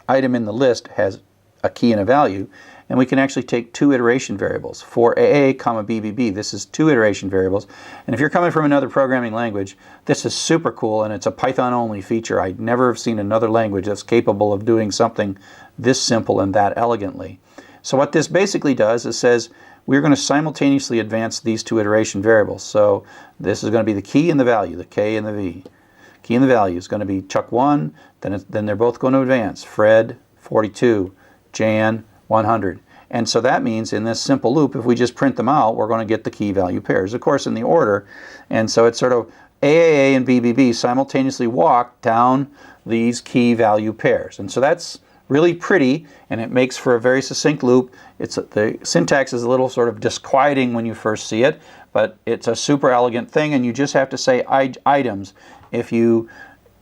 S2: item in the list has a key and a value, and we can actually take 2 iteration variables. For AA, comma BBB, this is 2 iteration variables. And if you're coming from another programming language, this is super cool, and it's a Python-only feature. I've never have seen another language that's capable of doing something this simple and that elegantly. So what this basically does is says, we're going to simultaneously advance these 2 iteration variables. So this is going to be the key and the value, the K and the V. Key and the value is going to be Chuck 1, then they're both going to advance. Fred, 42, Jan, 100. And so that means in this simple loop, if we just print them out, we're going to get the key value pairs, of course, in the order. And so it's sort of AAA and BBB simultaneously walk down these key value pairs. And so that's really pretty, and it makes for a very succinct loop. The syntax is a little sort of disquieting when you first see it, but it's a super elegant thing, and you just have to say items. If you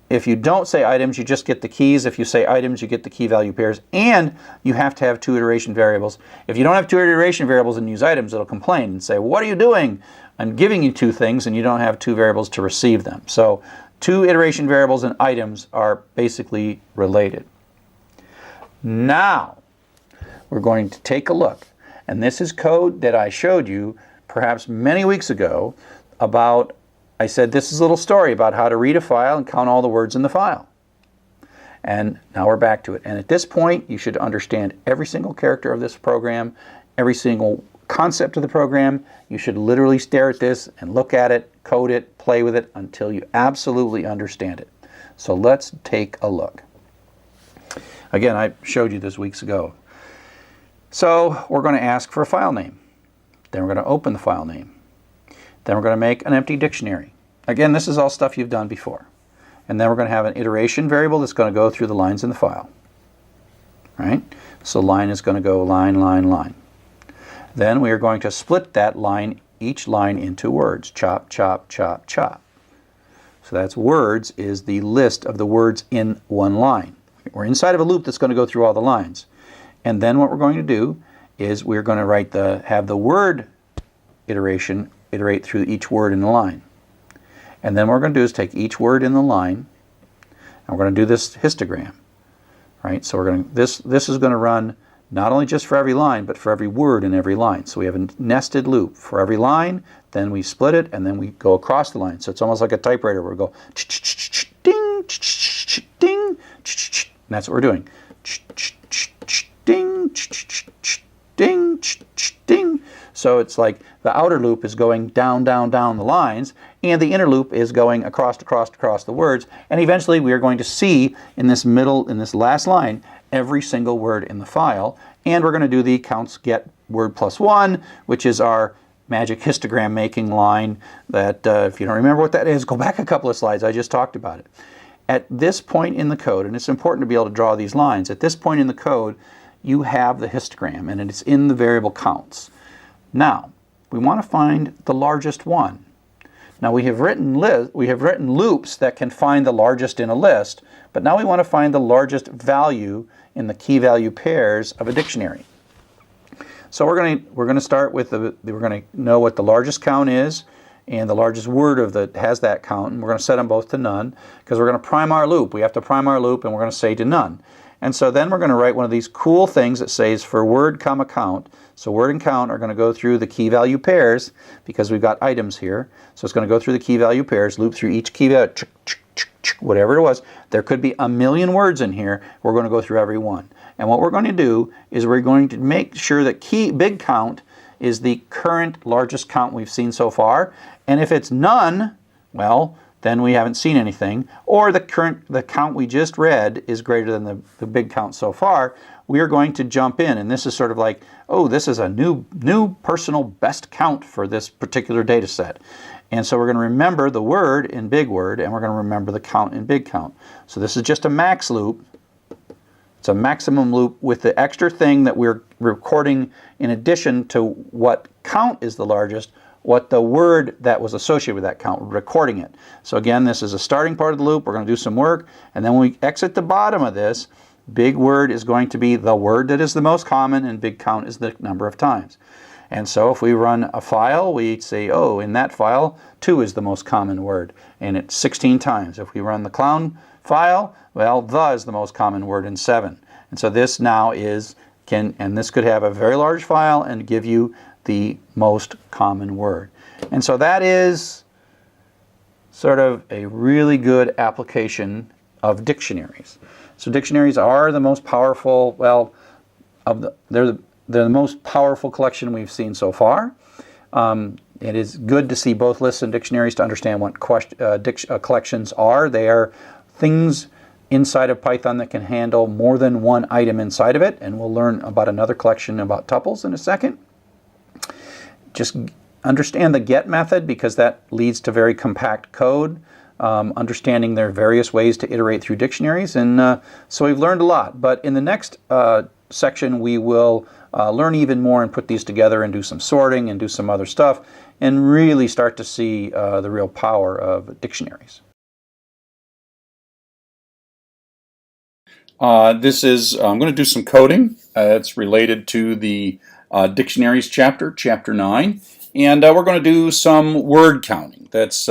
S2: don't say items, you just get the keys. If you say items, you get the key value pairs, and you have to have 2 iteration variables. If you don't have 2 iteration variables and use items, it'll complain and say, what are you doing? I'm giving you 2 things, and you don't have 2 variables to receive them. So 2 iteration variables and items are basically related. Now, we're going to take a look, and this is code that I showed you perhaps many weeks ago about, I said this is a little story about how to read a file and count all the words in the file. And now we're back to it. And at this point, you should understand every single character of this program, every single concept of the program. You should literally stare at this and look at it, code it, play with it until you absolutely understand it. So let's take a look. Again, I showed you this weeks ago. So we're going to ask for a file name. Then we're going to open the file name. Then we're going to make an empty dictionary. Again, this is all stuff you've done before. And then we're going to have an iteration variable that's going to go through the lines in the file. Right? So line is going to go line, line, line. Then we are going to split that line, each line into words. Chop, chop, chop, chop. So that's words is the list of the words in one line. We're inside of a loop that's going to go through all the lines. And then what we're going to do is we're going to have the word iteration iterate through each word in the line. And then what we're going to do is take each word in the line, and we're going to do this histogram. Right? So this is going to run not only just for every line, but for every word in every line. So we have a nested loop for every line, then we split it, and then we go across the line. So it's almost like a typewriter where we go ding, ding, and that's what we're doing. Ding, ding, ding. So it's like the outer loop is going down, down, down the lines, and the inner loop is going across the words. And eventually we are going to see in this last line, every single word in the file. And we're going to do the counts get word plus 1, which is our magic histogram making line that if you don't remember what that is, go back a couple of slides. I just talked about it. At this point in the code, and it's important to be able to draw these lines, at this point in the code, you have the histogram, and it's in the variable counts. Now, we want to find the largest one. Now, we have written loops that can find the largest in a list, but now we want to find the largest value in the key value pairs of a dictionary. So we're going to start with we're going to know what the largest count is, and the largest word has that count, and we're going to set them both to none because we're going to prime our loop. We have to prime our loop, and we're going to say to none. And so then we're going to write one of these cool things that says for word comma count. So word and count are going to go through the key value pairs because we've got items here. So it's going to go through the key value pairs, loop through each key value, whatever it was. There could be a million words in here. We're going to go through every one. And what we're going to do is we're going to make sure that big count is the current largest count we've seen so far. And if it's none, well, then we haven't seen anything. Or the count we just read is greater than the big count so far. We are going to jump in, and this is sort of like, oh, this is a new personal best count for this particular data set. And so we're going to remember the word in big word, and we're going to remember the count in big count. So this is just a max loop. It's a maximum loop with the extra thing that we're recording in addition to what count is the largest, what the word that was associated with that count, recording it. So again, this is a starting part of the loop. We're going to do some work, and then when we exit the bottom of this, big word is going to be the word that is the most common, and big count is the number of times. And so if we run a file, we say, oh, in that file, 2 is the most common word, and it's 16 times. If we run the clown file, well, the is the most common word in 7. And so this now and this could have a very large file and give you the most common word. And so that is sort of a really good application of dictionaries. So dictionaries are the most powerful, they're the most powerful collection we've seen so far. It is good to see both lists and dictionaries to understand what collections are. They are things inside of Python that can handle more than one item inside of it, and we'll learn about another collection about tuples in a second. Just understand the get method, because that leads to very compact code. Understanding there are various ways to iterate through dictionaries, and so we've learned a lot. But in the next section we will learn even more and put these together and do some sorting and do some other stuff and really start to see the real power of dictionaries. I'm going to do some coding. It's related to the dictionaries chapter, chapter 9, and we're going to do some word counting. That's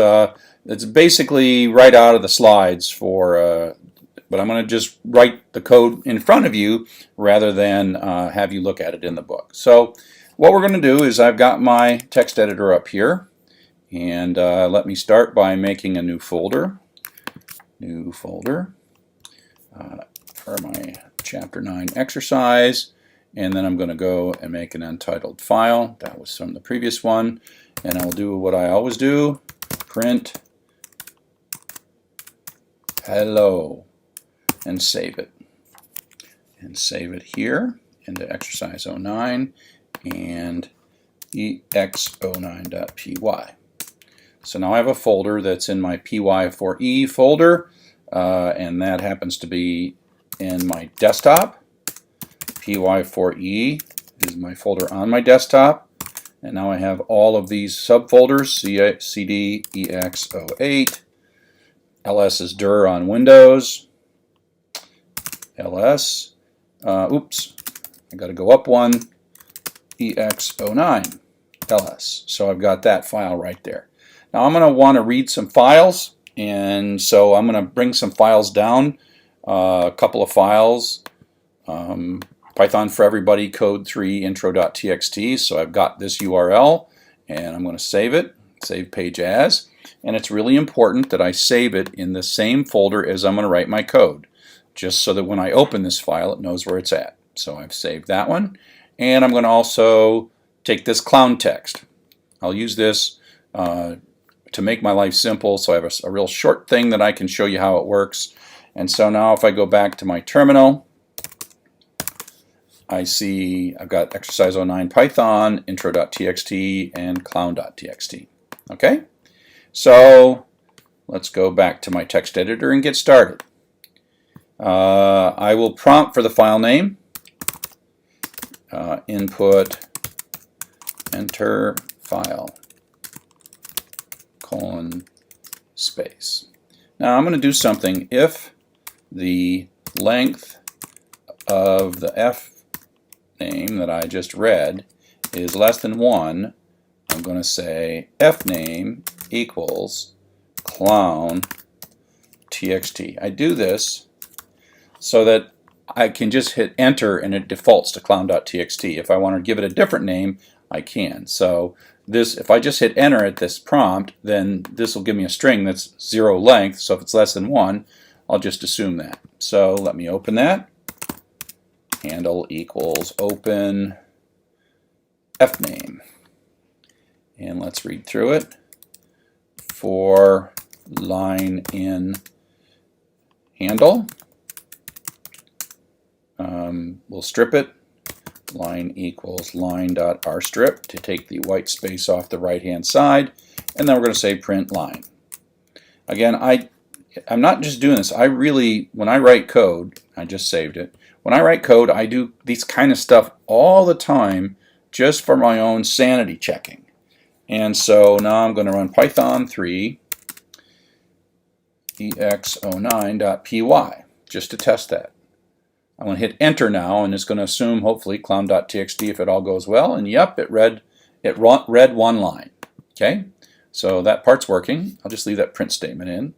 S2: basically right out of the slides but I'm going to just write the code in front of you rather than have you look at it in the book. So what we're going to do is I've got my text editor up here, and let me start by making a new folder. For my chapter 9 exercise, and then I'm going to go and make an untitled file. That was from the previous one, and I'll do what I always do, print hello, and save it. And save it here into exercise 09 and ex09.py. So now I have a folder that's in my py4e folder, and that happens to be in my desktop. py4e is my folder on my desktop, and now I have all of these subfolders: cd ex08, ls is dir on Windows, ls, oops, I got to go up one, ex09 ls. So I've got that file right there. Now I'm going to want to read some files, and so I'm going to bring some files down, a couple of files, Python for Everybody Code 3 intro.txt. So I've got this URL, and I'm going to save it, save page as, and it's really important that I save it in the same folder as I'm going to write my code, just so that when I open this file it knows where it's at. So I've saved that one, and I'm going to also take this clown text. I'll use this to make my life simple, so I have a real short thing that I can show you how it works. And so now if I go back to my terminal, I see I've got exercise 09 Python, intro.txt, and clown.txt. Okay? So let's go back to my text editor and get started. I will prompt for the file name, input, enter file, colon, space. Now I'm going to do something. If the length of the f name that I just read is less than 1, I'm going to say f name equals clown txt. I do this so that I can just hit enter and it defaults to clown.txt. If I want to give it a different name, I can. So this, if I just hit enter at this prompt, then this will give me a string that's 0 length. So if it's less than 1, I'll just assume that. So let me open that. Handle equals open fname. And let's read through it. For line in handle, we'll strip it. Line equals line.rstrip to take the white space off the right hand side, and then we're going to say print line. Again, I'm not just doing this. When I write code, I just saved it. When I write code, I do these kind of stuff all the time just for my own sanity checking. And so now I'm going to run Python 3 ex09.py just to test that. I'm going to hit enter now, and it's going to assume hopefully clown.txt if it all goes well, and yep, it read one line. Okay, so that part's working. I'll just leave that print statement in.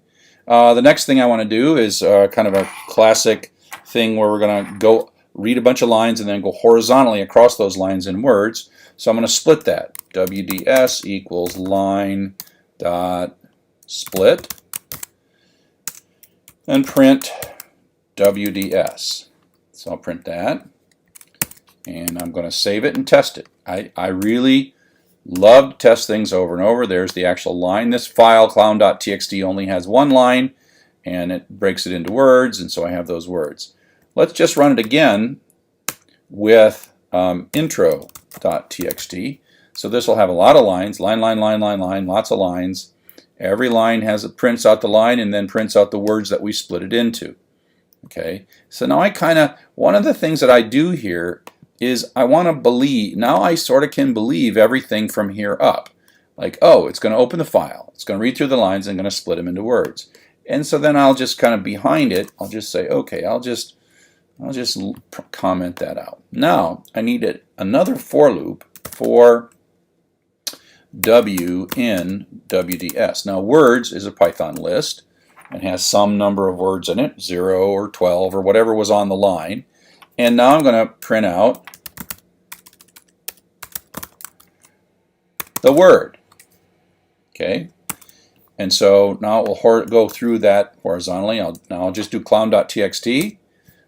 S2: The next thing I want to do is kind of a classic thing where we're going to go read a bunch of lines and then go horizontally across those lines in words. So I'm going to split that. WDS equals line dot split and print WDS. So I'll print that, and I'm going to save it and test it. I really love to test things over and over. There's the actual line. This file, clown.txt, only has one line, and it breaks it into words, and so I have those words. Let's just run it again with intro.txt. So this will have a lot of lines, line, lots of lines. Every line prints out the line and then prints out the words that we split it into. Okay, so now one of the things that I do here is I want to believe, now I sort of can believe everything from here up. Like, oh, it's going to open the file, it's going to read through the lines and going to split them into words. And so then I'll just kind of behind it, I'll just say, okay, I'll just comment that out. Now I need another for loop for W in WDS. Now words is a Python list and has some number of words in it, 0 or 12 or whatever was on the line. And now I'm going to print out the word. Okay, and so now it will go through that horizontally. Now I'll just do clown.txt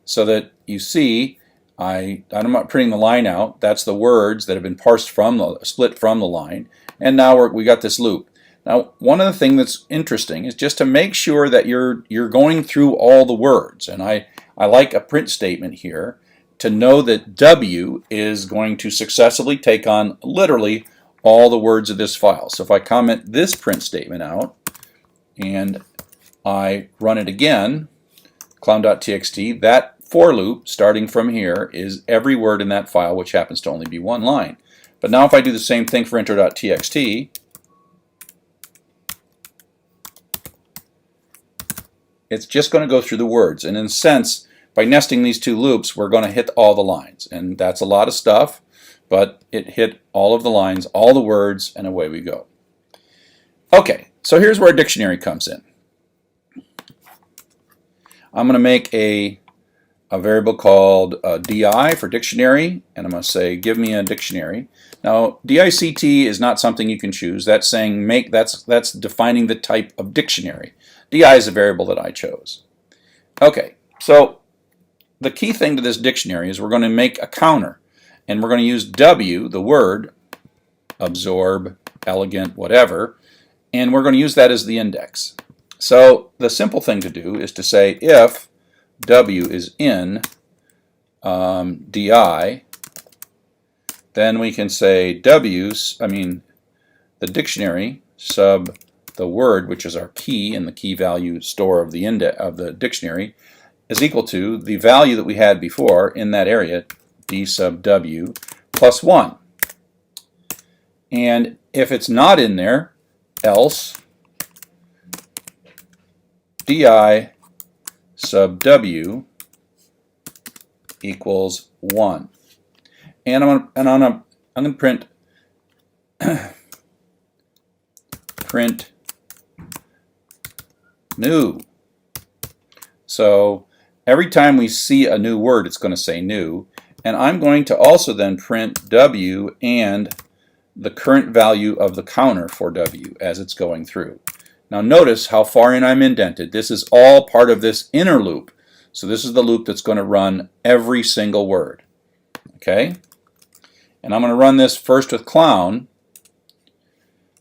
S2: so that you see I'm not printing the line out. That's the words that have been parsed split from the line. And now we got this loop. Now, one of the things that's interesting is just to make sure that you're going through all the words. And I like a print statement here to know that W is going to successfully take on literally all the words of this file. So if I comment this print statement out and I run it again, clown.txt, that for loop starting from here is every word in that file, which happens to only be one line. But now if I do the same thing for intro.txt, it's just going to go through the words. And in a sense, by nesting these two loops, we're going to hit all the lines. And that's a lot of stuff, but it hit all of the lines, all the words, and away we go. Okay, so here's where a dictionary comes in. I'm going to make a variable called di for dictionary, and I'm going to say give me a dictionary. Now dict is not something you can choose. That's saying that's defining the type of dictionary. Di is a variable that I chose. Okay, so the key thing to this dictionary is we're going to make a counter, and we're going to use W, the word, absorb, elegant, whatever, and we're going to use that as the index. So the simple thing to do is to say if W is in di, then we can say the dictionary sub the word, which is our key in the key value store of the dictionary, is equal to the value that we had before in that area, d sub W, plus 1. And if it's not in there, else di sub W equals 1. And I'm going to print print new. So every time we see a new word, it's going to say new. And I'm going to also then print W and the current value of the counter for W as it's going through. Now notice how far in I'm indented. This is all part of this inner loop. So this is the loop that's going to run every single word. Okay? And I'm going to run this first with clown,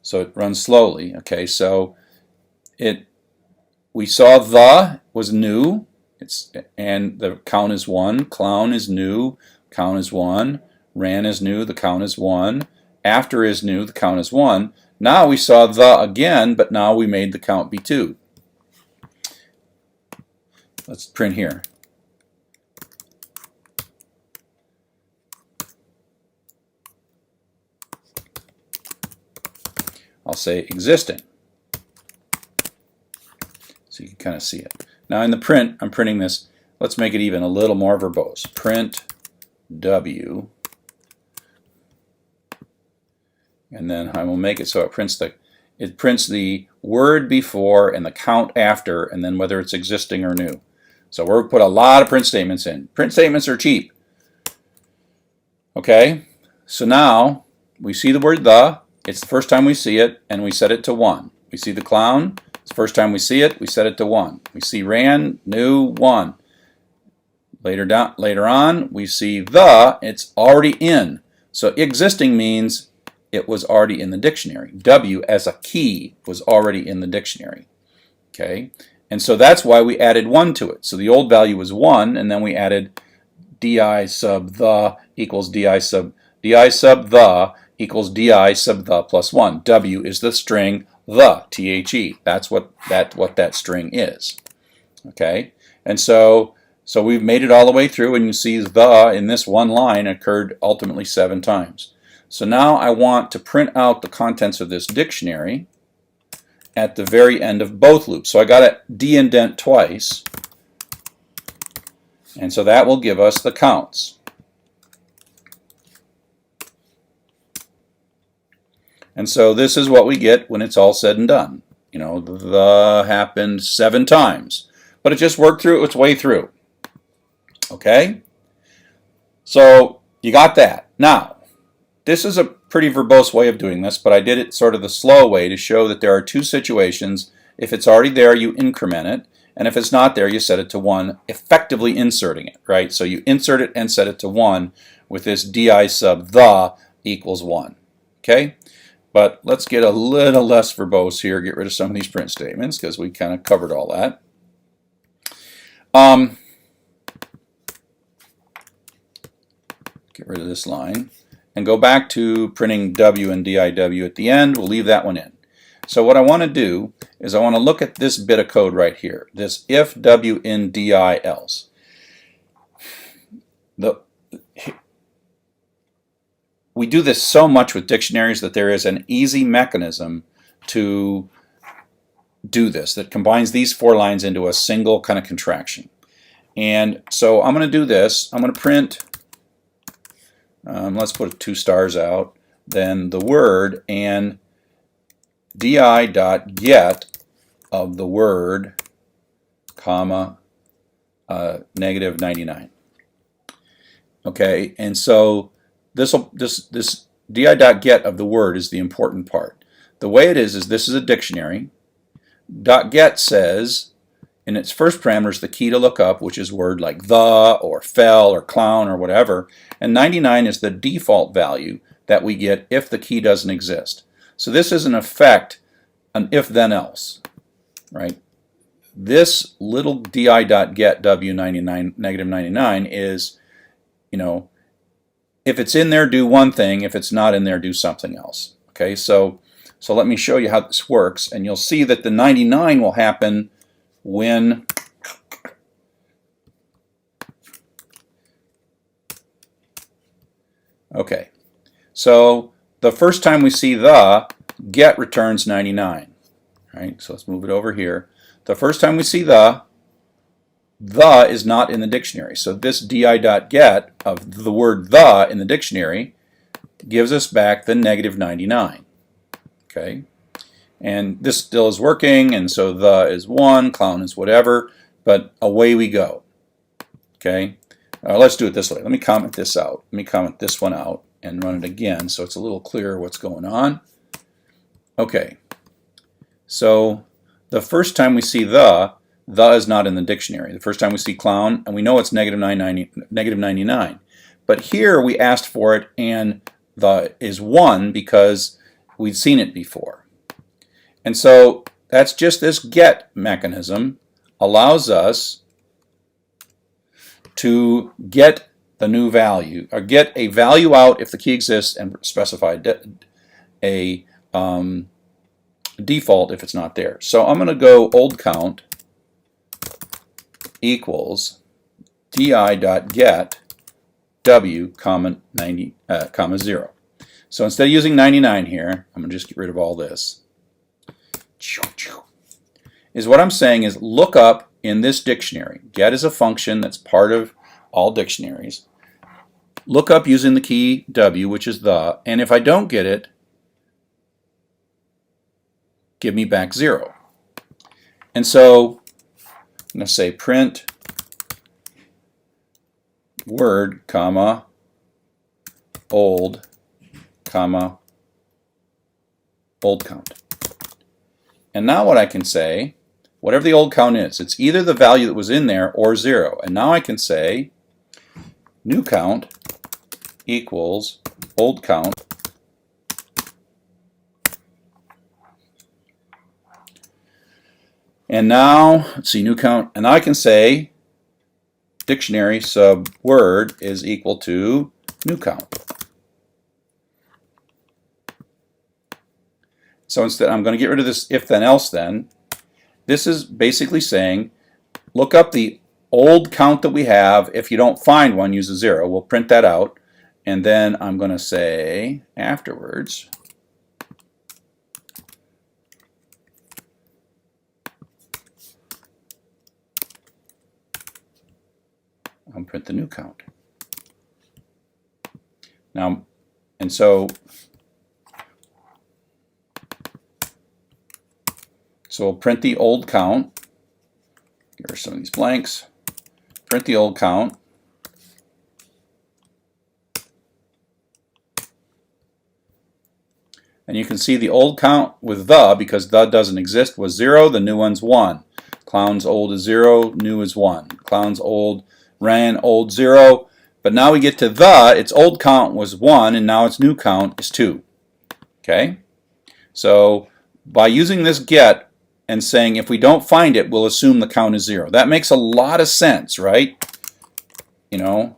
S2: so it runs slowly. Okay, so we saw the was new, and the count is 1. Clown is new, count is 1. Ran is new, the count is 1. After is new, the count is 1. Now we saw the again, but now we made the count be 2. Let's print here. I'll say existing, so you can kind of see it. Now in the print, I'm printing this. Let's make it even a little more verbose. Print W, and then I will make it so it prints the word before and the count after, and then whether it's existing or new. So we'll put a lot of print statements in. Print statements are cheap. Okay, so now we see the word the. It's the first time we see it, and we set it to 1. We see the clown. It's the first time we see it, we set it to 1. We see ran, new, 1. Later on, we see the. It's already in. So existing means it was already in the dictionary. W as a key was already in the dictionary. Okay, And so that's why we added 1 to it. So the old value was 1, and then we added di sub the equals di sub the equals di sub the plus 1. W is the string the, T-H-E. That's what that string is. Okay? And so we've made it all the way through, and you see the in this one line occurred ultimately 7 times. So now I want to print out the contents of this dictionary at the very end of both loops. So I got to de-indent twice, and so that will give us the counts. And so this is what we get when it's all said and done. You know, the happened 7 times, but it just worked through its way through. Okay? So you got that. Now, this is a pretty verbose way of doing this, but I did it sort of the slow way to show that there are 2 situations. If it's already there, you increment it, and if it's not there, you set it to 1, effectively inserting it, right? So you insert it and set it to 1 with this di sub the equals 1. Okay? But let's get a little less verbose here, get rid of some of these print statements because we kind of covered all that. Get rid of this line and go back to printing W and DIW at the end. We'll leave that one in. So what I want to do is I want to look at this bit of code right here, this if W in DI else. We do this so much with dictionaries that there is an easy mechanism to do this that combines these 4 lines into a single kind of contraction. And so I'm going to do this. I'm going to print, let's put 2 stars out, then the word and di.get of the word, comma, negative 99. Okay, and so this di.get of the word is the important part. The way it is this is a dictionary. .get says in its first parameter is the key to look up, which is word like the or fell or clown or whatever, and 99 is the default value that we get if the key doesn't exist. So this is in effect an if then else, right? This little di.get w99 negative 99 is, you know, if it's in there, do one thing. If it's not in there, do something else. Okay, so let me show you how this works, and you'll see that the 99 will happen when okay, so the first time we see the, get returns 99. Right, so let's move it over here. The first time we see the is not in the dictionary. So this di.get of the word the in the dictionary gives us back the negative 99. Okay, and this still is working, and so the is 1, clown is whatever, but away we go. Okay, let's do it this way. Let me comment this out. Let me comment this one out and run it again so it's a little clearer what's going on. Okay, so the first time we see the is not in the dictionary. The first time we see clown, and we know it's negative 99. But here we asked for it, and the is 1 because we'd seen it before. And so that's just this get mechanism allows us to get the new value, or get a value out if the key exists and specify a default if it's not there. So I'm going to go old count equals di.get w, comma 90, comma 0. So instead of using 99 here, I'm going to just get rid of all this. Is what I'm saying is look up in this dictionary. Get is a function that's part of all dictionaries. Look up using the key w, which is the, and if I don't get it, give me back 0. And so I'm going to say print word, comma, old, comma, old count. And now what I can say, whatever the old count is, it's either the value that was in there or 0. And now I can say new count equals old count And now, let's see, new count, and I can say dictionary sub word is equal to new count. So instead, I'm going to get rid of this if then else then. This is basically saying, look up the old count that we have. If you don't find one, use a 0. We'll print that out. And then I'm going to say afterwards, I'll print the new count. Now, and so we'll print the old count. Here are some of these blanks. Print the old count. And you can see the old count with the, because the doesn't exist, was 0. The new one's 1. Clown's old is 0. New is 1. Clown's old ran old 0. But now we get to the, its old count was 1, and now its new count is 2. Okay? So by using this get and saying if we don't find it, we'll assume the count is 0. That makes a lot of sense, right? You know,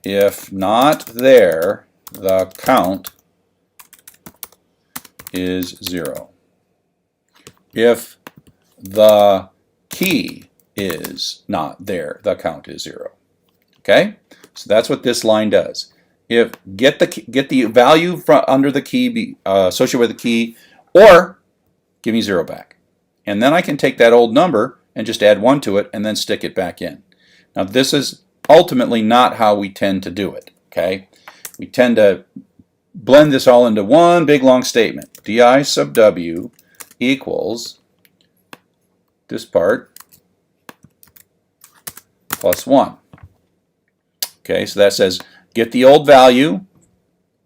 S2: if not there, the count is 0. If the key is not there, the count is 0. Okay? So that's what this line does. If get the value from under the key associated with the key, or give me 0 back. And then I can take that old number and just add 1 to it and then stick it back in. Now this is ultimately not how we tend to do it. Okay? We tend to blend this all into one big long statement. di sub w equals this part plus 1. Okay, so that says get the old value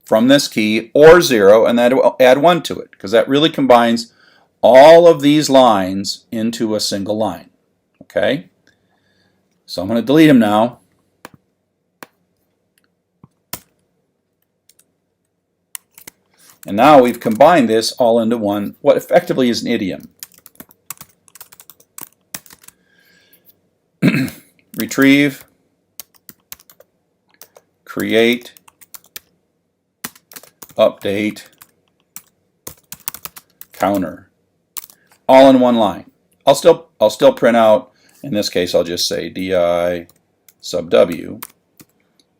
S2: from this key or 0 and then add 1 to it, because that really combines all of these lines into a single line. Okay, so I'm going to delete them now. And now we've combined this all into one, what effectively is an idiom. Retrieve, create, update, counter, all in one line. I'll still print out, in this case I'll just say di sub w,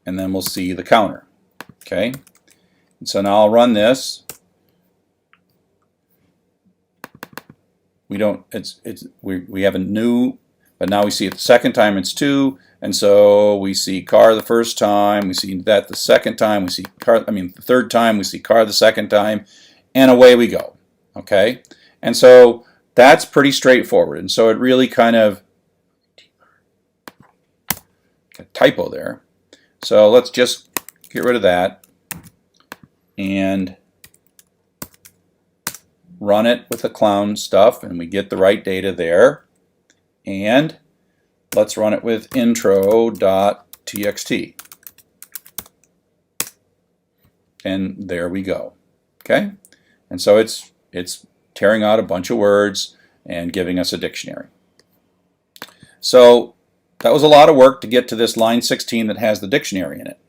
S2: and then we'll see the counter. Okay, and so now I'll run this. We don't, we have a new, but now we see it the second time it's 2, and so we see car the first time, we see that the second time, we see car, the third time, we see car the second time, and away we go. Okay, and so that's pretty straightforward, and so it really kind of, got a typo there, so let's just get rid of that and run it with the clown stuff, and we get the right data there. And let's run it with intro.txt. And there we go. Okay? And so it's tearing out a bunch of words and giving us a dictionary. So that was a lot of work to get to this line 16 that has the dictionary in it.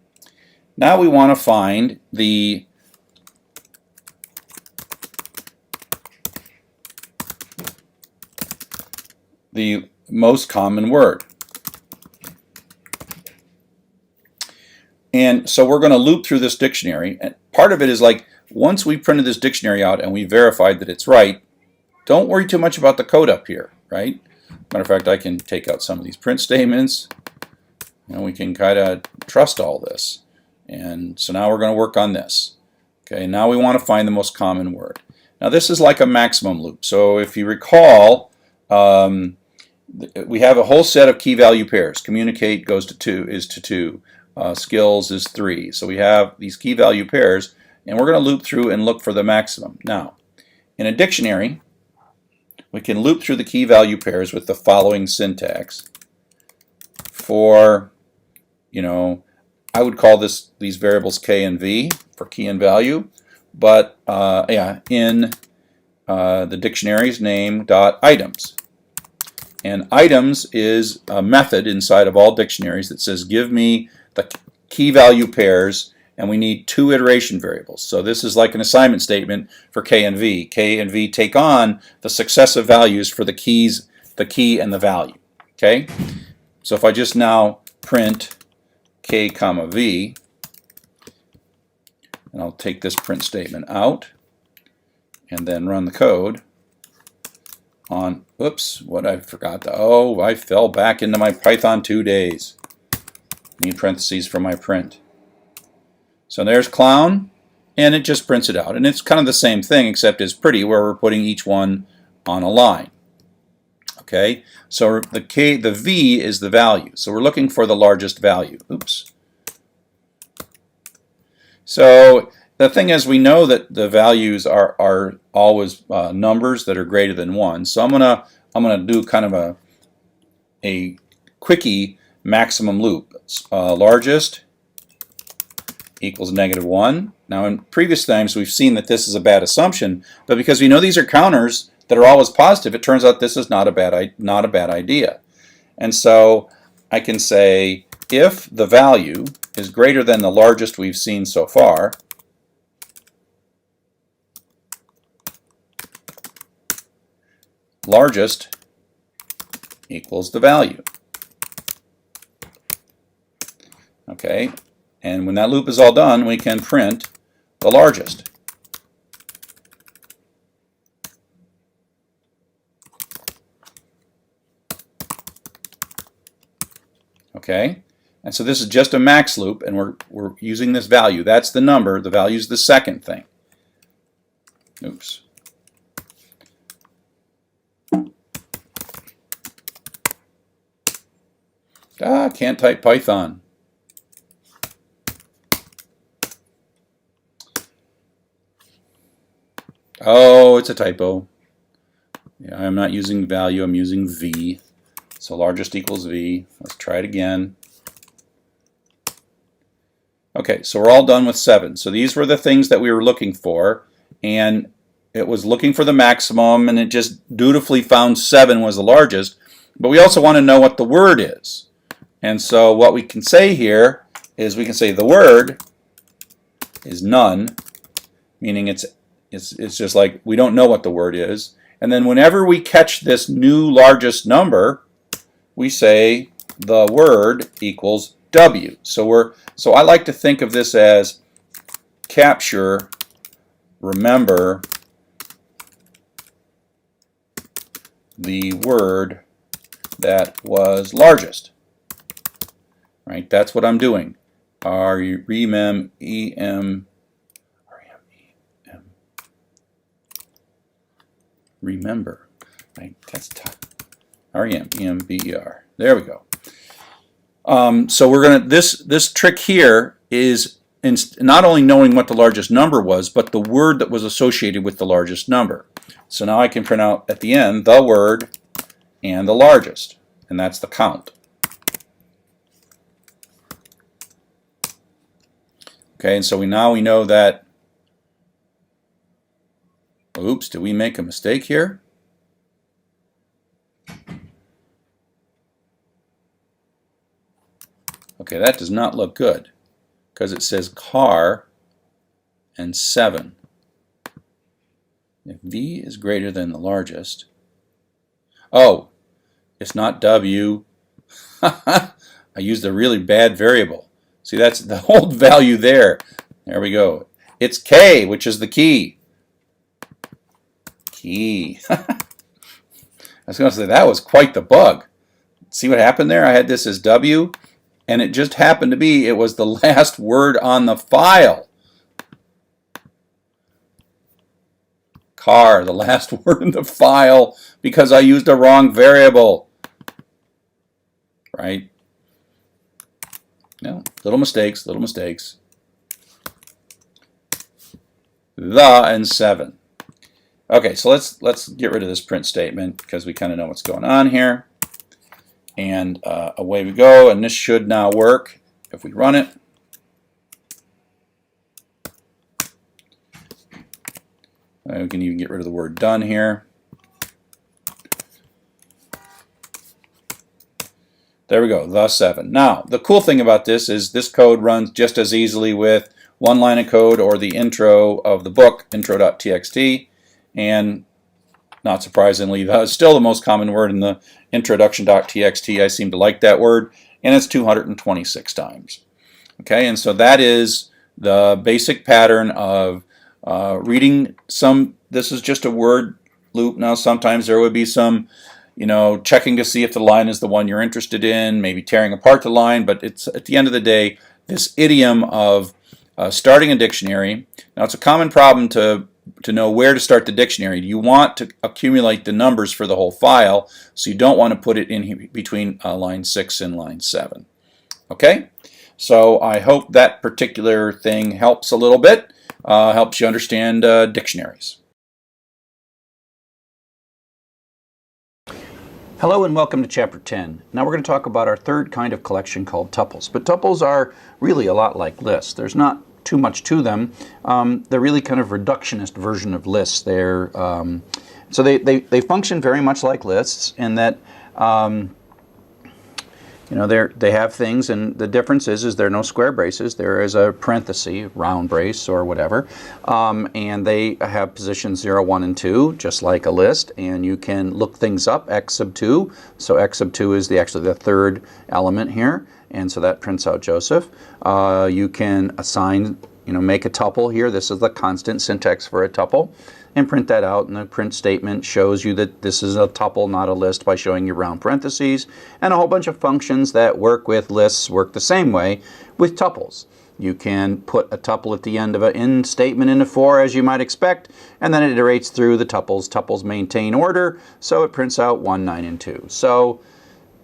S2: Now we want to find the most common word. And so we're going to loop through this dictionary, and part of it is like, once we printed this dictionary out and we verified that it's right, don't worry too much about the code up here, right? Matter of fact, I can take out some of these print statements, and we can kind of trust all this. And so now we're going to work on this. Okay, now we want to find the most common word. Now this is like a maximum loop. So if you recall, we have a whole set of key value pairs. Communicate goes to 2, is to 2. Skills is 3. So we have these key value pairs, and we're going to loop through and look for the maximum. Now, in a dictionary, we can loop through the key value pairs with the following syntax. For, I would call these variables k and v for key and value, but yeah, in the dictionary's name dot items. And items is a method inside of all dictionaries that says give me the key value pairs, and we need 2 iteration variables. So this is like an assignment statement for K and V. K and V take on the successive values for the keys, the key and the value. Okay? So if I just now print K comma V, and I'll take this print statement out and then run the code on, oops, what I forgot to, oh, I fell back into my Python 2 days. Need parentheses for my print. So there's clown, and it just prints it out. And it's kind of the same thing, except it's pretty, where we're putting each one on a line. Okay, so the V is the value. So we're looking for the largest value. Oops. So the thing is, we know that the values are always numbers that are greater than 1. So I'm gonna do kind of a quickie maximum loop. Largest equals -1. Now in previous times we've seen that this is a bad assumption, but because we know these are counters that are always positive, it turns out this is not a bad idea. And so I can say if the value is greater than the largest we've seen so far, largest equals the value. Okay, and when that loop is all done, we can print the largest. Okay, and so this is just a max loop, and we're using this value. That's the number. The value is the second thing. Oops. Can't type Python. Oh, it's a typo. Yeah, I'm not using value, I'm using V. So largest equals V. Let's try it again. Okay, so we're all done with 7. So these were the things that we were looking for, and it was looking for the maximum, and it just dutifully found 7 was the largest. But we also want to know what the word is. And so what we can say here is we can say the word is none, meaning it's just like we don't know what the word is. And then whenever we catch this new largest number, we say the word equals W. So I like to think of this as capture, remember the word that was largest. Right? That's what I'm doing. Remember. Right? That's tough. R-E-M-E-M-B-E-R. There we go. So we're gonna this trick here is not only knowing what the largest number was, but the word that was associated with the largest number. So now I can print out at the end the word and the largest, and that's the count. Okay, and so now we know that. Oops, did we make a mistake here? Okay, that does not look good because it says car and 7. If V is greater than the largest, oh, it's not W. I used a really bad variable. See, that's the old value there. There we go. It's K, which is the key. Key. I was going to say that was quite the bug. See what happened there? I had this as W, and it just happened to be it was the last word on the file. Car, the last word in the file, because I used a wrong variable. Right? No, little mistakes, little mistakes. The and 7. Okay, so let's get rid of this print statement because we kind of know what's going on here. And away we go, and this should now work if we run it. We can even get rid of the word done here. There we go, the 7. Now, the cool thing about this is this code runs just as easily with one line of code or the intro of the book, intro.txt, and not surprisingly, that's still the most common word in the introduction.txt. I seem to like that word, and it's 226 times. Okay, and so that is the basic pattern of reading some. This is just a word loop. Now, sometimes there would be some, checking to see if the line is the one you're interested in, maybe tearing apart the line, but it's at the end of the day, this idiom of starting a dictionary. Now, it's a common problem to know where to start the dictionary. You want to accumulate the numbers for the whole file, so you don't want to put it in between line 6 and line 7. Okay, so I hope that particular thing helps a little bit, helps you understand dictionaries. Hello and welcome to Chapter 10. Now we're going to talk about our third kind of collection called tuples. But tuples are really a lot like lists. There's not too much to them. They're really kind of reductionist version of lists. So they function very much like lists in that they have things, and the difference is there are no square braces. There is a parenthesis, round brace or whatever, and they have positions 0, 1, and 2, just like a list. And you can look things up, x sub 2. So x sub 2 is actually the third element here, and so that prints out Joseph. You can assign, make a tuple here. This is the constant syntax for a tuple, and print that out, and the print statement shows you that this is a tuple, not a list, by showing you round parentheses. And a whole bunch of functions that work with lists work the same way with tuples. You can put a tuple at the end of an in statement in a for, as you might expect, and then it iterates through the tuples. Tuples maintain order, so it prints out 1, 9, and 2. So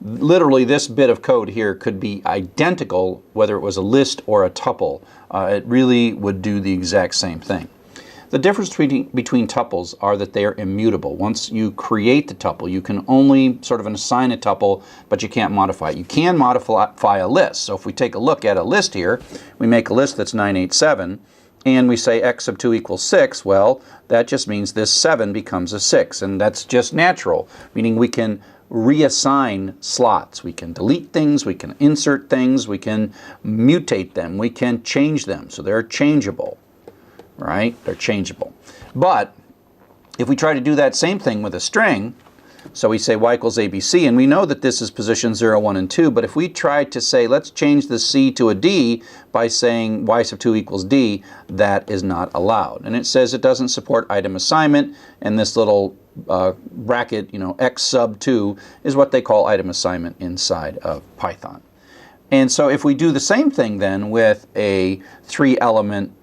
S2: literally this bit of code here could be identical whether it was a list or a tuple. It really would do the exact same thing. The difference between tuples are that they are immutable. Once you create the tuple, you can only sort of assign a tuple, but you can't modify it. You can modify a list. So if we take a look at a list here, we make a list that's 987, and we say x sub 2 equals 6, well, that just means this 7 becomes a 6, and that's just natural, meaning we can reassign slots. We can delete things, we can insert things, we can mutate them, we can change them, so they're changeable. Right? They're changeable. But if we try to do that same thing with a string, so we say y equals ABC, and we know that this is position 0, 1, and 2, but if we try to say, let's change the C to a D by saying y sub 2 equals D, that is not allowed. And it says it doesn't support item assignment, and this little bracket, x sub 2, is what they call item assignment inside of Python. And so if we do the same thing then with a 3-element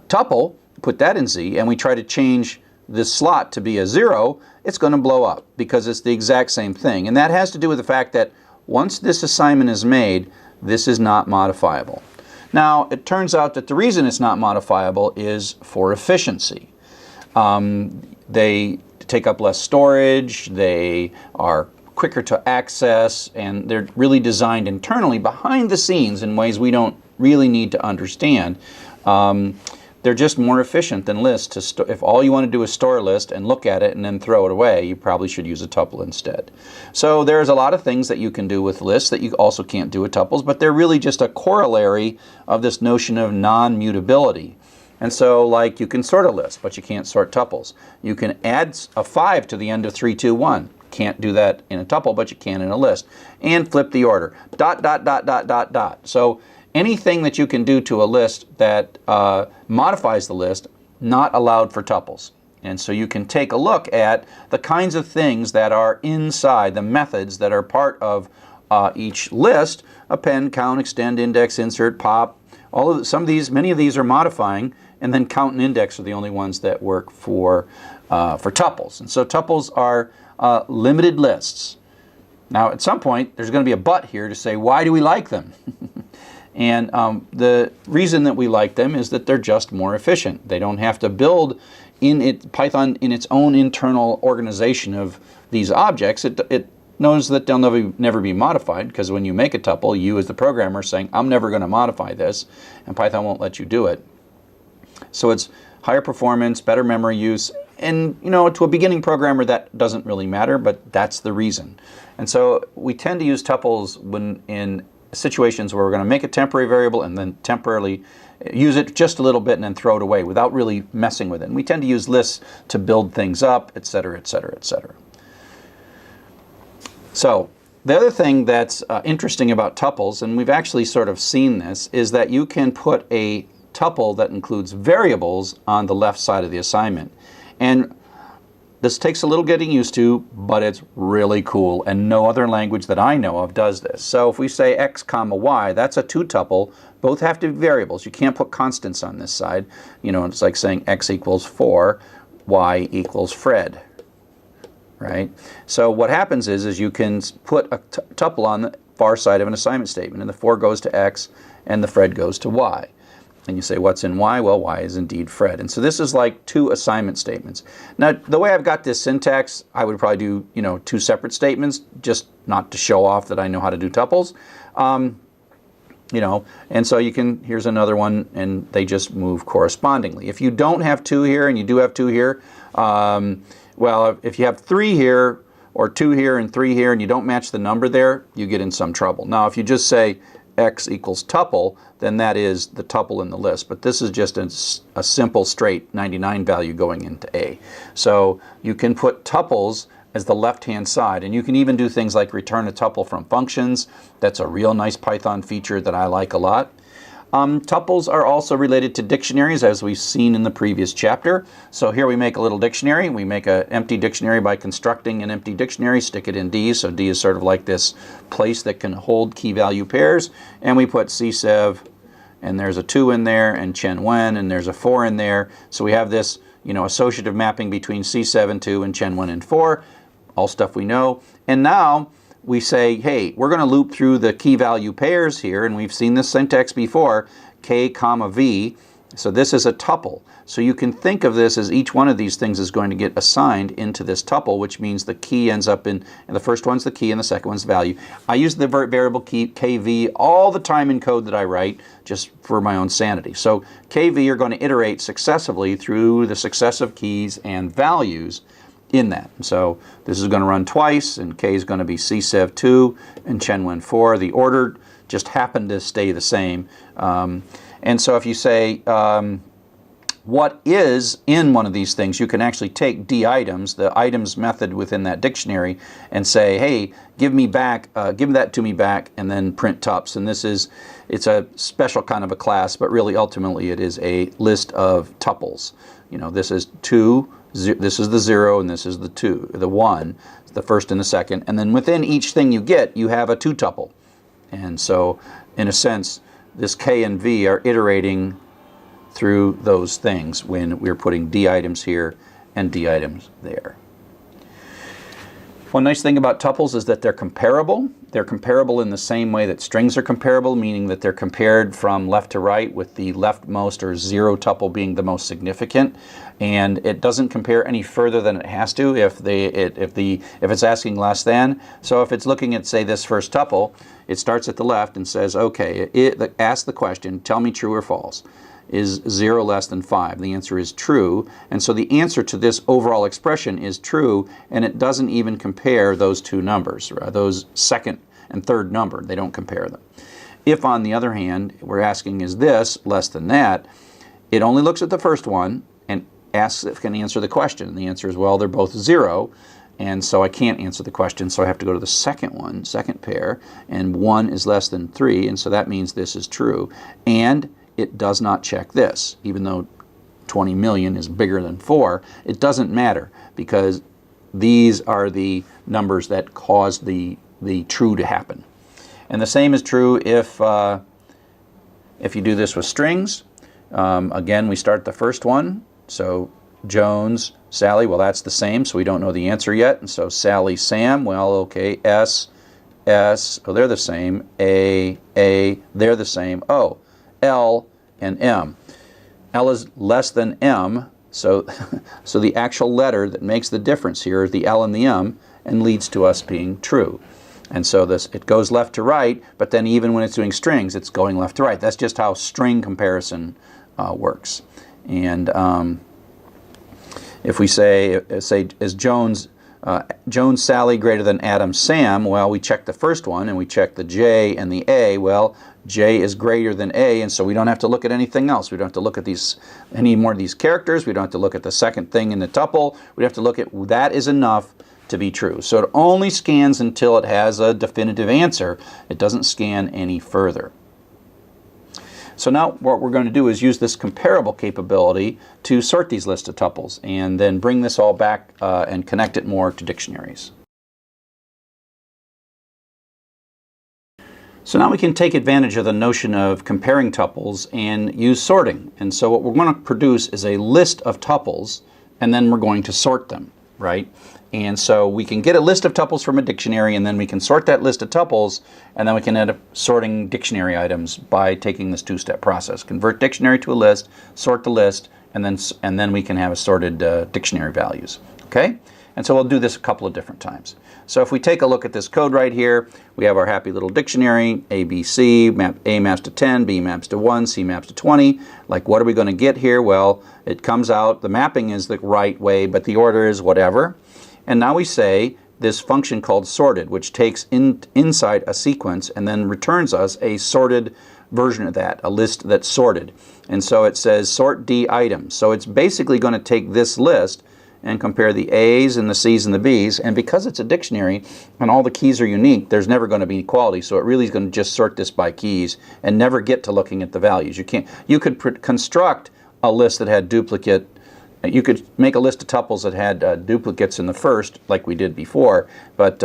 S2: tuple, put that in Z, and we try to change this slot to be a 0, it's going to blow up because it's the exact same thing. And that has to do with the fact that once this assignment is made, this is not modifiable. Now, it turns out that the reason it's not modifiable is for efficiency. They take up less storage, they are quicker to access, and they're really designed internally behind the scenes in ways we don't really need to understand. They're just more efficient than lists. If all you want to do is store a list and look at it and then throw it away, you probably should use a tuple instead. So there's a lot of things that you can do with lists that you also can't do with tuples, but they're really just a corollary of this notion of non-mutability. And so, like, you can sort a list, but you can't sort tuples. You can add a 5 to the end of 3, 2, 1. Can't do that in a tuple, but you can in a list. And flip the order. ... So anything that you can do to a list that modifies the list, not allowed for tuples. And so you can take a look at the kinds of things that are inside, the methods that are part of each list: append, count, extend, index, insert, pop. Many of these are modifying, and then count and index are the only ones that work for tuples. And so tuples are limited lists. Now, at some point, there's going to be a but here to say, why do we like them? And the reason that we like them is that they're just more efficient. They don't have to build Python in its own internal organization of these objects. It knows that they'll never be modified, because when you make a tuple, you as the programmer are saying, I'm never going to modify this, and Python won't let you do it. So it's higher performance, better memory use, And you know, to a beginning programmer that doesn't really matter, but that's the reason. And so we tend to use tuples when in situations where we're going to make a temporary variable and then temporarily use it just a little bit and then throw it away without really messing with it. And we tend to use lists to build things up, etc., etc., etc. So the other thing that's interesting about tuples, and we've actually sort of seen this, is that you can put a tuple that includes variables on the left side of the assignment. And this takes a little getting used to, but it's really cool, and no other language that I know of does this. So if we say x comma y, that's a two-tuple. Both have to be variables. You can't put constants on this side. You know, it's like saying x equals 4, y equals Fred, right? So what happens is you can put a tuple on the far side of an assignment statement, and the 4 goes to x, and the Fred goes to y. And you say, what's in y? Well, y is indeed Fred. And so this is like two assignment statements. Now, the way I've got this syntax, I would probably do, you know, two separate statements, just not to show off that I know how to do tuples. You know, and so you can, here's another one, and they just move correspondingly. If you don't have 2 here and you do have 2 here, well, if you have 3 here, or 2 here and 3 here, and you don't match the number there, you get in some trouble. Now, if you just say x equals tuple, then that is the tuple in the list. But this is just a simple straight 99 value going into A. So you can put tuples as the left-hand side, and you can even do things like return a tuple from functions. That's a real nice Python feature that I like a lot. Tuples are also related to dictionaries, as we've seen in the previous chapter. So here we make a little dictionary. We make an empty dictionary by constructing an empty dictionary, stick it in D. So D is sort of like this place that can hold key value pairs. And we put csev, and there's a 2 in there, and chen1, and there's a 4 in there. So we have this, you know, associative mapping between csev and 2 and chen1 and 4, all stuff we know. And now we say, hey, we're going to loop through the key value pairs here, and we've seen this syntax before, k comma v. So this is a tuple. So you can think of this as each one of these things is going to get assigned into this tuple, which means the key ends up in, and the first one's the key and the second one's value. I use the variable key kv all the time in code that I write, just for my own sanity. So kv are going to iterate successively through the successive keys and values in that. So this is going to run twice, and k is going to be csev 2 and chen1 4. The order just happened to stay the same. And so if you say what is in one of these things, you can actually take d-items, the items method within that dictionary, and say, hey, give me back, give that to me back, and then print tups. And this is, it's a special kind of a class, but really ultimately it is a list of tuples. You know, this is 2, this is the 0, and this is the 2, the 1, the first and the second. And then within each thing you get, you have a 2-tuple. And so, in a sense, this k and v are iterating through those things when we're putting d items here and d items there. One nice thing about tuples is that they're comparable. They're comparable in the same way that strings are comparable, meaning that they're compared from left to right, with the leftmost or 0 tuple being the most significant. And it doesn't compare any further than it has to if it's asking less than. So if it's looking at, say, this first tuple, it starts at the left and says, okay, ask the question, tell me true or false. Is 0 less than 5? The answer is true. And so the answer to this overall expression is true, and it doesn't even compare those two numbers, those second and third number. They don't compare them. If, on the other hand, we're asking is this less than that, it only looks at the first one and asks if it can answer the question. And the answer is, well, they're both 0. And so I can't answer the question, so I have to go to the second one, second pair, and 1 is less than 3, and so that means this is true. And it does not check this. Even though 20 million is bigger than 4, it doesn't matter, because these are the numbers that cause the true to happen. And the same is true if you do this with strings. Again, we start the first one, so Jones, Sally, well, that's the same, so we don't know the answer yet. And so Sally, Sam, well, okay, S, oh, they're the same. A, they're the same. O, L, and M. L is less than M, so, so the actual letter that makes the difference here is the L and the M, and leads to us being true. And so this, it goes left to right, but then even when it's doing strings, it's going left to right. That's just how string comparison works. And If we say is Jones Sally greater than Adam Sam, well, we check the first one and we check the J and the A. Well, J is greater than A, and so we don't have to look at anything else. We don't have to look at any more of these characters. We don't have to look at the second thing in the tuple. We have to look at that is enough to be true. So it only scans until it has a definitive answer. It doesn't scan any further. So now what we're going to do is use this comparable capability to sort these lists of tuples and then bring this all back and connect it more to dictionaries. So now we can take advantage of the notion of comparing tuples and use sorting. And so what we're going to produce is a list of tuples, and then we're going to sort them, right? And so we can get a list of tuples from a dictionary, and then we can sort that list of tuples, and then we can end up sorting dictionary items by taking this two-step process. Convert dictionary to a list, sort the list, and then we can have assorted dictionary values. Okay? And so we'll do this a couple of different times. So if we take a look at this code right here, we have our happy little dictionary, A, B, C, A maps to 10, B maps to 1, C maps to 20. Like, what are we going to get here? Well, it comes out, the mapping is the right way, but the order is whatever. And now we say this function called sorted, which takes inside a sequence and then returns us a sorted version of that, a list that's sorted. And so it says sort D items. So it's basically going to take this list and compare the A's and the C's and the B's. And because it's a dictionary and all the keys are unique, there's never going to be equality. So it really is going to just sort this by keys and never get to looking at the values. You could construct a list that had duplicate. You could make a list of tuples that had duplicates in the first, like we did before, but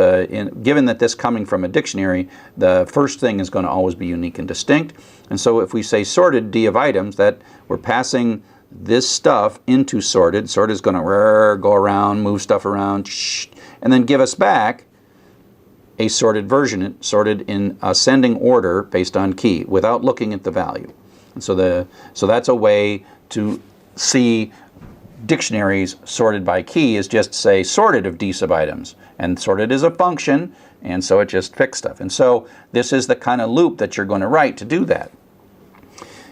S2: given that this coming from a dictionary, the first thing is going to always be unique and distinct. And so if we say sorted D of items, that we're passing this stuff into sorted. Sorted is going to go around, move stuff around, and then give us back a sorted version, sorted in ascending order based on key, without looking at the value. And so that's a way to see dictionaries sorted by key is just say sorted of D sub items, and sorted is a function, and so it just fixed stuff. And so this is the kind of loop that you're going to write to do that.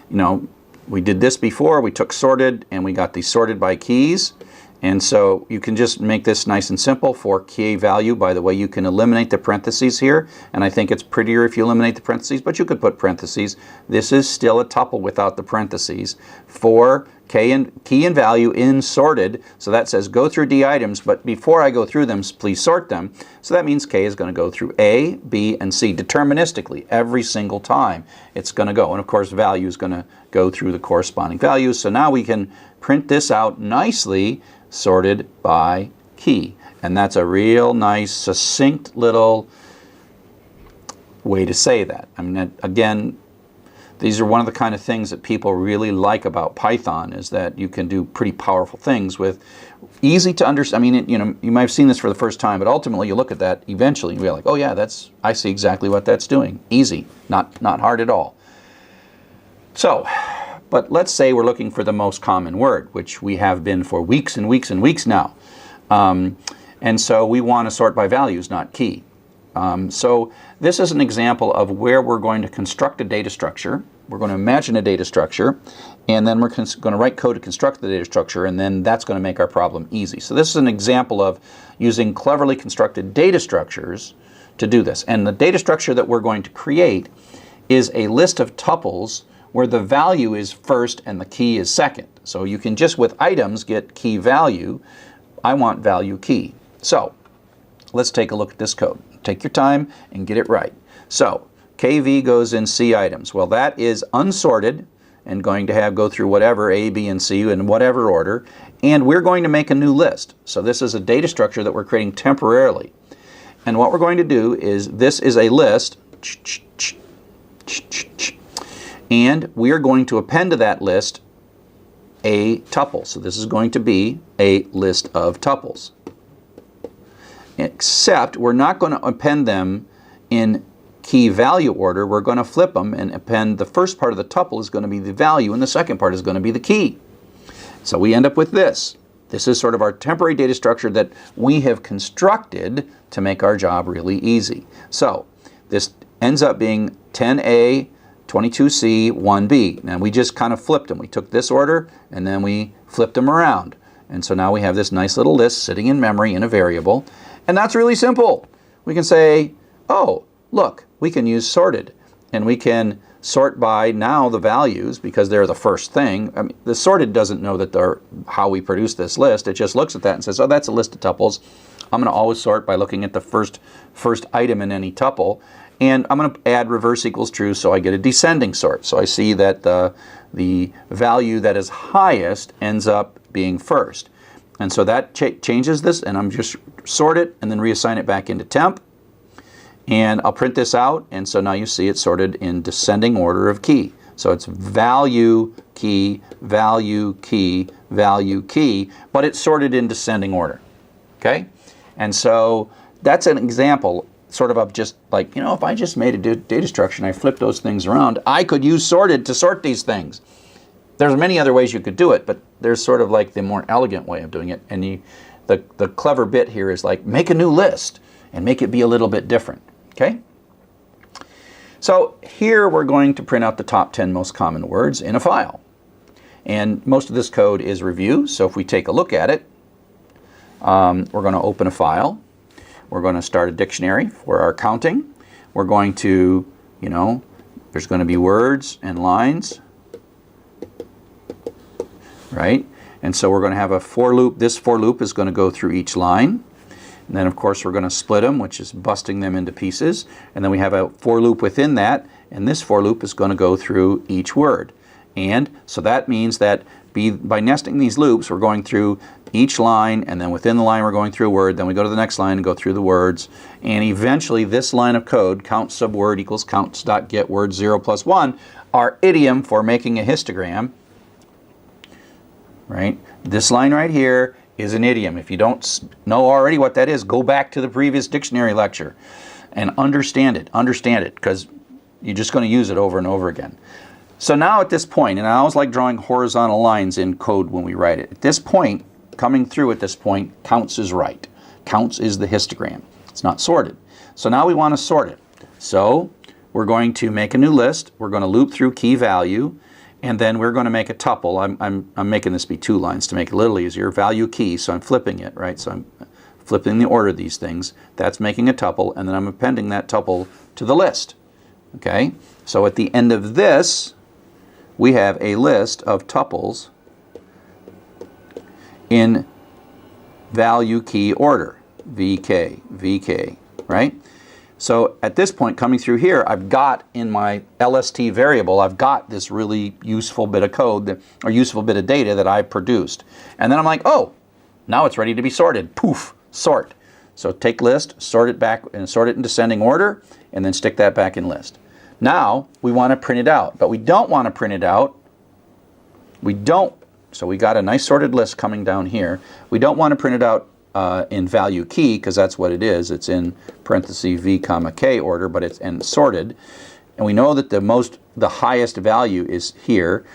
S2: You know, we did this before. We took sorted and we got these sorted by keys, and so you can just make this nice and simple for key value. By the way, you can eliminate the parentheses here, and I think it's prettier if you eliminate the parentheses, but you could put parentheses. This is still a tuple without the parentheses for key and value in sorted. So that says go through D items, but before I go through them, please sort them. So that means K is going to go through A, B, and C deterministically every single time it's going to go. And of course, value is going to go through the corresponding values. So now we can print this out nicely, sorted by key. And that's a real nice, succinct little way to say that. I mean, again, these are one of the kind of things that people really like about Python, is that you can do pretty powerful things with easy to understand. I mean, you might have seen this for the first time, but ultimately you look at that eventually and you're like, oh yeah, I see exactly what that's doing. Easy, not hard at all. So, but let's say we're looking for the most common word, which we have been for weeks and weeks and weeks now. And so we want to sort by values, not key. So this is an example of where we're going to construct a data structure. We're going to imagine a data structure, and then we're going to write code to construct the data structure, and then that's going to make our problem easy. So this is an example of using cleverly constructed data structures to do this. And the data structure that we're going to create is a list of tuples where the value is first and the key is second. So you can just with items get key value. I want value key. So let's take a look at this code. Take your time and get it right. So KV goes in C items. Well, that is unsorted and going to go through whatever A, B, and C in whatever order. And we're going to make a new list. So this is a data structure that we're creating temporarily. And what we're going to do is, this is a list. And we are going to append to that list a tuple. So this is going to be a list of tuples. Except we're not going to append them in key value order. We're going to flip them and append the first part of the tuple is going to be the value and the second part is going to be the key. So we end up with this. This is sort of our temporary data structure that we have constructed to make our job really easy. So this ends up being 10A, 22C, 1B. Now we just kind of flipped them. We took this order and then we flipped them around. And so now we have this nice little list sitting in memory in a variable. And that's really simple. We can say, oh, look, we can use sorted. And we can sort by now the values because they're the first thing. I mean, the sorted doesn't know that they're how we produce this list. It just looks at that and says, oh, that's a list of tuples. I'm going to always sort by looking at the first item in any tuple. And I'm going to add reverse equals true, so I get a descending sort. So I see that the value that is highest ends up being first. And so that changes this, and I'm just sort it and then reassign it back into temp. And I'll print this out, and so now you see it's sorted in descending order of key. So it's value, key, value, key, value, key, but it's sorted in descending order. Okay? And so that's an example sort of just like, you know, if I just made a data structure and I flipped those things around, I could use sorted to sort these things. There's many other ways you could do it, but there's sort of like the more elegant way of doing it. And the clever bit here is like make a new list and make it be a little bit different. Okay? So here we're going to print out the top 10 most common words in a file. And most of this code is review, so if we take a look at it, we're going to open a file. We're going to start a dictionary for our counting. We're going to, you know, there's going to be words and lines, right? And so we're going to have a for loop. This for loop is going to go through each line. And then, of course, we're going to split them, which is busting them into pieces. And then we have a for loop within that, and this for loop is going to go through each word. And so that means that by nesting these loops, we're going through each line, and then within the line we're going through a word, then we go to the next line and go through the words, and eventually this line of code, count subword equals counts.get word 0 plus 1, our idiom for making a histogram, right? This line right here is an idiom. If you don't know already what that is, go back to the previous dictionary lecture and understand it, because you're just going to use it over and over again. So now at this point, and I always like drawing horizontal lines in code when we write it, at this point, coming through at this point, counts is right. Counts is the histogram. It's not sorted. So now we want to sort it. So we're going to make a new list. We're going to loop through key value, and then we're going to make a tuple. I'm making this be 2 lines to make it a little easier. Value key, so I'm flipping it, right? So I'm flipping the order of these things. That's making a tuple, and then I'm appending that tuple to the list. Okay? So at the end of this, we have a list of tuples in value key order, VK, VK, right? So at this point, coming through here, I've got in my LST variable, I've got this really useful bit of code, or useful bit of data that I produced. And then I'm like, oh, now it's ready to be sorted. Poof, sort. So take list, sort it back, and sort it in descending order, and then stick that back in list. Now, we want to print it out, but we don't want to print it out. So we got a nice sorted list coming down here. We don't want to print it out in value key, because that's what it is. It's in parentheses v comma k order, but it's sorted. And we know that the highest value is here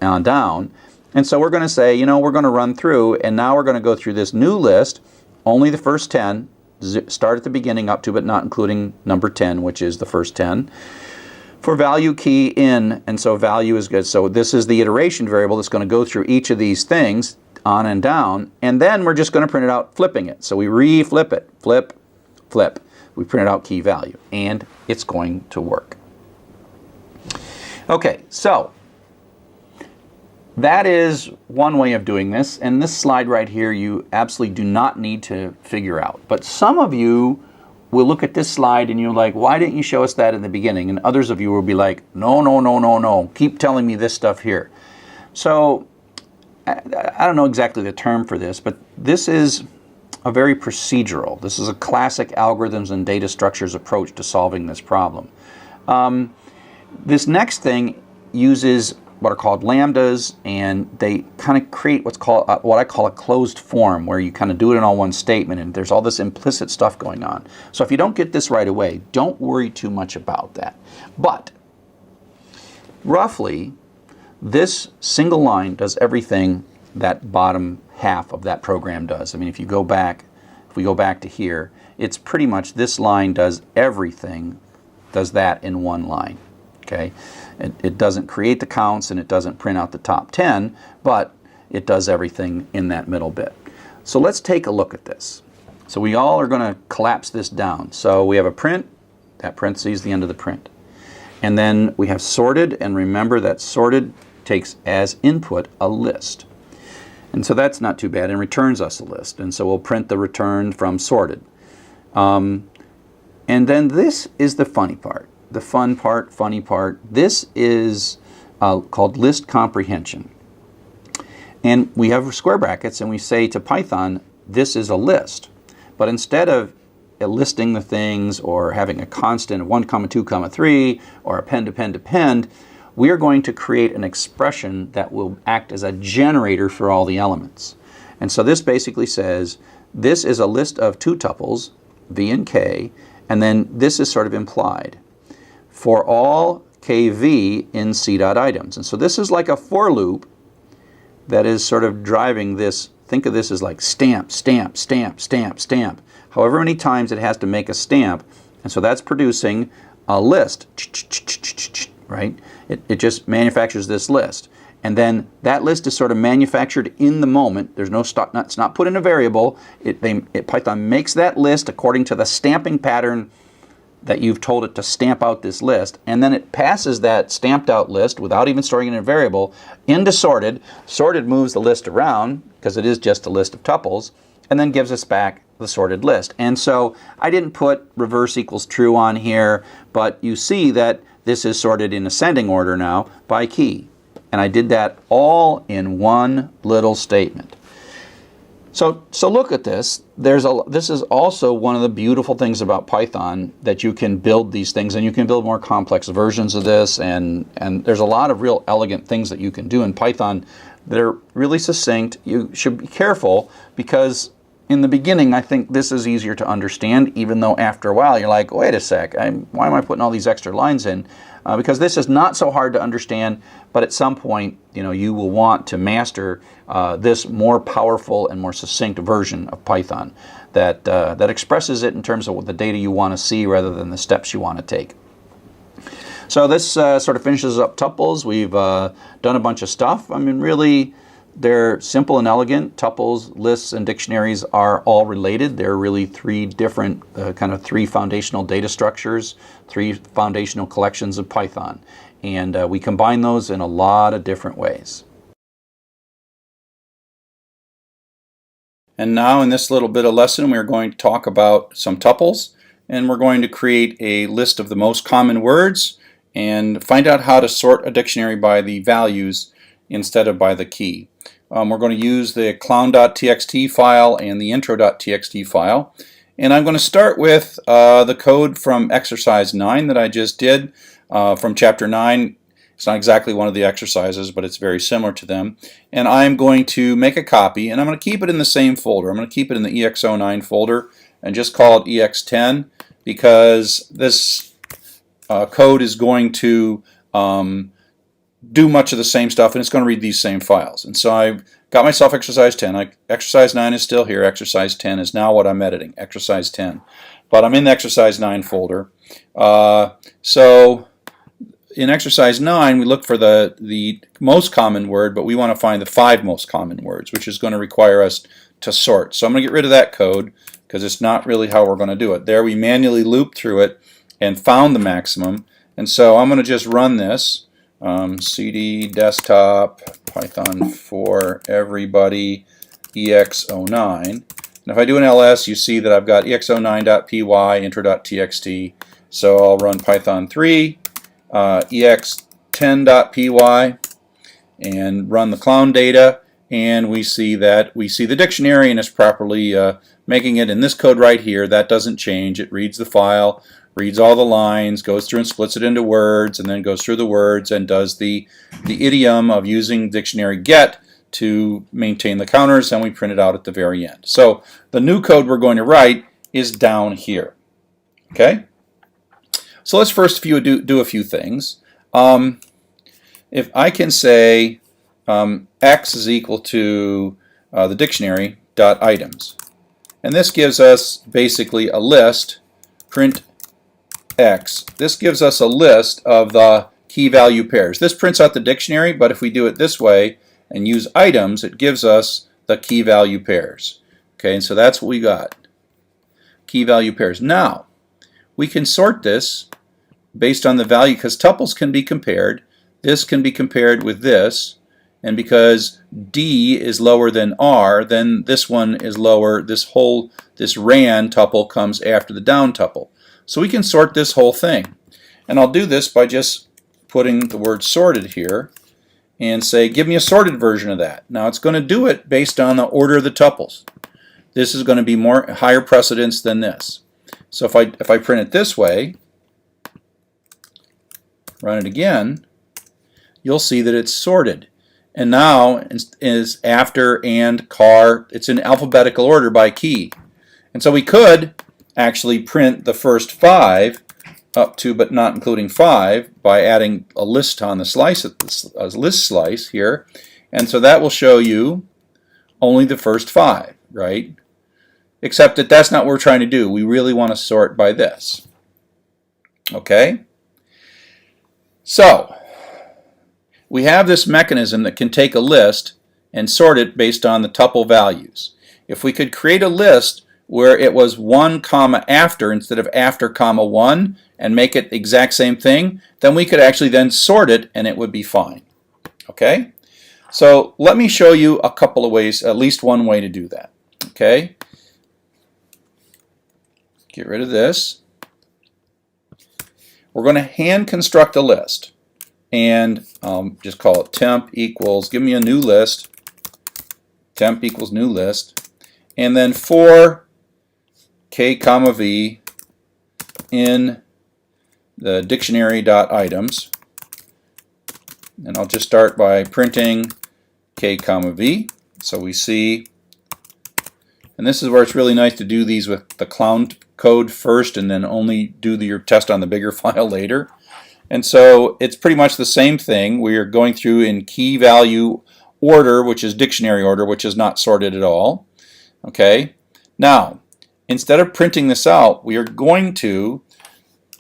S2: on down. And so we're going to say, you know, we're going to run through, and now we're going to go through this new list, only the first 10, start at the beginning up to, but not including number 10, which is the first 10. For value key in, and so value is good. So this is the iteration variable that's going to go through each of these things on and down, and then we're just going to print it out flipping it. So we re-flip it, flip, flip. We print out key value, and it's going to work. Okay, so that is one way of doing this, and this slide right here you absolutely do not need to figure out. But some of you will look at this slide and you're like, why didn't you show us that in the beginning? And others of you will be like, no, keep telling me this stuff here. So I don't know exactly the term for this, but this is a very procedural. This is a classic algorithms and data structures approach to solving this problem. This next thing uses what are called lambdas, and they kind of create what's called what I call a closed form, where you kind of do it in all one statement, and there's all this implicit stuff going on. So if you don't get this right away, don't worry too much about that. But roughly, this single line does everything that bottom half of that program does. I mean, if we go back to here, it's pretty much this line does everything, does that in one line. Okay, it doesn't create the counts and it doesn't print out the top 10, but it does everything in that middle bit. So let's take a look at this. So we all are going to collapse this down. So we have a print, that parentheses the end of the print. And then we have sorted, and remember that sorted takes as input a list. And so that's not too bad, and returns us a list. And so we'll print the return from sorted. And then this is the funny part. The fun part, funny part. This is called list comprehension. And we have square brackets, and we say to Python, this is a list. But instead of listing the things or having a constant of 1, 2, 3 or append, append, append, we are going to create an expression that will act as a generator for all the elements. And so this basically says this is a list of two tuples, v and k, and then this is sort of implied. For all kv in c.items. And so this is like a for loop that is sort of driving this. Think of this as like stamp, stamp, stamp, stamp, stamp. However many times it has to make a stamp, and so that's producing a list, right? It just manufactures this list. And then that list is sort of manufactured in the moment. There's no stop, it's not put in a variable. Python makes that list according to the stamping pattern that you've told it to stamp out this list, and then it passes that stamped out list without even storing it in a variable into sorted. Sorted moves the list around because it is just a list of tuples, and then gives us back the sorted list. And so I didn't put reverse equals true on here, but you see that this is sorted in ascending order now by key. And I did that all in one little statement. So look at this. This is also one of the beautiful things about Python, that you can build these things, and you can build more complex versions of this, and there's a lot of real elegant things that you can do in Python that are really succinct. You should be careful, because in the beginning I think this is easier to understand, even though after a while you're like, wait a sec, why am I putting all these extra lines in? Because this is not so hard to understand, but at some point, you will want to master this more powerful and more succinct version of Python that expresses it in terms of what the data you want to see rather than the steps you want to take. So this sort of finishes up tuples. We've done a bunch of stuff. I mean, really, they're simple and elegant. Tuples, lists, and dictionaries are all related. They're really three different, three foundational data structures, three foundational collections of Python. And we combine those in a lot of different ways. And now in this little bit of lesson, we're going to talk about some tuples, and we're going to create a list of the most common words and find out how to sort a dictionary by the values instead of by the key. We're going to use the clown.txt file and the intro.txt file. And I'm going to start with the code from exercise 9 that I just did from chapter 9. It's not exactly one of the exercises, but it's very similar to them. And I'm going to make a copy, and I'm going to keep it in the same folder. I'm going to keep it in the EX09 folder and just call it EX10, because this code is going to do much of the same stuff, and it's going to read these same files. And so I've got myself exercise 10. Exercise 9 is still here. Exercise 10 is now what I'm editing, exercise 10. But I'm in the exercise 9 folder. So in exercise 9, we look for the most common word, but we want to find the 5 most common words, which is going to require us to sort. So I'm going to get rid of that code, because it's not really how we're going to do it. There we manually looped through it and found the maximum. And so I'm going to just run this. cd desktop python for everybody ex09, and if I do an ls, you see that I've got ex09.py intro.txt. So I'll run python 3 ex10.py and run the clown data, and we see the dictionary, and it's properly making it in this code right here. That doesn't change. It reads the file, reads all the lines, goes through and splits it into words, and then goes through the words and does the idiom of using dictionary get to maintain the counters, and we print it out at the very end. So the new code we're going to write is down here. Okay? So let's first do a few things. If I can say x is equal to the dictionary dot items, and this gives us basically a list, print x. This gives us a list of the key value pairs. This prints out the dictionary, but if we do it this way, and use items, it gives us the key value pairs. Okay, and so that's what we got. Key value pairs. Now, we can sort this based on the value, because tuples can be compared. This can be compared with this, and because D is lower than R, then this one is lower. This ran tuple comes after the down tuple. So we can sort this whole thing. And I'll do this by just putting the word sorted here and say, give me a sorted version of that. Now it's going to do it based on the order of the tuples. This is going to be higher precedence than this. So if I print it this way, run it again, you'll see that it's sorted. And now is after and car, it's in alphabetical order by key. And so we could actually print the first 5 up to but not including 5 by adding a list on the slice, a list slice here. And so that will show you only the first 5, right? Except that that's not what we're trying to do. We really want to sort by this. Okay? So, we have this mechanism that can take a list and sort it based on the tuple values. If we could create a list where it was 1 comma after instead of after comma 1 and make it the exact same thing, then we could actually then sort it and it would be fine. Okay? So let me show you a couple of ways, at least one way to do that. Okay? Get rid of this. We're going to hand construct a list. And just call it temp equals, give me a new list, temp equals new list, and then for k comma v in the dictionary.items, and I'll just start by printing k comma v, so we see, and this is where it's really nice to do these with the clown code first and then only do your test on the bigger file later. And so it's pretty much the same thing. We are going through in key value order, which is dictionary order, which is not sorted at all. Okay. Now, instead of printing this out, we are going to,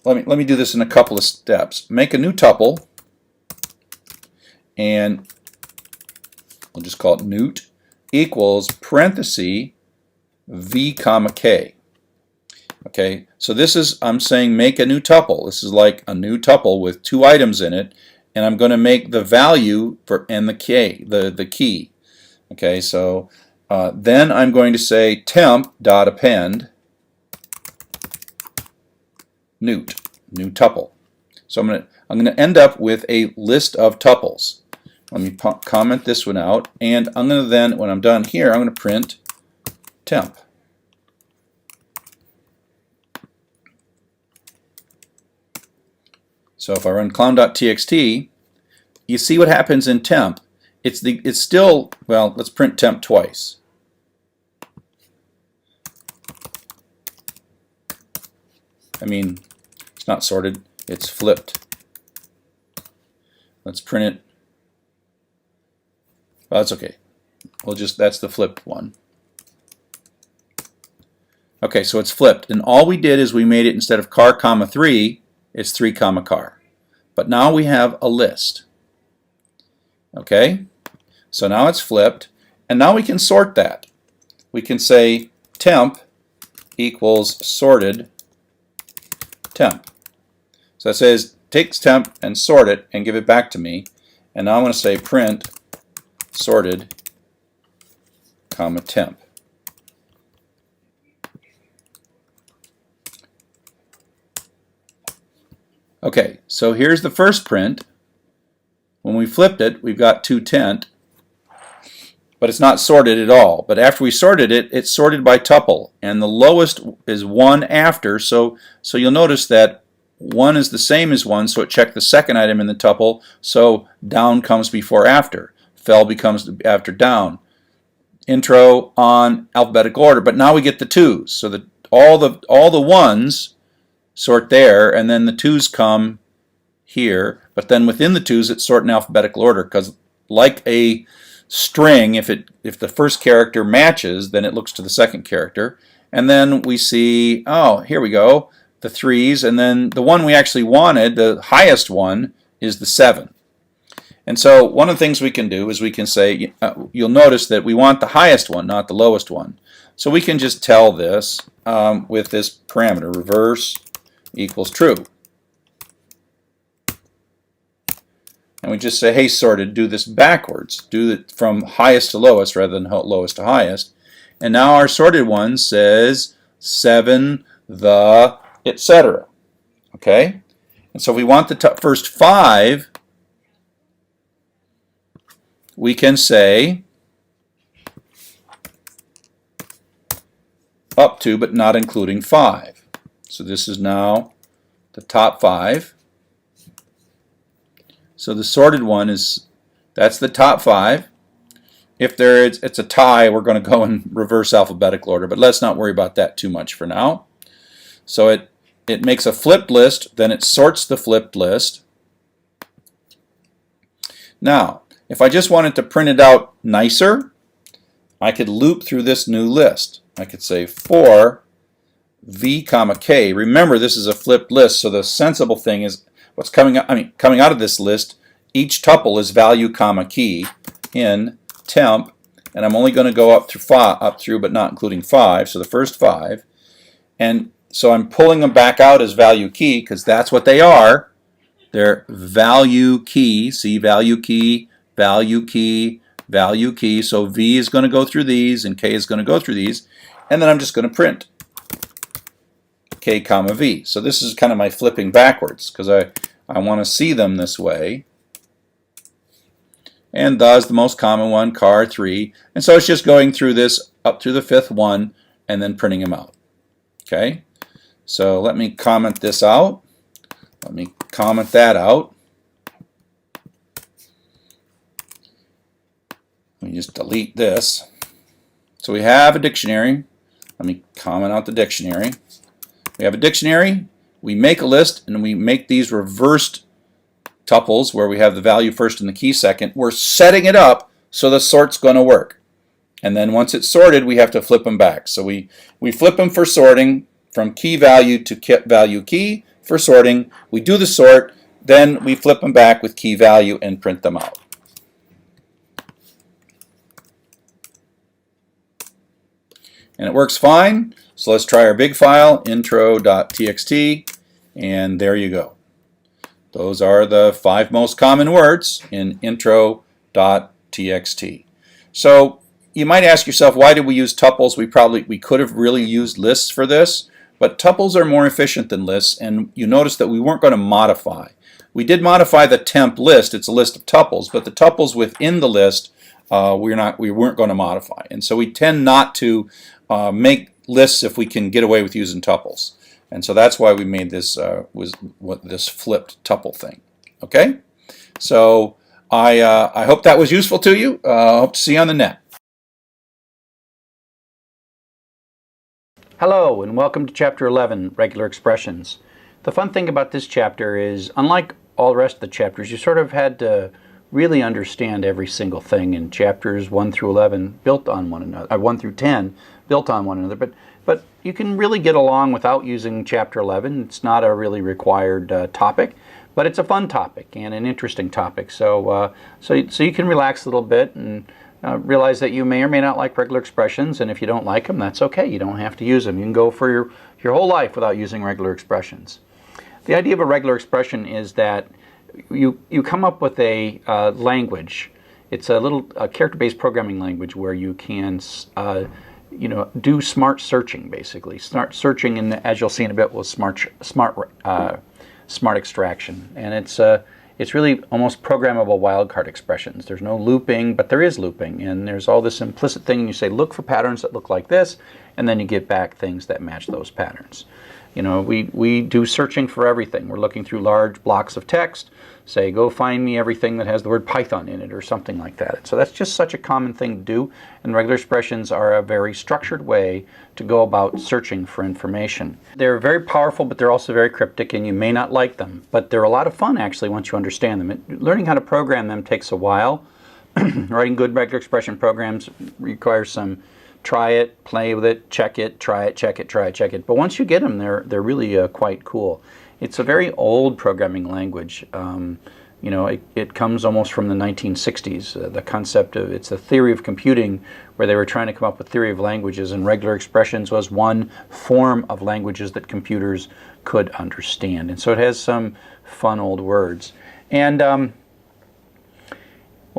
S2: let me do this in a couple of steps. Make a new tuple, and we'll just call it newt equals parenthesis v comma k. Okay, so this is, I'm saying make a new tuple. This is like a new tuple with 2 items in it, and I'm going to make the value for and the key. Okay, so then I'm going to say temp dot append newt, new tuple. So I'm going to end up with a list of tuples. Let me comment this one out, and I'm going to then, when I'm done here, I'm going to print temp. So if I run clown.txt, you see what happens in temp. It's still, well, let's print temp twice. I mean, it's not sorted, it's flipped. Let's print it. Well, that's okay. That's the flipped one. Okay, so it's flipped. And all we did is we made it, instead of car comma 3, it's 3 comma car. But now we have a list. Okay? So now it's flipped, and now we can sort that. We can say temp equals sorted temp. So it says takes temp and sort it and give it back to me. And now I'm going to say print sorted comma temp. Okay, so here's the first print. When we flipped it, we've got 2 tent, but it's not sorted at all. But after we sorted it, it's sorted by tuple, and the lowest is 1 after, so you'll notice that 1 is the same as 1, so it checked the second item in the tuple, so down comes before after. Fell becomes after down. Intro, on, alphabetical order, but now we get the 2's, so that all the 1's sort there, and then the 2's come here, but then within the 2's it's sorted in alphabetical order, because like a string, if the first character matches, then it looks to the second character, and then we see, oh, here we go, the 3's, and then the one we actually wanted, the highest one, is the 7. And so one of the things we can do is we can say, you'll notice that we want the highest one, not the lowest one. So we can just tell this with this parameter, reverse equals true. And we just say, hey, sorted, do this backwards. Do it from highest to lowest rather than lowest to highest. And now our sorted one says 7, the, etc. Okay? And so if we want the first 5, we can say up to but not including 5. So this is now the top 5. So the sorted one that's the top 5. If it's a tie, we're going to go in reverse alphabetical order, but let's not worry about that too much for now. So it makes a flipped list, then it sorts the flipped list. Now, if I just wanted to print it out nicer, I could loop through this new list. I could say for v comma k. Remember, this is a flipped list, so the sensible thing is what's coming out of this list. Each tuple is value comma key in temp, and I'm only going to go up through but not including 5. So the first 5, and so I'm pulling them back out as value key because that's what they are. They're value key. See, value key, value key, value key. So v is going to go through these, and k is going to go through these, and then I'm just going to print k comma v. So this is kind of my flipping backwards because I want to see them this way. And the is the most common one, car 3. And so it's just going through this up through the 5th one and then printing them out. Okay? So let me comment this out. Let me comment that out. Let me just delete this. So we have a dictionary. Let me comment out the dictionary. We have a dictionary. We make a list, and we make these reversed tuples where we have the value first and the key second. We're setting it up so the sort's going to work. And then once it's sorted, we have to flip them back. So we flip them for sorting from key value to value key for sorting. We do the sort, then we flip them back with key value and print them out. And it works fine. So let's try our big file, intro.txt, and there you go. Those are the 5 most common words in intro.txt. So you might ask yourself, why did we use tuples? We could have really used lists for this, but tuples are more efficient than lists, and you notice that we weren't going to modify. We did modify the temp list. It's a list of tuples, but the tuples within the list we weren't going to modify. And so we tend not to make lists if we can get away with using tuples. And so that's why we made this this flipped tuple thing. Okay, so I hope that was useful to you. Hope to see you on the net.
S3: Hello and welcome to Chapter 11, Regular Expressions. The fun thing about this chapter is, unlike all the rest of the chapters, you sort of had to really understand every single thing in chapters 1 through 11 built on one another, 1 through 10 built on one another, but you can really get along without using chapter 11. It's not a really required topic, but it's a fun topic and an interesting topic. So you can relax a little bit and realize that you may or may not like regular expressions, and if you don't like them, that's okay. You don't have to use them. You can go for your whole life without using regular expressions. The idea of a regular expression is that you come up with a language. It's a little character-based programming language where you can do smart searching, basically. Smart searching, and as you'll see in a bit, was smart extraction, and it's really almost programmable wildcard expressions. There's no looping, but there is looping, and there's all this implicit thing. And you say, look for patterns that look like this, and then you get back things that match those patterns. You know, we do searching for everything. We're looking through large blocks of text, say, go find me everything that has the word Python in it or something like that. So that's just such a common thing to do, and regular expressions are a very structured way to go about searching for information. They're very powerful, but they're also very cryptic, and you may not like them, but they're a lot of fun actually once you understand them. Learning how to program them takes a while. Writing good regular expression programs requires some try it, play with it, check it, try it, check it, try it, check it. But once you get them, they're really quite cool. It's a very old programming language.
S2: You know, it comes almost from the 1960s. The concept of, it's a theory of computing where they were trying to come up with theory of languages, and regular expressions was one form of languages that computers could understand. And so it has some fun old words. And one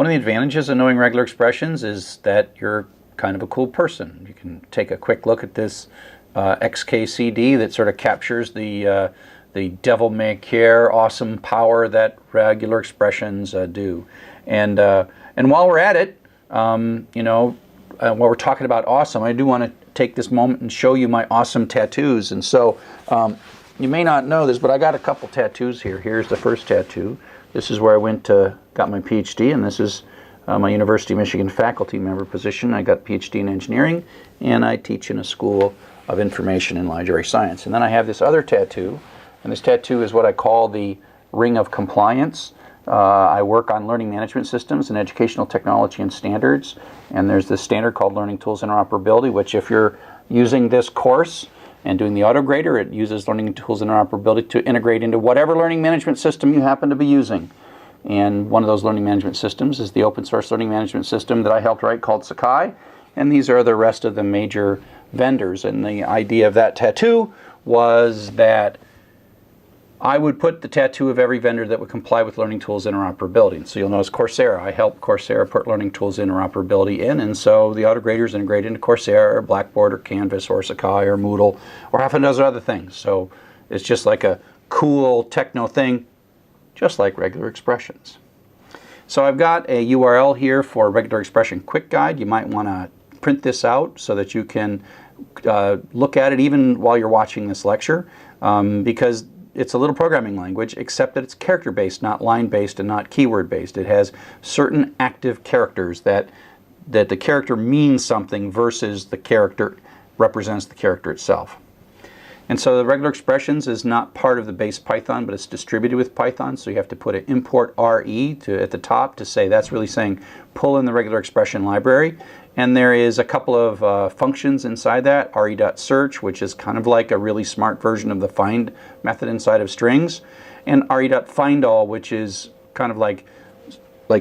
S2: of the advantages of knowing regular expressions is that you're kind of a cool person. You can take a quick look at this XKCD that sort of captures the devil may care awesome power that regular expressions do. And while we're at it, you know, while we're talking about awesome, I do want to take this moment and show you my awesome tattoos. And so you may not know this, but I got a couple tattoos here. Here's the first tattoo. This is where I went to got my PhD, and this is my University of Michigan faculty member position. I got PhD in engineering, and I teach in a school of information and library science. And then I have this other tattoo, and this tattoo is what I call the Ring of Compliance. I work on learning management systems and educational technology and standards, and there's this standard called Learning Tools Interoperability, which if you're using this course and doing the autograder, it uses Learning Tools Interoperability to integrate into whatever learning management system you happen to be using. And one of those learning management systems is the open source learning management system that I helped write called Sakai, and these are the rest of the major vendors. And the idea of that tattoo was that I would put the tattoo of every vendor that would comply with Learning Tools Interoperability. And so you'll notice Coursera. I helped Coursera put Learning Tools Interoperability in, and so the autograders integrate into Coursera or Blackboard or Canvas or Sakai or Moodle or half a dozen other things. So it's just like a cool techno thing, just like regular expressions. So I've got a URL here for regular expression quick guide. You might want to print this out so that you can look at it even while you're watching this lecture, because it's a little programming language, except that it's character-based, not line-based, and not keyword-based. It has certain active characters that the character means something versus the character represents the character itself. And so the regular expressions is not part of the base Python, but it's distributed with Python, so you have to put an import RE at the top to say that's really saying pull in the regular expression library. And there is a couple of functions inside that, re.search, which is kind of like a really smart version of the find method inside of strings, and re.findAll, which is kind of like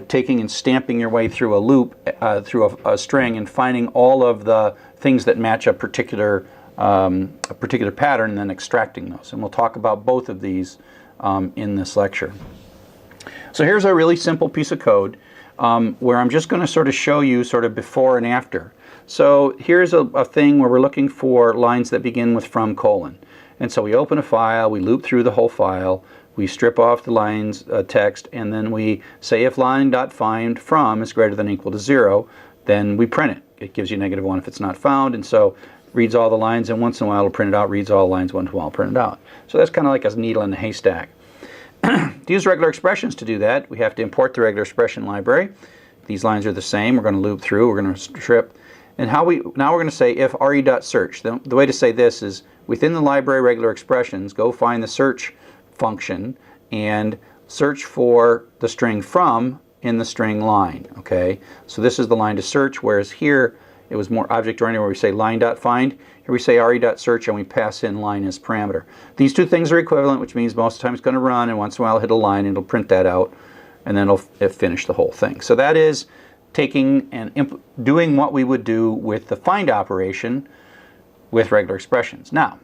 S2: taking and stamping your way through a loop, through a string, and finding all of the things that match a particular pattern and then extracting those. And we'll talk about both of these in this lecture. So here's a really simple piece of code where I'm just going to sort of show you sort of before and after. So here's a thing where we're looking for lines that begin with from : and so we open a file, we loop through the whole file, we strip off the lines text, and then we say if line.find from is greater than or equal to 0, then we print it. It gives you -1 if it's not found, and so reads all the lines, and once in a while it'll print it out, reads all the lines, once in a while print it out. So that's kind of like a needle in a haystack. To use regular expressions to do that, we have to import the regular expression library. These lines are the same. We're going to loop through, we're going to strip. And now we're going to say if re.search. The way to say this is within the library regular expressions, go find the search function and search for the string from in the string line. Okay, so this is the line to search, whereas here it was more object-oriented where we say line.find. Here we say re.search and we pass in line as parameter. These two things are equivalent, which means most of the time it's going to run, and once in a while hit a line and it'll print that out, and then it'll finish the whole thing. So that is taking and doing what we would do with the find operation with regular expressions. Now,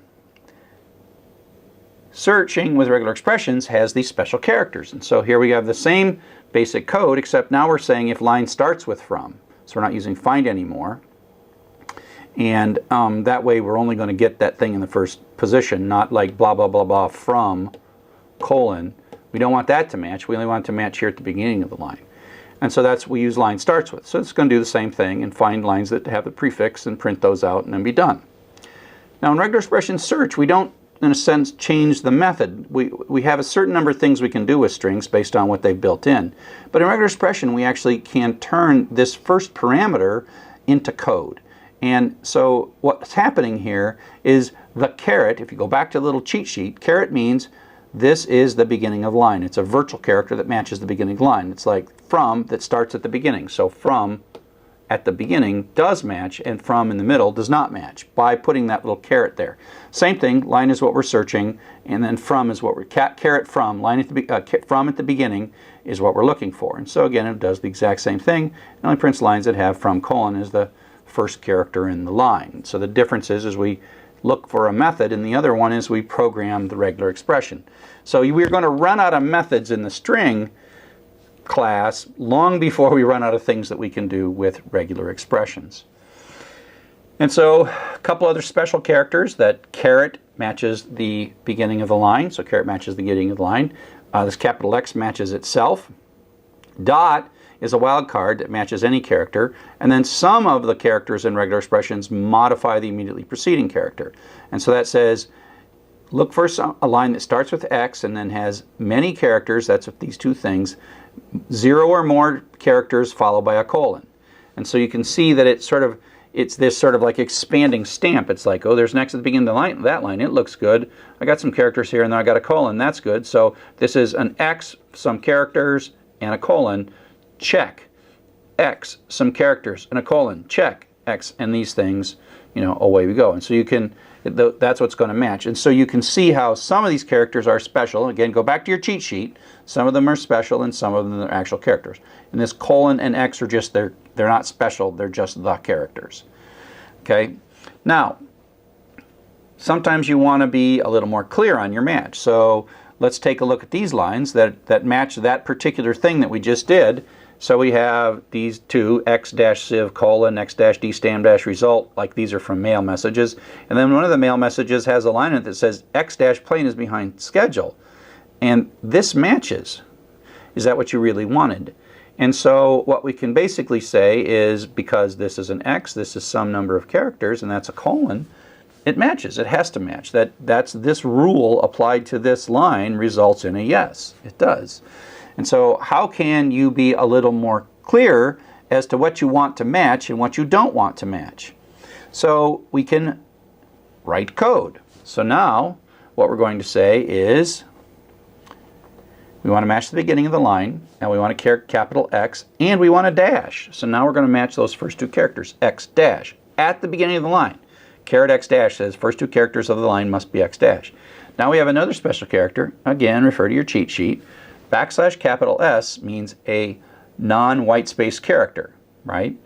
S2: searching with regular expressions has these special characters, and so here we have the same basic code, except now we're saying if line starts with from. So we're not using find anymore. And that way we're only going to get that thing in the first position, not like blah, blah, blah, blah from : We don't want that to match. We only want it to match here at the beginning of the line. And so that's what we use line starts with. So it's going to do the same thing and find lines that have the prefix and print those out and then be done. Now in regular expression search, we don't, in a sense, change the method. We have a certain number of things we can do with strings based on what they've built in. But in regular expression, we actually can turn this first parameter into code. And so what's happening here is the caret, if you go back to the little cheat sheet, caret means this is the beginning of line. It's a virtual character that matches the beginning of line. It's like from that starts at the beginning. So from at the beginning does match, and from in the middle does not match by putting that little caret there. Same thing, line is what we're searching, and then from is what we're, caret from, line at the, from at the beginning is what we're looking for. And so again, it does the exact same thing. It only prints lines that have from colon as the first character in the line. So the difference is we look for a method, and the other one is we program the regular expression. So we're going to run out of methods in the string class long before we run out of things that we can do with regular expressions. And so a couple other special characters, that caret matches the beginning of the line, so caret matches the beginning of the line. This capital X matches itself. Dot is a wild card that matches any character, and then some of the characters in regular expressions modify the immediately preceding character. And so that says, look for a line that starts with X and then has many characters, that's with these two things, 0 or more characters followed by a colon. And so you can see that it's this sort of like expanding stamp. It's like, oh, there's an X at the beginning of the line, that line, it looks good. I got some characters here, and then I got a colon, that's good. So this is an X, some characters, and a colon, check. X, some characters, and a colon, check. X, and these things, away we go. And so you can, that's what's going to match. And so you can see how some of these characters are special. Again, go back to your cheat sheet. Some of them are special, and some of them are actual characters. And this colon and X are just, they're not special, they're just the characters. Okay? Now, sometimes you want to be a little more clear on your match. So let's take a look at these lines that match that particular thing that we just did. So we have these two, x-civ colon, x-d stam dash result, like these are from mail messages. And then one of the mail messages has a line in it that says x-plane is behind schedule. And this matches. Is that what you really wanted? And so what we can basically say is, because this is an X, this is some number of characters, and that's a colon, it matches. It has to match. That's this rule applied to this line results in a yes. It does. And so how can you be a little more clear as to what you want to match and what you don't want to match? So we can write code. So now what we're going to say is we want to match the beginning of the line, and we want to capital X, and we want a dash. So now we're going to match those first two characters, X dash, at the beginning of the line. Caret X dash says first two characters of the line must be X dash. Now we have another special character. Again, refer to your cheat sheet. Backslash capital S means a non-white space character, right?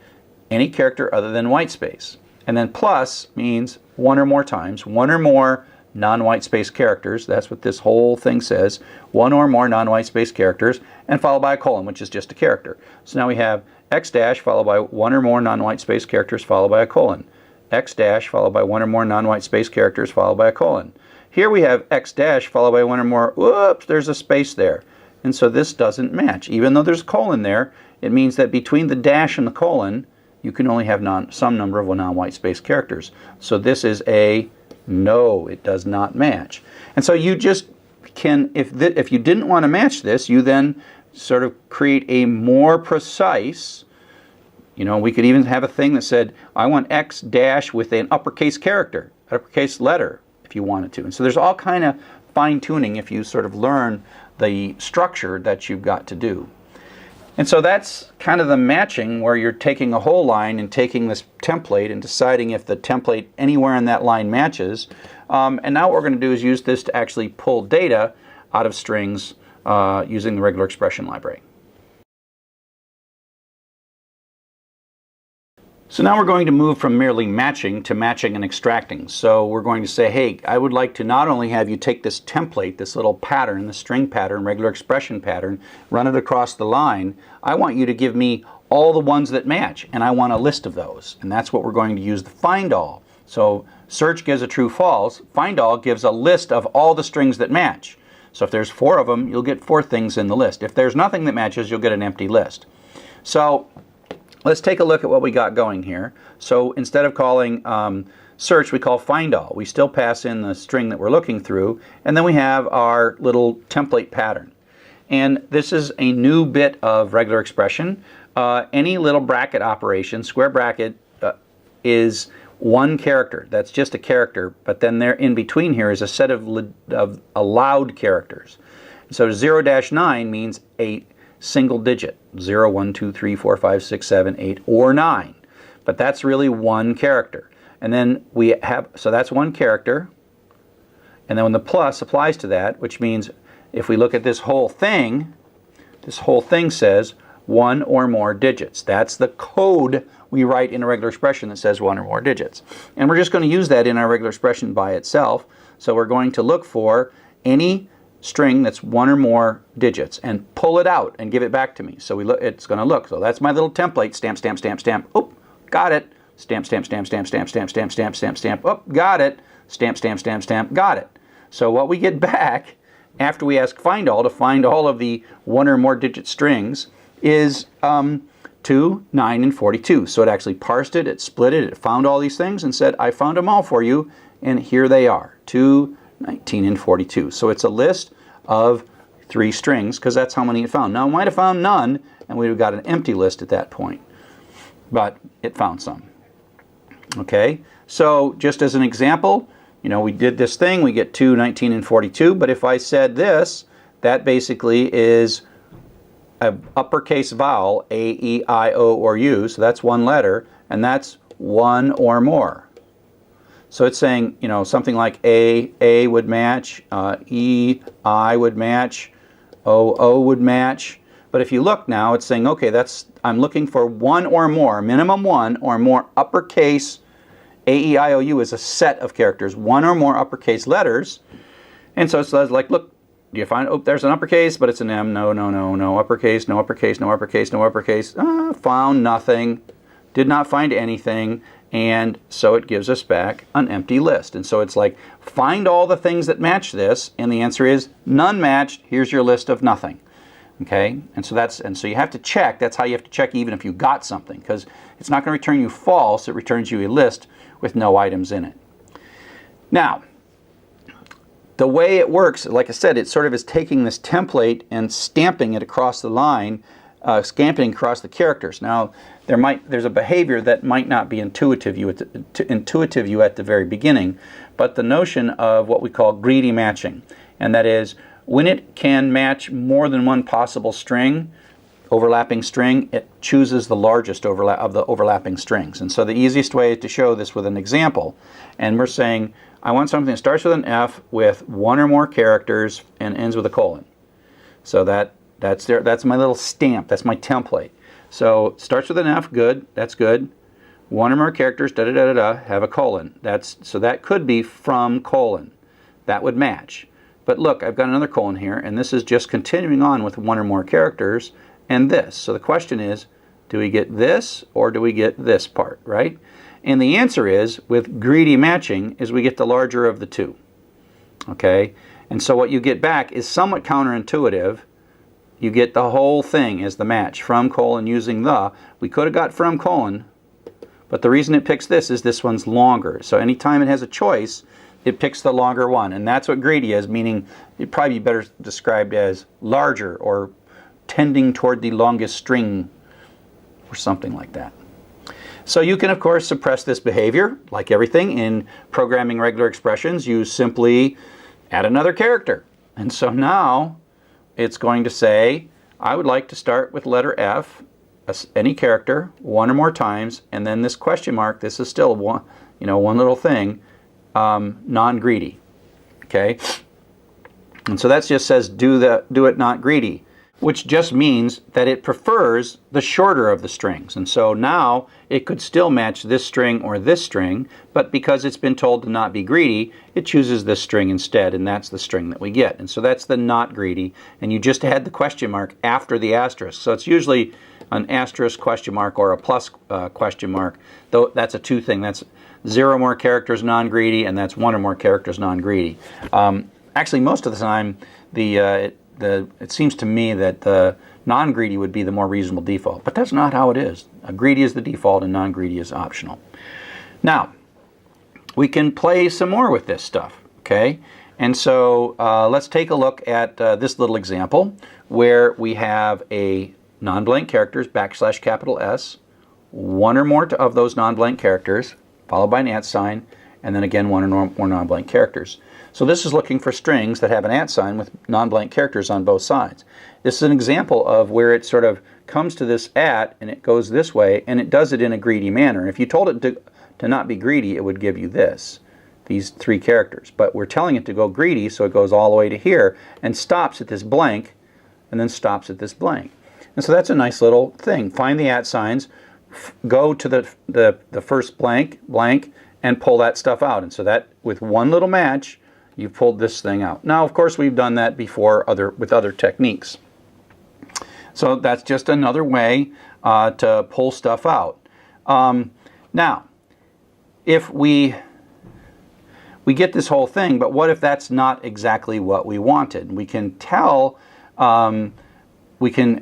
S2: Any character other than white space. And then plus means one or more times, one or more non-white space characters. That's what this whole thing says. One or more non-white space characters, and followed by a colon, which is just a character. So now we have X dash followed by one or more non-white space characters followed by a colon. X dash followed by one or more non-white space characters followed by a colon. Here we have X dash followed by one or more, whoops, there's a space there. And so this doesn't match. Even though there's a colon there, it means that between the dash and the colon, you can only have some number of non-white space characters. So this is a no, it does not match. And so you just can, if you didn't want to match this, you then sort of create a more precise, we could even have a thing that said, I want X dash with an uppercase character, uppercase letter, if you wanted to. And so there's all kind of fine-tuning if you sort of learn the structure that you've got to do. And so that's kind of the matching, where you're taking a whole line and taking this template and deciding if the template anywhere in that line matches. And now what we're going to do is use this to actually pull data out of strings using the regular expression library. So now we're going to move from merely matching to matching and extracting. So we're going to say, hey, I would like to not only have you take this template, this little pattern, the string pattern, regular expression pattern, run it across the line. I want you to give me all the ones that match, and I want a list of those. And that's what we're going to use the find all. So search gives a true false. Find all gives a list of all the strings that match. So if there's 4 of them, you'll get 4 things in the list. If there's nothing that matches, you'll get an empty list. So let's take a look at what we got going here. So instead of calling search, we call find all. We still pass in the string that we're looking through, and then we have our little template pattern. And this is a new bit of regular expression. Any little bracket operation, square bracket, is one character. That's just a character, but then there in between here is a set of allowed characters. So 0-9 means a single digit, 0, 1, 2, 3, 4, 5, 6, 7, 8, or 9. But that's really one character. And then we have, so that's one character. And then when the plus applies to that, which means if we look at this whole thing says one or more digits. That's the code we write in a regular expression that says one or more digits. And we're just going to use that in our regular expression by itself. So we're going to look for any string that's one or more digits and pull it out and give it back to me. So it's going to look. So that's my little template. Stamp, stamp, stamp, stamp. Oh, got it. Stamp, stamp, stamp, stamp, stamp, stamp, stamp, stamp, stamp, stamp. Oh, got it. Stamp, stamp, stamp, stamp. Got it. So what we get back after we ask find all to find all of the one or more digit strings is 2, 9, and 42. So it actually parsed it, it split it, it found all these things and said, I found them all for you, and here they are, 2, 19, and 42. So it's a list of 3 strings because that's how many it found. Now it might have found none, and we would have got an empty list at that point, but it found some. Okay, so just as an example, you know, we did this thing, we get 2, 19, and 42, but if I said this, that basically is an uppercase vowel, A, E, I, O, or U, so that's one letter, and that's one or more. So it's saying, you know, something like A would match, E, I would match, O would match. But if you look now, it's saying, okay, I'm looking for one or more, minimum one or more uppercase. A, E, I, O, U is a set of characters, one or more uppercase letters. And so it says, like, look, do you find, oh, there's an uppercase, but it's an M. No, no, no, no uppercase, no uppercase, no uppercase, no uppercase. Found nothing, did not find anything. And so it gives us back an empty list. And so it's like, find all the things that match this. And the answer is none matched. Here's your list of nothing. Okay, and so you have to check. That's how you have to check even if you got something, because it's not going to return you false. It returns you a list with no items in it. Now, the way it works, like I said, it sort of is taking this template and stamping it across the line, stamping across the characters. Now, there's a behavior that might not be intuitive you at the very beginning, but the notion of what we call greedy matching, and that is, when it can match more than one possible string, overlapping string, it chooses the largest of the overlapping strings. And so the easiest way is to show this with an example. And we're saying, I want something that starts with an F with one or more characters and ends with a colon. So that's my little stamp, that's my template. So it starts with an F, good, that's good. One or more characters, da-da-da-da-da, have a colon. So that could be from colon. That would match. But look, I've got another colon here, and this is just continuing on with one or more characters and this. So the question is, do we get this or do we get this part, right? And the answer is, with greedy matching, is we get the larger of the two. Okay? And so what you get back is somewhat counterintuitive. You get the whole thing as the match, from colon using the. We could have got from colon, but the reason it picks this is this one's longer. So anytime it has a choice, it picks the longer one, and that's what greedy is, meaning it'd probably be better described as larger or tending toward the longest string or something like that. So you can, of course, suppress this behavior. Like everything in programming regular expressions, you simply add another character. And so now it's going to say, I would like to start with letter F, any character, one or more times, and then this question mark, this is still one little thing, non-greedy. Okay, and so that just says do it not greedy, which just means that it prefers the shorter of the strings. And so now it could still match this string or this string, but because it's been told to not be greedy, it chooses this string instead, and that's the string that we get. And so that's the not greedy, and you just add the question mark after the asterisk. So it's usually an asterisk question mark or a plus question mark, though that's a two thing. That's 0 more characters non-greedy, and that's 1 or more characters non-greedy. Actually, most of the time, it seems to me that the non-greedy would be the more reasonable default, but that's not how it is. Greedy is the default, and non-greedy is optional. Now, we can play some more with this stuff, okay? And so let's take a look at this little example where we have a non-blank characters, \S, 1 or more of those non-blank characters, followed by an @ sign, and then again 1 or more non-blank characters. So this is looking for strings that have an @ sign with non-blank characters on both sides. This is an example of where it sort of comes to this @ and it goes this way, and it does it in a greedy manner. And if you told it to not be greedy, it would give you this, these 3 characters. But we're telling it to go greedy, so it goes all the way to here and stops at this blank, and then stops at this blank. And so that's a nice little thing. Find the @ signs, go to the first blank, and pull that stuff out. And so that, with one little match, you've pulled this thing out. Now, of course, we've done that before with other techniques. So that's just another way to pull stuff out. Now, if we get this whole thing, but what if that's not exactly what we wanted? We can tell, we can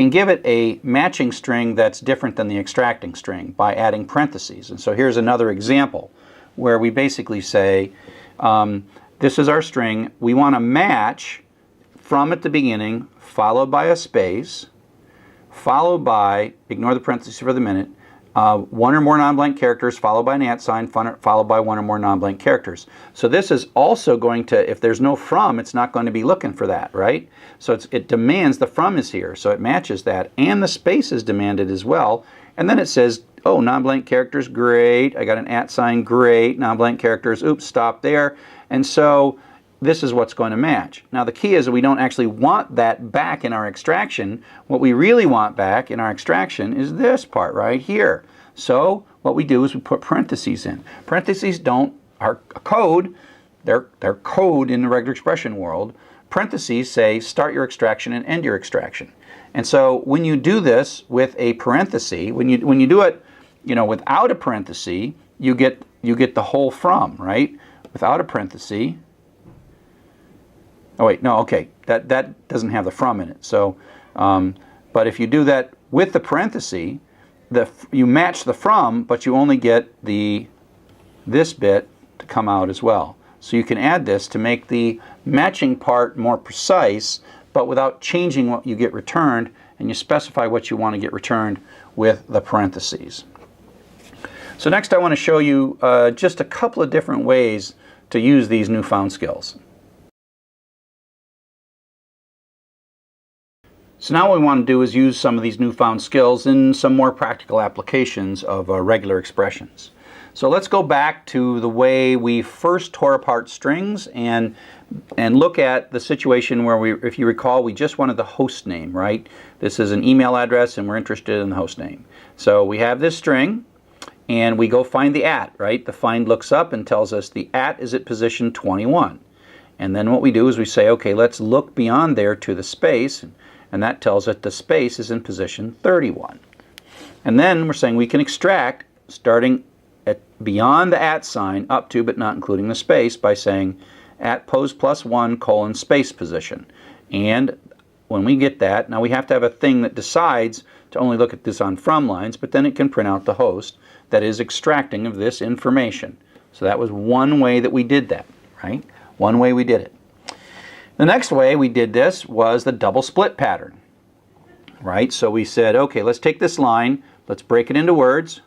S2: give it a matching string that's different than the extracting string by adding parentheses. And so here's another example where we basically say, this is our string. We want to match from at the beginning, followed by a space, followed by, ignore the parentheses for the minute, 1 or more non-blank characters, followed by an @ sign, followed by 1 or more non-blank characters. So this is also going to, if there's no from, it's not going to be looking for that, right? So it demands the from is here, so it matches that, and the space is demanded as well. And then it says, oh, non-blank characters, great. I got an @ sign, great. Non-blank characters, oops, stop there. And so this is what's going to match. Now the key is that we don't actually want that back in our extraction. What we really want back in our extraction is this part right here. So what we do is we put parentheses in. Parentheses are code, they're code in the regular expression world. Parentheses say start your extraction and end your extraction. And so when you do this with a parenthesis, when you do it, without a parenthesis, you get the whole from, right? Without a parenthesis. Oh wait, no, okay, that doesn't have the from in it. So, but if you do that with the parenthesis, you match the from, but you only get this bit to come out as well. So you can add this to make the matching part more precise, but without changing what you get returned, and you specify what you want to get returned with the parentheses. So next I want to show you just a couple of different ways to use these newfound skills. So now what we want to do is use some of these newfound skills in some more practical applications of regular expressions. So let's go back to the way we first tore apart strings and look at the situation where if you recall, we just wanted the host name, right? This is an email address and we're interested in the host name. So we have this string and we go find the @ right? The find looks up and tells us the @ is at position 21. And then what we do is we say, okay, let's look beyond there to the space, and that tells it the space is in position 31. And then we're saying we can extract starting at beyond the @ sign up to but not including the space by saying @pos +1 : space position. And when we get that, now we have to have a thing that decides to only look at this on from lines, but then it can print out the host that is extracting of this information. So that was one way that we did that, right? One way we did it. The next way we did this was the double split pattern, right? So we said, okay, let's take this line, let's break it into words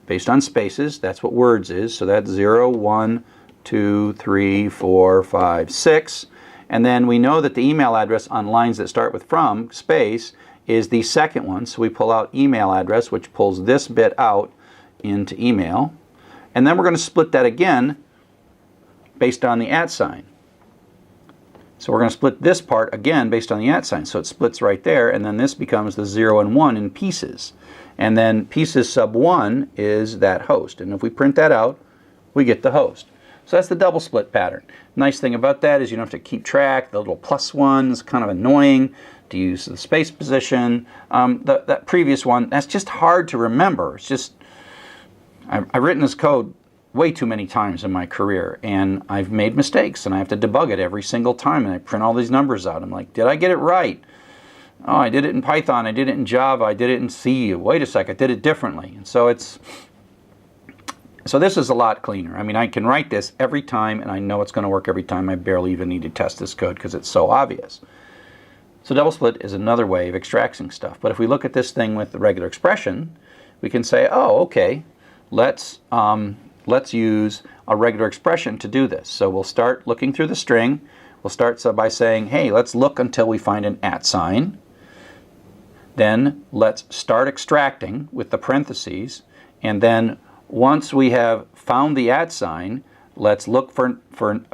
S2: based on spaces. That's what words is. So that's 0, 1, 2, 3, 4, 5, 6. And then we know that the email address on lines that start with from, space, is the second one. So we pull out email address, which pulls this bit out into email. And then we're going to split that again based on the @ sign. So we're going to split this part again based on the @ sign. So it splits right there, and then this becomes the 0 and 1 in pieces. And then pieces sub 1 is that host. And if we print that out, we get the host. So that's the double split pattern. Nice thing about that is you don't have to keep track. The little +1 is kind of annoying to use the space position. That previous one, that's just hard to remember. It's just, I've written this code way too many times in my career, and I've made mistakes, and I have to debug it every single time, and I print all these numbers out. I'm like, did I get it right? Oh, I did it in Python, I did it in Java, I did it in C. Wait a sec, I did it differently. And so this is a lot cleaner. I mean, I can write this every time, and I know it's going to work every time. I barely even need to test this code because it's so obvious. So double split is another way of extracting stuff. But if we look at this thing with the regular expression, we can say, oh, okay, let's use a regular expression to do this. So we'll start looking through the string. We'll start by saying, hey, let's look until we find an @ sign. Then let's start extracting with the parentheses. And then once we have found the @ sign, let's look for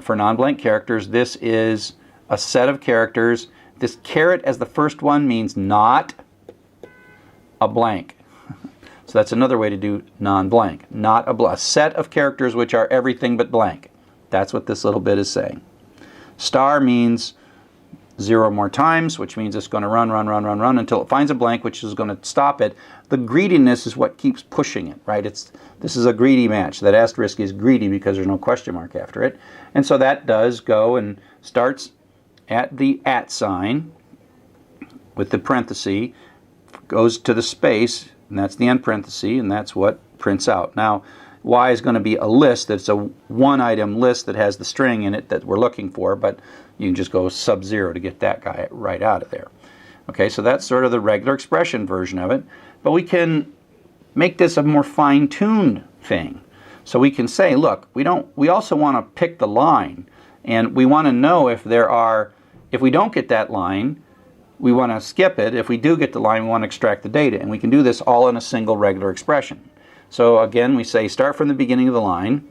S2: non-blank characters. This is a set of characters. This caret as the first one means not a blank. So that's another way to do non-blank. Not a set of characters which are everything but blank. That's what this little bit is saying. Star means 0 more times, which means it's going to run until it finds a blank, which is going to stop it. The greediness is what keeps pushing it, right? This is a greedy match. That asterisk is greedy because there's no question mark after it. And so that does go and starts at the @ sign with the parenthesis, goes to the space, and that's the end parenthesis, and that's what prints out. Now, Y is going to be a list. That's a one-item list that has the string in it that we're looking for, but you can just go sub-0 to get that guy right out of there. Okay, so that's sort of the regular expression version of it, but we can make this a more fine-tuned thing. So we can say, look, we also want to pick the line, and we want to know if we don't get that line, we want to skip it. If we do get the line, we want to extract the data, and we can do this all in a single regular expression. So again, we say start from the beginning of the line,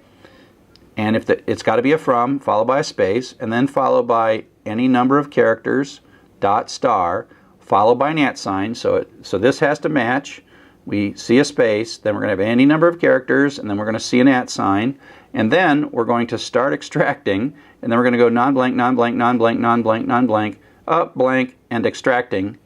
S2: and if it's got to be a from, followed by a space, and then followed by any number of characters, dot star, followed by an @ sign. So this has to match. We see a space, then we're going to have any number of characters, and then we're going to see an @ sign, and then we're going to start extracting, and then we're going to go non-blank, non-blank, non-blank, non-blank, non-blank, up, blank, and extracting,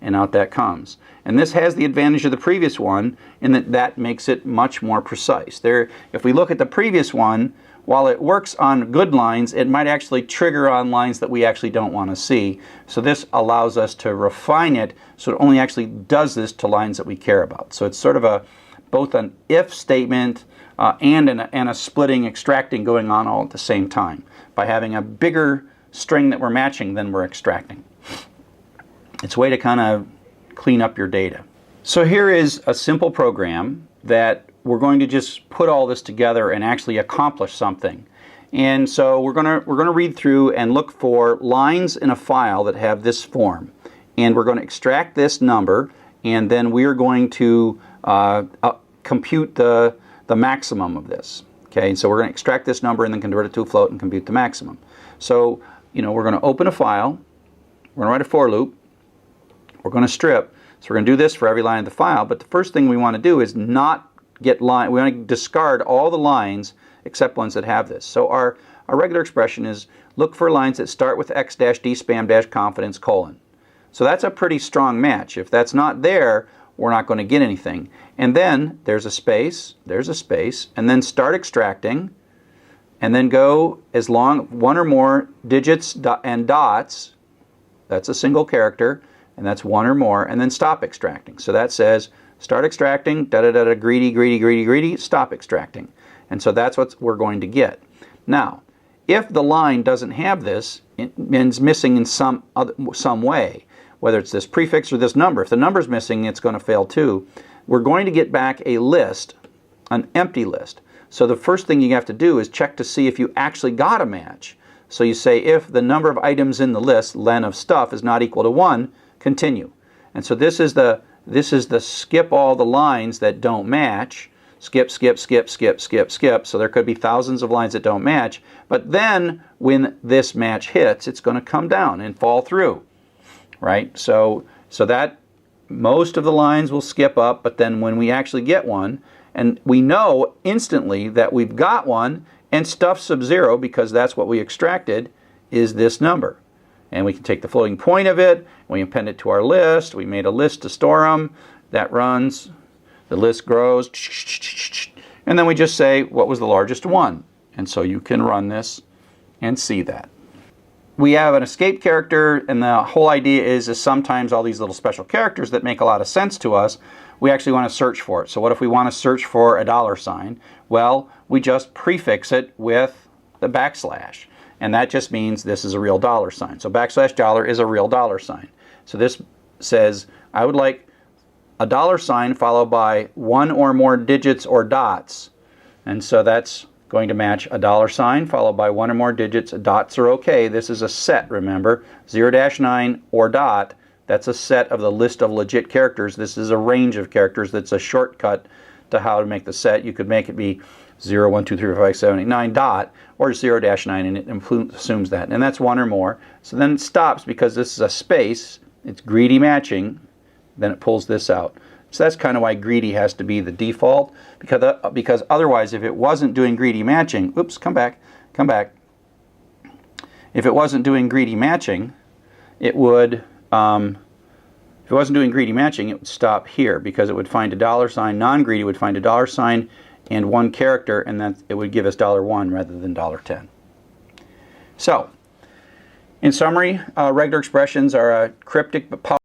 S2: and out that comes. And this has the advantage of the previous one in that makes it much more precise. If we look at the previous one, while it works on good lines, it might actually trigger on lines that we actually don't want to see. So this allows us to refine it so it only actually does this to lines that we care about. So it's sort of both an if statement and a splitting, extracting going on all at the same time by having a bigger string that we're matching than we're extracting. It's a way to kind of clean up your data. So here is a simple program that we're going to just put all this together and actually accomplish something. And so we're going to read through and look for lines in a file that have this form. And we're going to extract this number, and then we're going to compute the maximum of this. Okay, so we're going to extract this number and then convert it to a float and compute the maximum. So, we're going to open a file, we're going to write a for loop, we're going to strip. So we're going to do this for every line of the file, but the first thing we want to do is not get line. We want to discard all the lines except ones that have this. So our regular expression is look for lines that start with x-d spam-confidence : So that's a pretty strong match. If that's not there, we're not going to get anything. And then there's a space, and then start extracting, and then go as long, one or more digits and dots, that's a single character, and that's one or more, and then stop extracting. So that says start extracting, greedy, stop extracting. And so that's what we're going to get. Now, if the line doesn't have this, it means missing in some way, whether it's this prefix or this number. If the number's missing, it's going to fail too. We're going to get back a list, an empty list. So the first thing you have to do is check to see if you actually got a match. So you say if the number of items in the list, len of stuff, is not equal to 1, continue. And so this is the skip all the lines that don't match. Skip. So there could be thousands of lines that don't match. But then when this match hits, it's going to come down and fall through. Right? So that most of the lines will skip up, but then when we actually get one, and we know instantly that we've got one, and stuff sub-0, because that's what we extracted, is this number. And we can take the floating point of it, we append it to our list, we made a list to store them, that runs, the list grows, and then we just say what was the largest one. And so you can run this and see that. We have an escape character, and the whole idea is sometimes all these little special characters that make a lot of sense to us, we actually want to search for it. So what if we want to search for a $sign? Well, we just prefix it with the backslash. And that just means this is a real $sign. So \$ is a real $sign. So this says, I would like a $sign followed by one or more digits or dots. And so that's going to match a $sign followed by one or more digits. Dots are okay. This is a set, remember. 0-9 or dot, that's a set of the list of legit characters. This is a range of characters that's a shortcut to how to make the set. You could make it be 0, 1, 2, 3, 4, 5, 6, 7, 8, 9 dot, or 0-9, and it assumes that. And that's one or more. So then it stops because this is a space. It's greedy matching. Then it pulls this out. So that's kind of why greedy has to be the default, because otherwise, if it wasn't doing greedy matching, oops, come back. If it wasn't doing greedy matching, it would, if it wasn't doing greedy matching, it would stop here, because it would find a $sign. Non-greedy would find a $sign and one character, and then it would give us $1 rather than $10. So, in summary, regular expressions are a cryptic but powerful